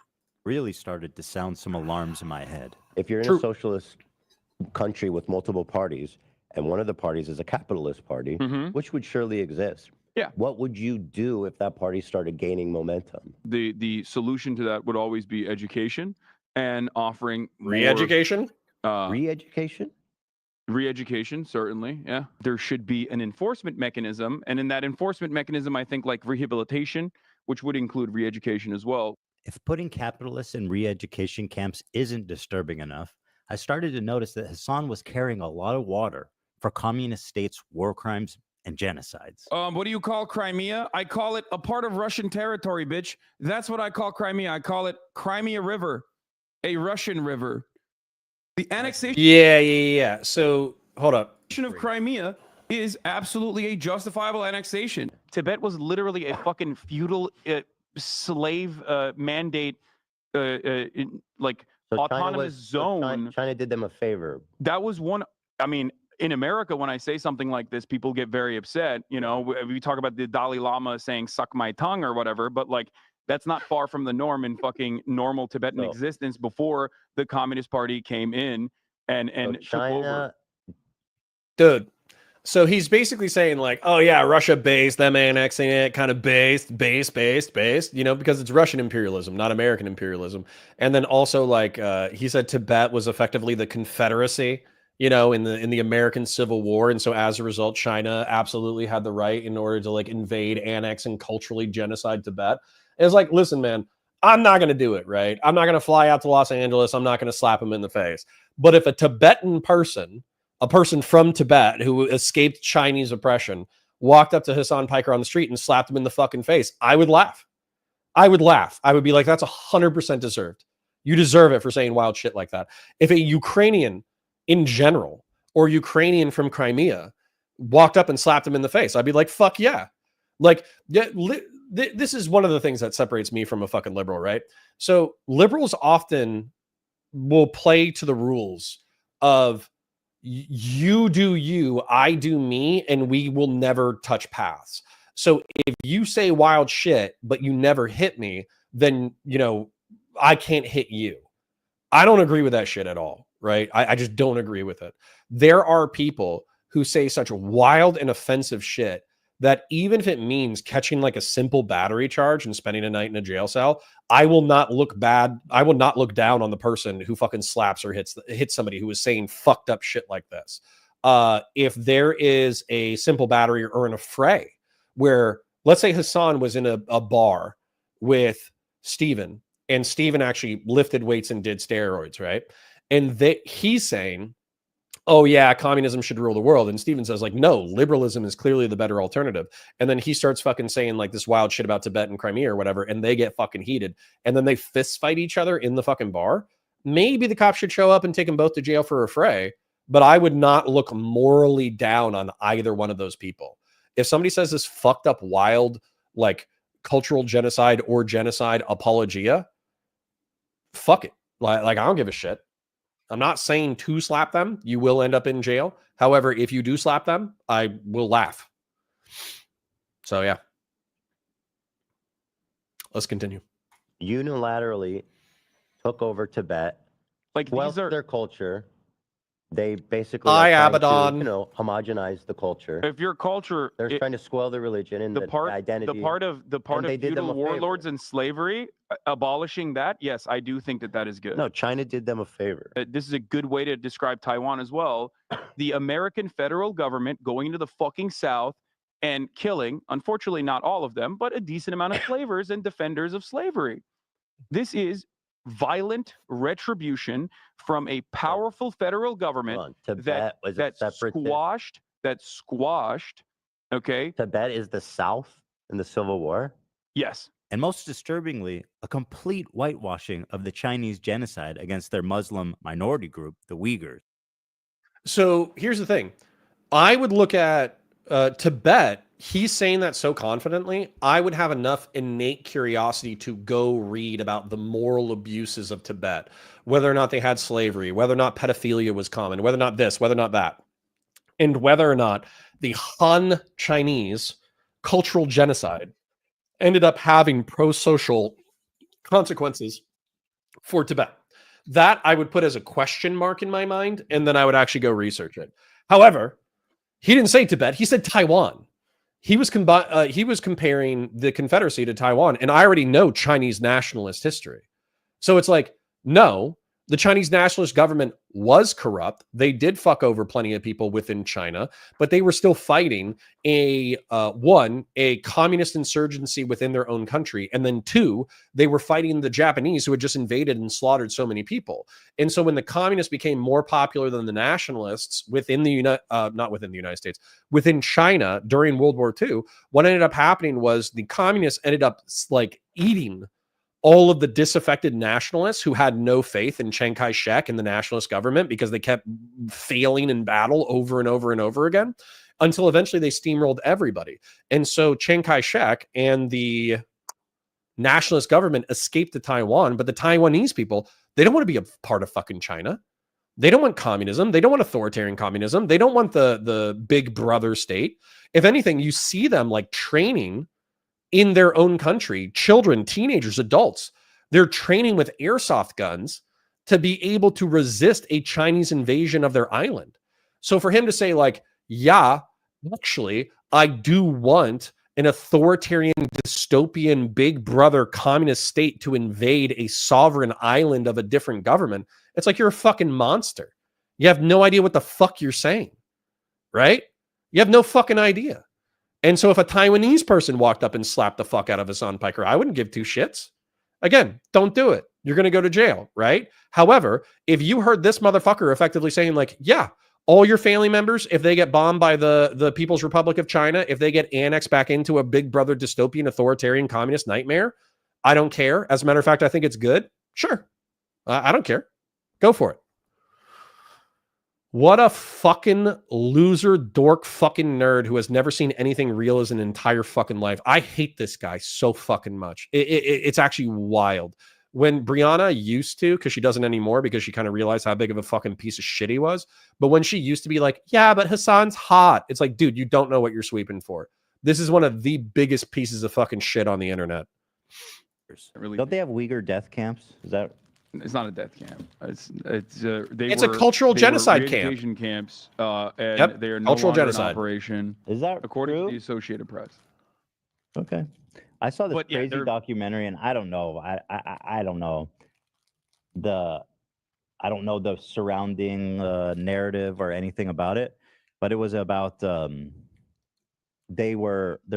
Really started to sound some alarms in my head. If you're in a socialist country with multiple parties, and one of the parties is a capitalist party, which would surely exist. Yeah. What would you do if that party started gaining momentum? The solution to that would always be education and offering re-education. Re-education? Re-education, certainly. Yeah. There should be an enforcement mechanism. And in that enforcement mechanism, I think like rehabilitation, which would include re-education as well. If putting capitalists in re-education camps isn't disturbing enough, I started to notice that Hasan was carrying a lot of water for communist states' war crimes and genocides. What do you call Crimea? I call it a part of Russian territory, bitch. That's what I call Crimea. I call it Crimea River, a Russian river. The annexation. Yeah. So hold up. Of Crimea is absolutely a justifiable annexation. Tibet was literally a fucking feudal slave mandate, like So autonomous zone. China did them a favor. That was one. I mean, in America, when I say something like this, people get very upset. You know, we talk about the Dalai Lama saying "suck my tongue" or whatever, but like that's not far from the norm in fucking normal Tibetan existence before the Communist Party came in and took over. Dude. So he's basically saying like, oh yeah, Russia based, them annexing it, kind of based, you know, because it's Russian imperialism, not American imperialism. And then also like he said Tibet was effectively the Confederacy, you know, in the American Civil War. And so as a result, China absolutely had the right in order to like invade, annex, and culturally genocide Tibet. And it's like, listen, man, I'm not going to do it, right? I'm not going to fly out to Los Angeles. I'm not going to slap him in the face. But if a Tibetan person, a person from Tibet who escaped Chinese oppression, walked up to Hassan Piker on the street and slapped him in the fucking face, I would laugh. I would laugh. I would be like, that's 100% deserved. You deserve it for saying wild shit like that. If a Ukrainian in general or Ukrainian from Crimea walked up and slapped him in the face, I'd be like, fuck yeah. Like, yeah, this is one of the things that separates me from a fucking liberal, right? So liberals often will play to the rules of you do you, I do me, and we will never touch paths. So if you say wild shit, but you never hit me, then, you know, I can't hit you. I don't agree with that shit at all, right? I just don't agree with it. There are people who say such wild and offensive shit that even if it means catching like a simple battery charge and spending a night in a jail cell, I will not look bad. I will not look down on the person who fucking slaps or hits somebody who is saying fucked up shit like this. If there is a simple battery or an affray where, let's say Hassan was in a bar with Steven, and Steven actually lifted weights and did steroids, right? And he's saying, oh yeah, communism should rule the world. And Steven says like, no, liberalism is clearly the better alternative. And then he starts fucking saying like this wild shit about Tibet and Crimea or whatever. And they get fucking heated. And then they fist fight each other in the fucking bar. Maybe the cops should show up and take them both to jail for a fray. But I would not look morally down on either one of those people. If somebody says this fucked up, wild, like cultural genocide or genocide apologia, fuck it. Like I don't give a shit. I'm not saying to slap them. You will end up in jail. However, if you do slap them, I will laugh. So yeah. Let's continue. Unilaterally took over Tibet. Like these are their culture. They basically Hi, are trying Abaddon. to, homogenize the culture. If your culture, They're trying to swell the religion and the identity. The part of feudal warlords and slavery, abolishing that, yes, I do think that is good. No, China did them a favor. This is a good way to describe Taiwan as well. The American federal government going into the fucking South and killing, unfortunately not all of them, but a decent amount of slavers and defenders of slavery. This is violent retribution from a powerful federal government that squashed. Okay, Tibet is the South in the Civil War. Yes. And most disturbingly, a complete whitewashing of the Chinese genocide against their Muslim minority group, the Uyghurs. So here's the thing. I would look at Tibet. He's saying that so confidently. I would have enough innate curiosity to go read about the moral abuses of Tibet, whether or not they had slavery, whether or not pedophilia was common, whether or not this, whether or not that, and whether or not the Han Chinese cultural genocide ended up having pro-social consequences for Tibet. That I would put as a question mark in my mind, and then I would actually go research it. However, he didn't say Tibet. He said Taiwan. He was comparing the Confederacy to Taiwan, and I already know Chinese nationalist history. So it's like, no, the Chinese nationalist government was corrupt. They did fuck over plenty of people within China, but they were still fighting a communist insurgency within their own country. And then two, they were fighting the Japanese who had just invaded and slaughtered so many people. And so when the communists became more popular than the nationalists within the not within the United States, within China during World War II, what ended up happening was the communists ended up like eating all of the disaffected nationalists who had no faith in Chiang Kai-shek and the nationalist government because they kept failing in battle over and over and over again until eventually they steamrolled everybody. And so Chiang Kai-shek and the nationalist government escaped to Taiwan, but the Taiwanese people, they don't want to be a part of fucking China. They don't want communism. They don't want authoritarian communism. They don't want the big brother state. If anything, you see them like training in their own country, children, teenagers, adults, they're training with airsoft guns to be able to resist a Chinese invasion of their island. So for him to say like, yeah, actually, I do want an authoritarian, dystopian, big brother communist state to invade a sovereign island of a different government, it's like you're a fucking monster. You have no idea what the fuck you're saying, right? You have no fucking idea. And so if a Taiwanese person walked up and slapped the fuck out of Hassan Piker, I wouldn't give two shits. Again, don't do it. You're going to go to jail, right? However, if you heard this motherfucker effectively saying like, yeah, All your family members, if they get bombed by the People's Republic of China, if they get annexed back into a big brother dystopian authoritarian communist nightmare, I don't care. As a matter of fact, I think it's good. Sure. I don't care. Go for it. What a fucking loser, dork, fucking nerd who has never seen anything real as an entire fucking life. I hate this guy so fucking much. It's actually wild. When Brianna used to, because she doesn't anymore because she kind of realized how big of a fucking piece of shit he was. But when she used to be like, yeah, but Hassan's hot. It's like, dude, you don't know what you're sweeping for. This is one of the biggest pieces of fucking shit on the internet. Don't they have Uyghur death camps? Is that? It's not a death camp. It's a cultural genocide camp. Re-education camps, and they are no cultural longer genocide. in operation. Is that according true? to the Associated Press? Okay. I saw this But, yeah, crazy documentary, and I don't know. I don't know the surrounding narrative or anything about it, but it was about there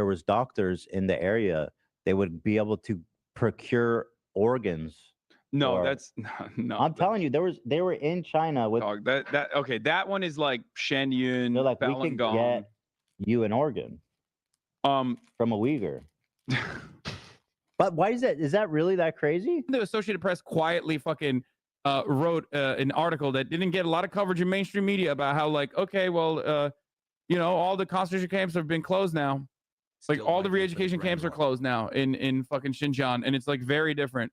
was doctors in the area. They would be able to procure organs. No, that's no. I'm telling you, they were in China with that one is like Shen Yun, they're like, we Falun could Gong. get you an organ from a Uyghur. But why is that? Is that really that crazy? The Associated Press quietly fucking wrote an article that didn't get a lot of coverage in mainstream media about how, like, okay, well, all the concentration camps have been closed now. Like, all the re-education camps are closed now in fucking Xinjiang, and it's like very different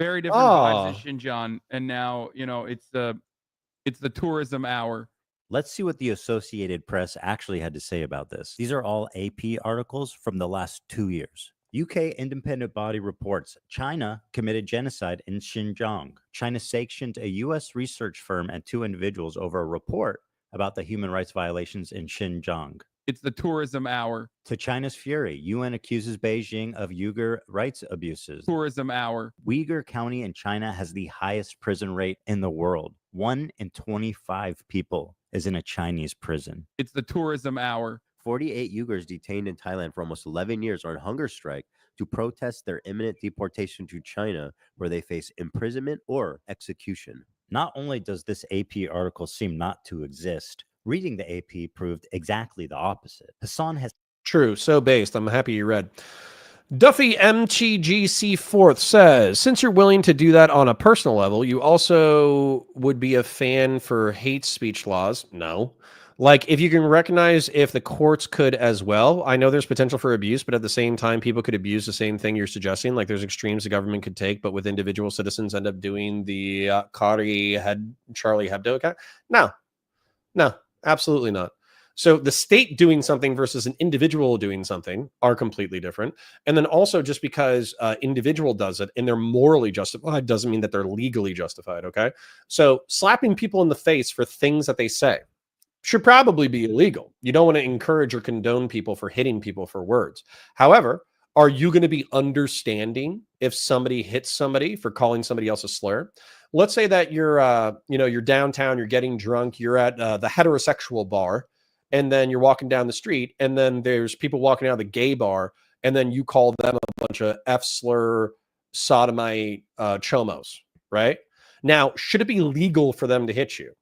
vibes in Xinjiang. And now, it's the tourism hour. Let's see what the Associated Press actually had to say about this. These are all AP articles from the last 2 years. UK independent body reports China committed genocide in Xinjiang. China sanctioned a U.S. research firm and 2 individuals over a report about the human rights violations in Xinjiang. It's the tourism hour. To China's fury, UN accuses Beijing of Uyghur rights abuses. Tourism hour. Uyghur County in China has the highest prison rate in the world. 1 in 25 people is in a Chinese prison. It's the tourism hour. 48 Uyghurs detained in Thailand for almost 11 years are on hunger strike to protest their imminent deportation to China, where they face imprisonment or execution. Not only does this AP article seem not to exist, reading the AP proved exactly the opposite. Hassan has... True, so based. I'm happy you read. Duffy MTGC 4th says, since you're willing to do that on a personal level, you also would be a fan for hate speech laws? No. Like, if you can recognize if the courts could as well, I know there's potential for abuse, but at the same time, people could abuse the same thing you're suggesting. Like, there's extremes the government could take, but with individual citizens end up doing the Charlie Hebdo account. No, absolutely not. So the state doing something versus an individual doing something are completely different. And then also, just because individual does it and they're morally justified doesn't mean that they're legally justified, okay? So slapping people in the face for things that they say should probably be illegal. You don't want to encourage or condone people for hitting people for words. However, are you going to be understanding if somebody hits somebody for calling somebody else a slur? Let's say that you're downtown, you're getting drunk, you're at the heterosexual bar, and then you're walking down the street, and then there's people walking out of the gay bar, and then you call them a bunch of F-slur, sodomite, chomos, right? Now, should it be legal for them to hit you?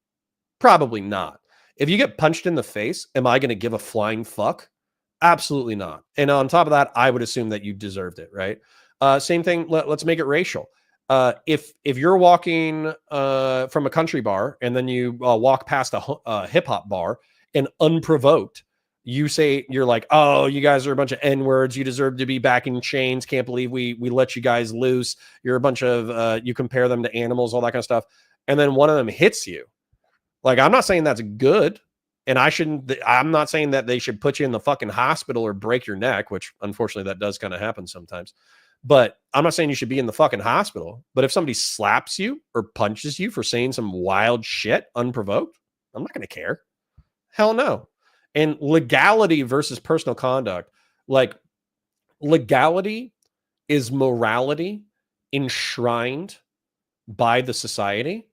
Probably not. If you get punched in the face, am I going to give a flying fuck? Absolutely not. And on top of that, I would assume that you deserved it, right? Same thing. Let's make it racial. If you're walking from a country bar and then you walk past a hip hop bar and unprovoked, you're like, oh, you guys are a bunch of N-words. You deserve to be back in chains. Can't believe we let you guys loose. You're a bunch of, you compare them to animals, all that kind of stuff. And then one of them hits you. Like, I'm not saying that's good. And I'm not saying that they should put you in the fucking hospital or break your neck, which unfortunately that does kind of happen sometimes. But I'm not saying you should be in the fucking hospital. But if somebody slaps you or punches you for saying some wild shit unprovoked, I'm not going to care. Hell no. And legality versus personal conduct. Like, legality is morality enshrined by the society.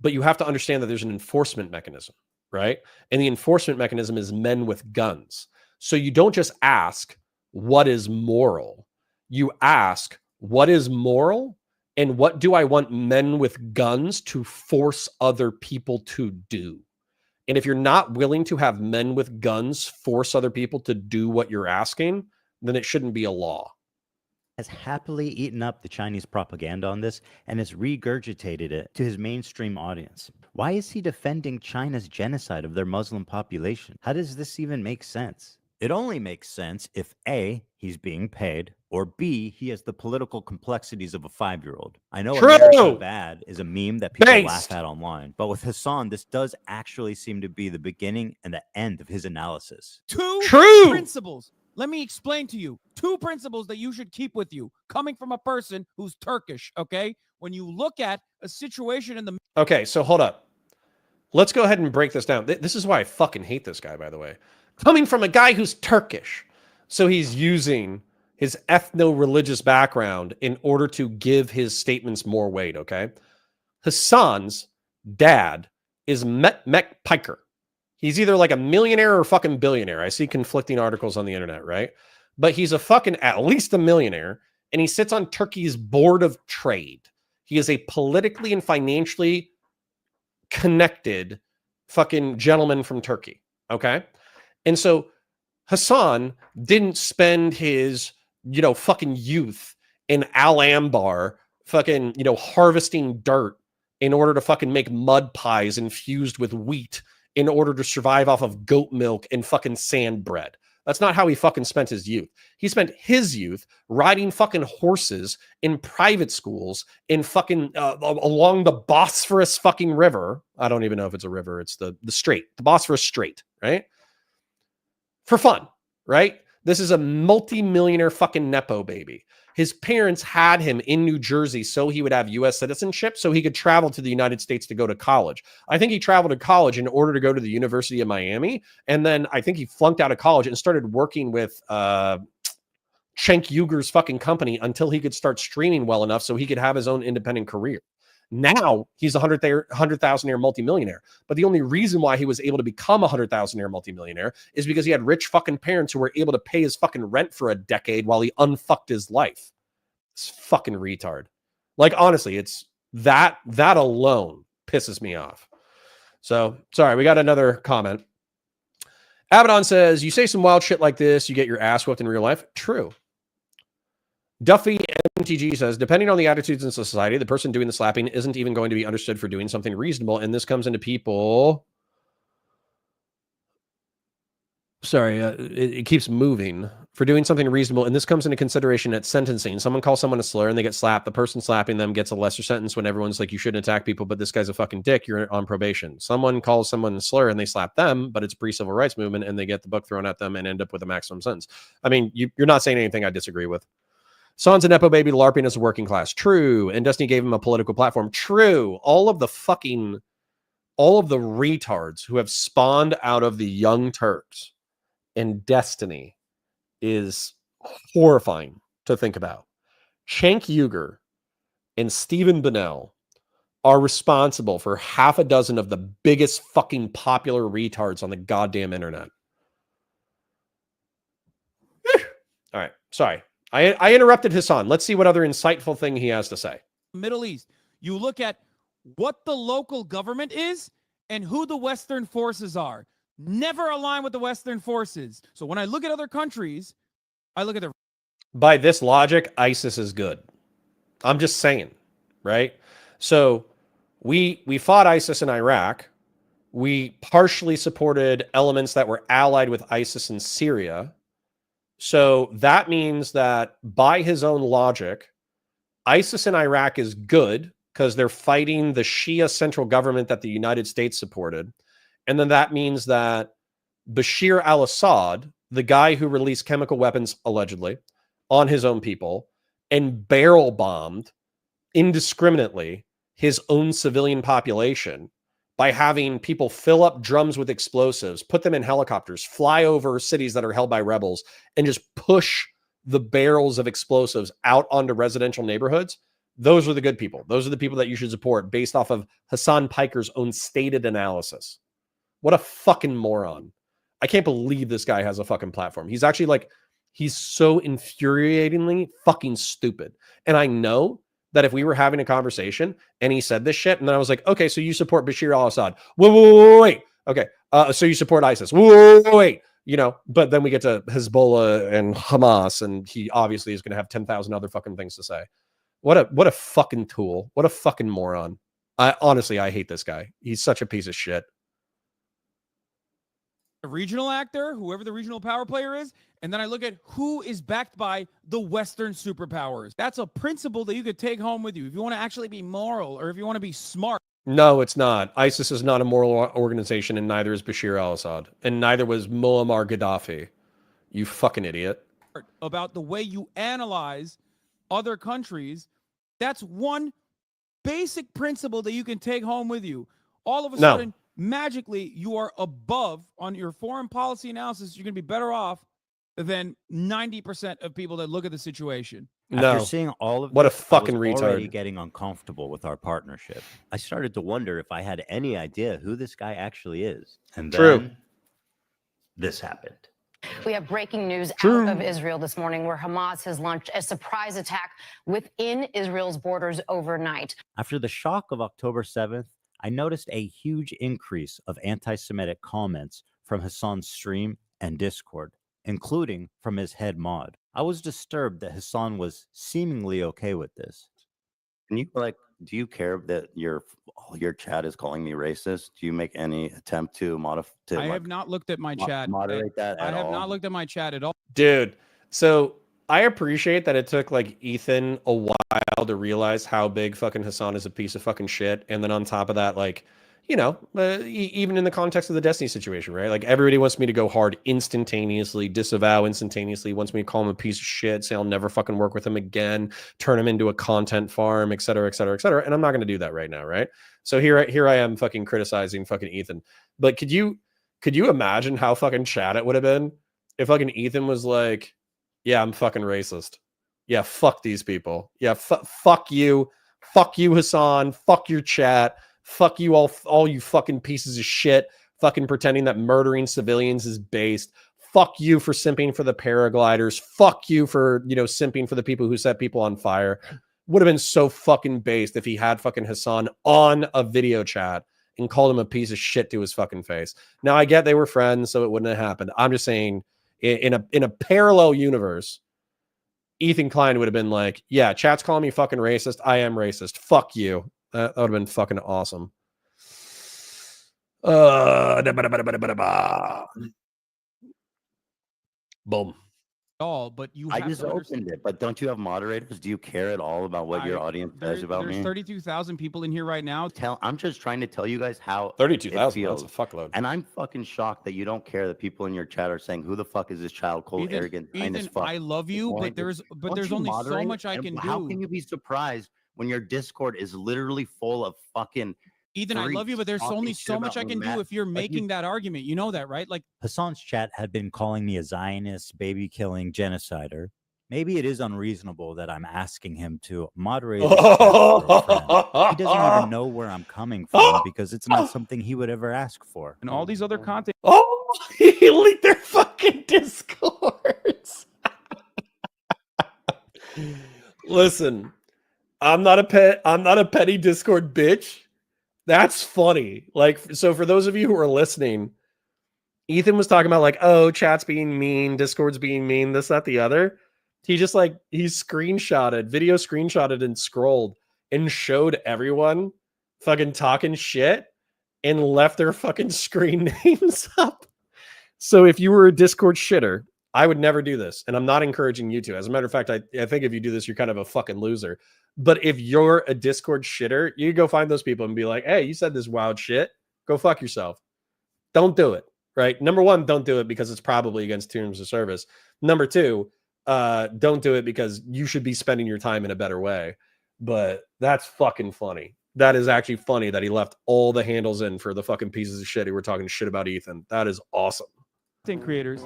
But you have to understand that there's an enforcement mechanism, right? And the enforcement mechanism is men with guns. So you don't just ask, what is moral? You ask, what is moral? And what do I want men with guns to force other people to do? And if you're not willing to have men with guns force other people to do what you're asking, then it shouldn't be a law. Has happily eaten up the Chinese propaganda on this and has regurgitated it to his mainstream audience. Why is he defending China's genocide of their Muslim population? How does this even make sense? It only makes sense if A, he's being paid, or B, he has the political complexities of a 5-year-old. I know True. America Bad is a meme that people Based. laugh at online, but with Hasan, this does actually seem to be the beginning and the end of his analysis. Two True. principles. Let me explain to you. 2 principles that you should keep with you, coming from a person who's Turkish, okay? When you look at a situation in the... Okay, so hold up. Let's go ahead and break this down. This is why I fucking hate this guy, by the way. Coming from a guy who's Turkish. So he's using his ethno-religious background in order to give his statements more weight, okay? Hassan's dad is Mek Piker. He's either like a millionaire or fucking billionaire. I see conflicting articles on the internet, right? But he's a fucking at least a millionaire, and he sits on Turkey's board of trade. He is a politically and financially connected fucking gentleman from Turkey, okay? And so Hasan didn't spend his, fucking youth in Al-Anbar fucking, harvesting dirt in order to fucking make mud pies infused with wheat in order to survive off of goat milk and fucking sand bread. That's not how he fucking spent his youth. He spent his youth riding fucking horses in private schools in fucking along the Bosphorus fucking river. I don't even know if it's a river. It's the strait, the Bosphorus Strait, right? For fun, right? This is a multi-millionaire fucking Nepo baby. His parents had him in New Jersey so he would have U.S. citizenship so he could travel to the United States to go to college. I think he traveled to college in order to go to the University of Miami. And then I think he flunked out of college and started working with Cenk Uyghur's fucking company until he could start streaming well enough so he could have his own independent career. Now he's a 100,000-year multimillionaire. But the only reason why he was able to become a 100,000-year multimillionaire is because he had rich fucking parents who were able to pay his fucking rent for a decade while he unfucked his life. It's fucking retard. Like, honestly, it's that alone pisses me off. So, sorry, we got another comment. Abaddon says, you say some wild shit like this, you get your ass whooped in real life. True. Duffy MTG says, depending on the attitudes in society, the person doing the slapping isn't even going to be understood for doing something reasonable. And this comes into people. Sorry, it keeps moving. For doing something reasonable. And this comes into consideration at sentencing. Someone calls someone a slur and they get slapped. The person slapping them gets a lesser sentence when everyone's like, you shouldn't attack people, but this guy's a fucking dick. You're on probation. Someone calls someone a slur and they slap them, but it's pre-civil rights movement and they get the book thrown at them and end up with a maximum sentence. I mean, you're not saying anything I disagree with. Son's a Nepo baby LARPing as a working class. True. And Destiny gave him a political platform. True. All of the retards who have spawned out of the Young Turks and Destiny is horrifying to think about. Cenk Uyghur and Stephen Bonnell are responsible for half a dozen of the biggest fucking popular retards on the goddamn internet. All right. Sorry. I interrupted Hasan. Let's see what other insightful thing he has to say. Middle East. You look at what the local government is and who the Western forces are. Never align with the Western forces. So when I look at other countries, I look at their... By this logic, ISIS is good. I'm just saying, right? So we fought ISIS in Iraq. We partially supported elements that were allied with ISIS in Syria. So that means that by his own logic, ISIS in Iraq is good because they're fighting the Shia central government that the United States supported. And then that means that Bashir al-Assad, the guy who released chemical weapons, allegedly, on his own people and barrel bombed indiscriminately his own civilian population by having people fill up drums with explosives, put them in helicopters, fly over cities that are held by rebels, and just push the barrels of explosives out onto residential neighborhoods. Those are the good people. Those are the people that you should support based off of Hassan Piker's own stated analysis. What a fucking moron. I can't believe this guy has a fucking platform. He's actually like, he's so infuriatingly fucking stupid. And I know that if we were having a conversation and he said this shit, and then I was like, okay, so you support Bashir al-Assad. Wait. Okay, So you support ISIS. Whoa, wait. You know, but then we get to Hezbollah and Hamas, and he obviously is going to have 10,000 other fucking things to say. What a fucking tool. What a fucking moron. I hate this guy. He's such a piece of shit. A regional actor, whoever the regional power player is, and then I look at who is backed by the Western superpowers. That's a principle that you could take home with you if you want to actually be moral or if you want to be smart. No, it's not. ISIS is not a moral organization, and neither is Bashir al-Assad, and neither was Muammar Gaddafi. You fucking idiot. About the way you analyze other countries, that's one basic principle that you can take home with you. All of a sudden, magically, you are above on your foreign policy analysis. You're going to be better off than 90% of people that look at the situation. After seeing all of what this, a fucking I was already retard. getting uncomfortable with our partnership. I started to wonder if I had any idea who this guy actually is. And then this happened. We have breaking news out of Israel this morning where Hamas has launched a surprise attack within Israel's borders overnight. After the shock of October 7th, I noticed a huge increase of anti-Semitic comments from Hassan's stream and Discord, including from his head mod. I was disturbed that Hassan was seemingly okay with this. Can you do you care that your chat is calling me racist? Do you make any attempt to modify? I have not looked at my chat. Moderate that I at have all? not looked at my chat at all. Dude, so I appreciate that it took like Ethan a while to realize how big fucking Hassan is a piece of fucking shit. And then on top of that, like, you know, even in the context of the Destiny situation, right? Like everybody wants me to go hard instantaneously, disavow instantaneously, wants me to call him a piece of shit, say I'll never fucking work with him again, turn him into a content farm, et cetera, et cetera, et cetera. And I'm not going to do that right now, right? So here I am fucking criticizing fucking Ethan. But could you imagine how fucking chat it would have been if fucking Ethan was like, yeah, I'm fucking racist. Yeah, fuck these people. Yeah, fuck you. Fuck you, Hassan. Fuck your chat. Fuck you all you fucking pieces of shit. Fucking pretending that murdering civilians is based. Fuck you for simping for the paragliders. Fuck you for, you know, simping for the people who set people on fire. Would have been so fucking based if he had fucking Hassan on a video chat and called him a piece of shit to his fucking face. Now, I get they were friends, so it wouldn't have happened. I'm just saying, in a parallel universe, Ethan Klein would have been like, yeah, chat's calling me fucking racist. I am racist. Fuck you. That would have been fucking awesome. Boom. But you I have just to opened it, but don't you have moderators? Do you care at all about what your audience says about There's me? 32,000 people in here right now. I'm just trying to tell you guys how 32,000. it That's a feels. fuckload. And I'm fucking shocked that you don't care that people in your chat are saying, "Who the fuck is this child? Cold, arrogant, kind as Ethan, fuck." I love you, but there's only so much I can do. How can you be surprised when your Discord is literally full of fucking? Ethan, I love you, but there's only so much I can do if you're making that argument. You know that, right? Like Hassan's chat had been calling me a Zionist, baby-killing genocider. Maybe it is unreasonable that I'm asking him to moderate his chat for a friend. He doesn't even know where I'm coming from because it's not something he would ever ask for. And all these other content. Oh, he leaked their fucking Discords. Listen, I'm not a petty Discord bitch. That's funny. Like, so for those of you who are listening, Ethan was talking about like, oh, chat's being mean, Discord's being mean, this, that, the other. He just like, he video screenshotted and scrolled and showed everyone fucking talking shit and left their fucking screen names up. So if you were a Discord shitter, I would never do this. And I'm not encouraging you to. As a matter of fact, I think if you do this, you're kind of a fucking loser. But if you're a Discord shitter, you go find those people and be like, hey, you said this wild shit. Go fuck yourself. Don't do it, right? Number one, don't do it because it's probably against terms of service. Number two, don't do it because you should be spending your time in a better way. But that's fucking funny. That is actually funny that he left all the handles in for the fucking pieces of shit who were talking shit about Ethan. That is awesome. Content creators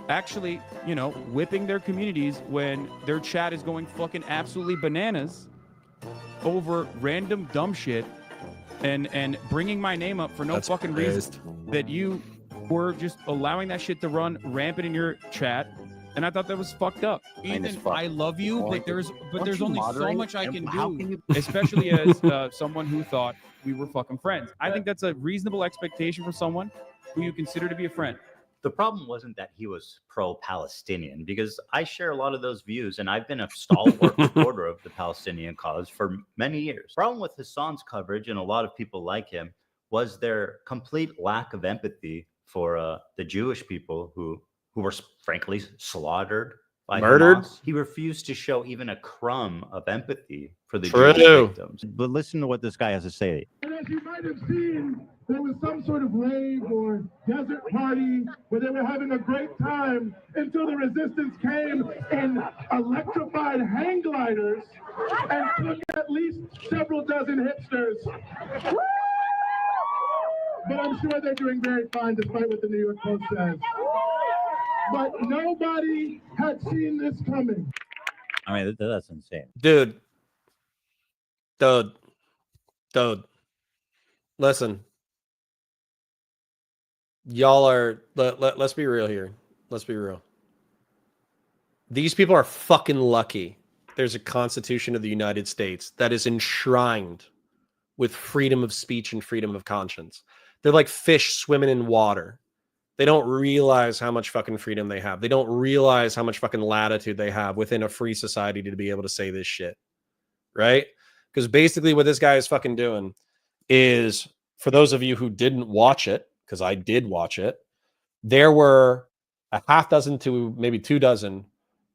actually, you know, whipping their communities when their chat is going fucking absolutely bananas over random dumb shit and bringing my name up for no fucking reason, that you were just allowing that shit to run rampant in your chat. And I thought that was fucked up. Ethan, I love you, but there's only so much I can do, especially as someone who thought we were fucking friends. I think that's a reasonable expectation for someone who you consider to be a friend. The problem wasn't that he was pro-Palestinian, because I share a lot of those views, and I've been a stalwart supporter of the Palestinian cause for many years. The problem with Hassan's coverage, and a lot of people like him, was their complete lack of empathy for the Jewish people who were frankly slaughtered by Murdered. Hamas. He refused to show even a crumb of empathy for the True. Jewish victims. But listen to what this guy has to say. And as you might have seen, there was some sort of rave or desert party where they were having a great time until the resistance came in electrified hang gliders and took at least several dozen hipsters. But I'm sure they're doing very fine despite what the New York Post says. But nobody had seen this coming. I mean, that's insane. Dude. Listen. Y'all are, let's be real here. Let's be real. These people are fucking lucky. There's a Constitution of the United States that is enshrined with freedom of speech and freedom of conscience. They're like fish swimming in water. They don't realize how much fucking freedom they have. They don't realize how much fucking latitude they have within a free society to be able to say this shit. Right? Because basically what this guy is fucking doing is, for those of you who didn't watch it, because I did watch it, there were a half dozen to maybe 2 dozen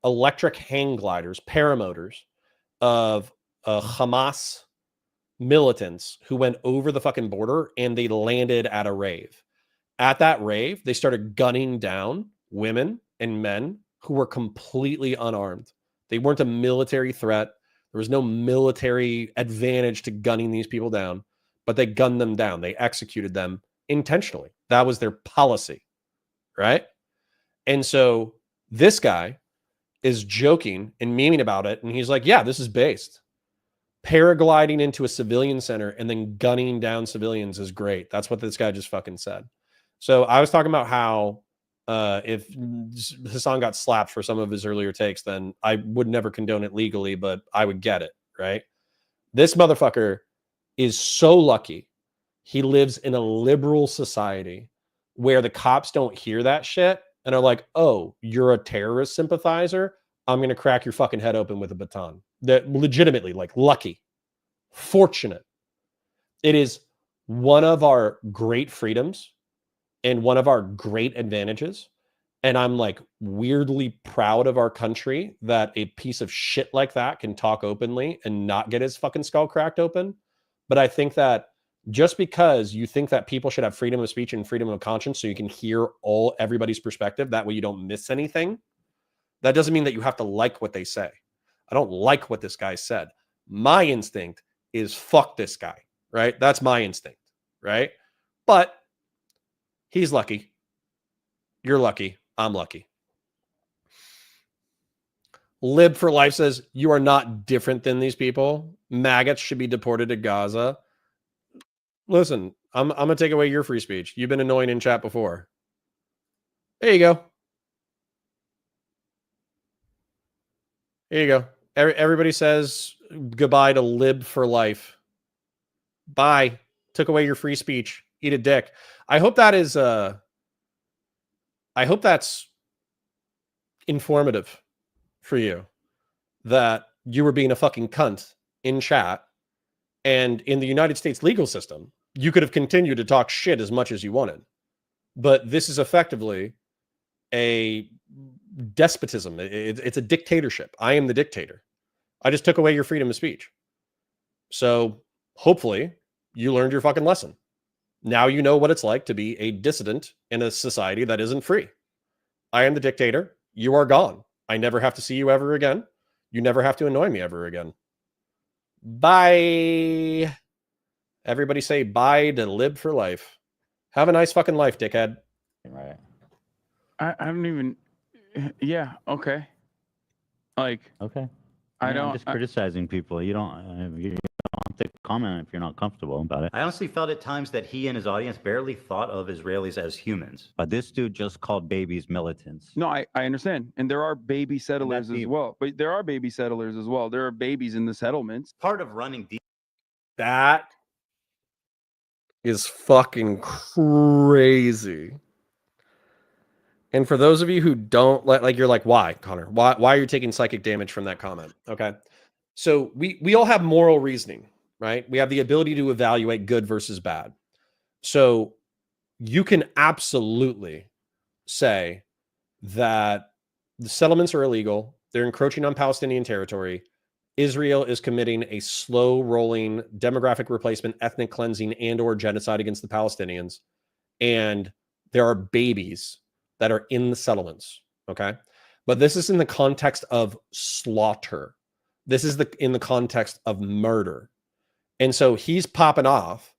electric hang gliders, paramotors of Hamas militants who went over the fucking border, and they landed at a rave. At that rave, they started gunning down women and men who were completely unarmed. They weren't a military threat. There was no military advantage to gunning these people down, but they gunned them down. They executed them intentionally. That was their policy, right? And so this guy is joking and memeing about it, and he's like, yeah, this is based. Paragliding into a civilian center and then gunning down civilians is great. That's what this guy just fucking said. So I was talking about how if Hasan got slapped for some of his earlier takes, then I would never condone it legally, but I would get it, right? This motherfucker is so lucky. He lives in a liberal society where the cops don't hear that shit and are like, oh, you're a terrorist sympathizer? I'm going to crack your fucking head open with a baton. That legitimately, like, lucky, fortunate. It is one of our great freedoms and one of our great advantages. And I'm like weirdly proud of our country that a piece of shit like that can talk openly and not get his fucking skull cracked open. But I think that just because you think that people should have freedom of speech and freedom of conscience so you can hear everybody's perspective, that way you don't miss anything, that doesn't mean that you have to like what they say. I don't like what this guy said. My instinct is fuck this guy, right? That's my instinct, right? But he's lucky. You're lucky. I'm lucky. Lib for Life says, you are not different than these people. Maggots should be deported to Gaza. Listen, I'm going to take away your free speech. You've been annoying in chat before. There you go. Here you go. Everybody says goodbye to Lib for Life. Bye. Took away your free speech. Eat a dick. I hope that is I hope that's informative for you, that you were being a fucking cunt in chat, and in the United States legal system, you could have continued to talk shit as much as you wanted. But this is effectively a despotism. It's a dictatorship. I am the dictator. I just took away your freedom of speech. So hopefully you learned your fucking lesson. Now you know what it's like to be a dissident in a society that isn't free. I am the dictator. You are gone. I never have to see you ever again. You never have to annoy me ever again. Bye. Everybody say bye to Lib for Life. Have a nice fucking life, dickhead. Right. I haven't even. Yeah. Okay. Like. Okay. I don't. I'm just criticizing people. You don't. You don't have to comment if you're not comfortable about it. I honestly felt at times that he and his audience barely thought of Israelis as humans. But this dude just called babies militants. No, I understand. And there are baby settlers as well. But there are baby settlers as well. There are babies in the settlements. Part of running deep. That is fucking crazy. And for those of you who don't like you're like, why, Connor? Why are you taking psychic damage from that comment? Okay. So we all have moral reasoning, right? We have the ability to evaluate good versus bad. So you can absolutely say that the settlements are illegal. They're encroaching on Palestinian territory. Israel is committing a slow rolling demographic replacement, ethnic cleansing, and or genocide against the Palestinians. And there are babies that are in the settlements. Okay. But this is in the context of slaughter. This is in the context of murder. And so he's popping off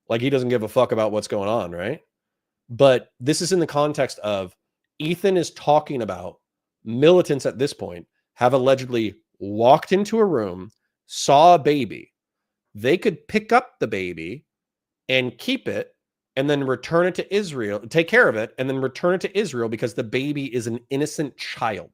like he doesn't give a fuck about what's going on, right? But this is in the context of Ethan is talking about militants at this point have allegedly walked into a room, saw a baby. They could pick up the baby and keep it and then return it to Israel, take care of it, and then return it to Israel because the baby is an innocent child,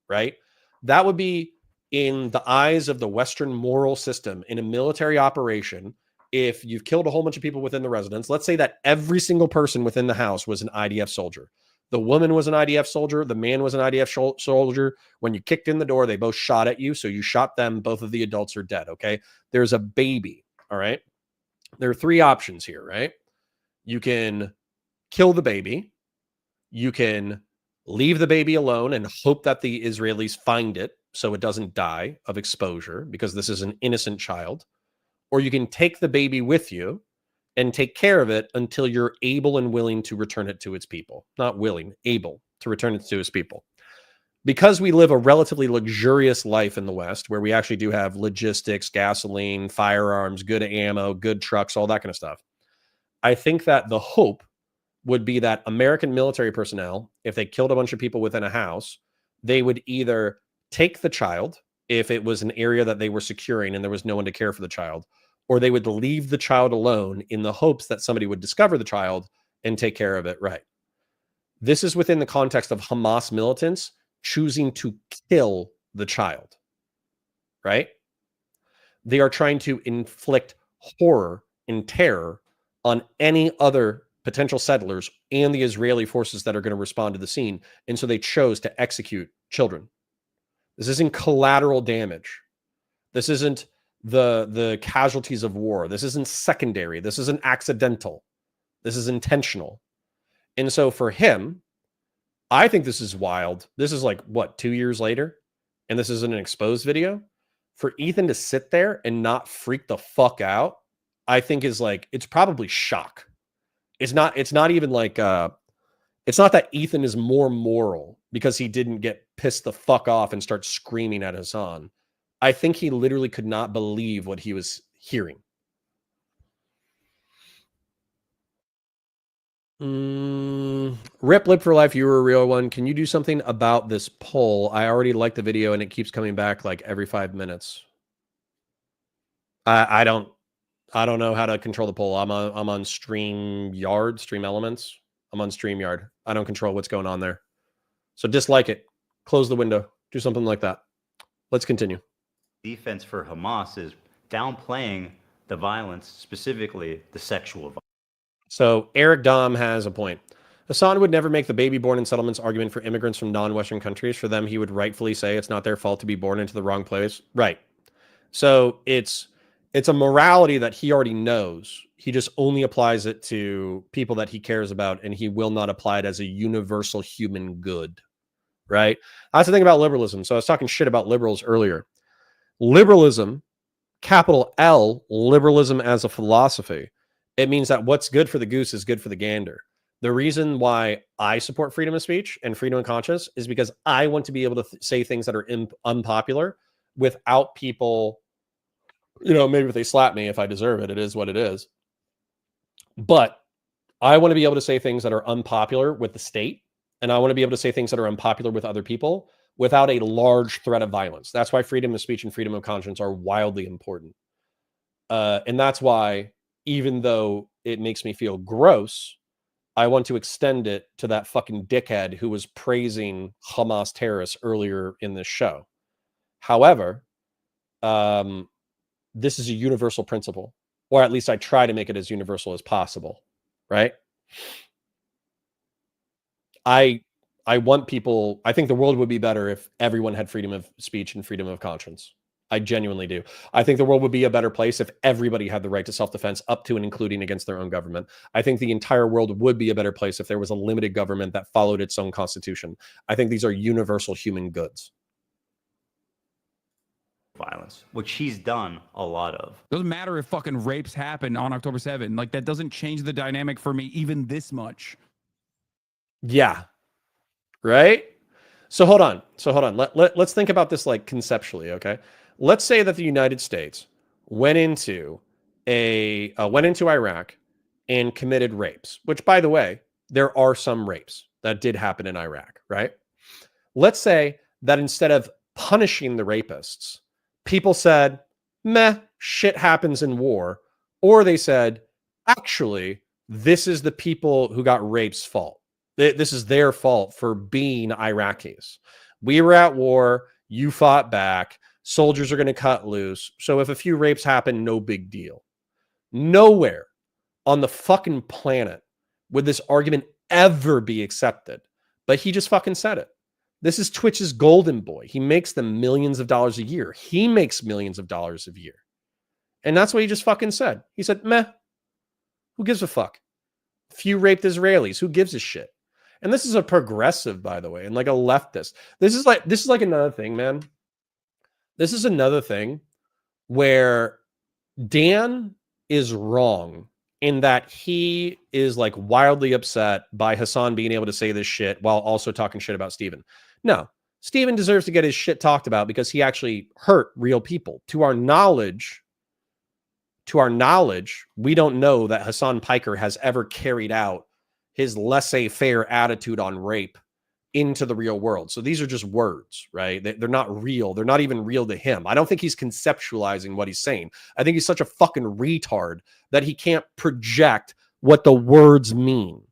right? That would be in the eyes of the Western moral system in a military operation. If you've killed a whole bunch of people within the residence, let's say that every single person within the house was an IDF soldier. The woman was an IDF soldier. The man was an IDF soldier. When you kicked in the door, they both shot at you. So you shot them. Both of the adults are dead. Okay. There's a baby. All right. There are three options here, right? You can kill the baby. You can leave the baby alone and hope that the Israelis find it so it doesn't die of exposure because this is an innocent child. Or you can take the baby with you and take care of it until you're able and willing to return it to its people. Not willing, able to return it to its people. Because we live a relatively luxurious life in the West, where we actually do have logistics, gasoline, firearms, good ammo, good trucks, all that kind of stuff. I think that the hope would be that American military personnel, if they killed a bunch of people within a house, they would either take the child if it was an area that they were securing and there was no one to care for the child, or they would leave the child alone in the hopes that somebody would discover the child and take care of it right. This is within the context of Hamas militants choosing to kill the child, right? They are trying to inflict horror and terror on any other potential settlers and the Israeli forces that are going to respond to the scene. And so they chose to execute children. This isn't collateral damage. This isn't the casualties of war. This isn't secondary. This isn't accidental. This is intentional. And so for him, I think this is wild. This is like, what, 2 years later? And this isn't an exposed video? For Ethan to sit there and not freak the fuck out, I think is like, it's probably shock. It's not even like, it's not that Ethan is more moral because he didn't get pissed the fuck off and start screaming at Hasan. I think he literally could not believe what he was hearing. Rip Lip for Life, you were a real one. Can you do something about this poll? I already liked the video and it keeps coming back like every 5 minutes. I don't know how to control the poll. I'm on StreamYard, Stream Elements. I'm on StreamYard. I don't control what's going on there. So dislike it. Close the window. Do something like that. Let's continue. Defense for Hamas is downplaying the violence, specifically the sexual violence. So Eric Dom has a point. Hasan would never make the baby born in settlements argument for immigrants from non-Western countries. For them, he would rightfully say it's not their fault to be born into the wrong place. Right. So it's a morality that he already knows. He just only applies it to people that he cares about, and he will not apply it as a universal human good. Right? That's the thing about liberalism. So I was talking shit about liberals earlier. Liberalism, capital L, liberalism as a philosophy, it means that what's good for the goose is good for the gander. The reason why I support freedom of speech and freedom of conscience is because I want to be able to say things that are unpopular without people, maybe if they slap me, if I deserve it, it is what it is. But I want to be able to say things that are unpopular with the state, and I want to be able to say things that are unpopular with other people without a large threat of violence. That's why freedom of speech and freedom of conscience are wildly important. And that's why, even though it makes me feel gross, I want to extend it to that fucking dickhead who was praising Hamas terrorists earlier in this show. However, this is a universal principle. or at least I try to make it as universal as possible, right? I want people, I think the world would be better if everyone had freedom of speech and freedom of conscience. I genuinely do. I think the world would be a better place if everybody had the right to self-defense up to and including against their own government. I think the entire world would be a better place if there was a limited government that followed its own constitution. I think these are universal human goods. Violence, which he's done a lot of. Doesn't matter if fucking rapes happen on October 7th. Like, that doesn't change the dynamic for me even this much. Yeah. Right? So hold on. Let's think about this like conceptually, okay? Let's say that the United States went into Iraq and committed rapes, which, by the way, there are some rapes that did happen in Iraq, right? Let's say that instead of punishing the rapists, people said, meh, shit happens in war. Or they said, actually, this is the people who got raped's fault. This is their fault for being Iraqis. We were at war. You fought back. Soldiers are going to cut loose. So if a few rapes happen, no big deal. Nowhere on the fucking planet would this argument ever be accepted. But he just fucking said it. This is Twitch's golden boy. He makes them millions of dollars a year. He makes millions of dollars a year. And that's what he just fucking said. He said, meh, who gives a fuck? Few raped Israelis. Who gives a shit? And this is a progressive, by the way, and like a leftist. This is like another thing, man. This is another thing where Dan is wrong in that he is like wildly upset by Hasan being able to say this shit while also talking shit about Steven. No, Steven deserves to get his shit talked about because he actually hurt real people. To our knowledge, we don't know that Hassan Piker has ever carried out his laissez-faire attitude on rape into the real world. So these are just words, right? They're not real. They're not even real to him. I don't think he's conceptualizing what he's saying. I think he's such a fucking retard that he can't project what the words mean.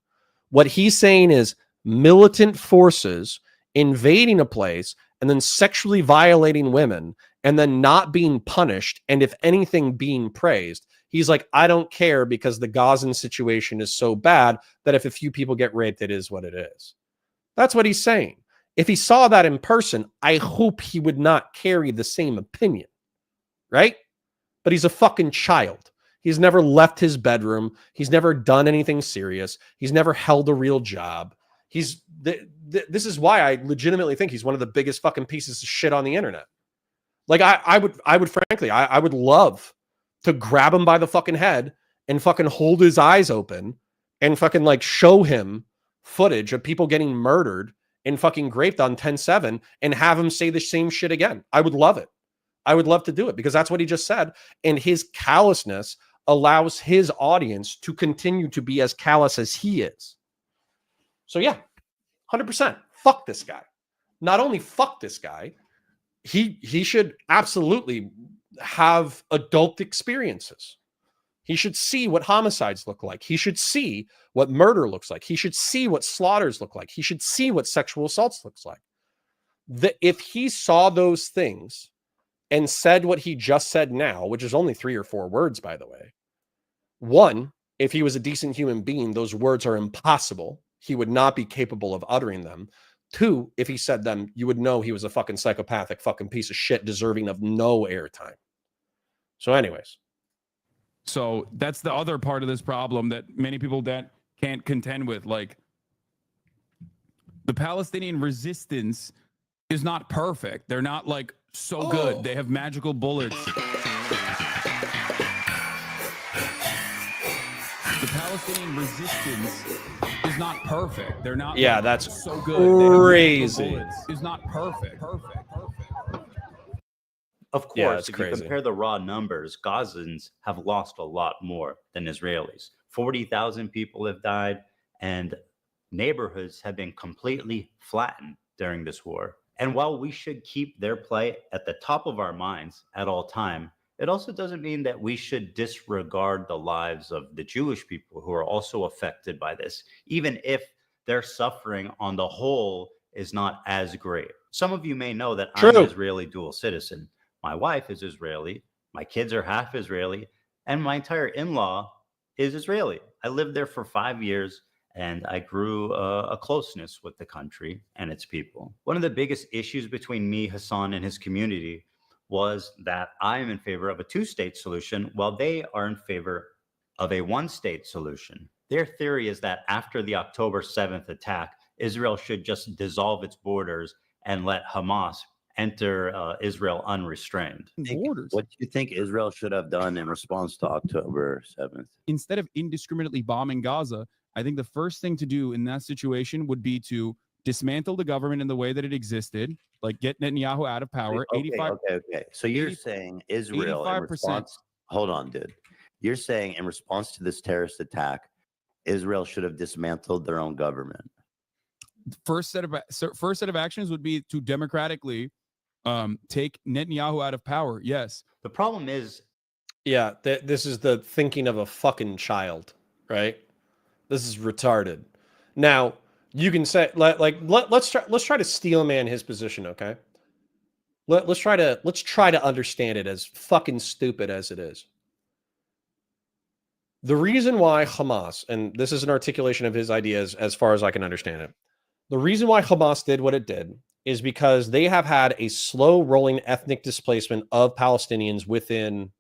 What he's saying is militant forces invading a place and then sexually violating women and then not being punished, and if anything, being praised. He's like, I don't care because the Gazan situation is so bad that if a few people get raped, it is what it is. That's what he's saying. If he saw that in person, I hope he would not carry the same opinion, right? But he's a fucking child. He's never left his bedroom. He's never done anything serious. He's never held a real job. This is why I legitimately think he's one of the biggest fucking pieces of shit on the internet. Like I would frankly, I would love to grab him by the fucking head and fucking hold his eyes open and fucking like show him footage of people getting murdered and fucking raped on 10/7 and have him say the same shit again. I would love it. I would love to do it because that's what he just said. And his callousness allows his audience to continue to be as callous as he is. So yeah, 100%. Fuck this guy. Not only fuck this guy, he should absolutely have adult experiences. He should see what homicides look like. He should see what murder looks like. He should see what slaughters look like. He should see what sexual assaults looks like. If he saw those things and said what he just said now, which is only 3 or 4 words, by the way. One, if he was a decent human being, those words are impossible. He would not be capable of uttering them. 2, if he said them, you would know he was a fucking psychopathic fucking piece of shit deserving of no airtime. So anyways. So that's the other part of this problem that many people that can't contend with. Like, the Palestinian resistance is not perfect. They're not like so good. They have magical bullets. The Palestinian resistance is not perfect. They're not. Yeah, like, that's so good. crazy. It's not perfect. Of Yeah, course, it's if crazy. you compare the raw numbers, Gazans have lost a lot more than Israelis. 40,000 people have died, and neighborhoods have been completely flattened during this war. And while we should keep their plight at the top of our minds at all time, it also doesn't mean that we should disregard the lives of the Jewish people who are also affected by this, even if their suffering on the whole is not as great. Some of you may know that I'm an Israeli dual citizen. My wife is Israeli. My kids are half Israeli. And my entire in-law is Israeli. I lived there for 5 years, and I grew a closeness with the country and its people. One of the biggest issues between me, Hassan, and his community was that I am in favor of a two-state solution while they are in favor of a one-state solution. Their theory is that after the October 7th attack, Israel should just dissolve its borders and let Hamas enter Israel unrestrained. Borders. What do you think Israel should have done in response to October 7th? Instead of indiscriminately bombing Gaza, I think the first thing to do in that situation would be to dismantle the government in the way that it existed, like get Netanyahu out of power. Okay. So you're saying Israel in 85%. response. Hold on, dude. You're saying in response to this terrorist attack, Israel should have dismantled their own government. First set of actions would be to democratically take Netanyahu out of power. Yes. The problem is, yeah, this is the thinking of a fucking child, right? This is retarded. Now you can say let's try to steel man his position, okay? Let's try to understand it as fucking stupid as it is. The reason why Hamas, and this is an articulation of his ideas as far as I can understand it, the reason why Hamas did what it did is because they have had a slow rolling ethnic displacement of Palestinians within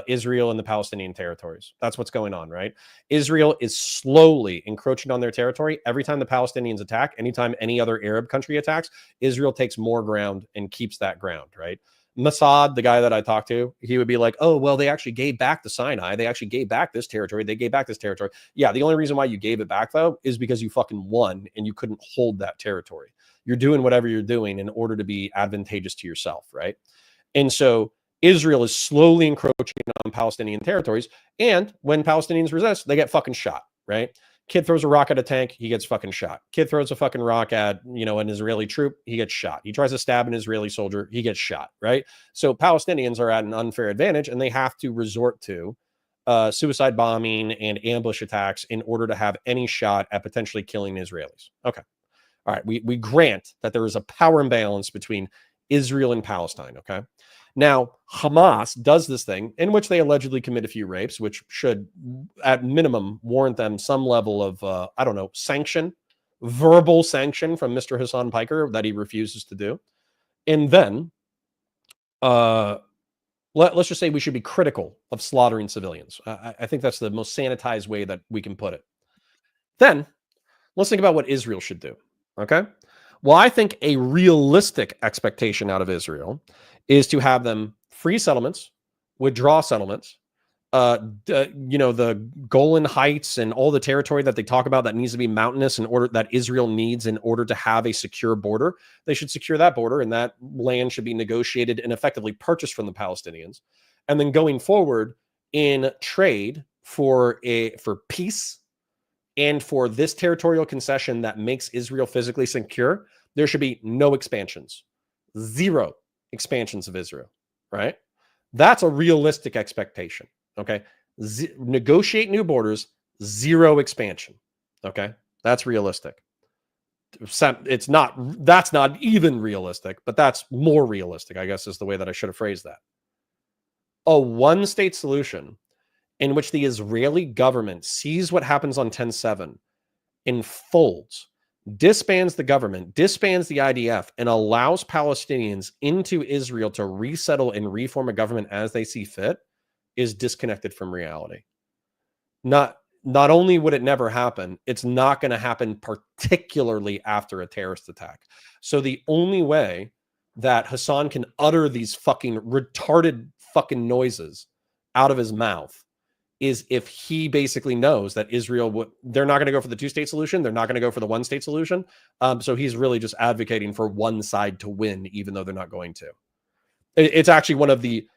Israel and the Palestinian territories. That's what's going on, right? Israel is slowly encroaching on their territory. Every time the Palestinians attack, anytime any other Arab country attacks, Israel takes more ground and keeps that ground, right? Mossad, the guy that I talked to, he would be like, oh, well, they actually gave back the Sinai. They actually gave back this territory. They gave back this territory. Yeah, the only reason why you gave it back, though, is because you fucking won and you couldn't hold that territory. You're doing whatever you're doing in order to be advantageous to yourself, right? And so Israel is slowly encroaching on Palestinian territories. And when Palestinians resist, they get fucking shot, right? Kid throws a rock at a tank, he gets fucking shot. Kid throws a fucking rock at, an Israeli troop, he gets shot. He tries to stab an Israeli soldier, he gets shot, right? So Palestinians are at an unfair advantage and they have to resort to suicide bombing and ambush attacks in order to have any shot at potentially killing Israelis. Okay. All right. We grant that there is a power imbalance between Israel and Palestine, okay? Now, Hamas does this thing in which they allegedly commit a few rapes, which should, at minimum, warrant them some level of, sanction, verbal sanction from Mr. Hassan Piker that he refuses to do. And then, let's just say we should be critical of slaughtering civilians. I think that's the most sanitized way that we can put it. Then, let's think about what Israel should do, okay? Well, I think a realistic expectation out of Israel is to have them free settlements, withdraw settlements, the Golan Heights and all the territory that they talk about that needs to be mountainous in order that Israel needs in order to have a secure border. They should secure that border, and that land should be negotiated and effectively purchased from the Palestinians. And then going forward in trade for peace and for this territorial concession that makes Israel physically secure, there should be no expansions, 0 expansions of Israel, right? That's a realistic expectation, okay? Negotiate new borders, 0 expansion, okay? That's realistic. That's not even realistic, but that's more realistic, I guess is the way that I should have phrased that. A one-state solution in which the Israeli government sees what happens on 10/7 and folds, disbands the government, disbands the IDF, and allows Palestinians into Israel to resettle and reform a government as they see fit is disconnected from reality. Not only would it never happen, it's not going to happen, particularly after a terrorist attack. So the only way that Hassan can utter these fucking retarded fucking noises out of his mouth is if he basically knows that Israel they're not going to go for the 2-state solution. They're not going to go for the 1-state solution. So he's really just advocating for one side to win, even though they're not going to. It's actually one of the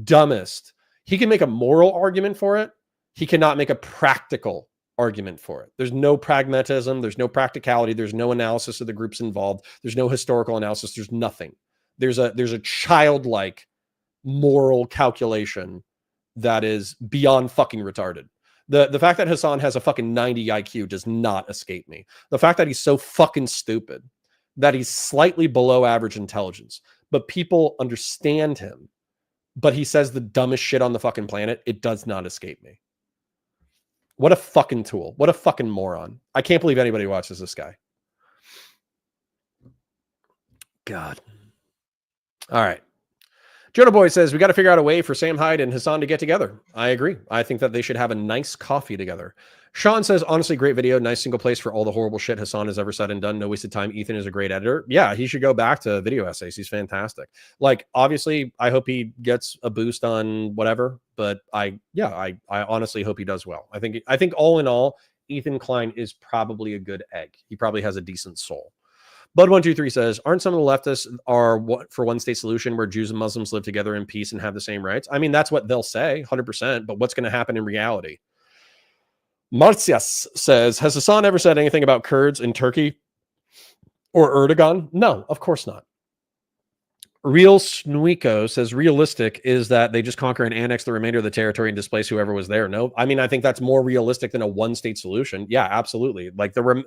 dumbest. He can make a moral argument for it. He cannot make a practical argument for it. There's no pragmatism. There's no practicality. There's no analysis of the groups involved. There's no historical analysis. There's nothing. There's a childlike moral calculation that is beyond fucking retarded. The fact that Hassan has a fucking 90 IQ does not escape me. The fact that he's so fucking stupid, that he's slightly below average intelligence, but people understand him but he says the dumbest shit on the fucking planet. It does not escape me. What a fucking tool. What a fucking moron. I can't believe anybody watches this guy. God. All right. Jonah Boy says, we got to figure out a way for Sam Hyde and Hasan to get together. I agree. I think that they should have a nice coffee together. Sean says, honestly, great video. Nice single place for all the horrible shit Hasan has ever said and done. No wasted time. Ethan is a great editor. Yeah, he should go back to video essays. He's fantastic. Like, obviously, I hope he gets a boost on whatever, but I honestly hope he does well. I think all in all, Ethan Klein is probably a good egg. He probably has a decent soul. Bud123 says, aren't some of the leftists are what for one state solution where Jews and Muslims live together in peace and have the same rights? I mean, that's what they'll say, 100%, but what's going to happen in reality? Marcias says, has Hasan ever said anything about Kurds in Turkey or Erdogan? No, of course not. Real Snuiko says, realistic is that they just conquer and annex the remainder of the territory and displace whoever was there. No, I mean, I think that's more realistic than a one-state solution. Yeah, absolutely. Like the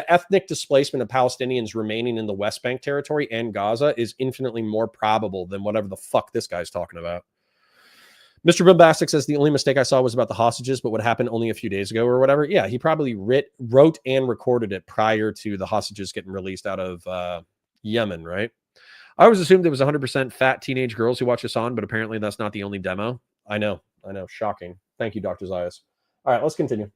ethnic displacement of Palestinians remaining in the West Bank territory and Gaza is infinitely more probable than whatever the fuck this guy's talking about. Mr. Bombastic says, the only mistake I saw was about the hostages, but what happened only a few days ago or whatever. Yeah, he probably wrote and recorded it prior to the hostages getting released out of Yemen, right? I always assumed it was 100% fat teenage girls who watch Hasan, but apparently that's not the only demo. I know. Shocking. Thank you, Dr. Zayas. All right, let's continue.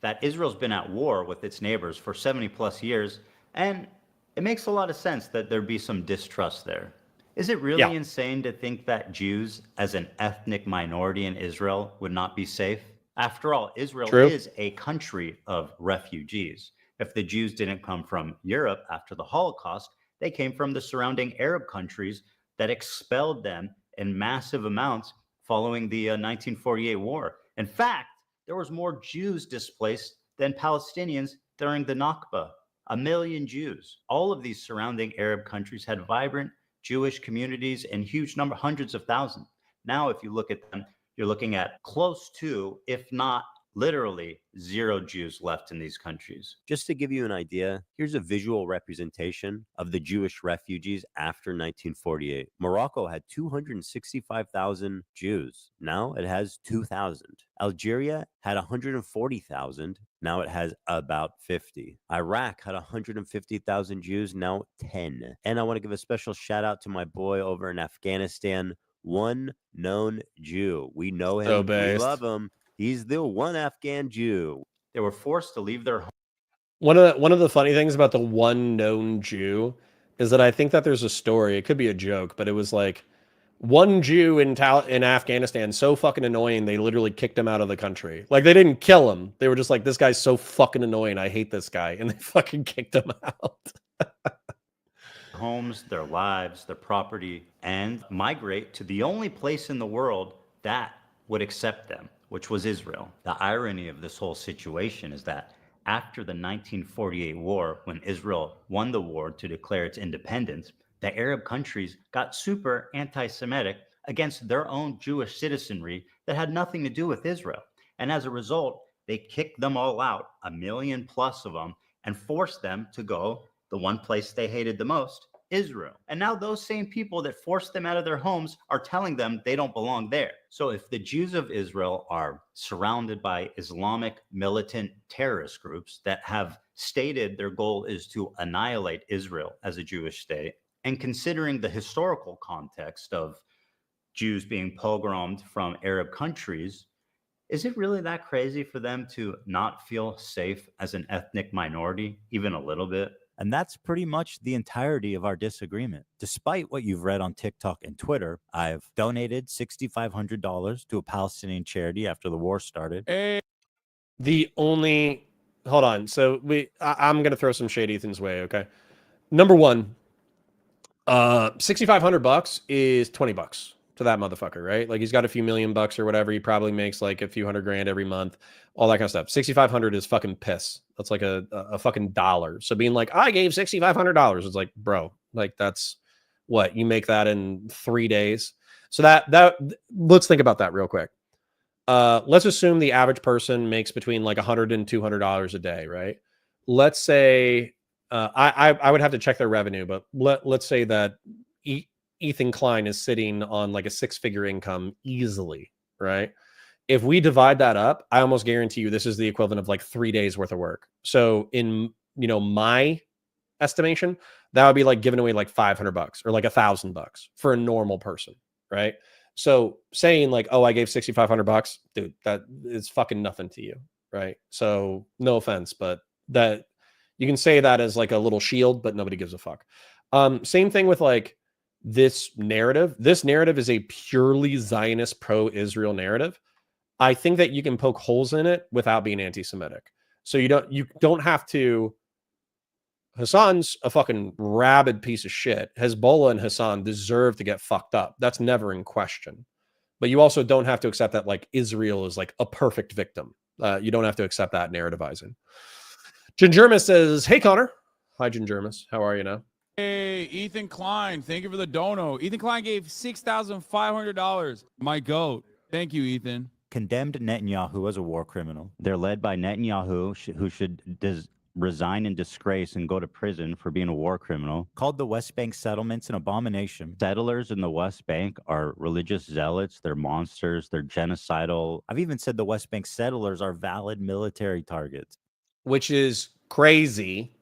That Israel's been at war with its neighbors for 70 plus years, and it makes a lot of sense that there'd be some distrust there. Is it really insane to think that Jews as an ethnic minority in Israel would not be safe? After all, Israel is a country of refugees. If the Jews didn't come from Europe after the Holocaust, they came from the surrounding Arab countries that expelled them in massive amounts following the 1948 war. In fact, there was more Jews displaced than Palestinians during the Nakba. 1 million Jews. All of these surrounding Arab countries had vibrant Jewish communities in huge number, hundreds of thousands. Now, if you look at them, you're looking at close to, if not literally, 0 Jews left in these countries. Just to give you an idea, here's a visual representation of the Jewish refugees after 1948. Morocco had 265,000 Jews. Now it has 2,000. Algeria had 140,000. Now it has about 50. Iraq had 150,000 Jews. Now 10. And I want to give a special shout out to my boy over in Afghanistan, one known Jew. We know him. We love him. He's the one Afghan Jew. They were forced to leave their home. One of the funny things about the one known Jew is that I think that there's a story. It could be a joke, but it was like one Jew in Afghanistan so fucking annoying they literally kicked him out of the country. Like they didn't kill him. They were just like, this guy's so fucking annoying. I hate this guy, and they fucking kicked him out. Homes, their lives, their property, and migrate to the only place in the world that would accept them, which was Israel. The irony of this whole situation is that after the 1948 war, when Israel won the war to declare its independence, the Arab countries got super anti-Semitic against their own Jewish citizenry that had nothing to do with Israel. And as a result, they kicked them all out, 1 million plus of them, and forced them to go the one place they hated the most, Israel. And now those same people that forced them out of their homes are telling them they don't belong there. So if the Jews of Israel are surrounded by Islamic militant terrorist groups that have stated their goal is to annihilate Israel as a Jewish state, and considering the historical context of Jews being pogromed from Arab countries, is it really that crazy for them to not feel safe as an ethnic minority, even a little bit? And that's pretty much the entirety of our disagreement. Despite what you've read on TikTok and Twitter, I've donated $6,500 to a Palestinian charity after the war started. Hold on. So I'm going to throw some shade Ethan's way. Okay. Number one, $6,500 is $20 to that motherfucker, right? Like he's got a few million bucks or whatever. He probably makes like a few $100,000 every month, all that kind of stuff. 6,500 is fucking piss. That's like a fucking dollar. So being like, I gave $6,500, it's like, bro, like that's what you make that in 3 days. So that let's think about that real quick. Let's assume the average person makes between like $100 and $200 a day, right? Let's say I would have to check their revenue, but let's say that Ethan Klein is sitting on like a 6-figure income easily, right? If we divide that up, I almost guarantee you this is the equivalent of like 3 days worth of work. So in, my estimation, that would be like giving away like $500 or like $1,000 for a normal person, right? So saying like, oh, I gave $6,500, dude, that is fucking nothing to you, right? So no offense, but that you can say that as like a little shield, but nobody gives a fuck. Same thing with like this narrative. This narrative is a purely Zionist pro-Israel narrative. I think that you can poke holes in it without being anti-Semitic. So you don't have to. Hassan's a fucking rabid piece of shit. Hezbollah and Hassan deserve to get fucked up. That's never in question. But you also don't have to accept that like Israel is like a perfect victim. You don't have to accept that narrativizing. Gingermus says, hey, Connor. Hi, Gingermus. How are you now? Hey, Ethan Klein. Thank you for the dono. Ethan Klein gave $6,500. My goat. Thank you, Ethan. Condemned Netanyahu as a war criminal. They're led by Netanyahu, who should resign in disgrace and go to prison for being a war criminal. Called the West Bank settlements an abomination. Settlers in the West Bank are religious zealots. They're monsters. They're genocidal. I've even said the West Bank settlers are valid military targets. Which is crazy.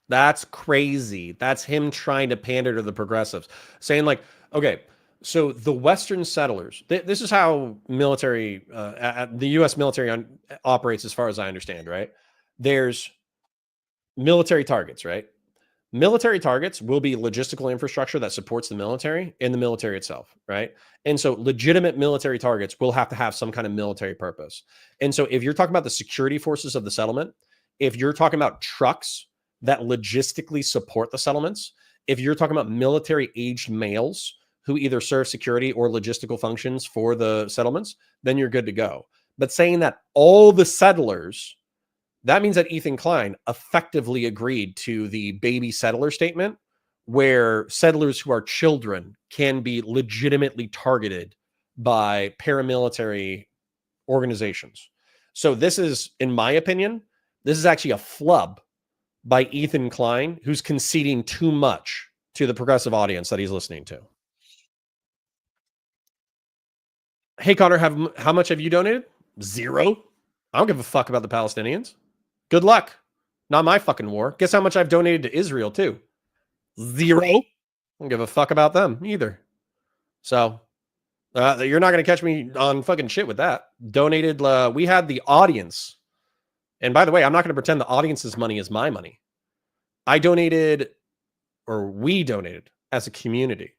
That's crazy. That's him trying to pander to the progressives, saying like, okay, so the Western settlers, this is how military, the U.S. military operates as far as I understand, right? There's military targets, right? Military targets will be logistical infrastructure that supports the military and the military itself, right? And so legitimate military targets will have to have some kind of military purpose. And so if you're talking about the security forces of the settlement, if you're talking about trucks that logistically support the settlements, if you're talking about military-aged males who either serve security or logistical functions for the settlements, then you're good to go. But saying that all the settlers, that means that Ethan Klein effectively agreed to the baby settler statement, where settlers who are children can be legitimately targeted by paramilitary organizations. So this is, in my opinion, this is actually a flub by Ethan Klein, who's conceding too much to the progressive audience that he's listening to. Hey, Connor, how much have you donated? 0. I don't give a fuck about the Palestinians. Good luck. Not my fucking war. Guess how much I've donated to Israel, too? 0. I don't give a fuck about them either. So you're not going to catch me on fucking shit with that. Donated. We had the audience. And by the way, I'm not going to pretend the audience's money is my money. I donated, or we donated as a community,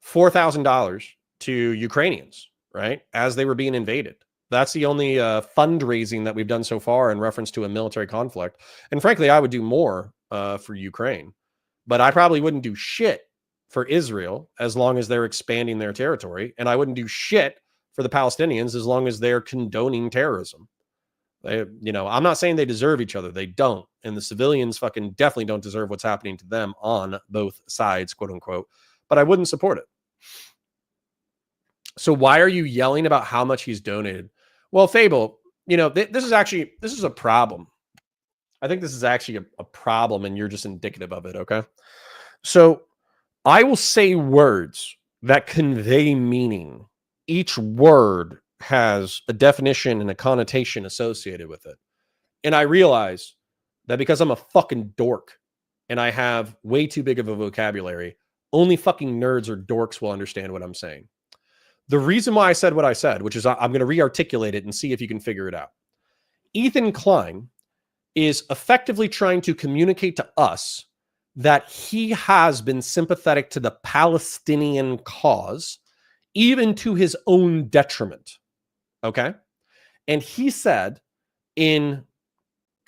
$4,000 to Ukrainians, right? As they were being invaded. That's the only fundraising that we've done so far in reference to a military conflict. And frankly, I would do more for Ukraine. But I probably wouldn't do shit for Israel as long as they're expanding their territory. And I wouldn't do shit for the Palestinians as long as they're condoning terrorism. I'm not saying they deserve each other. They don't. And the civilians fucking definitely don't deserve what's happening to them on both sides, quote unquote. But I wouldn't support it. So why are you yelling about how much he's donated? Well, Fable, this is a problem. I think this is actually a problem, and you're just indicative of it, okay? So I will say words that convey meaning. Each word has a definition and a connotation associated with it. And I realize that because I'm a fucking dork and I have way too big of a vocabulary, only fucking nerds or dorks will understand what I'm saying. The reason why I said what I said, which is I'm going to re-articulate it and see if you can figure it out. Ethan Klein is effectively trying to communicate to us that he has been sympathetic to the Palestinian cause, even to his own detriment. Okay? And he said in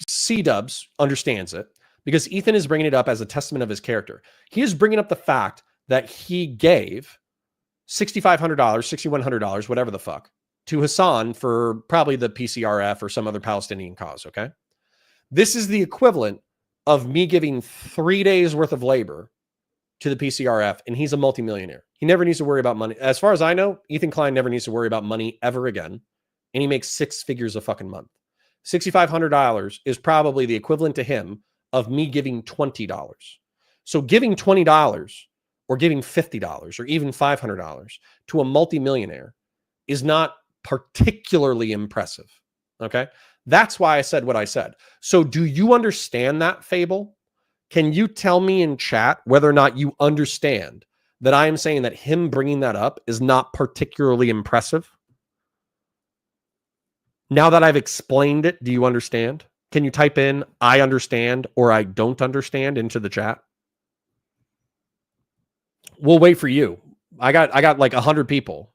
C-dubs understands it because Ethan is bringing it up as a testament of his character. He is bringing up the fact that he gave $6,500, $6,100, whatever the fuck, to Hassan for probably the PCRF or some other Palestinian cause, okay? This is the equivalent of me giving 3 days worth of labor to the PCRF, and he's a multimillionaire. He never needs to worry about money. As far as I know, Ethan Klein never needs to worry about money ever again, and he makes 6 figures a fucking month. $6,500 is probably the equivalent to him of me giving $20. So giving $20 or giving $50 or even $500 to a multimillionaire is not particularly impressive. Okay. That's why I said what I said. So do you understand that, Fable? Can you tell me in chat whether or not you understand that I am saying that him bringing that up is not particularly impressive? Now that I've explained it, do you understand? Can you type in I understand or I don't understand into the chat? We'll wait for you. I got like 100 people.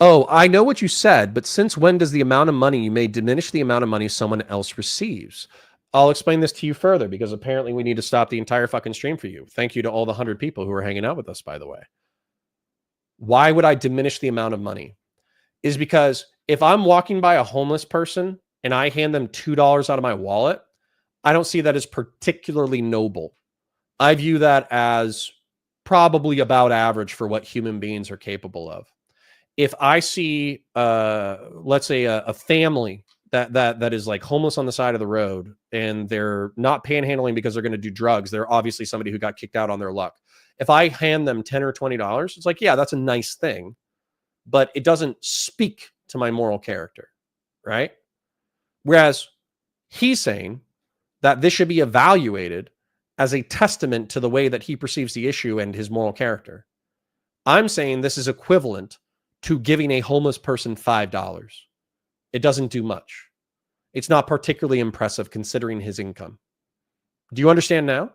Oh, I know what you said, but since when does the amount of money you made diminish the amount of money someone else receives? I'll explain this to you further because apparently we need to stop the entire fucking stream for you. Thank you to all the 100 people who are hanging out with us, by the way. Why would I diminish the amount of money? Is because if I'm walking by a homeless person and I hand them $2 out of my wallet, I don't see that as particularly noble. I view that as probably about average for what human beings are capable of. If I see, let's say, a family that is like homeless on the side of the road and they're not panhandling because they're going to do drugs, they're obviously somebody who got kicked out on their luck. If I hand them $10 or $20, it's like, yeah, that's a nice thing, but it doesn't speak to my moral character, right? Whereas he's saying that this should be evaluated as a testament to the way that he perceives the issue and his moral character. I'm saying this is equivalent to giving a homeless person $5. It doesn't do much. It's not particularly impressive considering his income. Do you understand now?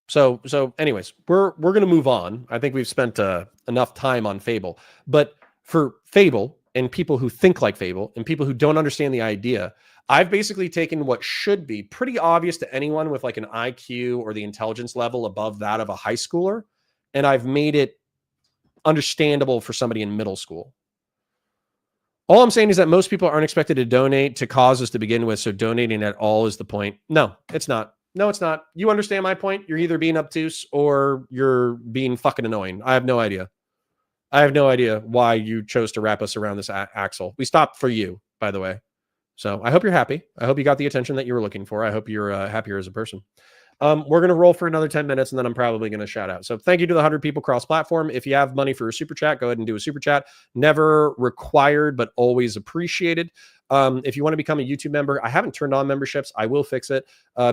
So anyways, we're going to move on. I think we've spent enough time on Fable. But for Fable and people who think like Fable and people who don't understand the idea, I've basically taken what should be pretty obvious to anyone with like an IQ or the intelligence level above that of a high schooler, and I've made it understandable for somebody in middle school. All I'm saying is that most people aren't expected to donate to causes to begin with, so donating at all is the point. No, it's not. No, it's not. You understand my point? You're either being obtuse or you're being fucking annoying. I have no idea. I have no idea why you chose to wrap us around this axle. We stopped for you, by the way. So I hope you're happy. I hope you got the attention that you were looking for. I hope you're happier as a person. We're going to roll for another 10 minutes and then I'm probably going to shout out. So thank you to the 100 people cross platform. If you have money for a super chat, go ahead and do a super chat. Never required, but always appreciated. If you want to become a YouTube member, I haven't turned on memberships. I will fix it.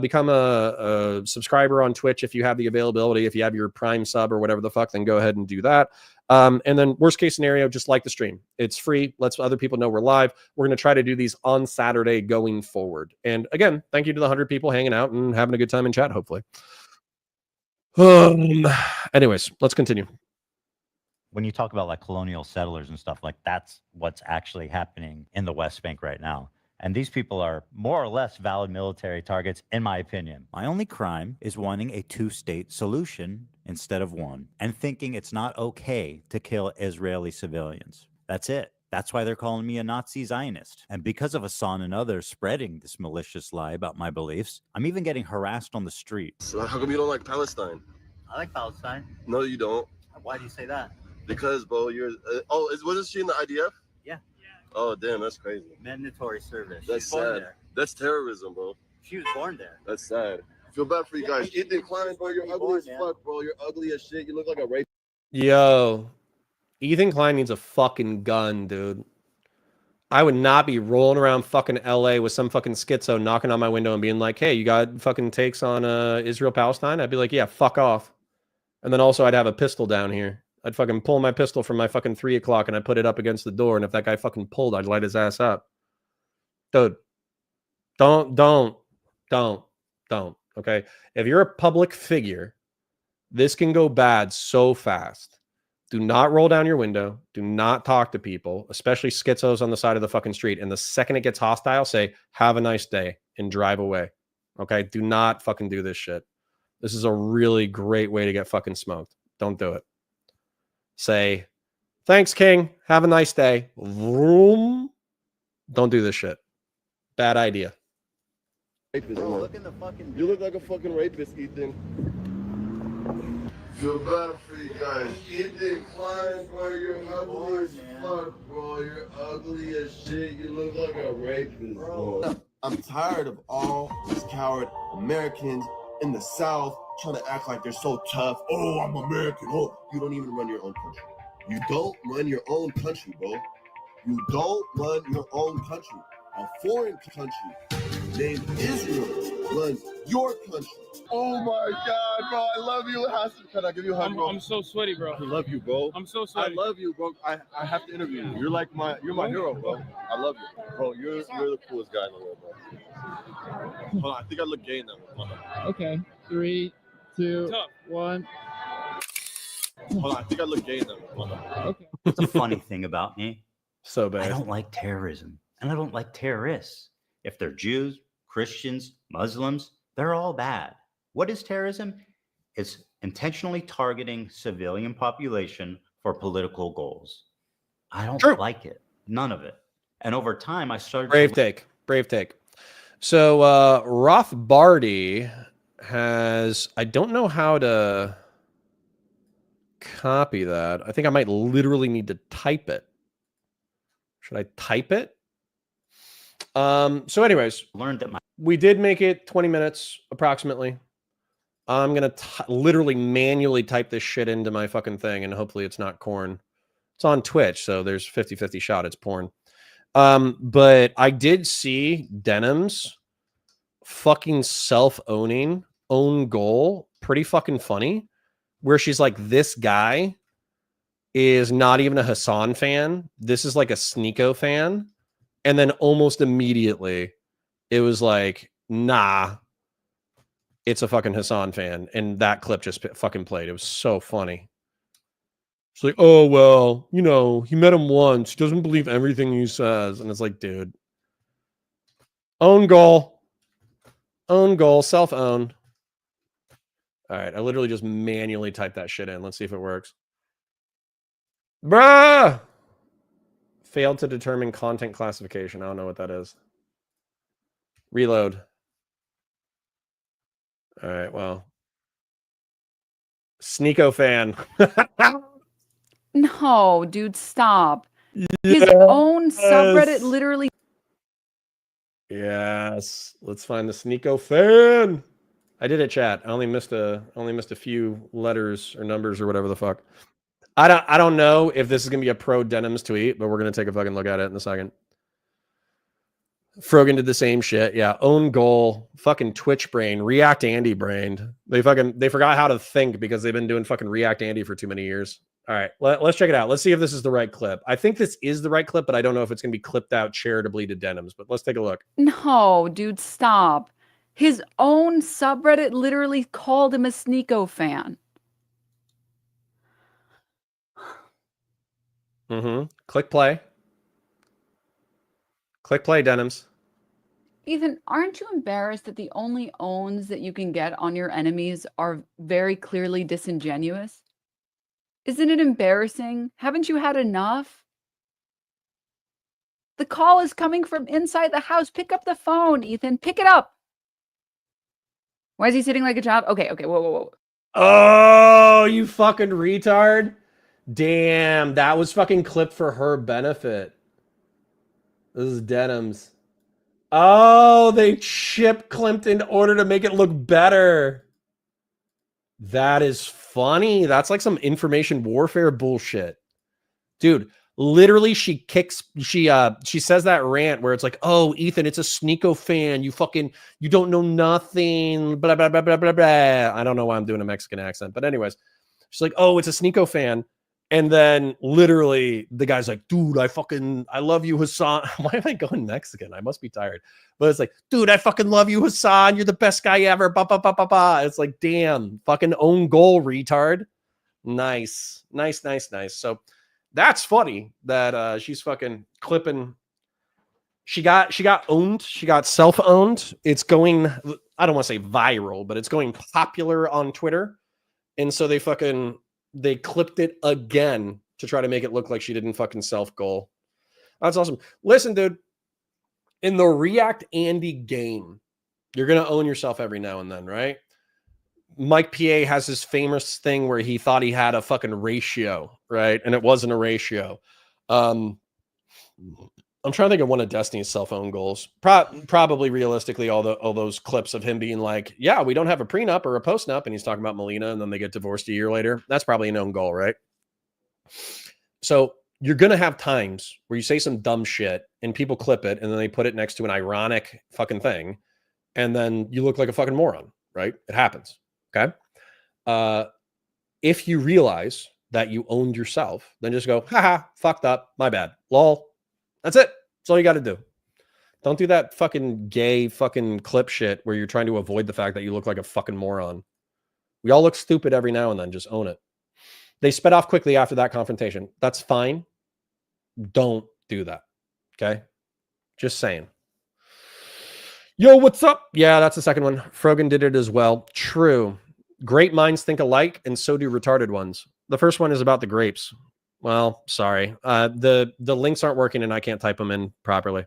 Become a subscriber on Twitch if you have the availability. If you have your Prime sub or whatever the fuck, then go ahead and do that. And then worst case scenario, just like the stream. It's free. Lets other people know we're live. We're going to try to do these on Saturday going forward. And again, thank you to the 100 people hanging out and having a good time in chat, hopefully. Anyways, let's continue. When you talk about like colonial settlers and stuff, like that's what's actually happening in the West Bank right now. And these people are more or less valid military targets, in my opinion. My only crime is wanting a two-state solution instead of one, and thinking it's not okay to kill Israeli civilians. That's it. That's why they're calling me a Nazi Zionist. And because of Hasan and others spreading this malicious lie about my beliefs, I'm even getting harassed on the street. So how come you don't like Palestine? I like Palestine. No, you don't. Why do you say that? Because, bro, you're... wasn't she in the IDF? Yeah. Oh, damn, that's crazy. Mandatory service. That's sad. That's terrorism, bro. She was born there. That's sad. I feel bad for you guys. Ethan Klein, bro, you're ugly as fuck, bro. You're ugly as shit. You look like a rapist. Yo, Ethan Klein needs a fucking gun, dude. I would not be rolling around fucking LA with some fucking schizo knocking on my window and being like, hey, you got fucking takes on Israel-Palestine? I'd be like, yeah, fuck off. And then also I'd have a pistol down here. I'd fucking pull my pistol from my fucking 3 o'clock and I'd put it up against the door. And if that guy fucking pulled, I'd light his ass up. Dude, don't. Okay. If you're a public figure, this can go bad so fast. Do not roll down your window. Do not talk to people, especially schizos on the side of the fucking street. And the second it gets hostile, say, have a nice day and drive away. Okay. Do not fucking do this shit. This is a really great way to get fucking smoked. Don't do it. Say, thanks, King. Have a nice day. Vroom. Don't do this shit. Bad idea. Rapist, bro, look in the fucking... You look like a fucking rapist, Ethan. Feel bad for you guys. Ethan Klein, bro, you're ugly as fuck, bro. You're ugly as shit. You look like a rapist, bro. I'm tired of all these coward Americans in the South trying to act like they're so tough. Oh, I'm American. Oh, you don't even run your own country. You don't run your own country, bro. You don't run your own country. A foreign country named Israel runs your country. Oh my God, bro! I love you, Hassan. Can I give you a hug, bro? I'm so sweaty, bro. I love you, bro. I'm so sweaty. I love you, bro. I have to interview you. You're my hero, bro. I love you, bro. You're the coolest guy in the world, bro. Hold on, I think I look gay in that one. Okay, 3, 2, 1. Hold on, I think I look gay in that one. Okay. It's a funny thing about me. So bad. I don't like terrorism, and I don't like terrorists. If they're Jews, Christians, Muslims, they're all bad. What is terrorism? It's intentionally targeting civilian population for political goals. I don't like it. None of it. And over time, I started Brave take. Brave take. So Rothbardi has, I don't know how to copy that. I think I might literally need to type it. Should I type it? So anyways, learned that we did make it 20 minutes approximately. I'm going to literally manually type this shit into my fucking thing, and hopefully it's not corn. It's on Twitch, so there's 50-50 shot it's porn. But I did see Denim's fucking self-owning own goal. Pretty fucking funny. Where she's like, this guy is not even a Hassan fan. This is like a Sneeko fan. And then almost immediately it was like, nah, it's a fucking Hassan fan. And that clip just fucking played. It was so funny. It's like, oh, well, you know, he met him once. He doesn't believe everything he says. And it's like, dude. Own goal. Own goal. Self-owned. All right. I literally just manually typed that shit in. Let's see if it works. Bruh! Failed to determine content classification. I don't know what that is. Reload. All right, well. Sneeko fan. No, dude, stop. His own subreddit literally. Yes. Let's find the Sneeko fan. I did it, chat. I only missed a few letters or numbers or whatever the fuck. I don't know if this is gonna be a pro Denims tweet, but we're gonna take a fucking look at it in a second. Frogan did the same shit. Yeah, own goal, fucking Twitch brain, React Andy brained. They forgot how to think because they've been doing fucking React Andy for too many years. All right, let's check it out. Let's see if this is the right clip. I think this is the right clip, but I don't know if it's gonna be clipped out charitably to Denims. But let's take a look. No, dude, stop. His own subreddit literally called him a Sneeko fan. Click play. Click play, Denims. Ethan, aren't you embarrassed that the only owns that you can get on your enemies are very clearly disingenuous? Isn't it embarrassing? Haven't you had enough? The call is coming from inside the house. Pick up the phone, Ethan. Pick it up. Why is he sitting like a child? Okay, whoa. Oh, you fucking retard. Damn, that was fucking clipped for her benefit. This is Denims. Oh, they chip clipped in order to make it look better. That is funny. That's like some information warfare bullshit. Dude, literally she says that rant where it's like, oh, Ethan, it's a Sneeko fan. You don't know nothing. Blah, blah, blah, blah, blah, blah. I don't know why I'm doing a Mexican accent. But anyways, she's like, oh, it's a Sneeko fan. And then literally the guy's like, dude, I love you, Hassan. Why am I going Mexican? I must be tired. But it's like, dude, I fucking love you, Hassan. You're the best guy ever. Ba, ba, ba, ba, ba. It's like, damn, fucking own goal, retard. Nice. So that's funny that she's fucking clipping. She got owned. She got self-owned. It's going, I don't want to say viral, but it's going popular on Twitter. And so they clipped it again to try to make it look like she didn't fucking self-goal. That's awesome. Listen, dude, in the React Andy game, you're going to own yourself every now and then, right? Mike PA has this famous thing where he thought he had a fucking ratio, right? And it wasn't a ratio. I'm trying to think of one of Destiny's cell phone goals. Probably realistically, all those clips of him being like, yeah, we don't have a prenup or a postnup. And he's talking about Melina and then they get divorced a year later. That's probably an own goal, right? So you're going to have times where you say some dumb shit and people clip it and then they put it next to an ironic fucking thing. And then you look like a fucking moron, right? It happens. Okay. If you realize that you owned yourself, then just go, haha, fucked up. My bad. Lol. That's it. That's all you got to do. Don't do that fucking gay fucking clip shit where you're trying to avoid the fact that you look like a fucking moron. We all look stupid every now and then. Just own it. They sped off quickly after that confrontation. That's fine. Don't do that. Okay. Just saying. Yo, what's up? Yeah, that's the second one. Frogan did it as well. True. Great minds think alike, and so do retarded ones. The first one is about the grapes. Well, sorry. The links aren't working, and I can't type them in properly.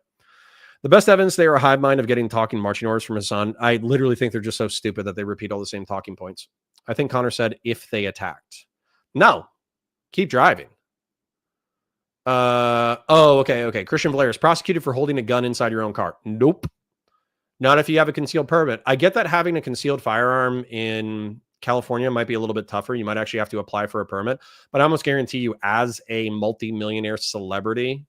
The best evidence they are a hive mind of getting talking marching orders from Hasan. I literally think they're just so stupid that they repeat all the same talking points. I think Connor said, if they attacked. No. Keep driving. Okay. Christian Blair is prosecuted for holding a gun inside your own car. Nope. Not if you have a concealed permit. I get that having a concealed firearm in California might be a little bit tougher. You might actually have to apply for a permit, but I almost guarantee you as a multi-millionaire celebrity,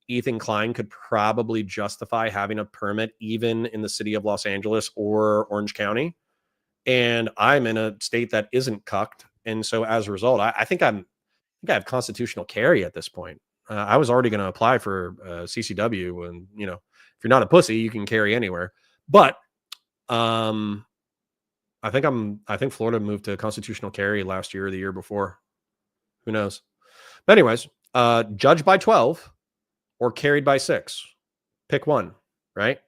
Ethan Klein could probably justify having a permit even in the city of Los Angeles or Orange County. And I'm in a state that isn't cucked. And so as a result, I think I have constitutional carry at this point. I was already going to apply for CCW, and if you're not a pussy, you can carry anywhere. But I think Florida moved to constitutional carry last year or the year before. Who knows? But anyways, judged by 12 or carried by 6. Pick one, right?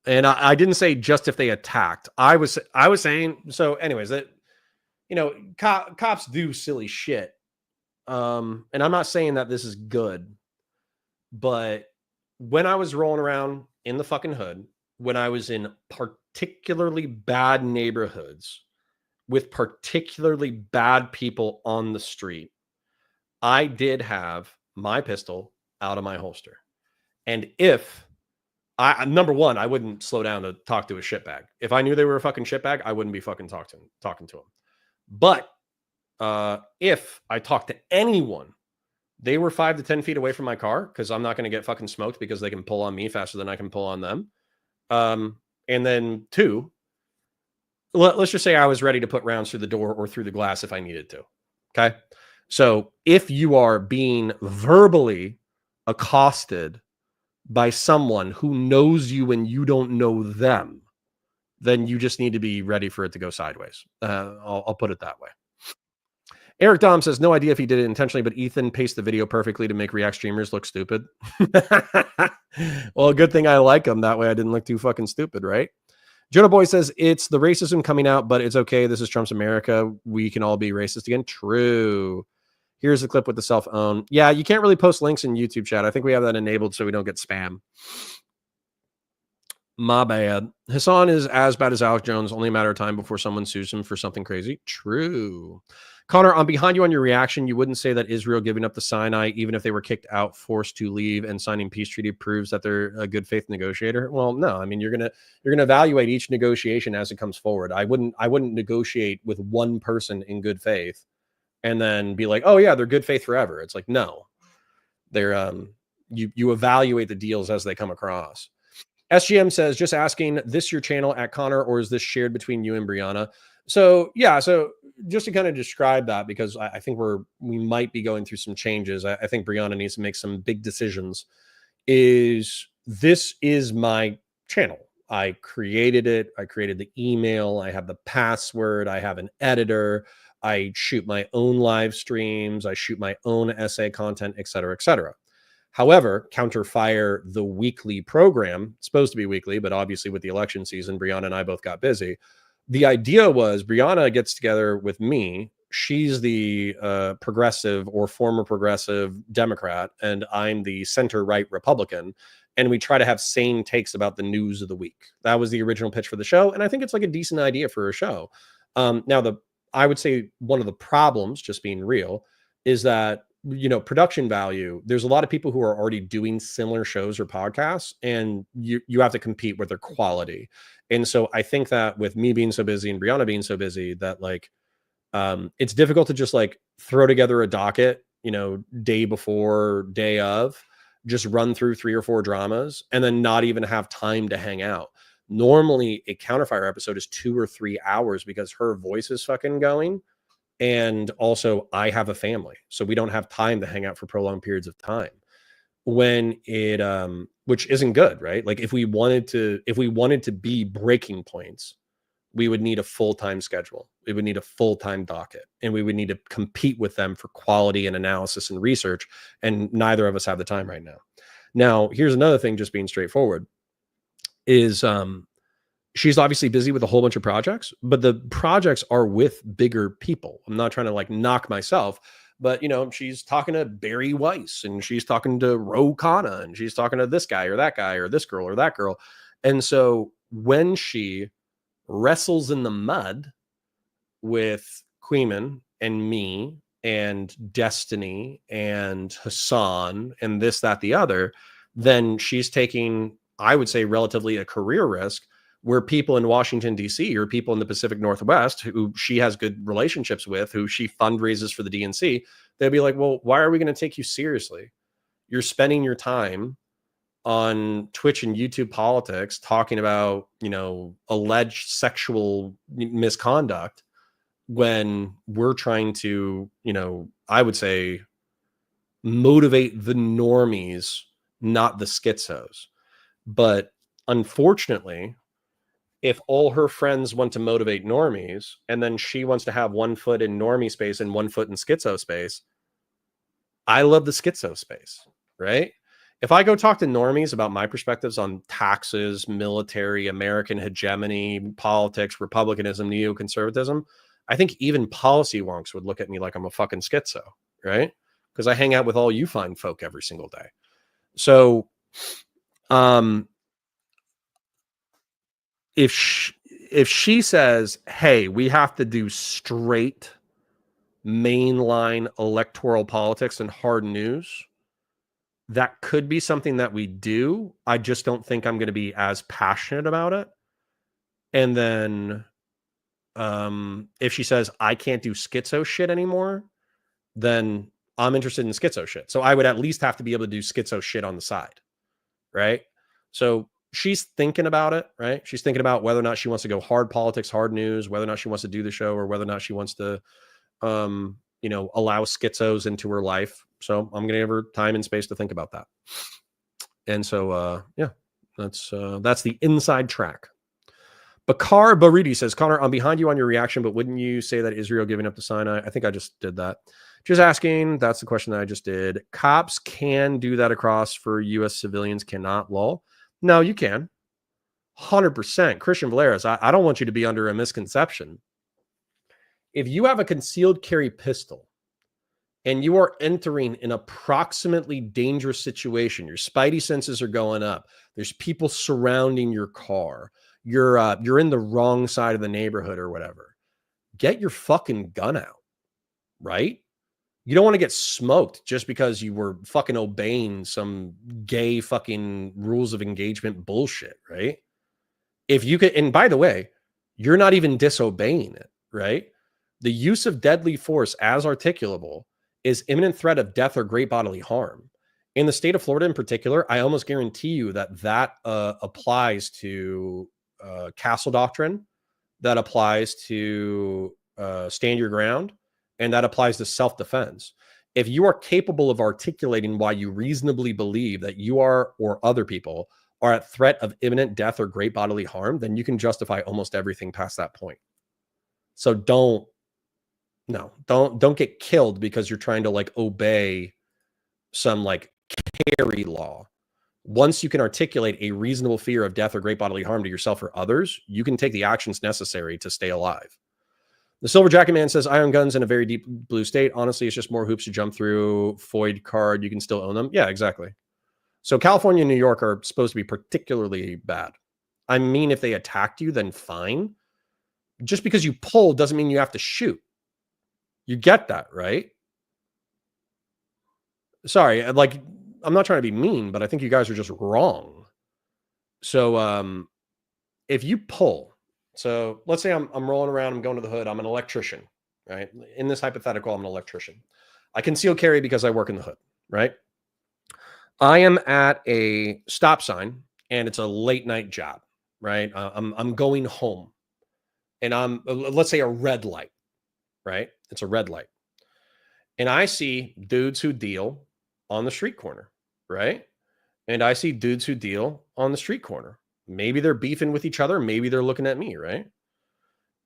And I didn't say just if they attacked. I was saying, so anyways, that cops do silly shit. And I'm not saying that this is good, but when I was rolling around in the fucking hood, when I was in particularly bad neighborhoods with particularly bad people on the street, I did have my pistol out of my holster. And if number one, I wouldn't slow down to talk to a shitbag. If I knew they were a fucking shitbag, I wouldn't be fucking talking to them. But if I talked to anyone, they were 5 to 10 feet away from my car, because I'm not going to get fucking smoked because they can pull on me faster than I can pull on them. And then 2, let's just say I was ready to put rounds through the door or through the glass if I needed to. Okay. So if you are being verbally accosted by someone who knows you and you don't know them, then you just need to be ready for it to go sideways. I'll put it that way. Eric Dom says, no idea if he did it intentionally, but Ethan paced the video perfectly to make React streamers look stupid. Well, good thing I like him. That way I didn't look too fucking stupid, right? Jonah Boy says, it's the racism coming out, but it's okay. This is Trump's America. We can all be racist again. True. Here's the clip with the self-own. Yeah, you can't really post links in YouTube chat. I think we have that enabled so we don't get spam. My bad. Hasan is as bad as Alex Jones. Only a matter of time before someone sues him for something crazy. True. Connor, I'm behind you on your reaction. You wouldn't say that Israel giving up the Sinai, even if they were kicked out, forced to leave, and signing peace treaty proves that they're a good faith negotiator. Well, no. I mean, you're gonna evaluate each negotiation as it comes forward. I wouldn't negotiate with one person in good faith and then be like, oh yeah, they're good faith forever. It's like, no. They're you evaluate the deals as they come across. SGM says, just asking, this your channel at Connor, or is this shared between you and Brianna? So yeah, so just to kind of describe that, because I think we might be going through some changes. I think Brianna needs to make some big decisions. This is my channel. I created it. I created the email. I have the password. I have an editor. I shoot my own live streams. I shoot my own essay content, et cetera, et cetera. However, Counterfire, the weekly program, it's supposed to be weekly, but obviously with the election season, Brianna and I both got busy. The idea was Brianna gets together with me. She's the progressive or former progressive Democrat, and I'm the center-right Republican. and we try to have sane takes about the news of the week. That was the original pitch for the show, and I think it's like a decent idea for a show. Now, I would say one of the problems, just being real, is that, you know, production value. There's a lot of people who are already doing similar shows or podcasts, and you have to compete with their quality. And so I think that with me being so busy and Brianna being so busy, that like it's difficult to just like throw together a docket, you know, day before, day of, just run through 3 or 4 dramas and then not even have time to hang out. Normally a Counterfire episode is 2 or 3 hours because her voice is fucking going. And also I have a family, so we don't have time to hang out for prolonged periods of time. When it, which isn't good, right? Like if we wanted to be breaking points, we would need a full-time schedule. We would need a full-time docket, and we would need to compete with them for quality and analysis and research. And neither of us have the time right now. Now, here's another thing, just being straightforward, is, she's obviously busy with a whole bunch of projects, but the projects are with bigger people. I'm not trying to like knock myself, but you know, she's talking to Barry Weiss, and she's talking to Ro Khanna, and she's talking to this guy or that guy or this girl or that girl. And so when she wrestles in the mud with Queeman and me and Destiny and Hassan and this, that, the other, then she's taking, I would say, relatively a career risk, where people in Washington, D.C., or people in the Pacific Northwest who she has good relationships with, who she fundraises for the DNC, they'd be like, well, why are we going to take you seriously? You're spending your time on Twitch and YouTube politics talking about, you know, alleged sexual misconduct, when we're trying to, you know, I would say, motivate the normies, not the schizos. But unfortunately, if all her friends want to motivate normies, and then she wants to have 1 foot in normie space and 1 foot in schizo space, I love the schizo space, right? If I go talk to normies about my perspectives on taxes, military, American hegemony, politics, republicanism, neoconservatism, I think even policy wonks would look at me like I'm a fucking schizo, right? Because I hang out with all you fine folk every single day. So, if she says, hey, we have to do straight mainline electoral politics and hard news, that could be something that we do. I just don't think I'm going to be as passionate about it. And then if she says, I can't do schizo shit anymore, then I'm interested in schizo shit. So I would at least have to be able to do schizo shit on the side, right? So she's thinking about it, right? She's thinking about whether or not she wants to go hard politics, hard news, whether or not she wants to do the show, or whether or not she wants to, you know, allow schizos into her life. So I'm going to give her time and space to think about that. And so, yeah, that's the inside track. Bakar Baridi says, Connor, I'm behind you on your reaction, but wouldn't you say that Israel giving up to Sinai? I think I just did that. Just asking. That's the question that I just did. Cops can do that across for U.S. civilians, cannot, lol. No, you can. 100%. Christian Valeris, I don't want you to be under a misconception. If you have a concealed carry pistol and you are entering an approximately dangerous situation, your spidey senses are going up, there's people surrounding your car, you're in the wrong side of the neighborhood or whatever, get your fucking gun out, right? You don't want to get smoked just because you were fucking obeying some gay fucking rules of engagement bullshit, right? If you could, and by the way, you're not even disobeying it, right? The use of deadly force as articulable is imminent threat of death or great bodily harm. In the state of Florida in particular, I almost guarantee you that applies to castle doctrine, that applies to stand your ground, and that applies to self-defense. If you are capable of articulating why you reasonably believe that you are, or other people are, at threat of imminent death or great bodily harm, then you can justify almost everything past that point. So don't get killed because you're trying to like obey some like carry law. Once you can articulate a reasonable fear of death or great bodily harm to yourself or others, you can take the actions necessary to stay alive. The Silver Jacket Man says, Iron Guns in a very deep blue state. Honestly, it's just more hoops to jump through. Void card, you can still own them. Yeah, exactly. So California and New York are supposed to be particularly bad. I mean, if they attacked you, then fine. Just because you pull doesn't mean you have to shoot. You get that, right? Sorry, like, I'm not trying to be mean, but I think you guys are just wrong. So if you pull, so let's say I'm rolling around, I'm going to the hood, I'm an electrician, right? In this hypothetical, I'm an electrician. I conceal carry because I work in the hood, right? I am at a stop sign and it's a late night job, right? I'm going home and I'm, let's say, a red light, right? It's a red light. And I see dudes who deal on the street corner, right? And I see dudes who deal on the street corner. Maybe they're beefing with each other. Maybe they're looking at me, right?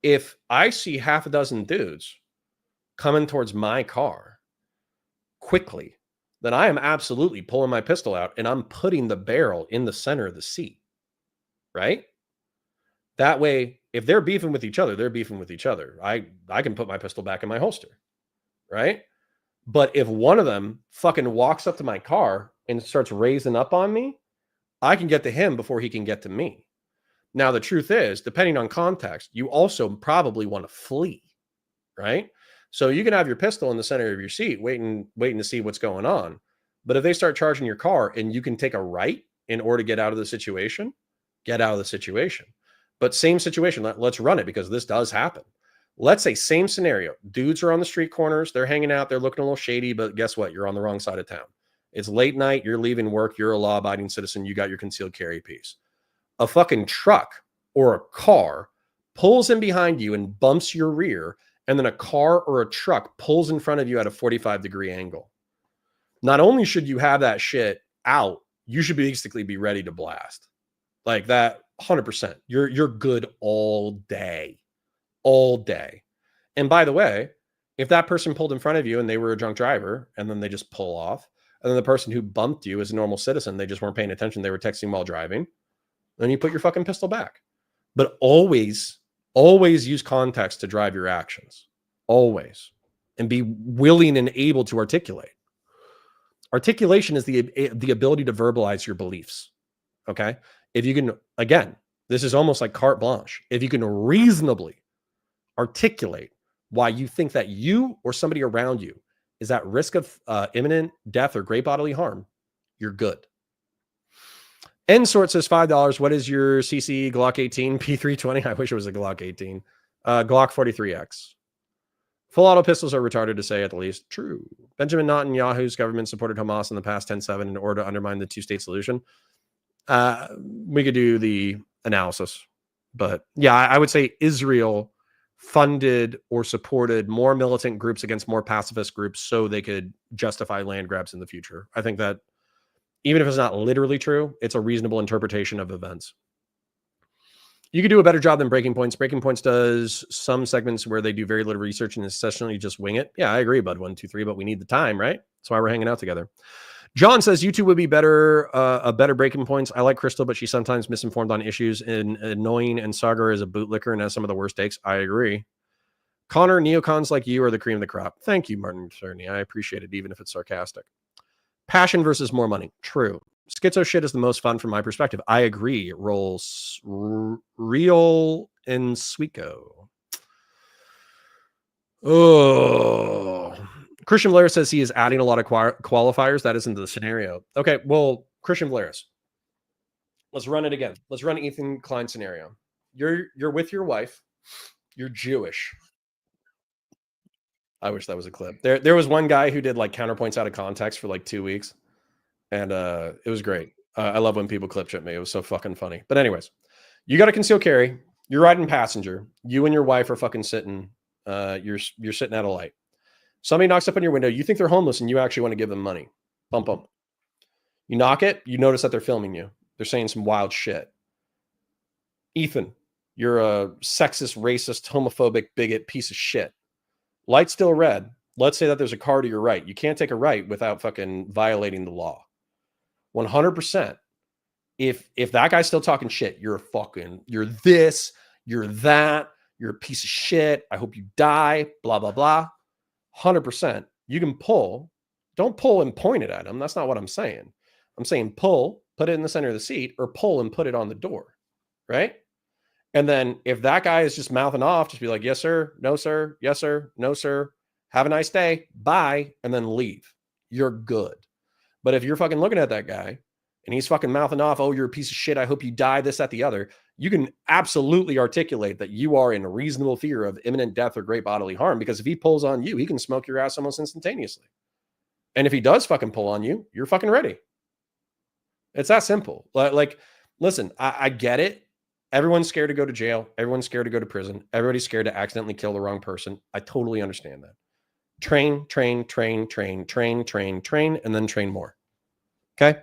If I see half a dozen dudes coming towards my car quickly, then I am absolutely pulling my pistol out and I'm putting the barrel in the center of the seat, right? That way, if they're beefing with each other, they're beefing with each other. I can put my pistol back in my holster, right? But if one of them fucking walks up to my car and starts raising up on me, I can get to him before he can get to me. Now, the truth is, depending on context, you also probably want to flee, right? So you can have your pistol in the center of your seat, waiting to see what's going on. But if they start charging your car and you can take a right in order to get out of the situation, get out of the situation. But same situation, let's run it because this does happen. Let's say same scenario. Dudes are on the street corners. They're hanging out. They're looking a little shady, but guess what? You're on the wrong side of town. It's late night. You're leaving work. You're a law-abiding citizen. You got your concealed carry piece. A fucking truck or a car pulls in behind you and bumps your rear, and then a car or a truck pulls in front of you at a 45-degree angle. Not only should you have that shit out, you should basically be ready to blast. Like that, 100%. You're good all day. All day. And by the way, if that person pulled in front of you and they were a drunk driver and then they just pull off, and then the person who bumped you is a normal citizen, they just weren't paying attention, they were texting while driving, then you put your fucking pistol back. But always use context to drive your actions. Always. And be willing and able to articulate. Articulation is the ability to verbalize your beliefs. Okay? If you can, again, this is almost like carte blanche. If you can reasonably articulate why you think that you or somebody around you is at risk of imminent death or great bodily harm, you're good. N-Sort says $5. What is your CC Glock 18 P320? I wish it was a Glock 18. Glock 43X. Full auto pistols are retarded to say at the least. True. Benjamin Netanyahu's government supported Hamas in the past 10-7 in order to undermine the two-state solution. We could do the analysis. But yeah, I would say Israel funded or supported more militant groups against more pacifist groups so they could justify land grabs in the future. I think that even if it's not literally true, it's a reasonable interpretation of events. You could do a better job than Breaking Points. Breaking Points does some segments where they do very little research and essentially just wing it. Yeah, I agree, bud. 1, 2, 3, but we need the time, right? That's why we're hanging out together. John says YouTube would be better, a better Breaking Points. I like Crystal, but she's sometimes misinformed on issues and annoying, and Sagar is a bootlicker and has some of the worst takes. I agree. Connor, neocons like you are the cream of the crop. Thank you, Martin Cerny. I appreciate it, even if it's sarcastic. Passion versus more money. True. Schizo shit is the most fun from my perspective. I agree. Rolls real and Sweeko. Oh. Christian Valaris says he is adding a lot of qualifiers. That isn't the scenario. Okay, well, Christian Valaris, let's run it again. Let's run Ethan Klein scenario. You're with your wife. You're Jewish. I wish that was a clip. There was one guy who did like counterpoints out of context for like 2 weeks, and it was great. I love when people clip shit me. It was so fucking funny. But anyways, you got to conceal carry. You're riding passenger. You and your wife are fucking sitting. You're sitting at a light. Somebody knocks up on your window. You think they're homeless, and you actually want to give them money. Bump them. You knock it. You notice that they're filming you. They're saying some wild shit. Ethan, you're a sexist, racist, homophobic, bigot piece of shit. Light's still red. Let's say that there's a car to your right. You can't take a right without fucking violating the law. 100%. If that guy's still talking shit, you're this, you're that, you're a piece of shit. I hope you die, blah, blah, blah. 100%. You can pull. Don't pull and point it at him. That's not what I'm saying. I'm saying pull, put it in the center of the seat, or pull and put it on the door, right? And then if that guy is just mouthing off, just be like, yes, sir, no, sir, yes, sir, no, sir, have a nice day, bye, and then leave. You're good. But if you're fucking looking at that guy and he's fucking mouthing off, oh, you're a piece of shit, I hope you die, this, that, the other, you can absolutely articulate that you are in reasonable fear of imminent death or great bodily harm, because if he pulls on you, he can smoke your ass almost instantaneously. And if he does fucking pull on you, you're fucking ready. It's that simple. Like, listen, I get it. Everyone's scared to go to jail. Everyone's scared to go to prison. Everybody's scared to accidentally kill the wrong person. I totally understand that. Train, train, train, train, train, train, train, and then train more. Okay?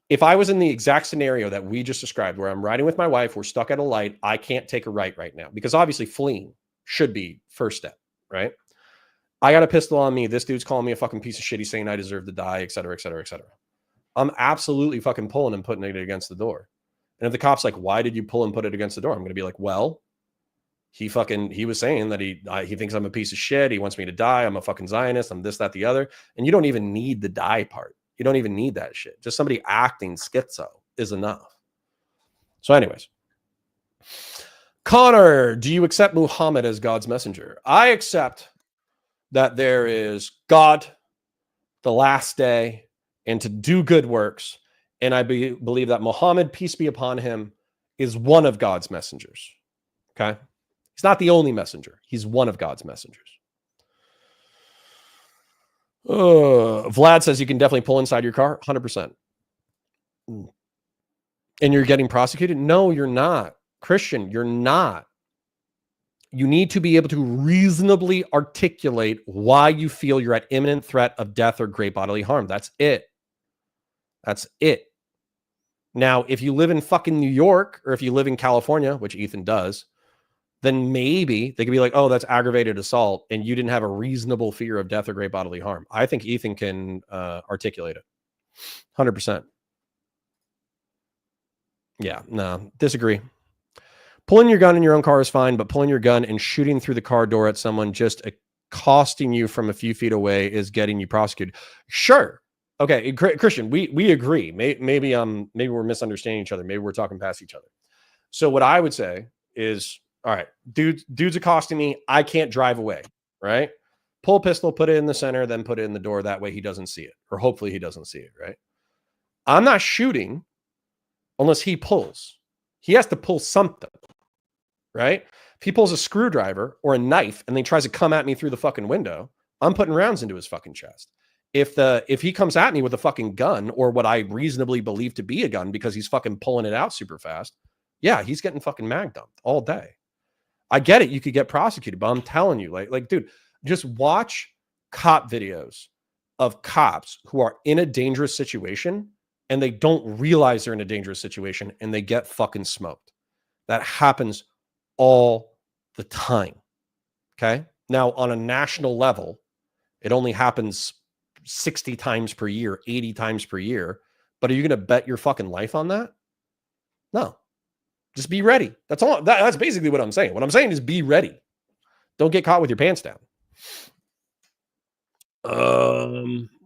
If I was in the exact scenario that we just described, where I'm riding with my wife, we're stuck at a light, I can't take a right now, because obviously fleeing should be first step, right? I got a pistol on me. This dude's calling me a fucking piece of shit. He's saying I deserve to die, et cetera, et cetera, et cetera. I'm absolutely fucking pulling and putting it against the door. And if the cop's like, why did you pull and put it against the door? I'm going to be like, well, he was saying that he thinks I'm a piece of shit. He wants me to die. I'm a fucking Zionist. I'm this, that, the other. And you don't even need the die part. You don't even need that shit. Just somebody acting schizo is enough. So anyways, Connor, do you accept Muhammad as God's messenger? I accept that there is God, the last day, and to do good works. And I believe that Muhammad, peace be upon him, is one of God's messengers. Okay? He's not the only messenger. He's one of God's messengers. Vlad says you can definitely pull inside your car. 100%. And you're getting prosecuted? No, you're not. Christian, you're not. You need to be able to reasonably articulate why you feel you're at imminent threat of death or great bodily harm. That's it. That's it. Now, if you live in fucking New York, or if you live in California, which Ethan does, then maybe they could be like, oh, that's aggravated assault, and you didn't have a reasonable fear of death or great bodily harm. I think Ethan can articulate it. 100%. Yeah, no, disagree. Pulling your gun in your own car is fine, but pulling your gun and shooting through the car door at someone just accosting you from a few feet away is getting you prosecuted. Sure. Okay, Christian, we agree. Maybe we're misunderstanding each other. Maybe we're talking past each other. So what I would say is, all right, dude's accosting me. I can't drive away, right? Pull a pistol, put it in the center, then put it in the door. That way he doesn't see it, or hopefully he doesn't see it, right? I'm not shooting unless he pulls. He has to pull something, right? If he pulls a screwdriver or a knife and then tries to come at me through the fucking window, I'm putting rounds into his fucking chest. If he comes at me with a fucking gun, or what I reasonably believe to be a gun because he's fucking pulling it out super fast, yeah, he's getting fucking mag dumped all day. I get it. You could get prosecuted, but I'm telling you, like, dude, just watch cop videos of cops who are in a dangerous situation and they don't realize they're in a dangerous situation and they get fucking smoked. That happens all the time. Okay. Now, on a national level, it only happens 60 times per year, 80 times per year. But are you going to bet your fucking life on that? No. Just be ready. That's all. That's basically what I'm saying. What I'm saying is be ready. Don't get caught with your pants down.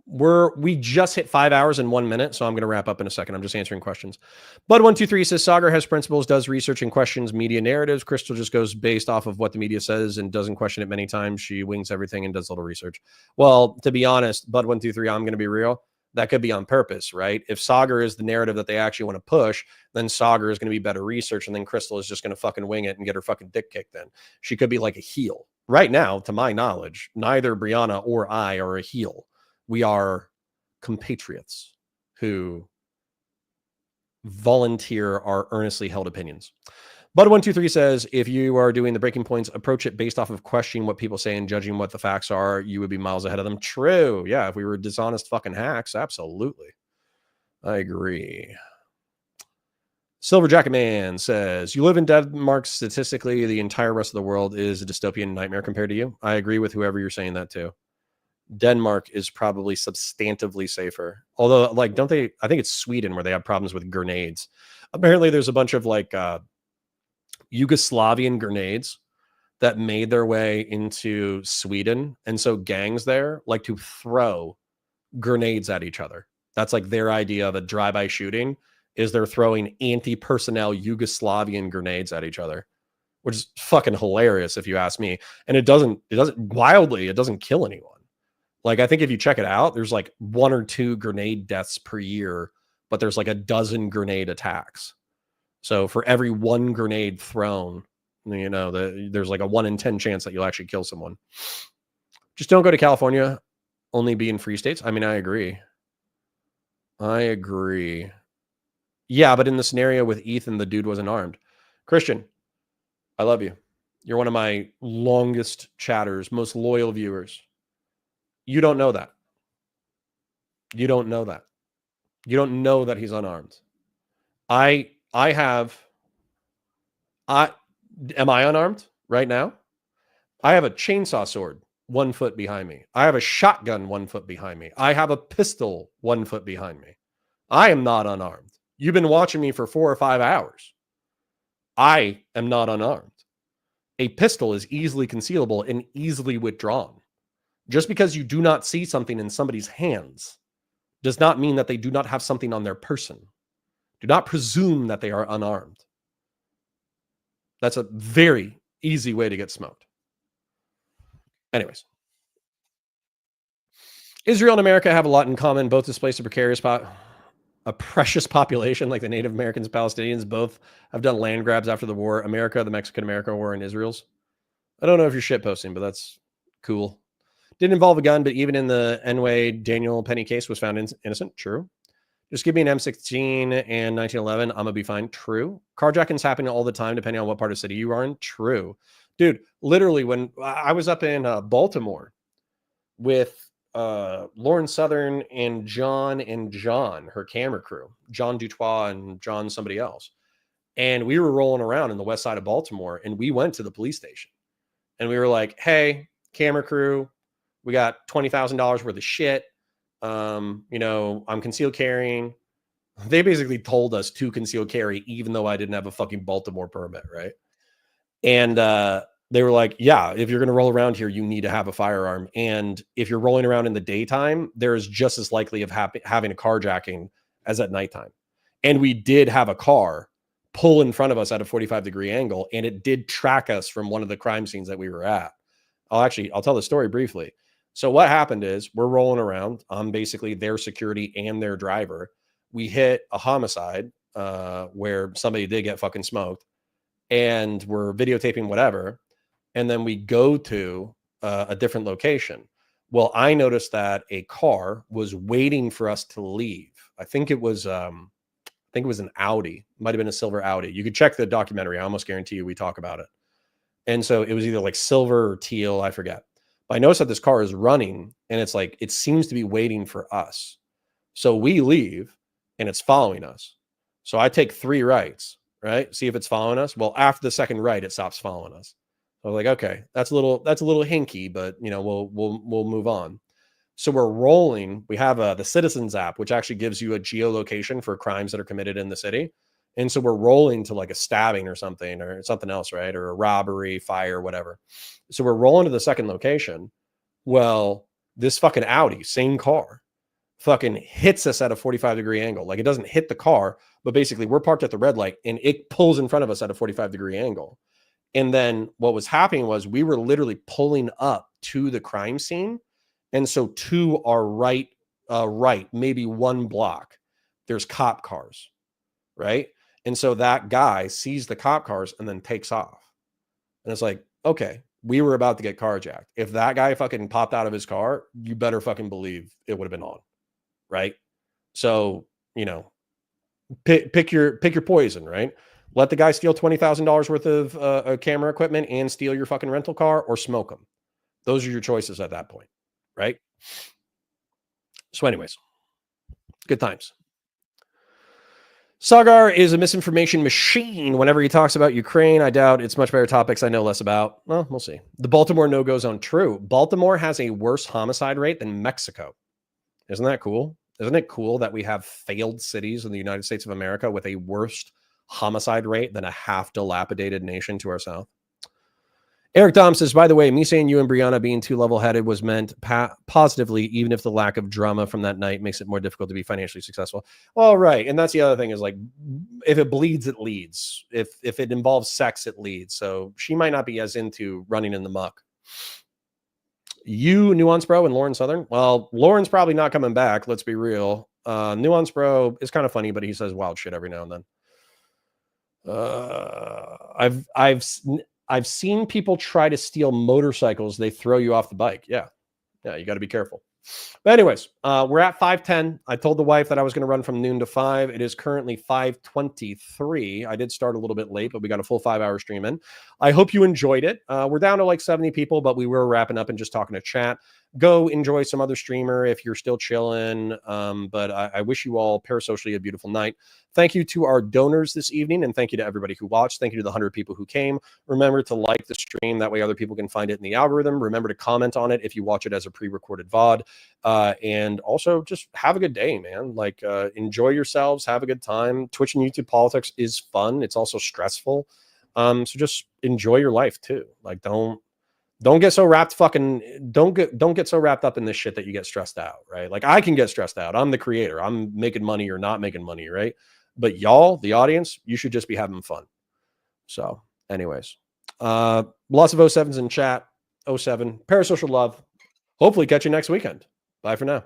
We just hit 5 hours and 1 minute, so I'm going to wrap up in a second. I'm just answering questions. Bud123 says Sagar has principles, does research and questions media narratives. Crystal just goes based off of what the media says and doesn't question it many times. She wings everything and does a little research. Well, to be honest, Bud123, I'm going to be real. That could be on purpose, right? If Sagar is the narrative that they actually want to push, then Sagar is going to be better research, and then Crystal is just going to fucking wing it and get her fucking dick kicked then. She could be like a heel. Right now, to my knowledge, neither Brianna or I are a heel. We are compatriots who volunteer our earnestly held opinions. Bud123 says, if you are doing the breaking points, approach it based off of questioning what people say and judging what the facts are, you would be miles ahead of them. True. Yeah, if we were dishonest fucking hacks, absolutely. I agree. Silver Jacket Man says, you live in Denmark. Statistically, the entire rest of the world is a dystopian nightmare compared to you. I agree with whoever you're saying that to. Denmark is probably substantively safer. Although, like, don't they? I think it's Sweden where they have problems with grenades. Apparently, there's a bunch of like Yugoslavian grenades that made their way into Sweden, and so gangs there like to throw grenades at each other. That's like their idea of a drive-by shooting, is they're throwing anti-personnel Yugoslavian grenades at each other, which is fucking hilarious if you ask me. And it doesn't kill anyone. Like, I think if you check it out, there's like 1 or 2 grenade deaths per year, but there's like a dozen grenade attacks. So for every 1 grenade thrown, you know, there's like a 1 in 10 chance that you'll actually kill someone. Just don't go to California, only be in free states. I mean, I agree. Yeah, but in the scenario with Ethan, the dude wasn't armed. Christian, I love you. You're one of my longest chatters, most loyal viewers. You don't know that. You don't know that. You don't know that he's unarmed. Am I unarmed right now? I have a chainsaw sword 1 foot behind me. I have a shotgun 1 foot behind me. I have a pistol 1 foot behind me. I am not unarmed. You've been watching me for 4 or 5 hours. I am not unarmed. A pistol is easily concealable and easily withdrawn. Just because you do not see something in somebody's hands does not mean that they do not have something on their person. Do not presume that they are unarmed. That's a very easy way to get smoked. Anyways. Israel and America have a lot in common. Both displaced a precious population like the Native Americans and Palestinians. Both have done land grabs after the war. America, the Mexican-American War, and Israel's. I don't know if you're shitposting, but that's cool. Didn't involve a gun, but even in the Enway Daniel Penny case was found innocent. True. Just give me an M16 and 1911. I'm going to be fine. True. Carjacking's happening all the time, depending on what part of the city you are in. True. Dude, literally, when I was up in Baltimore with Lauren Southern and John, her camera crew, John Dutois and John somebody else. And we were rolling around in the west side of Baltimore, and we went to the police station. And we were like, hey, camera crew, we got $20,000 worth of shit. You know, I'm concealed carrying. They basically told us to conceal carry, even though I didn't have a fucking Baltimore permit, right? And they were like, yeah, if you're going to roll around here, you need to have a firearm. And if you're rolling around in the daytime, there is just as likely of having a carjacking as at nighttime. And we did have a car pull in front of us at a 45-degree angle, and it did track us from one of the crime scenes that we were at. I'll tell the story briefly. So what happened is we're rolling around. I'm basically their security and their driver. We hit a homicide where somebody did get fucking smoked, and we're videotaping whatever. And then we go to a different location. Well, I noticed that a car was waiting for us to leave. I think it was an Audi. It might have been a silver Audi. You could check the documentary. I almost guarantee you we talk about it. And so it was either like silver or teal, I forget. But I noticed that this car is running, and it's like, it seems to be waiting for us. So we leave, and it's following us. So I take 3 rights, right? See if it's following us. Well, after the second right, it stops following us. So I was like, okay, that's a little hinky, but you know, we'll move on. So we're rolling. We have the Citizens app, which actually gives you a geolocation for crimes that are committed in the city. And so we're rolling to like a stabbing or something else, right? Or a robbery, fire, whatever. So we're rolling to the second location. Well, this fucking Audi, same car, fucking hits us at a 45-degree angle. Like, it doesn't hit the car, but basically we're parked at the red light and it pulls in front of us at a 45-degree angle. And then what was happening was we were literally pulling up to the crime scene. And so to our right, maybe 1 block, there's cop cars, right? And so that guy sees the cop cars and then takes off. And it's like, okay, we were about to get carjacked. If that guy fucking popped out of his car, you better fucking believe it would have been on, right? So, you know, pick your poison, right? Let the guy steal $20,000 worth of camera equipment and steal your fucking rental car, or smoke him. Those are your choices at that point, right? So anyways, good times. Sagar is a misinformation machine. Whenever he talks about Ukraine, I doubt it's much better topics I know less about. Well, we'll see. The Baltimore no-go zone. True. Baltimore has a worse homicide rate than Mexico. Isn't that cool? Isn't it cool that we have failed cities in the United States of America with a worse homicide rate than a half-dilapidated nation to our south? Eric Dom says, by the way, me saying you and Brianna being too level-headed was meant positively, even if the lack of drama from that night makes it more difficult to be financially successful. Well, right. And that's the other thing is like, if it bleeds, it leads. If it involves sex, it leads. So she might not be as into running in the muck. You, Nuance Bro, and Lauren Southern. Well, Lauren's probably not coming back. Let's be real. Nuance Bro is kind of funny, but he says wild shit every now and then. I've seen people try to steal motorcycles. They throw you off the bike. Yeah, you got to be careful. But anyways, we're at 5:10. I told the wife that I was going to run from noon to 5. It is currently 5:23. I did start a little bit late, but we got a full 5-hour stream in. I hope you enjoyed it. We're down to like 70 people, but we were wrapping up and just talking to chat. Go enjoy some other streamer if you're still chilling. But I wish you all parasocially a beautiful night. Thank you to our donors this evening, and thank you to everybody who watched. Thank you to the 100 people who came. Remember to like the stream. That way other people can find it in the algorithm. Remember to comment on it if you watch it as a pre-recorded VOD. And also just have a good day, man. Like enjoy yourselves, have a good time. Twitch and YouTube politics is fun. It's also stressful. So just enjoy your life too. Like don't get so wrapped don't get so wrapped up in this shit that you get stressed out, right? Like I can get stressed out. I'm the creator. I'm making money or not making money, right? But y'all, the audience, you should just be having fun. So anyways, lots of 07s in chat. 07 parasocial love. Hopefully catch you next weekend. Bye for now.